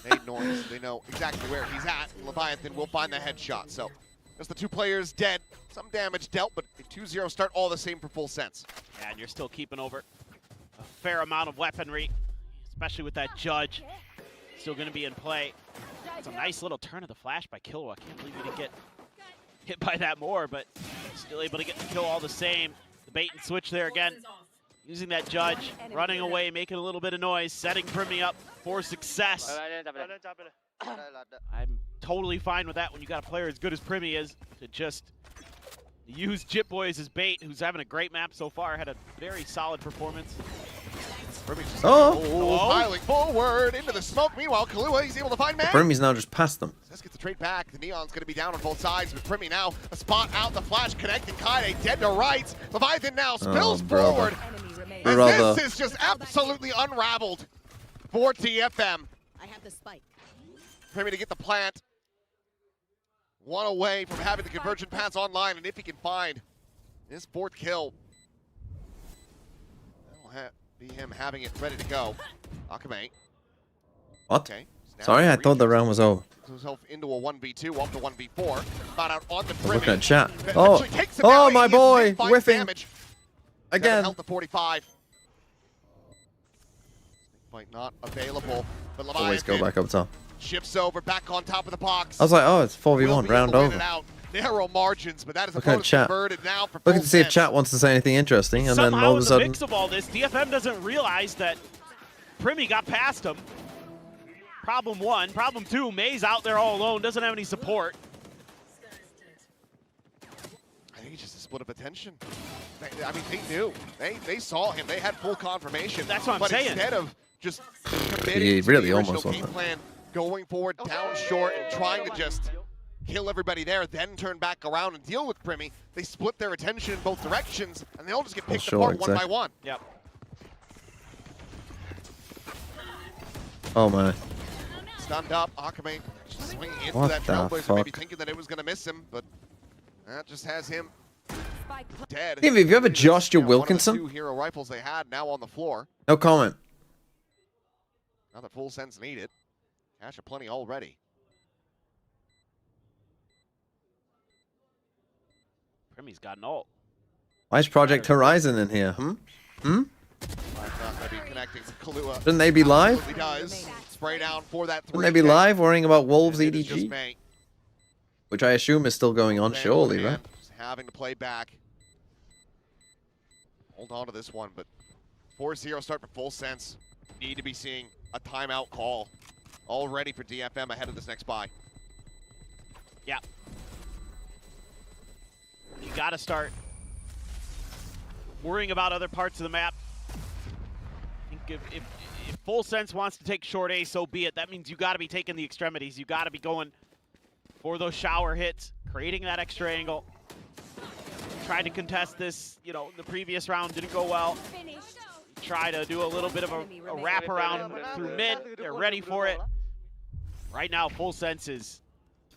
They ignore him. They know exactly where he's at. Leviathan will find the headshot. So just the 2 players dead. Some damage dealt, but a 2-0 start all the same for Full Sense. Yeah, and you're still keeping over a fair amount of weaponry, especially with that judge still going to be in play. It's a nice little turn of the flash by Kahlua. I can't believe he didn't get hit by that more, but still able to get the kill all the same. The bait and switch there again. Using that judge, running away, making a little bit of noise, setting Primi up for success. I'm totally fine with that when you got a player as good as Primi is to just use Jit Boy as his bait, who's having a great map so far, had a very solid performance. Piling forward into the smoke. Meanwhile, Kahlua, he's able to find man. Primi's now just past them. Let's get the trade back. The Neon's going to be down on both sides, but Primi now a spot out. The flash connecting. Kaide dead to rights. Leviathan now spills forward. And this is just absolutely unraveled for DFM. I have the spike. Primi to get the plant. 1 away from having the convergent paths online, and if he can find his 4th kill, that'll be him having it ready to go. Akame. What? Okay. Sorry, I thought the round was over. Himself into a 1v2, off to 1v4. Spot out on the I'm Primi. looking at chat. That Oh, actually takes him oh down. my He is boy, mid-fight whiffing damage. again. Health to 45. Fight not available, but Always go Leviathan back up top. shifts over, back on top of the box. I was like, oh, it's Will 4v1, be able round to win over. it out. Narrow margins, but that is a Look at bonus chat. converted now for Looking Full to see if Sense. chat wants to say anything interesting, and then Somehow all of a in the sudden, mix of all this, DFM doesn't realize that Primi got past him. Problem 1. Problem 2, May's out there all alone, doesn't have any support. I think it's just a split of attention. I mean, they knew. They saw him. They had full confirmation. That's what I'm but saying. Instead of just committing He to really the original almost won game that. plan, going forward down short and trying to just kill everybody there, then turn back around and deal with Primi. They split their attention in both directions, and they all just get picked apart one by one. Yep. Oh my. Stunned up, Akame swinging into that Trailblazer, maybe thinking that it was going to miss him, but that just has him dead. Have you ever joshed your Wilkinson? One of the 2 hero rifles they had now on the floor. No comment. Not that full sense needed. Cash aplenty already. Primi's got an ult. Why is Project Horizon in here? Hmm? Not going to be connecting to Kahlua. Shouldn't they be live? Absolutely does. Spray down for that 3K. Shouldn't they be live worrying about Wolves It is EDG? just May. Which I assume is still going on, surely, right? Just having to play back. Hold on to this one, but 4-0 start for full sense. Need to be seeing a timeout call already for DFM ahead of this next buy. Yeah. You got to start worrying about other parts of the map. I think if Full Sense wants to take short A, so be it. That means you got to be taking the extremities. You got to be going for those shower hits, creating that extra angle. Tried to contest this, you know, the previous round didn't go well. Try to do a little bit of a wraparound through mid. They're ready for it. Right now, Full Sense is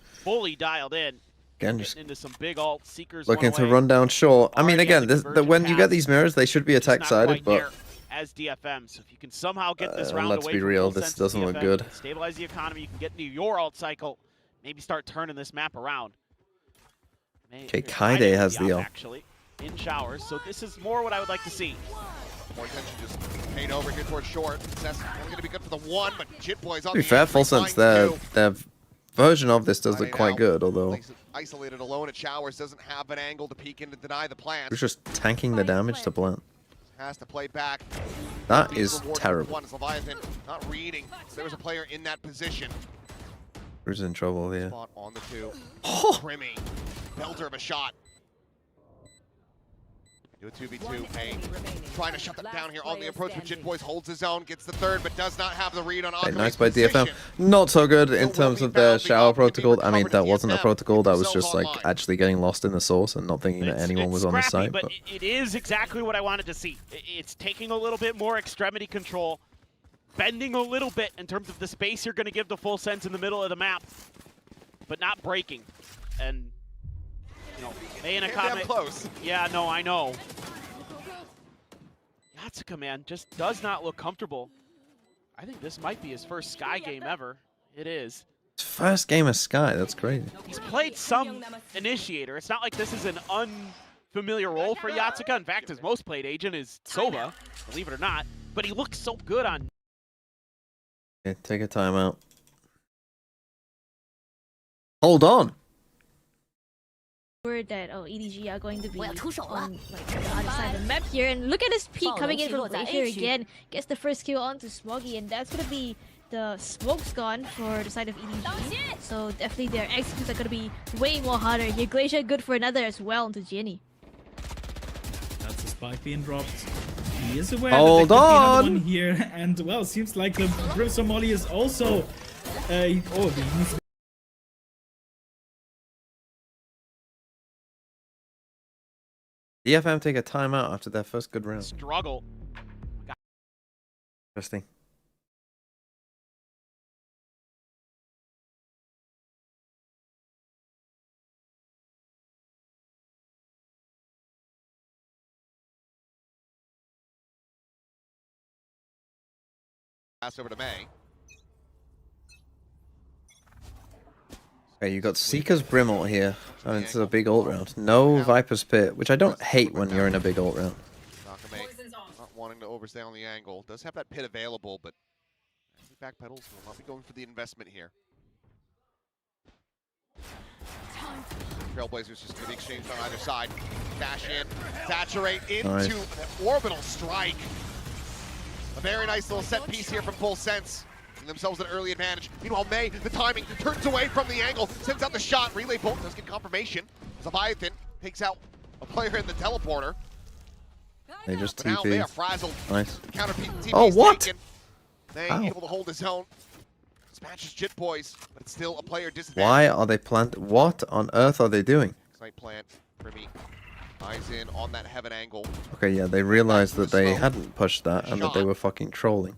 fully dialed in. Again, just into some big ult. Seekers looking to run down short. I mean, again, when you get these mirrors, they should be attack-sided, but as DFM, so if you can somehow get this round let's away be from real, Full this Sense doesn't look DFM, good. Stabilize the economy. You can get into your ult cycle. Maybe start turning this map around. Okay, Kaide has the ult. Actually, in showers. So this is more what I would like to see. More attention just paid over here towards short. That's only going to be good for the one, but Jitboy's on To be the fair, entry, Full Sense, trying to their version of this does look quite good, although isolated alone at showers, doesn't have an angle to peek in to deny the plant. it's just tanking the damage to plant. Has to play back. That is terrible. One is Leviathan not reading. There was a player in that position. Who's in trouble here? Spot on the 2. Primi, belter of a shot. Do a 2v2. May trying to shut them down here on the approach, but Jitboys holds his own, gets the third, but does not have the read on Akame's Nice by position. DFM. Not so good in terms of their shower protocol. I mean, that wasn't a protocol. That was just like actually getting lost in the source and not thinking that anyone was on the site. But it is exactly what I wanted to see. It's taking a little bit more extremity control, bending a little bit in terms of the space you're going to give the Full Sense in the middle of the map, but not breaking. And you know, May and Akame, close. Yeah, no, I know. Yatsuka, man, just does not look comfortable. I think this might be his first Sky game ever. It is. First game of Sky, that's crazy. He's played some Initiator. It's not like this is an unfamiliar role for Yatsuka. In fact, his most played agent is Sova, believe it or not. But he looks so good on... Okay, take a timeout. Hold on. Word that EDG are going to be on like the other side of the map here, and look at this peek coming in from Glacier again, gets the first kill onto Smoggy, and that's gonna be the smoke's gone for the side of EDG. So definitely their executes are gonna be way more harder here. Glacier good for another as well onto Jenny. That's the spike being dropped. He is aware Hold that there could be on. another one here, and well, seems like the Brimstone Molly is also he needs to DFM take a timeout after their first good round. Struggle. Interesting. Pass over to May. Okay, you got Seeker's Brimalt here. I mean, this is a big ult round. No Viper's Pit, which I don't hate when you're in a big ult round. Not wanting to overstay on the angle. Does have that pit available, but back pedals will not be going for the investment here. Trailblazers just going to be exchanged on either side. Dash in, saturate into an orbital strike. A very nice little set piece here from Full Sense. Themselves an early advantage. Meanwhile, May, the timing, turns away from the angle, sends out the shot. Relay bolt does get confirmation. Leviathan takes out a player in the teleporter. They just but now they are TP. frazzled. Nice. Counter TP Oh, what? taken. May able to hold his own. Smashes Jit Boys, but it's still a player disadvantage. Why are they What on earth are they doing? Snipe plant, Primi. Eyes in on that heaven angle. Okay, yeah, they realized that they hadn't pushed that and that they were fucking trolling.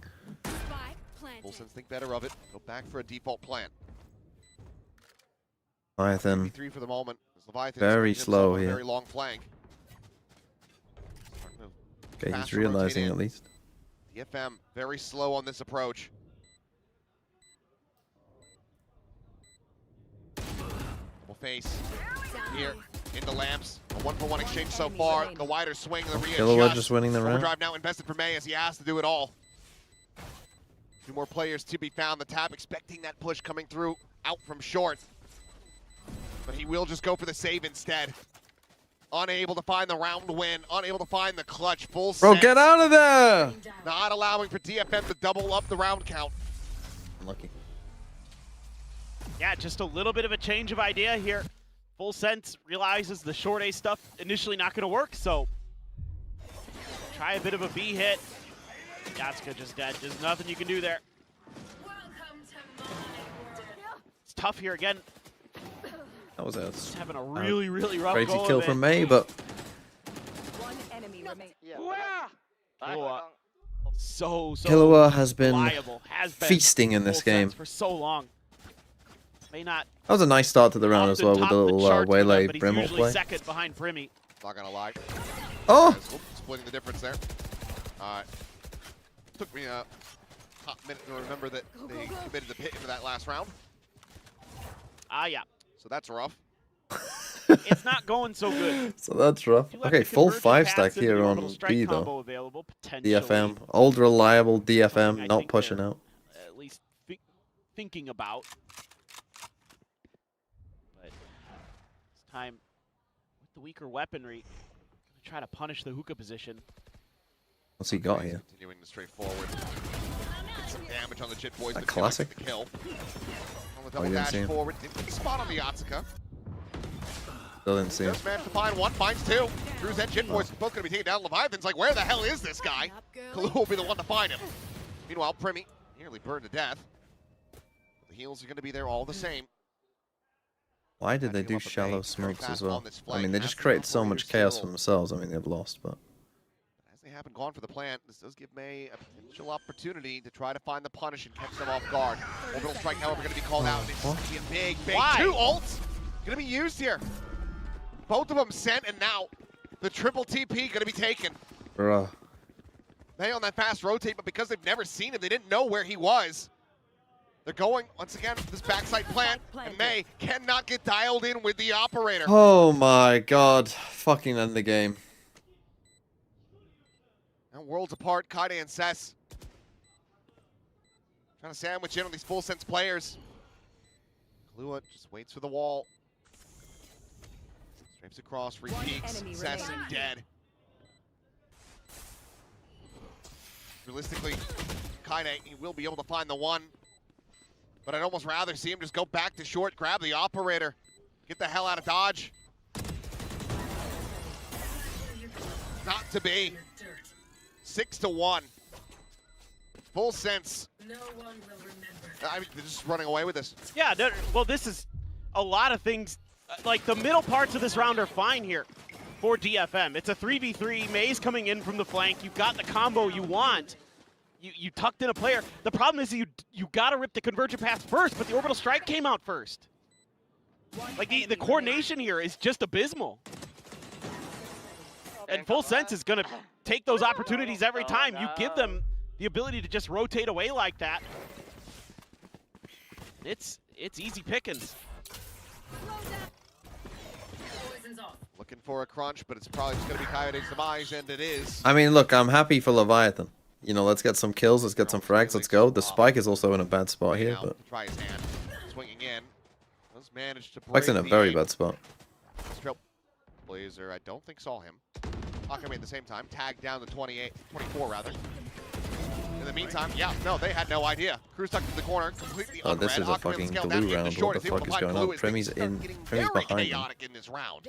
Wilsons think better of it. Go back for a default plant. Leviathan, 3 for the moment. Leviathan very slow here. here. Very long flank. Okay, he's realizing at least. DFM very slow on this approach. Double face here into lamps. A 1-for-1 exchange so far. The wider swing, the readjust. Killua just winning the round. Overdrive now invested for May as he has to do it all. 2 more players to be found. The tap expecting that push coming through out from short. But he will just go for the save instead. Unable to find the round win. Unable to find the clutch. Full Bro, set. get out of there! Not allowing for DFM to double up the round count. Unlucky. Yeah, just a little bit of a change of idea here. Full Sense realizes the short A stuff initially not going to work, so try a bit of a B hit. Yatsuka just dead. There's nothing you can do there. It's tough here again. That was a Just having a really rough crazy go kill of from it. May, but So Killua has been reliable, has been feasting in this Full Sense game. for so long. May not That was a nice start to the round as well with top a the little charts with waylay them, but he's Brimble usually play. second behind Primi. Not gonna lie. Oh! Splitting the difference there. Took me a hot minute to remember that they committed the pit into that last round. Yeah. So that's rough. It's not going so good. So that's rough. You have Okay, the full convergent 5-stack paths and here the on orbital strike B combo though. available, potentially. DFM, old reliable I DFM, not think pushing they're out. At least thinking about. But it's time with the weaker weaponry. Gonna try to punish the hookah position. What's he got here? Continuing to straightforward. Get some damage on the Jit Boys. A but classic? The kill. On the Oh, double you didn't dash see him. forward. Didn't get the spot on the Yatsuka. Still didn't see him. Just managed to find one, finds 2. Drew's and Jit Boys both going to be taken down. Leviathan's like, where the hell is this guy? Killua will be the one to find him. Meanwhile, Primi nearly burned to death. The heals are going to be there all the same. Why did they do shallow smokes as well? I mean, they just created so much chaos for themselves. I mean, they've lost, but... As they haven't gone for the plant, this does give May a potential opportunity to try to find the punish and catch them off guard. Orbital strike, however, going to be called out. It's going to be a big 2 ults going to be used here. Both of them sent, and now the triple TP going to be taken. Bruh. May on that fast rotate, but because they've never seen him, they didn't know where he was. They're going, once again, this backside plant, and May cannot get dialed in with the operator. Oh my god. Fucking end the game. Now worlds apart, Kaide and Cess. Trying to sandwich in on these Full Sense players. Killua just waits for the wall. Strafes across, repeats, Cess dead. Realistically, Kaide, he will be able to find the one. But I'd almost rather see him just go back to short, grab the operator, get the hell out of Dodge. Not to be. 6-1. Full Sense. No one will remember. I mean, they're just running away with this. Yeah, well, this is a lot of things. Like, the middle parts of this round are fine here for DFM. It's a 3v3. May's coming in from the flank. You've got the combo you want. You tucked in a player. The problem is you got to rip the convergent path first, but the orbital strike came out first. Like, the coordination here is just abysmal. And Full Sense is going to take those opportunities every time. You give them the ability to just rotate away like that. It's easy pickings. Looking for a crunch, but it's probably just going to be Coyote's demise, and it is. I mean, look, I'm happy for Leviathan. You know, let's get some kills, let's get some frags, let's go. The Spike is also in a bad spot here, but... Try his hand. Swinging in. Does manage to break Spike's in a very bad spot. Blazer, I don't think saw him. Akame at the same time. Tagged down to 24 rather. In the meantime, yeah, no, they had no idea. Crew's tucked in the corner, completely Oh, this is a fucking glue round. What the fuck is going on? Primi's behind him. Chaotic in this round.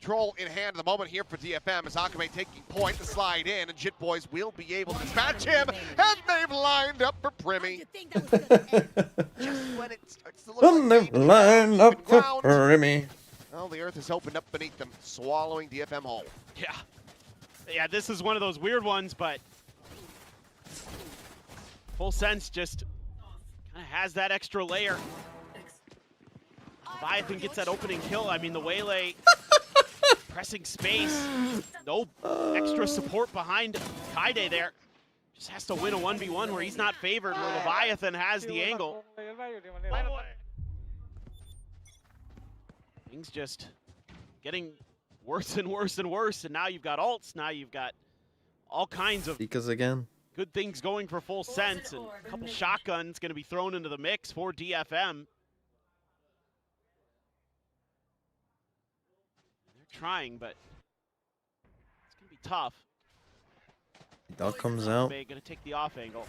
Control in hand at the moment here for DFM as Akame taking point to slide in, and Jit Boys will be able to dispatch him, and they've lined up for Primmy. Just when it starts to look like they've lined up for Primmy. Well, the earth has opened up beneath them, swallowing DFM whole. Yeah. Yeah, this is one of those weird ones, but Full Sense just kind of has that extra layer. Leviathan gets that opening kill. I mean, the Waylay pressing space. No extra support behind Kaide there. Just has to win a 1v1 where he's not favored, where Leviathan has the angle. Things just getting worse and worse and worse, and now you've got ults, now you've got all kinds of Because again. good things going for Full Sense, and a couple shotguns going to be thrown into the mix for DFM. They're trying, but it's going to be tough. Dog comes out. Going to take the off angle.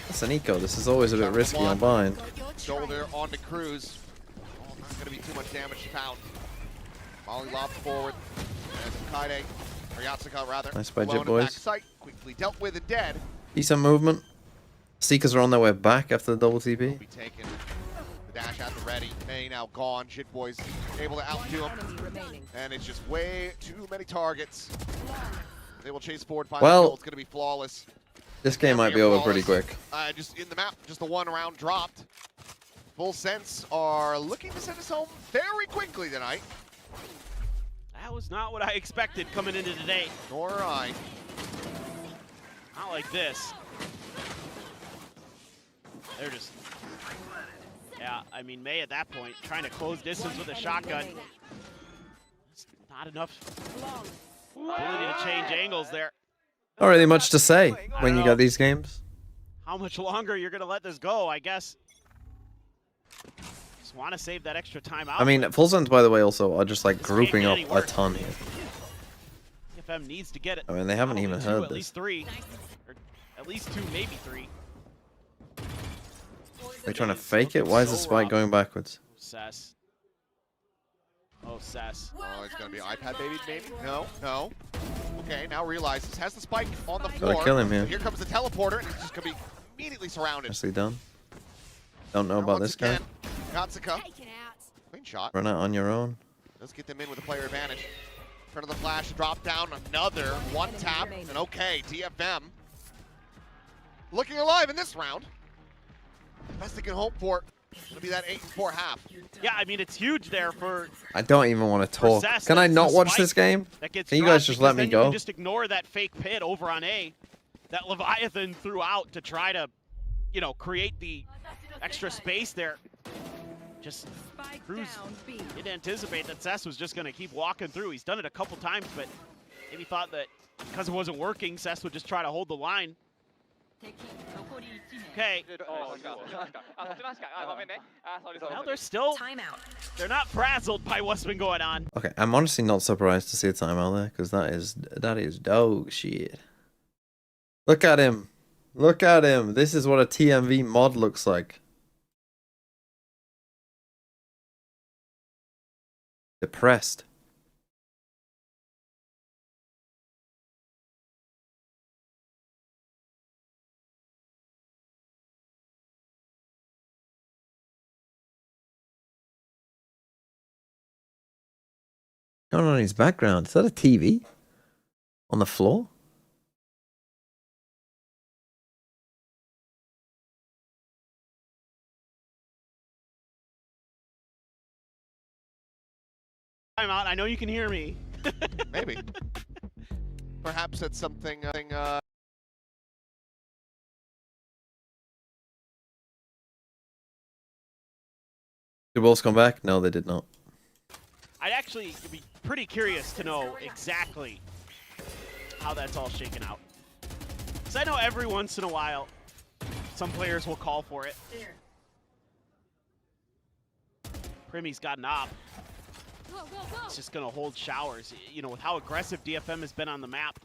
It's an eco. This is always a bit risky on bind. Shoulder on to Cruz. Oh, not going to be too much damage to pound. Molly lobbed forward. And Kaide, or Yatsuka rather. Nice by blown Jit in back Boys. sight, quickly dealt with and dead. Decent movement. Seekers are on their way back after the double TP. Be taken. The dash at the ready. May now gone. Jit Boys able to outdo him. And it's just way too many targets. They will chase forward. Final Well, kill. It's going to be flawless. This game might be over pretty quick. Just in the map, just the one round dropped. Full Sense are looking to send us home very quickly tonight. That was not what I expected coming into today. Nor I. Not like this. They're just... Yeah, I mean, May at that point, trying to close distance with a shotgun. It's not enough ability to change angles there. Not really much to say when you got these games. How much longer you're going to let this go, I guess. Just want to save that extra time out. I mean, Full Sense, by the way, also are just like grouping up a ton here. DFM needs to get it. I mean, they haven't even heard At this. least 3. Or at least 2, maybe 3. They're trying to fake it? Why is the spike going backwards? Sass. Oh, Sass. Oh, it's going to be iPad baby, maybe? No, no. Okay, now realizes has the spike on the Gotta floor. kill him here. So here comes the teleporter, and it's just going to be immediately surrounded. Nicely done. Don't know Now about once this guy. again, Yatsuka. Clean shot. Run out on your own. Let's get them in with a player advantage. In front of the flash, drop down, another one tap, and okay, DFM looking alive in this round. Best they can hope for will be that 8-4 half. Yeah, I mean, it's huge there for... I don't even want to talk. Zest. Can I That's not the watch spike this game? that gets Can you guys dropped, just because let me then you go? can just ignore that fake pit over on A that Leviathan threw out to try to, you know, create the extra space there. Just Cruz didn't anticipate that Cess was just going to keep walking through. He's done it a couple times, but maybe thought that because it wasn't working, Cess would just try to hold the line. Okay. Well, they're still... They're not frazzled by what's been going on. Okay, I'm honestly not surprised to see a timeout there, because that is dog shit. Look at him. Look at him. This is what a TMV mod looks like. Depressed. Going on in his background. Is that a TV? On the floor? I'm out. I know you can hear me. Maybe. Perhaps it's something... Did Wolves come back? No, they did not. I'd actually be pretty curious to know exactly how that's all shaken out. Because I know every once in a while, some players will call for it. Primmy's got an op. It's just going to hold showers. You know, with how aggressive DFM has been on the map,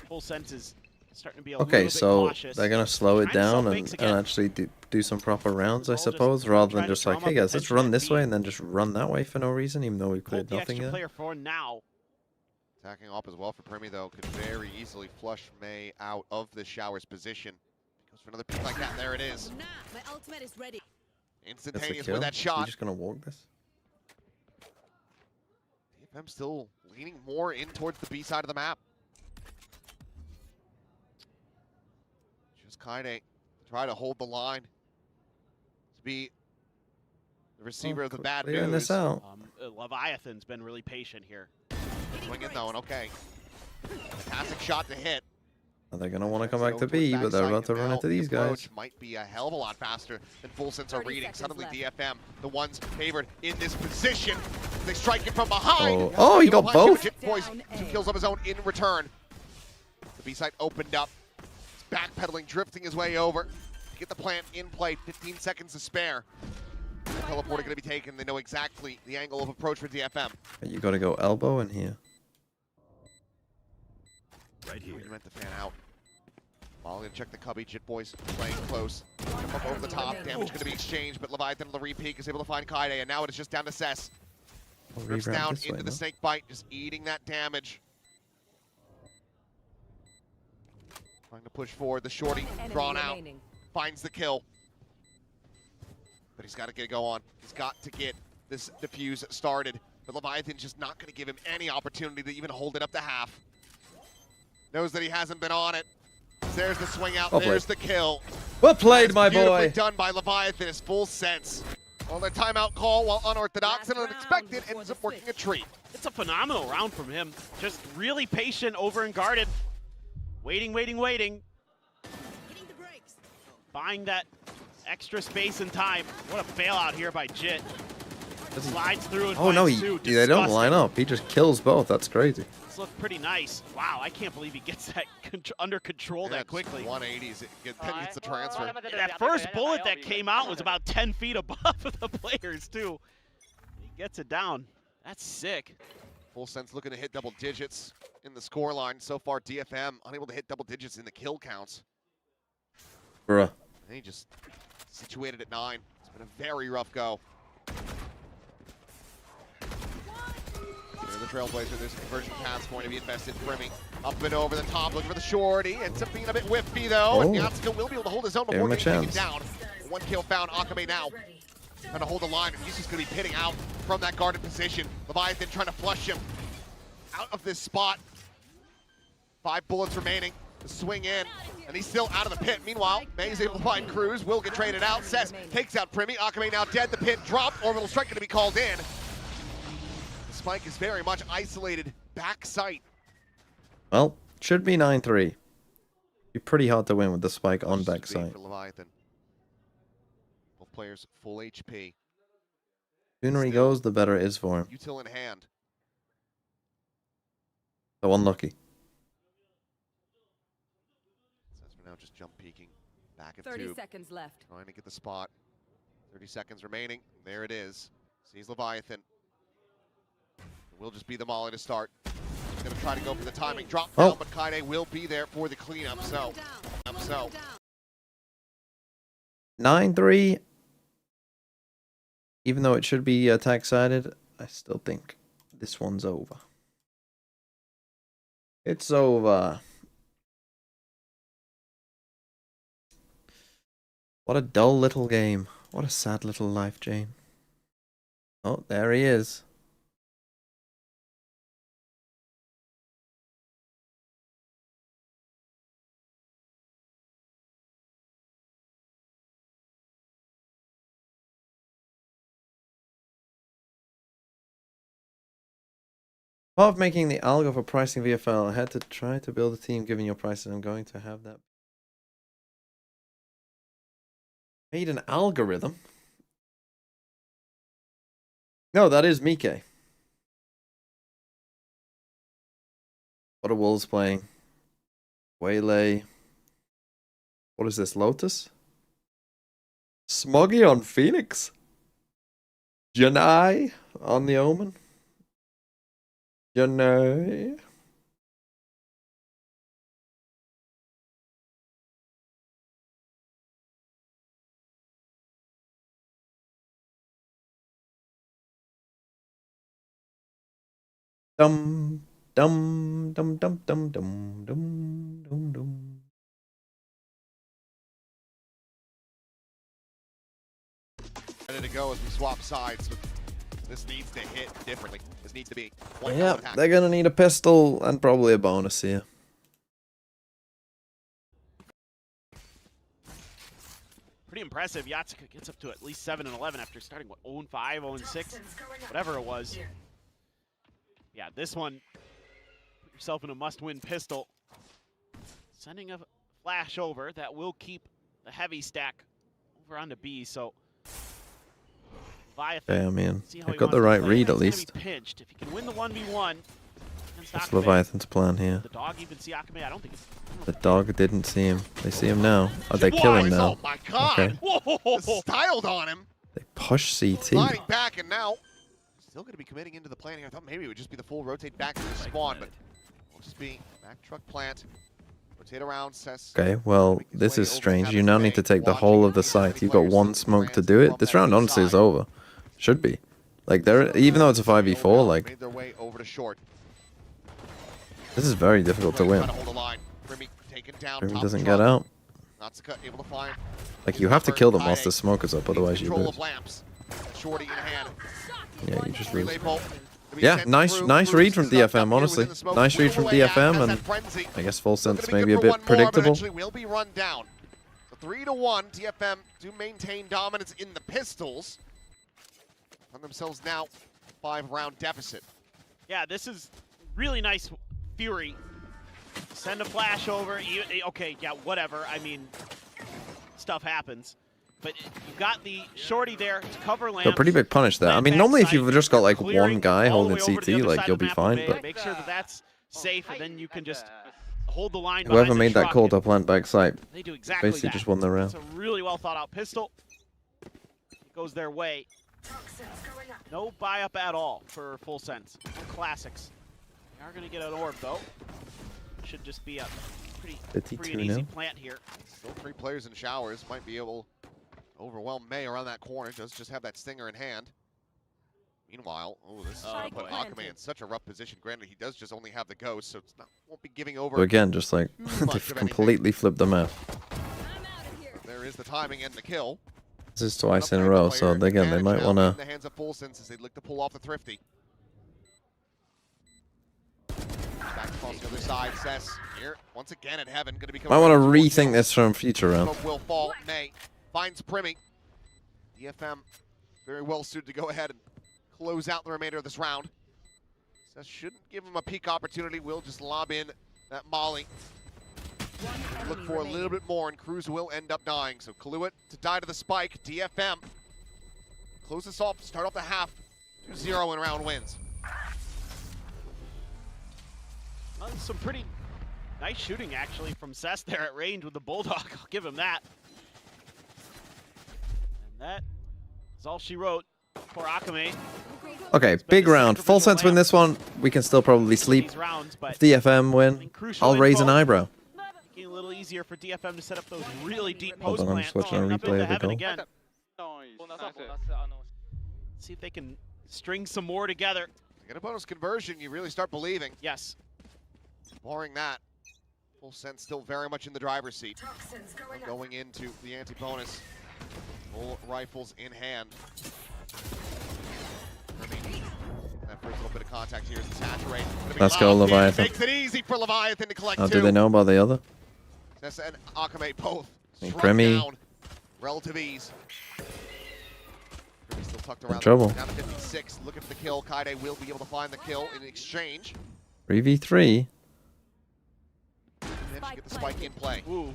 Full Sense is starting to be a Okay, little bit so cautious. they're gonna slow it Trying to sell down and fakes again. actually do some proper rounds, I All just suppose, rather than trying to just like, drum hey up guys, let's attention run at this B. way and then just run that way for no reason, even though we've Hold cleared the nothing extra yet. player for now. Attacking off as well for Primi, though, could very easily flush May out of the shower's position. Goes for another pick like that. There it is. My ultimate is ready. That's a Instantaneous kill. with that Is he shot. just gonna walk this? DFM still leaning more in towards the B side of the map. Just Kaide try to hold the line. To be the receiver of the bad Clearing news. this out. Leviathan's been really patient here. Swing it though, and okay. Fantastic shot to hit. They're gonna want to come back to B, but they're about to run into these guys. Might be a hell of a lot faster than full sense are reading. Suddenly DFM, the ones favored in this position. They strike it from behind. Oh, he got both. Boys, 2 kills of his own in return. The B side opened up. He's backpedaling, drifting his way over. Get the plant in play. 15 seconds to spare. The teleporter going to be taken. They know exactly the angle of approach for DFM. You gotta go elbow in here. Right here. You meant to fan out. Molly gonna check the cubby. Jit boys playing close. Come up over the top. Damage gonna be exchanged, but Leviathan on the repeat is able to find Kaide, and now it is just down to Cess. Rips down into the snake bite, just eating that damage. Trying to push forward. The shorty drawn out. Finds the kill. But he's got to get it go on. He's got to get this defuse started. But Leviathan's just not going to give him any opportunity to even hold it up to half. Knows that he hasn't been on it. There's the swing out. Well There's played. the kill. Well played, my Beautifully boy. done by Leviathan. His full sense. On the timeout call, while unorthodox and unexpected, ends up working a treat. It's a phenomenal round from him. Just really patient, over and guarded. Waiting, waiting, waiting. Buying that extra space and time. What a bailout here by Jit. Slides through and Oh no, finds two. they don't Disgusting. line up. He just kills both. That's crazy. This looked pretty nice. Wow, I can't believe he gets that under control that quickly. 180s. Then gets the transfer. That first bullet that came out was about 10 feet above the players too. He gets it down. That's sick. Full sense looking to hit double digits in the scoreline. So far, DFM unable to hit double digits in the kill counts. Bruh. And he just situated at 9. It's been a very rough go. Here the Trailblazer, this conversion pass going to be invested. Primi up and over the top, looking for the shorty. Ends up being a bit whiffy though, and Yatsuko will be able to hold his own before getting taken down. 1 kill found. Akame now trying to hold the line, and he's just going to be pitting out from that guarded position. Leviathan trying to flush him out of this spot. 5 bullets remaining. The swing in, and he's still out of the pit. Meanwhile, May's able to find Cruz. Will get traded out. Cess takes out Primi. Akame now dead. The pit dropped. Orbital strike going to be called in. The spike is very much isolated. Back sight. Well, should be 9-3. Be pretty hard to win with the spike on backside. For Leviathan. Both players full HP. Sooner he goes, the better it is for him. Util in hand. So unlucky. Now just jump peeking back at 30 tube. seconds left. Trying to get the spot. 30 seconds remaining. There it is. Sees Leviathan. It will just be the molly to start. He's going to try to go for the timing drop down, but Kaide will be there for the cleanup. So 9-3. Even though it should be attack sided, I still think this one's over. It's over. What a dull little game. What a sad little life, Jane. Oh, there he is. Part of making the algo for pricing VFL, I had to try to build a team given your prices. I'm going to have that. Made an algorithm? No, that is Mike. What are Wolves playing? Waylay. What is this, Lotus? Smoggy on Phoenix? Janai on the Omen? Janai? Dum dum dum dum dum dum dum dum dum. Ready to go as we swap sides. This needs to hit differently. This needs to be one Yeah, attack. they're gonna need a pistol and probably a bonus here. Pretty impressive. Yatsuka gets up to at least 7 and 11 after starting, what, 0-5, 0-6, whatever it was. Yeah, this one, put yourself in a must-win pistol. Sending a flash over that will keep the heavy stack over onto B, so Leviathan, Yeah, man. see how I've he got the wants to right play. read That's at gonna least. be pinched. If he can win the 1v1 against That's Akame, Leviathan's plan here. the dog even see Akame? I don't think it's... The dog didn't see him. They see him now. Are they Whoa, killing now? Oh my god! Okay. Whoa. Styled on him. They push CT. Sliding back and now still going to be committing into the plan here. I thought maybe it would just be the full rotate back to the spawn, but it'll just be back truck plant. Rotate around, Cess. Okay, well, this is strange. You now need to take the whole of the site. You've got one smoke to do it. This round honestly is over. Should be. Like, there, even though it's a 5v4, like, Made their way over to short. this is very difficult to win. Trying to hold the line. Remy taken down. Remy top doesn't truck. get out. Natsuka able to find. Like, you have to kill them whilst the smoke is up, otherwise you Control lose. of lamps. Shorty in hand. Yeah, you just lose. Relay bolt. Yeah, nice read from DFM, honestly. Nice read from DFM, and I guess full sense maybe a bit predictable. Will be run down. So 3-1, DFM do maintain dominance in the pistols. On themselves now, 5-round deficit. Yeah, this is really nice Fury. Send a flash over. Okay, yeah, whatever. I mean, stuff happens. But you got the shorty there to cover lamps. So pretty big punish there. I mean, normally if you've just got like one guy holding CT, like you'll be fine, but make sure that that's safe, and then you can just hold the line. whoever made that call to plant back site they do exactly basically that. just won the round. It's a really well thought out pistol. It goes their way. No buy up at all for full sense. No classics. They are going to get an orb though. Should just be a pretty free and easy plant here. Still 3 players in showers. Might be able to overwhelm May around that corner. Does just have that stinger in hand. Meanwhile, this is going to put Akame in such a rough position. Granted, he does just only have the ghost, so it's not, won't be giving over. So again, just like they've completely flipped the map. There is the timing and the kill. This is twice in a row, so again, they might want to. In the hands of full sense as they look to pull off the thrifty. Back across the other side, Cess here once again at heaven, going to be. Might want to rethink this from future round. Smoke will fall. May finds Primmy. DFM very well suited to go ahead and close out the remainder of this round. Cess shouldn't give him a peak opportunity. Will just lob in that molly. Look for a little bit more, and Cruz will end up dying. So Kaluit to die to the spike. DFM close this off, start off the half. 2-0 in round wins. Well, some pretty nice shooting actually from Cess there at range with the Bulldog. I'll give him that. And that is all she wrote for Akame. Okay, big round. Full sense win this one. We can still probably sleep. If DFM win, I'll raise an eyebrow. Making it a little easier for DFM to set up those really deep Hold post on, I'm plants. just watching a replay of the goal. Again. See if they can string some more together. Get a bonus conversion, you really start believing. Yes. Barring that, full sense still very much in the driver's seat. Going into the anti-bonus. Full rifles in hand. That first little bit of contact here is the saturate. Let's go, Leviathan. Makes it easy for Leviathan to collect Oh, two. do they know about the other? Nessa and Akame both struck Premi. down. Relative ease. Premi still tucked around. trouble. Down to 56. Looking for the kill. Kaide will be able to find the kill in exchange. 3v3. Get the spike in play. Ooh.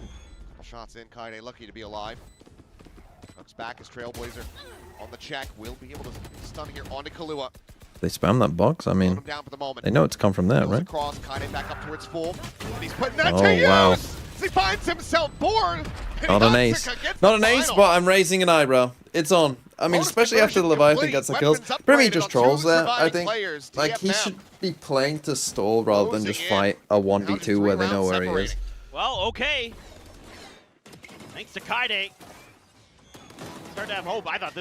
Couple shots in. Kaide lucky to be alive. Looks back as Trailblazer on the check. Will be able to stun here onto Kahlua. They spam that box. I mean, they know it's come from there, right? Across, Kaide back up towards full. And he's putting that to Oh, use. wow. He finds himself bored. Not an ace. Not an ace, but I'm raising an eyebrow. It's on. I mean, especially after the Leviathan gets the kills. Premi just trolls there, I think. Like, he should be playing to stall rather than just fight a 1v2 where they know where he is. Well, okay. Thanks to Kaide. Started to have hope. I thought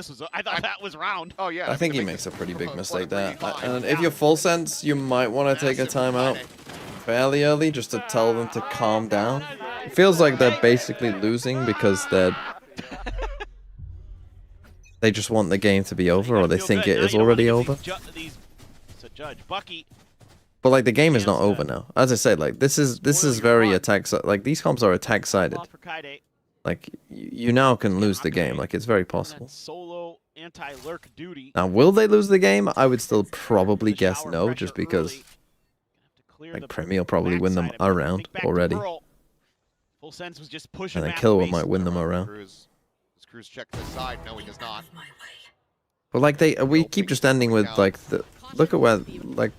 that was round. Oh yeah. I think he makes a pretty big mistake there. And if you're full sense, you might want to take a timeout fairly early just to tell them to calm down. It feels like they're basically losing because they just want the game to be over, or they think it is already over. But like the game is not over now. As I said, like this is very attack. Like these comps are attack sided. Like you now can lose the game. Like it's very possible. Solo anti-lurk duty. Now will they lose the game? I would still probably guess no, just because like Premier will probably win them around already. Full Sense was just pushing. And then Killua might win them around. Cruz check to the side. No, he does not. But like we keep just ending with like look at where like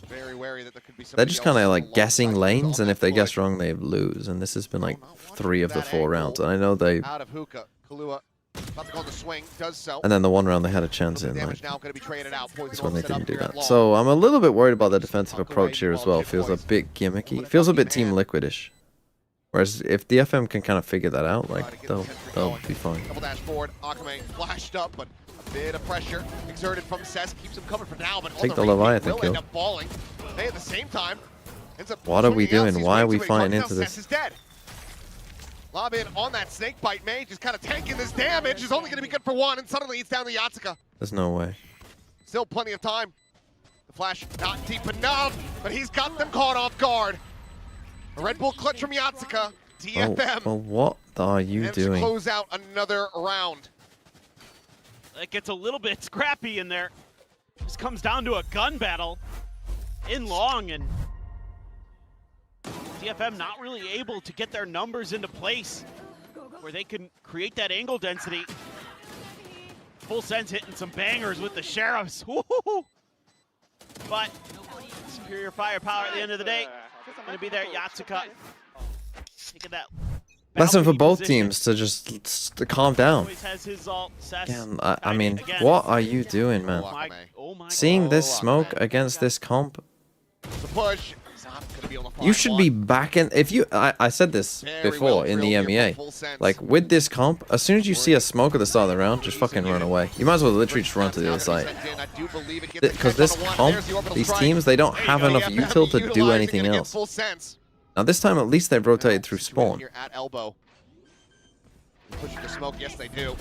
very wary that there could be they're just kind of like guessing lanes, and if they guess wrong, they lose. And this has been like 3 of the 4 rounds. And I know they. Out of hookah, Killua about to go on the swing, does so. And then the one round they had a chance in. Like, now going to be traded out. this one they didn't do that. So I'm a little bit worried about the defensive approach here as well. Feels a bit gimmicky. Feels a bit Team Liquidish. Whereas if DFM can kind of figure that out, like they'll be fine. Double dash forward, Akame flashed up, but a bit of pressure exerted from Cess keeps him covered for now. But Take the Leviathan kill. End up balling. They at the same time ends up. What are we doing? Why are we fighting into this? Cess is dead. Lob in on that snake bite mage, just kind of tanking this damage. Is only going to be good for 1, and suddenly it's down to Yatsuka. There's no way. Still plenty of time. The flash not deep enough, but he's got them caught off guard. A Red Bull clutch from Yatsuka. DFM. Oh, well, what are you doing? Close out another round. It gets a little bit scrappy in there. Just comes down to a gun battle in long, and DFM not really able to get their numbers into place where they can create that angle density. Full Sense hitting some bangers with the Sheriffs. Woo-hoo-hoo. But superior firepower at the end of the day. Going to be there, Yatsuka. Taking that lesson for both teams to just to calm down. Again, I mean, what are you doing, man? Seeing this smoke against this comp, you should be back in. If you, I said this before in the MEA, like with this comp, as soon as you see a smoke at the start of the round, just fucking run away. You might as well literally just run to the other side. Because this comp, these teams, they don't have enough util to do anything else. Now this time at least they've rotated through spawn. Pushing the smoke, yes they do.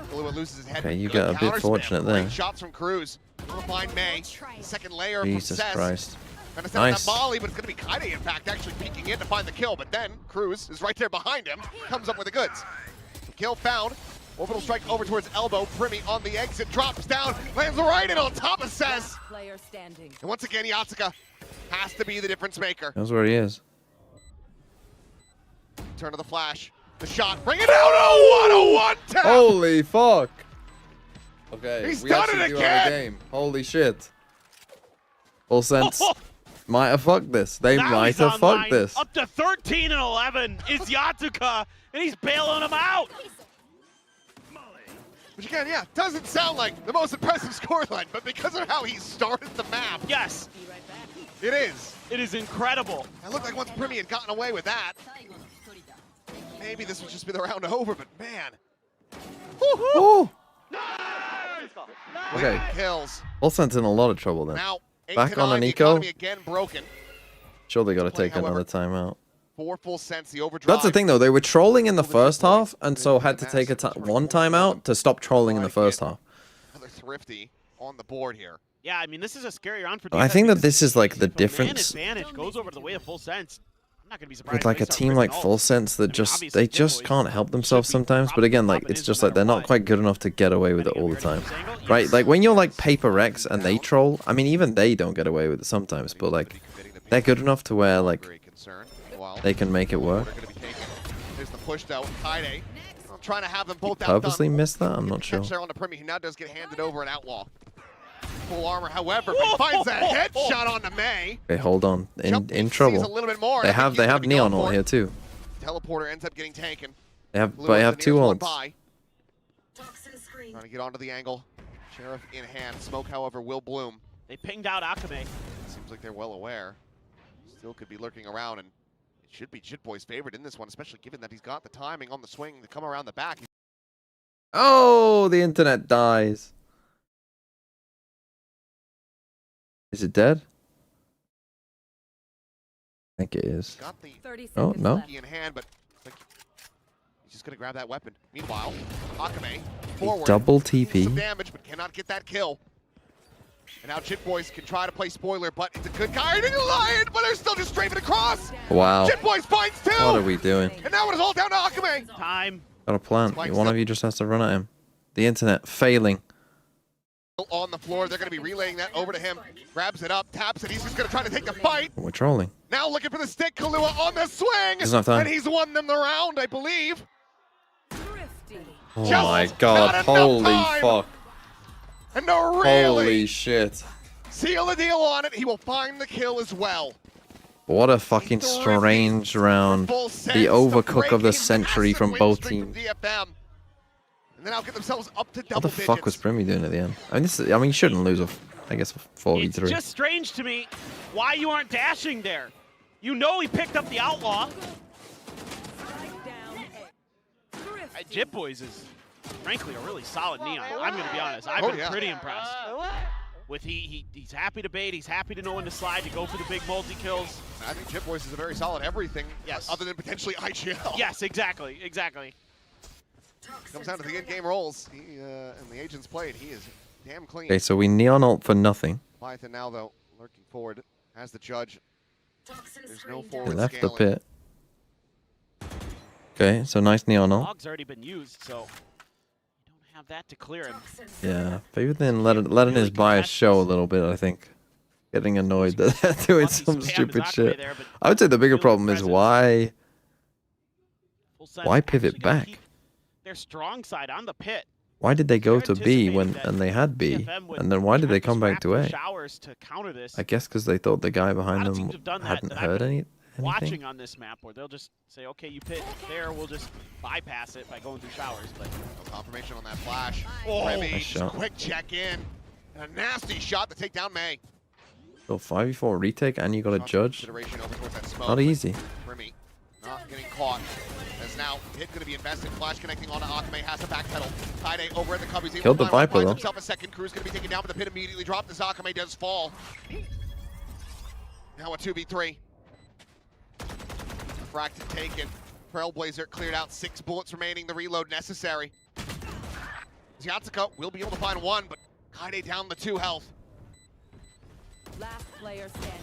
Killua loses his head. Okay, you got a bit fortunate there. Shots from Cruz. Find May. Second layer Jesus from Cess. Christ. Nice. Molly, but it's going to be Kaide, in fact, actually peeking in to find the kill. But then Cruz is right there behind him. Comes up with the goods. Kill found. Orbital strike over towards elbow. Primi on the exit. Drops down. Lands right in on top of Cess. And once again, Yatsuka has to be the difference maker. Knows where he is. Turn of the flash. The shot. Bring it down. Oh, what a one-tap. Holy fuck. Okay, he's we done actually it do again. have a game. Holy shit. Full Sense might have fucked this. They might have fucked this. Up to 13-11 is Yatsuka, and he's bailing him out. Which again, yeah, doesn't sound like the most impressive scoreline, but because of how he started the map, yes, it is. It is incredible. It looked like once Primi had gotten away with that, maybe this would just be the round over, but man. Woo-hoo. Okay. Kills. Full Sense in a lot of trouble then. Now, back on an eco. Again broken. Sure, they got to take another timeout. 4 Full Sense, the overdrive. That's the thing though, they were trolling in the first half, and so had to take one timeout to stop trolling in the first half. Another thrifty on the board here. Yeah, I mean, this is a scary round for I think that this is like the difference. Advantage goes over to the way of Full Sense. I'm not gonna be surprised With like a team like Full Sense that they just can't help themselves sometimes. But again, like it's just like they're not quite good enough to get away with it all the time, right? Like when you're like PRX and they troll, I mean even they don't get away with it sometimes. But like they're good enough to where like they can make it work. There's the push though, Kaide. Trying to have them both Purposely missed that? I'm not sure. On to Primi, who now does get handed over an outlaw. Full armor, however, but finds that headshot on to May. Okay, hold on. In trouble. They have Neon ult here too. Teleporter ends up getting taken. They have 2 ults. Trying to get onto the angle. Sheriff in hand. Smoke, however, will bloom. They pinged out Akame. Seems like they're well aware. Still could be lurking around, and it should be Jitboy's favorite in this one, especially given that he's got the timing on the swing to come around the back. Oh, the internet dies. Is it dead? I think it is. Got the 30 Oh, seconds no. left. in hand, but he's just gonna grab that weapon. Meanwhile, Akame forward. Double Some TP. damage, but cannot get that kill. And now Jit Boys can try to play spoiler, but it's a good guy and a lion, but they're still just strafing across. Wow. Jit Boys finds two. What are we doing? And now it is all down to Akame. Time. Got a plan. One of you just has to run at him. The internet failing. On the floor, they're going to be relaying that over to him. Grabs it up, taps it. He's just going to try to take the fight. We're trolling. Now looking for the stick. Kahlua on the swing. Doesn't have time. And he's won them the round, I believe. Oh Just my not god. enough Holy time. fuck. And to really Holy shit. seal the deal on it, he will find the kill as well. What a fucking strange round. The overcook of the century from both teams. DFM. And then I'll get themselves up to double What the fuck was Brimmy doing at the end? I mean, you shouldn't lose I guess, a 4v3. It's just strange to me why you aren't dashing there. You know he picked up the outlaw. Jit Boys is, frankly, a really solid Neon. I'm going to be honest. I've been pretty impressed. With he's happy to bait. He's happy to know when to slide, to go for the big multi-kills. I think Jit Boys is a very solid everything, other than potentially IGL. Yes, exactly, exactly. Comes down to the in-game rolls. He and the agents played. He is damn clean. Okay, so we Neon ult for nothing. Python now, though, lurking forward as the judge. There's no He forward left scaling. the pit. Okay, so nice Neon ult. Dog's already been used, so you don't have that to clear him. Yeah, maybe then letting his bias show a little bit, I think. Getting annoyed that they're doing some stupid shit. I would say the bigger problem is why pivot back? Their strong side on the pit. Why did they go to B and they had B? And then why did they come back to A? Showers to counter this. I guess because they thought the guy behind them hadn't heard anything. Watching on this map where they'll just say, okay, you pit there, we'll just bypass it by going through showers. But no confirmation on that flash. Oh, Remy, nice just shot. quick check in. And a nasty shot to take down May. So 5v4 retake and you got a judge. Over towards that smoke, Not easy. Remy not getting caught. As now hit going to be invested. Flash connecting onto Akame, has to backpedal. Kaide over at the cover. He's able Killed to the find Viper, one, though. finds himself a second. Crew's going to be taken down, but the pit immediately dropped as Akame does fall. Now a 2v3. Fracted taken. Trailblazer cleared out. 6 bullets remaining. The reload necessary. Zyatsuka will be able to find one, but Kaide down the 2 health. Last player standing.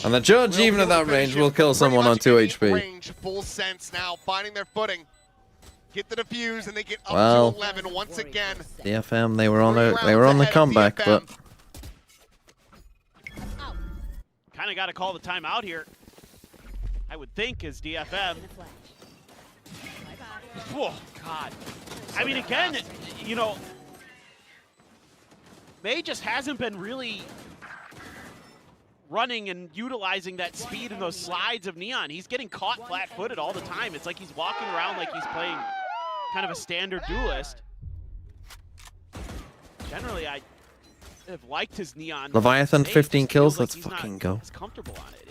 And the judge even at that range, will kill someone on 2 HP. Range, full sense now, finding their footing. Get the defuse, and they get up Well, to 11 once again. DFM, they were on the comeback, but kind of got to call the timeout here. I would think as DFM. Oh, God. I mean, again, you know, May just hasn't been really running and utilizing that speed and those slides of Neon. He's getting caught flat-footed all the time. It's like he's walking around like he's playing kind of a standard duelist. Generally, I have liked his Neon. Leviathan, It 15 just kills, feels like let's he's not fucking go. as comfortable on it.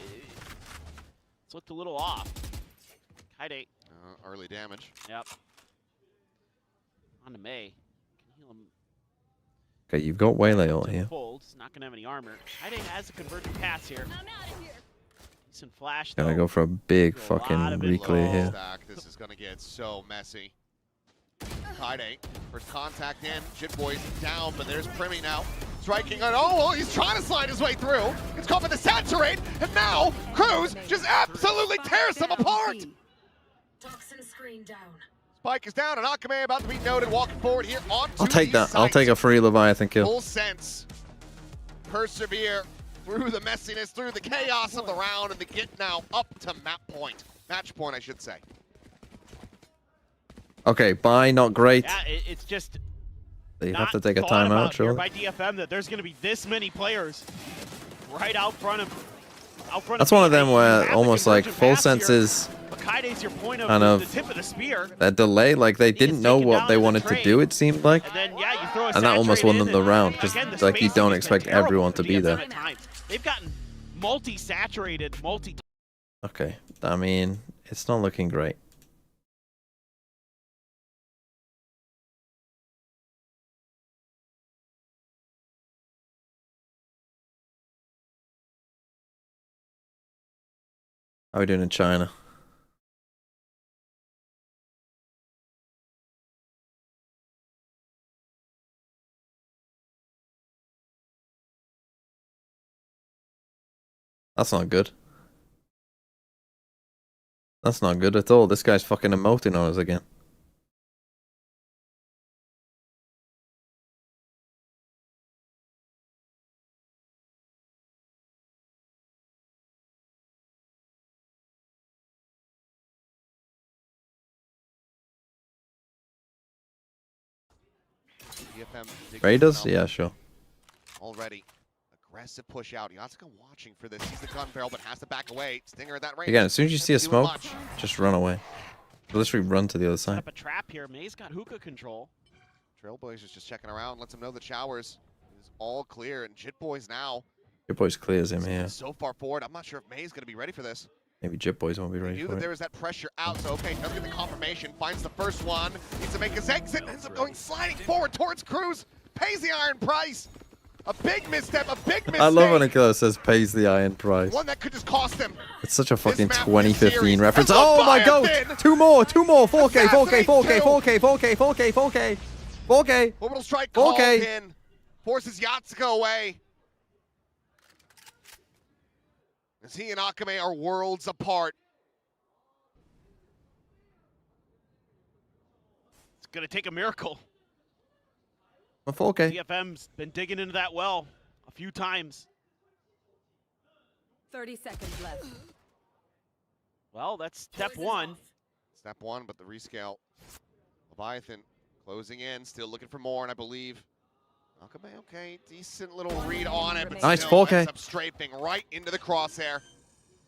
It's looked a little off. Kaide. Early damage. Yep. On to May. Can heal him. okay, you've got Waylay ult here. Fold. He's not going to have any armor. Kaide has a convergent pass here. Decent flash, Gonna though. go for a big Do a fucking lot of it re-clear low. here. Stack. This is going to get so messy. Kaide, first contact in. Jit Boys down, but there's Primi now. Striking on, oh, well, he's trying to slide his way through. It's caught by the saturate, and now Cruz just absolutely tears them apart. Toxin screen down. Spike is down, and Akame about to be noted, walking forward here on I'll take that. I'll take a free Leviathan kill. Full sense. Persevere through the messiness, through the chaos of the round, and the get now up to map point. Match point, I should say. Okay, bye, not great. Yeah, it's just You have not to take a thought about timeout, here surely. by DFM that there's going to be this many players right out front of. That's one of them May. where You have the almost like convergent full pass here, senses but Kaide's your point of kind the of tip of the spear. that delay, like they didn't know what they wanted to do, it seemed like. And then, yeah, you throw a And that almost won them saturated the in, round, and 'cause, again, the like, you spacing don't has been expect terrible everyone for to be DFM there. at times. They've gotten multi-saturated, Okay, I mean, it's not looking great. How are we doing in China? That's not good. That's not good at all. This guy's fucking emoting on us again. DFM Raiders? Yeah, sure. already. Aggressive push out. Yatsuka watching for this. Sees the gun barrel, but has to back away. Stinger at that range. Again, as soon as you see a Doing smoke, much. just run away. Literally run to the other Set side. up a trap here. May's got hookah control. Trailblazers just checking around. Lets him know the showers is all clear. And Jit Boys now Jit Boys clears him here. so far forward. I'm not sure if May's going to be ready for this. Maybe Jit Boys won't be He ready knew for that it. there was that pressure out, so okay, does get the confirmation, finds the first one, needs to make his exit, ends up going sliding forward towards Cruz, pays the iron price. A big misstep, a big mistake. I love when a killer says pays the iron price. One that could just cost him. It's such a fucking map, 2015 reference. has a Oh my god! Leviathan. Two more! 4K, 4K, 4K, Assassinate 4K, 4K, 4K, 4K, 4K. Orbital strike called Okay. in, forces Yatsuka away. As he and Akame are worlds apart. It's going to take a miracle. A 4K. DFM's been digging into that well a few times. 30 seconds left. Well, that's step one. Step one, but the rescale. Leviathan closing in, still looking for more, and I believe Akame, okay, decent little read on it, but Nice, still 4K. ends up strafing right into the crosshair.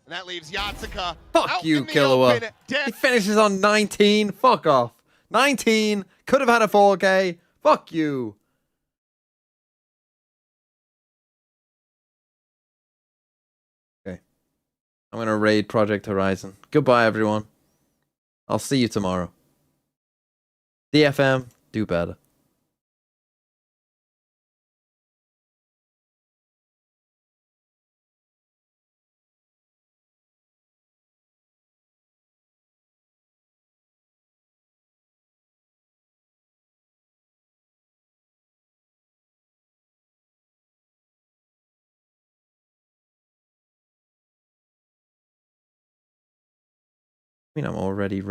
And that leaves Yatsuka Fuck out you, in the Killua. open, dead. He finishes on 19. Fuck off. 19. Could have had a 4K. Fuck you. Okay. I'm going to raid Project Horizon. Goodbye, everyone. I'll see you tomorrow. DFM, do better. I mean, I'm already